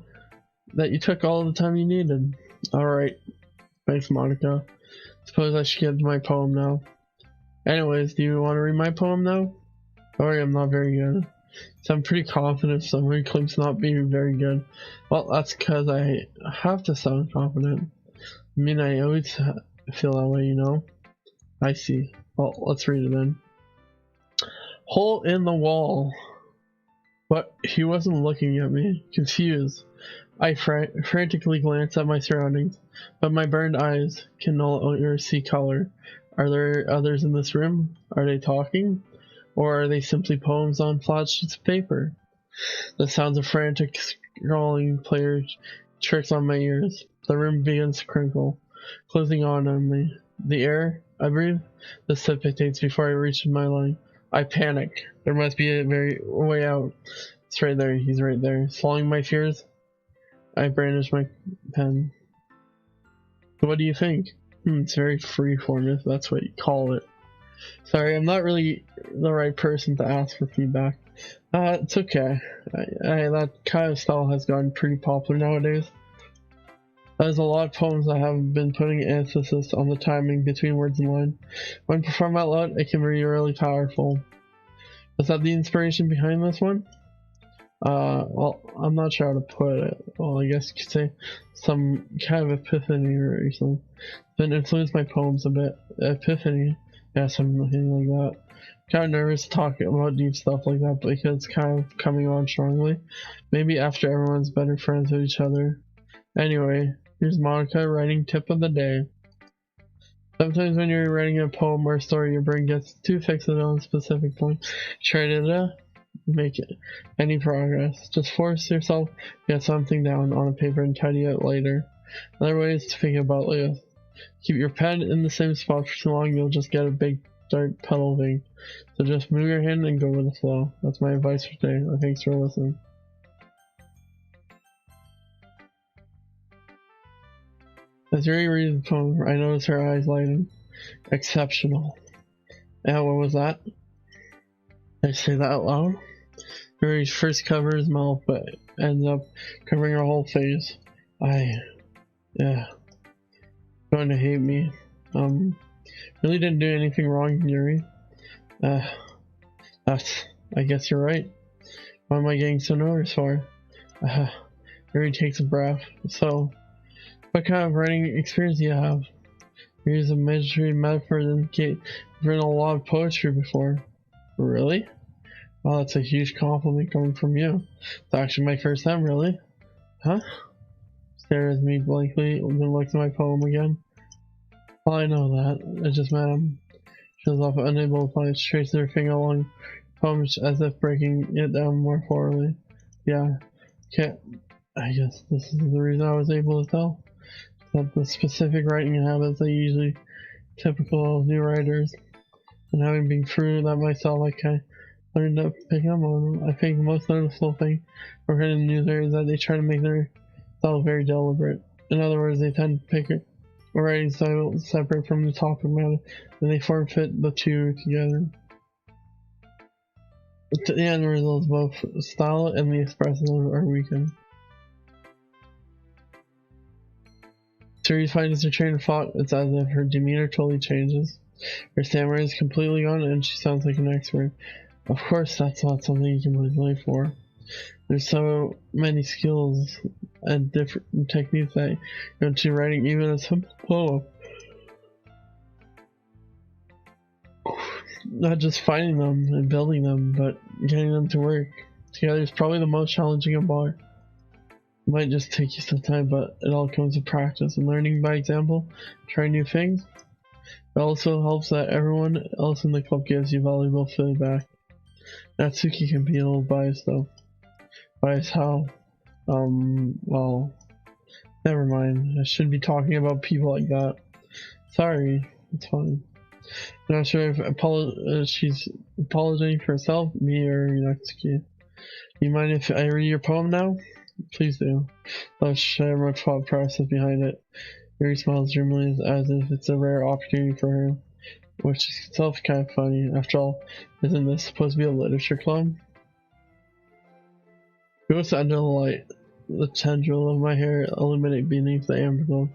that you took all the time you needed. Alright. Thanks, Monica. Suppose I should get to my poem now. Anyways, do you want to read my poem now? Sorry, I'm not very good. So I'm pretty confident someone claims not being very good. Well, that's because I have to sound confident. I mean, I always feel that way, you know? I see. Well, let's read it then. Hole in the wall. But he wasn't looking at me, confused. I frantically glanced at my surroundings, but my burned eyes can no longer see color. Are there others in this room? Are they talking? Or are they simply poems on flat sheets of paper? The sounds of frantic scrawling players tricks on my ears. The room begins to crinkle, closing on me. The air, I breathe, dissipates before I reach my line. I panic. There must be a way out. It's right there. He's right there. Swallowing my fears, I brandish my pen. So what do you think? It's very freeform, if that's what you call it. Sorry, I'm not really the right person to ask for feedback. It's okay. That kind of style has gotten pretty popular nowadays. There's a lot of poems that have been putting emphasis on the timing between words and line. When performed out loud, it can be really powerful. Was that the inspiration behind this one? Well, I'm not sure how to put it. Well, I guess you could say some kind of epiphany or something. Then influenced my poems a bit. Epiphany. Yeah, something like that. Kind of nervous to talk about deep stuff like that because it's kind of coming on strongly. Maybe after everyone's better friends with each other. Anyway, here's Monica writing tip of the day. Sometimes when you're writing a poem or a story, your brain gets too fixated on a specific point. Try to make it any progress. Just force yourself to get something down on a paper and tidy it later. Another way is to think about this. Keep your pen in the same spot for too long, you'll just get a big dark puddle thing. So just move your hand and go with the flow. That's my advice for today. Thanks for listening. As Yuri reads the poem, I notice her eyes lighting. Exceptional. And what was that? Did I say that out loud? Yuri first covers his mouth, but ends up covering her whole face. Yeah. Going to hate me. Really didn't do anything wrong, Yuri. I guess you're right. Why am I getting so nervous for? Yuri takes a breath. So, what kind of writing experience do you have? You use a imagery metaphor to indicate you've written a lot of poetry before. Really? Wow, that's a huge compliment coming from you. It's actually my first time, really? Huh? Stares at me blankly, then looks at my poem again. Well, I know that. It just meant shows off unable to find traces her finger along the poem as if breaking it down more thoroughly. Yeah. I guess this is the reason I was able to tell. That the specific writing habits are usually typical of new writers, and having been through that myself, I learned to pick up on them. I think the most noticeable thing for written users is that they try to make their style very deliberate. In other words, they tend to pick a writing style separate from the topic matter, and they forfeit the two together. The end result is both style and the expressive are weakened. Suri finds her train of thought. It's as if her demeanor totally changes. Her stammer is completely gone and she sounds like an expert. Of course, that's not something you can really play for. There's so many skills and different techniques that go into writing even a simple poem. not just finding them and building them, but getting them to work together is probably the most challenging of all. It might just take you some time, but it all comes with practice and learning by example, trying new things. It also helps that everyone else in the club gives you valuable feedback. Natsuki can be a little biased though. Biased how? Well, never mind. I shouldn't be talking about people like that. Sorry, it's fine. I'm not sure if she's apologizing for herself, me, or Natsuki. You mind if I read your poem now? Please do. I'll share my thought process behind it. Yuri smiles dreamily as if it's a rare opportunity for her, which is itself kind of funny. After all, isn't this supposed to be a literature club? Ghosts under the light. The tendril of my hair illuminate beneath the amber glow.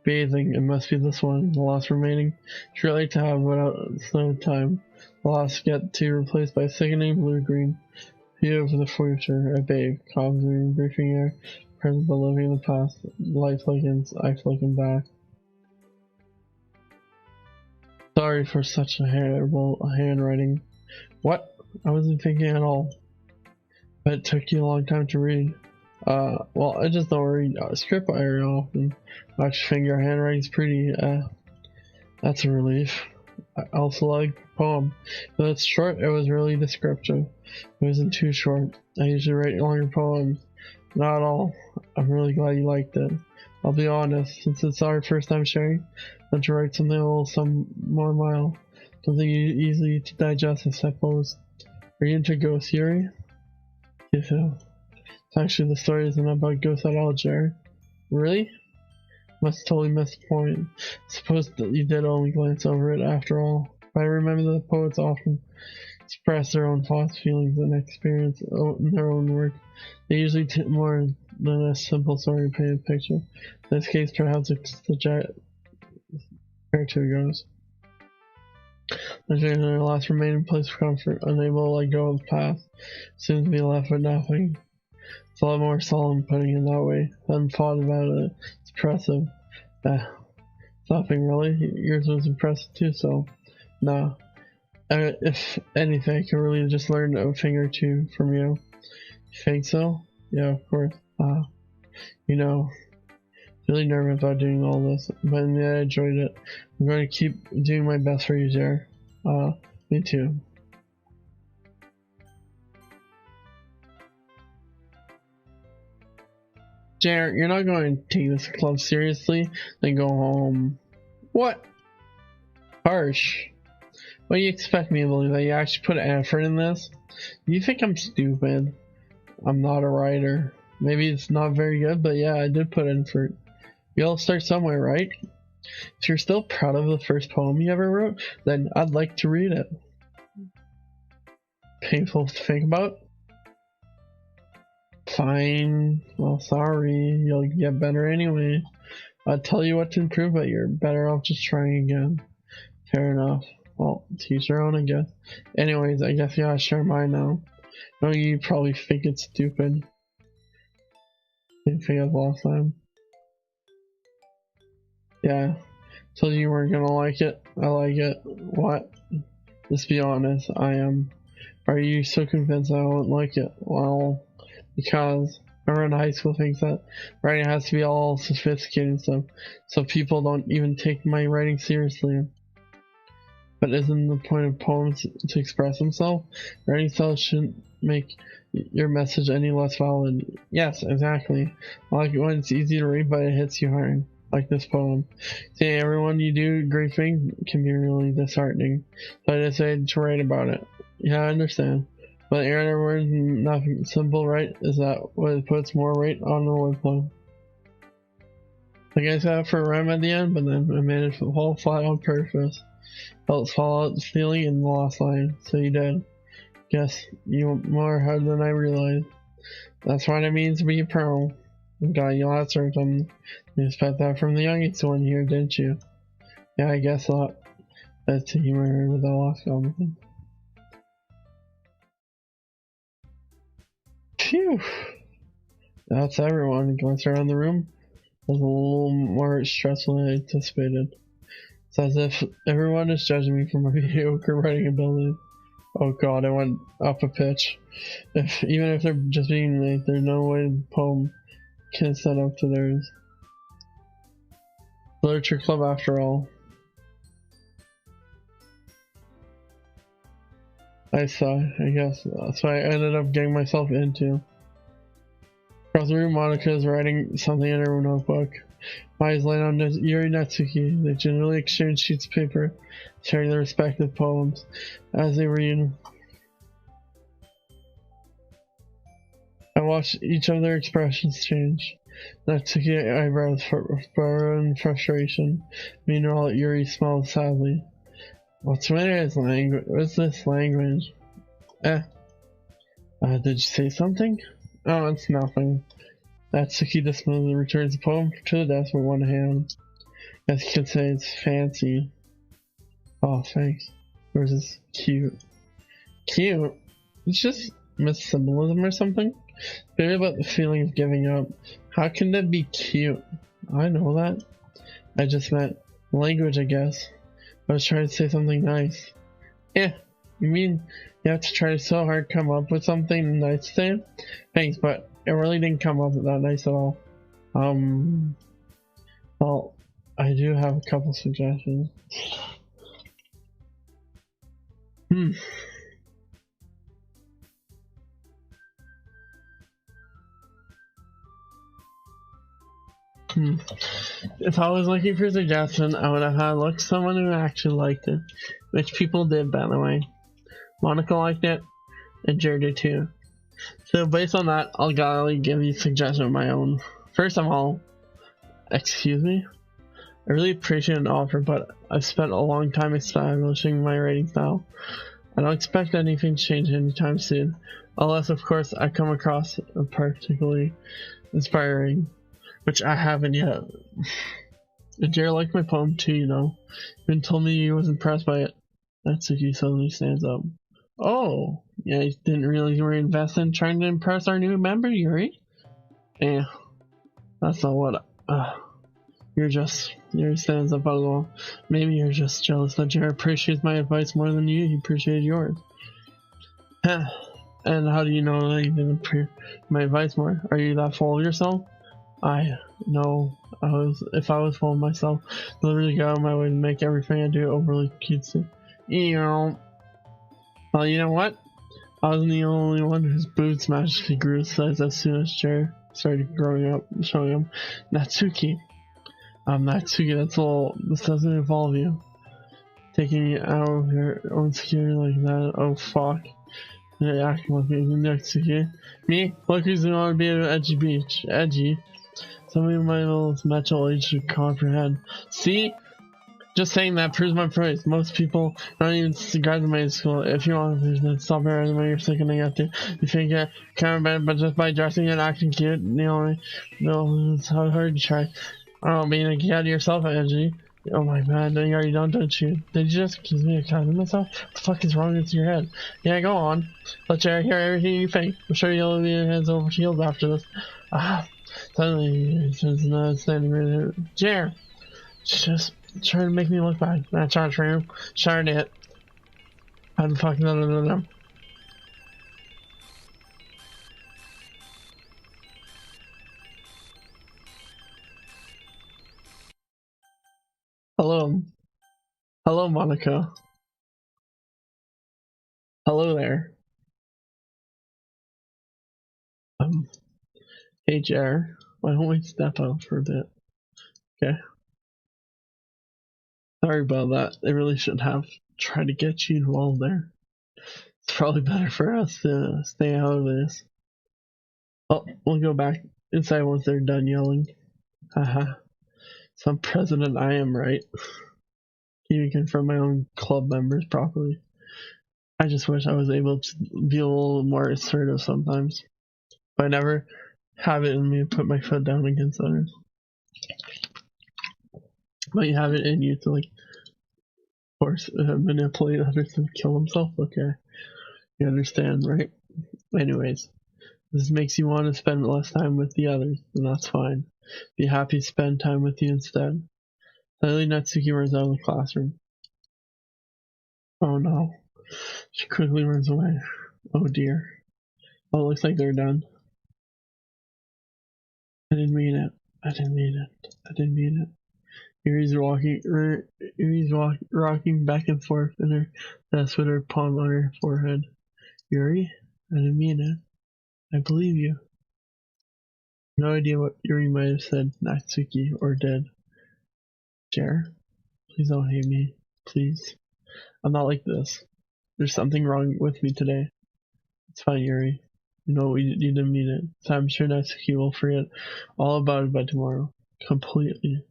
Bathing, it must be this one. The lost remaining. Surely to have without no time. The lost get to replaced by sickening blue-green. View of the future. I bathe, conjuring, briefing air. Present the living in the past. Life flickens, I flicken back. Sorry for such a terrible handwriting. What? I wasn't thinking at all. But it took you a long time to read. Well, I just don't read script very often. I actually think your handwriting's pretty, that's a relief. I also like the poem. Though it's short, it was really descriptive. It wasn't too short. I usually write longer poems. Not at all. I'm really glad you liked it. I'll be honest, since it's our first time sharing, I'd to write something a little some more mild. Something easy to digest, I suppose. Are you into ghost theory? You feel? Actually, the story isn't about ghosts at all, Jared. Really? Must totally missed the point. Suppose that you did only glance over it after all. But I remember that poets often express their own thoughts, feelings, and experience in their own work. They usually more than a simple story painted picture. In this case, perhaps it's the character goes. Their last remaining place of comfort, unable to let go of the past, soon to be left with nothing. It's a lot more solemn putting it that way. I hadn't thought about it. It's impressive. Nothing really. Yours was impressive too, so nah. If anything, I could really just learn a thing or two from you. You think so? Yeah, of course. You know, really nervous about doing all this, but in the end I enjoyed it. I'm going to keep doing my best for you, Jer. Me too. Jer, you're not going to take this club seriously, then go home. What? Harsh. What do you expect me to believe? That you actually put effort in this? You think I'm stupid? I'm not a writer. Maybe it's not very good, but yeah, I did put in effort. We all start somewhere, right? If you're still proud of the first poem you ever wrote, then I'd like to read it. Painful to think about? Fine. Well, sorry. You'll get better anyway. I'll tell you what to improve, but you're better off just trying again. Fair enough. Well, teach your own, I guess. Anyways, I guess you gotta share mine now. No, you probably think it's stupid. Didn't think it last time. Yeah. Told you weren't gonna like it. I like it. What? Let's be honest, I am. Are you so convinced I won't like it? Well, because everyone in high school thinks that writing has to be all sophisticated and stuff, so people don't even take my writing seriously. But isn't the point of poems to express themselves? Writing style shouldn't make your message any less valid. Yes, exactly. I like it when it's easy to read, but it hits you hard. Like this poem. Saying everyone you do a great thing can be really disheartening. So I decided to write about it. Yeah, I understand. But in other words, nothing simple, right? Is that what puts more weight on the wordplay? I guess I got for a rhyme at the end, but then I made it fall flat on purpose. Felt fall out the feeling in the last line. So you did. Guess you more hard than I realized. That's what it means to be a pro. Got you lots of them. You expect that from the youngest one here, didn't you? Yeah, I guess not. That's the humor with the last comment. Phew! That's everyone. Glance around the room. It was a little more stressful than I anticipated. It's as if everyone is judging me for my mediocre writing ability. Oh god, I went up a pitch. Even if they're just being late, there's no way the poem can set up to theirs. Literature Club after all. I saw, I guess. That's what I ended up getting myself into. Across the room, Monica is writing something in her notebook. Eyes laying on Yuri Natsuki. They generally exchange sheets of paper, sharing their respective poems. As they read, I watch each of their expressions change. Natsuki eyebrows furrow in frustration. Meanwhile, Yuri smiles sadly. What's this language? What's this language? Did you say something? Oh, it's nothing. Natsuki dismally returns the poem to the desk with one hand. As you can say, it's fancy. Oh, thanks. Yours is cute. Cute? It's just miss symbolism or something? Maybe about the feeling of giving up. How can that be cute? I know that. I just meant language, I guess. I was trying to say something nice. You mean you have to try so hard to come up with something nice to say? Thanks, but it really didn't come up that nice at all. Well, I do have a couple suggestions. If I was looking for a suggestion, I would have had look someone who actually liked it. Which people did, by the way. Monica liked it, and Jared did too. So based on that, I'll gladly give you a suggestion of my own. First of all, excuse me? I really appreciate an offer, but I've spent a long time establishing my writing style. I don't expect anything to change anytime soon, unless of course I come across a particularly inspiring, which I haven't yet. And Jared liked my poem too, you know. Even told me he was impressed by it. Natsuki suddenly stands up. Oh, yeah, you didn't realize you were invested in trying to impress our new member, Yuri? That's not what. Yuri stands up out of the wall. Maybe you're just jealous that Jared appreciates my advice more than he appreciated yours. And how do you know that you didn't appreciate my advice more? Are you that full of yourself? I know. If I was full of myself, literally go out of my way to make everything I do overly cutesy. Well, you know what? I wasn't the only one whose boots magically grew to size as soon as Jared started showing up. Natsuki, that's this doesn't involve you. Taking it out of your own security like that, oh fuck. You're acting like Natsuki. Me? Look who's gonna be at Edgy Beach. Edgy? Somebody of my little mental age should comprehend. See? Just saying that proves my point. Most people don't even graduate school. If you want to stop it anyway, you're sick and you to. You think you're kind of bad, but just by dressing and acting cute, no, it's how hard you try. Oh, being a kid yourself, Angie. Oh my god, you already done, don't you? Did you just accuse me of counting myself? What the fuck is wrong with your head? Yeah, go on. Let Jared hear everything you think. I'm sure you'll be your hands over heels after this. Suddenly, he's not standing right there. Jared! Just trying to make me look bad. That's not true. Sure it. I'm fucking no. Hello. Hello, Monica. Hello there. Hey, Jared. Why don't we step out for a bit? Okay. Sorry about that. I really should have tried to get you involved there. It's probably better for us to stay out of this. Oh, we'll go back inside once they're done yelling. Haha. Some president I am, right? Can't even confirm my own club members properly. I just wish I was able to be a little more assertive sometimes. But I never have it in me to put my foot down against others. But you have it in you to, like, of course, manipulate others to kill themselves. Okay. You understand, right? Anyways, this makes you want to spend less time with the others, and that's fine. Be happy to spend time with you instead. Suddenly Natsuki runs out of the classroom. Oh no. She quickly runs away. Oh dear. Oh, it looks like they're done. I didn't mean it. I didn't mean it. I didn't mean it. Yuri's rocking back and forth in her desk with her palm on her forehead. Yuri? I didn't mean it. I believe you. No idea what Yuri might have said, Natsuki, or did. Jer, please don't hate me. Please. I'm not like this. There's something wrong with me today. It's fine, Yuri. No, you didn't mean it. So I'm sure Natsuki will forget all about it by tomorrow. Completely.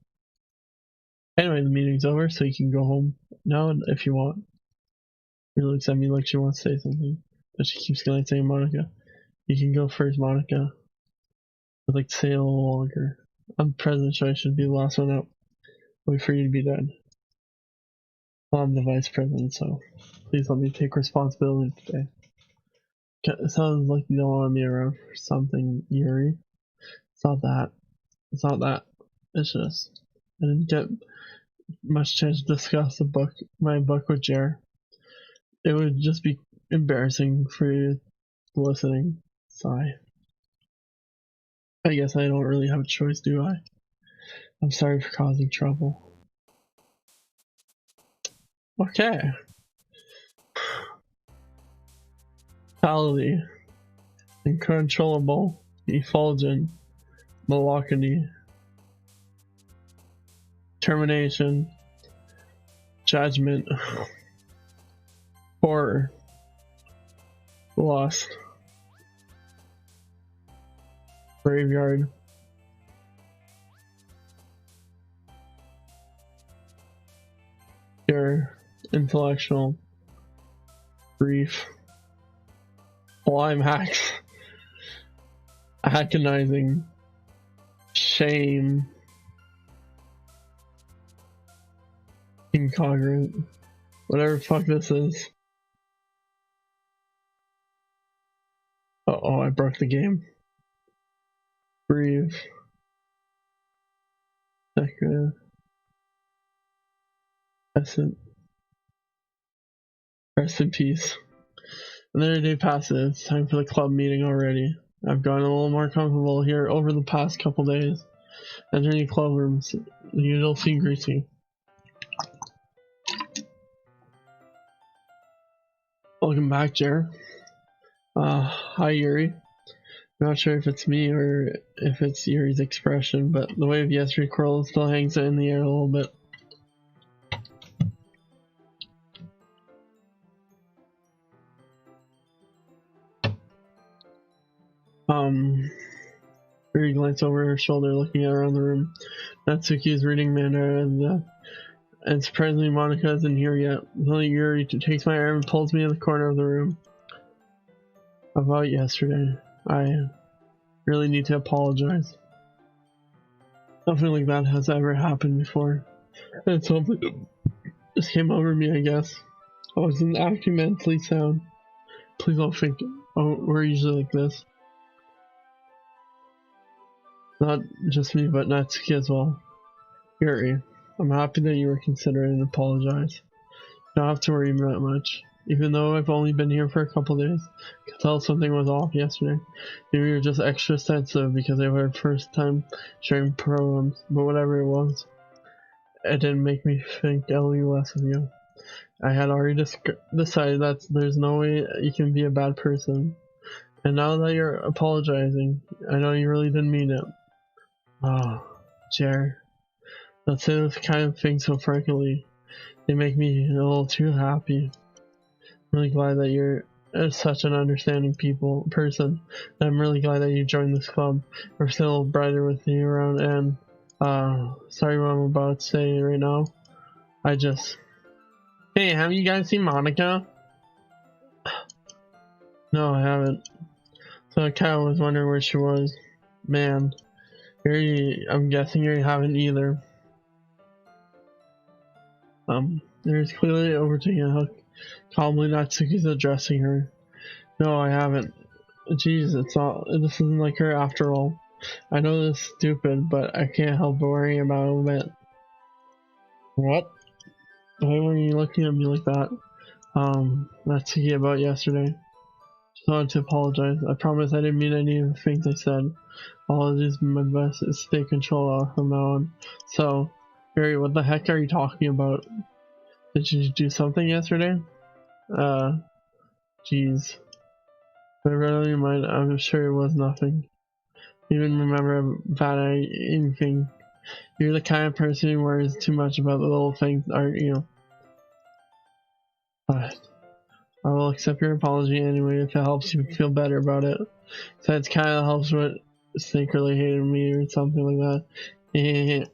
Anyway, the meeting's over, so you can go home now if you want. She looks at me like she wants to say something, but she keeps glancing at Monica. You can go first, Monica. I'd like to stay a little longer. I'm president, so I should be the last one out. Wait for you to be done. Well, I'm the vice president, so please let me take responsibility today. It sounds like you don't want me around for something, Yuri. It's not that. It's not that. It's just I didn't get much chance to discuss my book with Jer. It would just be embarrassing for you listening. Sigh. I guess I don't really have a choice, do I? I'm sorry for causing trouble. Okay. Fatality. Uncontrollable. Effulgent. Malachony. Termination. Judgment. Horror. Lost. Graveyard. Pure. Intellectual. Brief. Climax. Agonizing. Shame. Incongruent. Whatever the fuck this is. Uh-oh, I broke the game. Breathe. Decorative. Rest in peace. Another day passes. It's time for the club meeting already. I've gotten a little more comfortable here over the past couple days. Entering the club rooms, the usual scene greets you. Welcome back, Jer. Hi, Yuri. I'm not sure if it's me or if it's Yuri's expression, but the wave of yesterday curl still hangs in the air a little bit. Yuri glanced over her shoulder, looking around the room. Natsuki is reading Mandarin, and surprisingly, Monica isn't here yet. Suddenly, Yuri takes my arm and pulls me in the corner of the room. About yesterday, I really need to apologize. Nothing like that has ever happened before. And something just came over me, I guess. I wasn't acting mentally sound. Please don't think, oh, we're usually like this. Not just me, but Natsuki as well. Yuri, I'm happy that you were considerate and apologize. You don't have to worry that much. Even though I've only been here for a couple days, I could tell something was off yesterday. Maybe you're just extra sensitive because it was our first time sharing programs, but whatever it was, it didn't make me think any less of you. I had already decided that there's no way you can be a bad person. And now that you're apologizing, I know you really didn't mean it. Oh, Jer. Don't say those kind of things so frankly. They make me a little too happy. I'm really glad that you're such an understanding person. I'm really glad that you joined this club. We're still brighter with you around, and sorry what I'm about to say right now. Hey, have you guys seen Monica? No, I haven't. So I kinda was wondering where she was. Man, I'm guessing you haven't either. There's clearly overtaking a hook. Calmly, Natsuki's addressing her. No, I haven't. Jeez, this isn't like her after all. I know this is stupid, but I can't help worrying about it. What? Why were you looking at me like that? That's thinking about yesterday. Just wanted to apologize. I promise I didn't mean any of the things I said. I'll just do my best to stay control from now on. So, Barry, what the heck are you talking about? Did you do something yesterday? Jeez. But really, mind, I'm sure it was nothing. Even remember about anything. You're the kind of person who worries too much about the little things, aren't you? But I will accept your apology anyway if it helps you feel better about it. So it kind of helps with secretly hating me or something like that.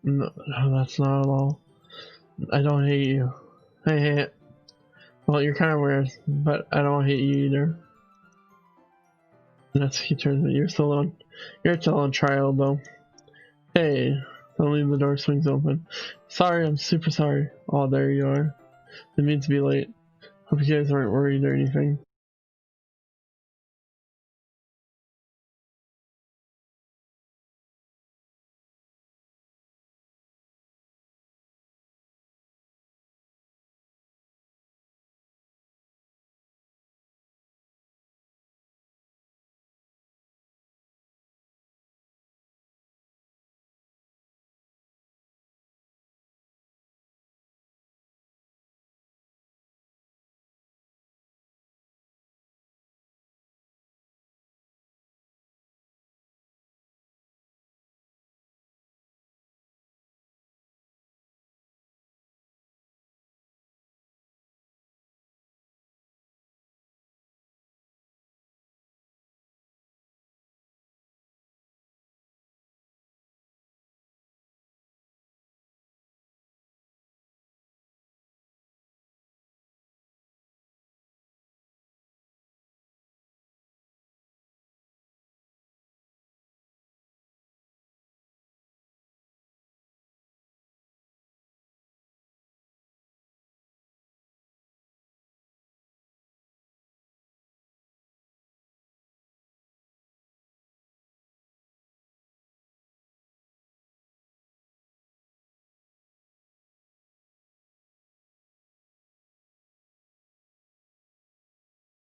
No, that's not at all. I don't hate you. I hate. Well, you're kind of weird, but I don't hate you either. That's he turns it. You're still on trial though. Hey, suddenly the door swings open. Sorry, I'm super sorry. Oh, there you are. It means to be late. Hope you guys aren't worried or anything.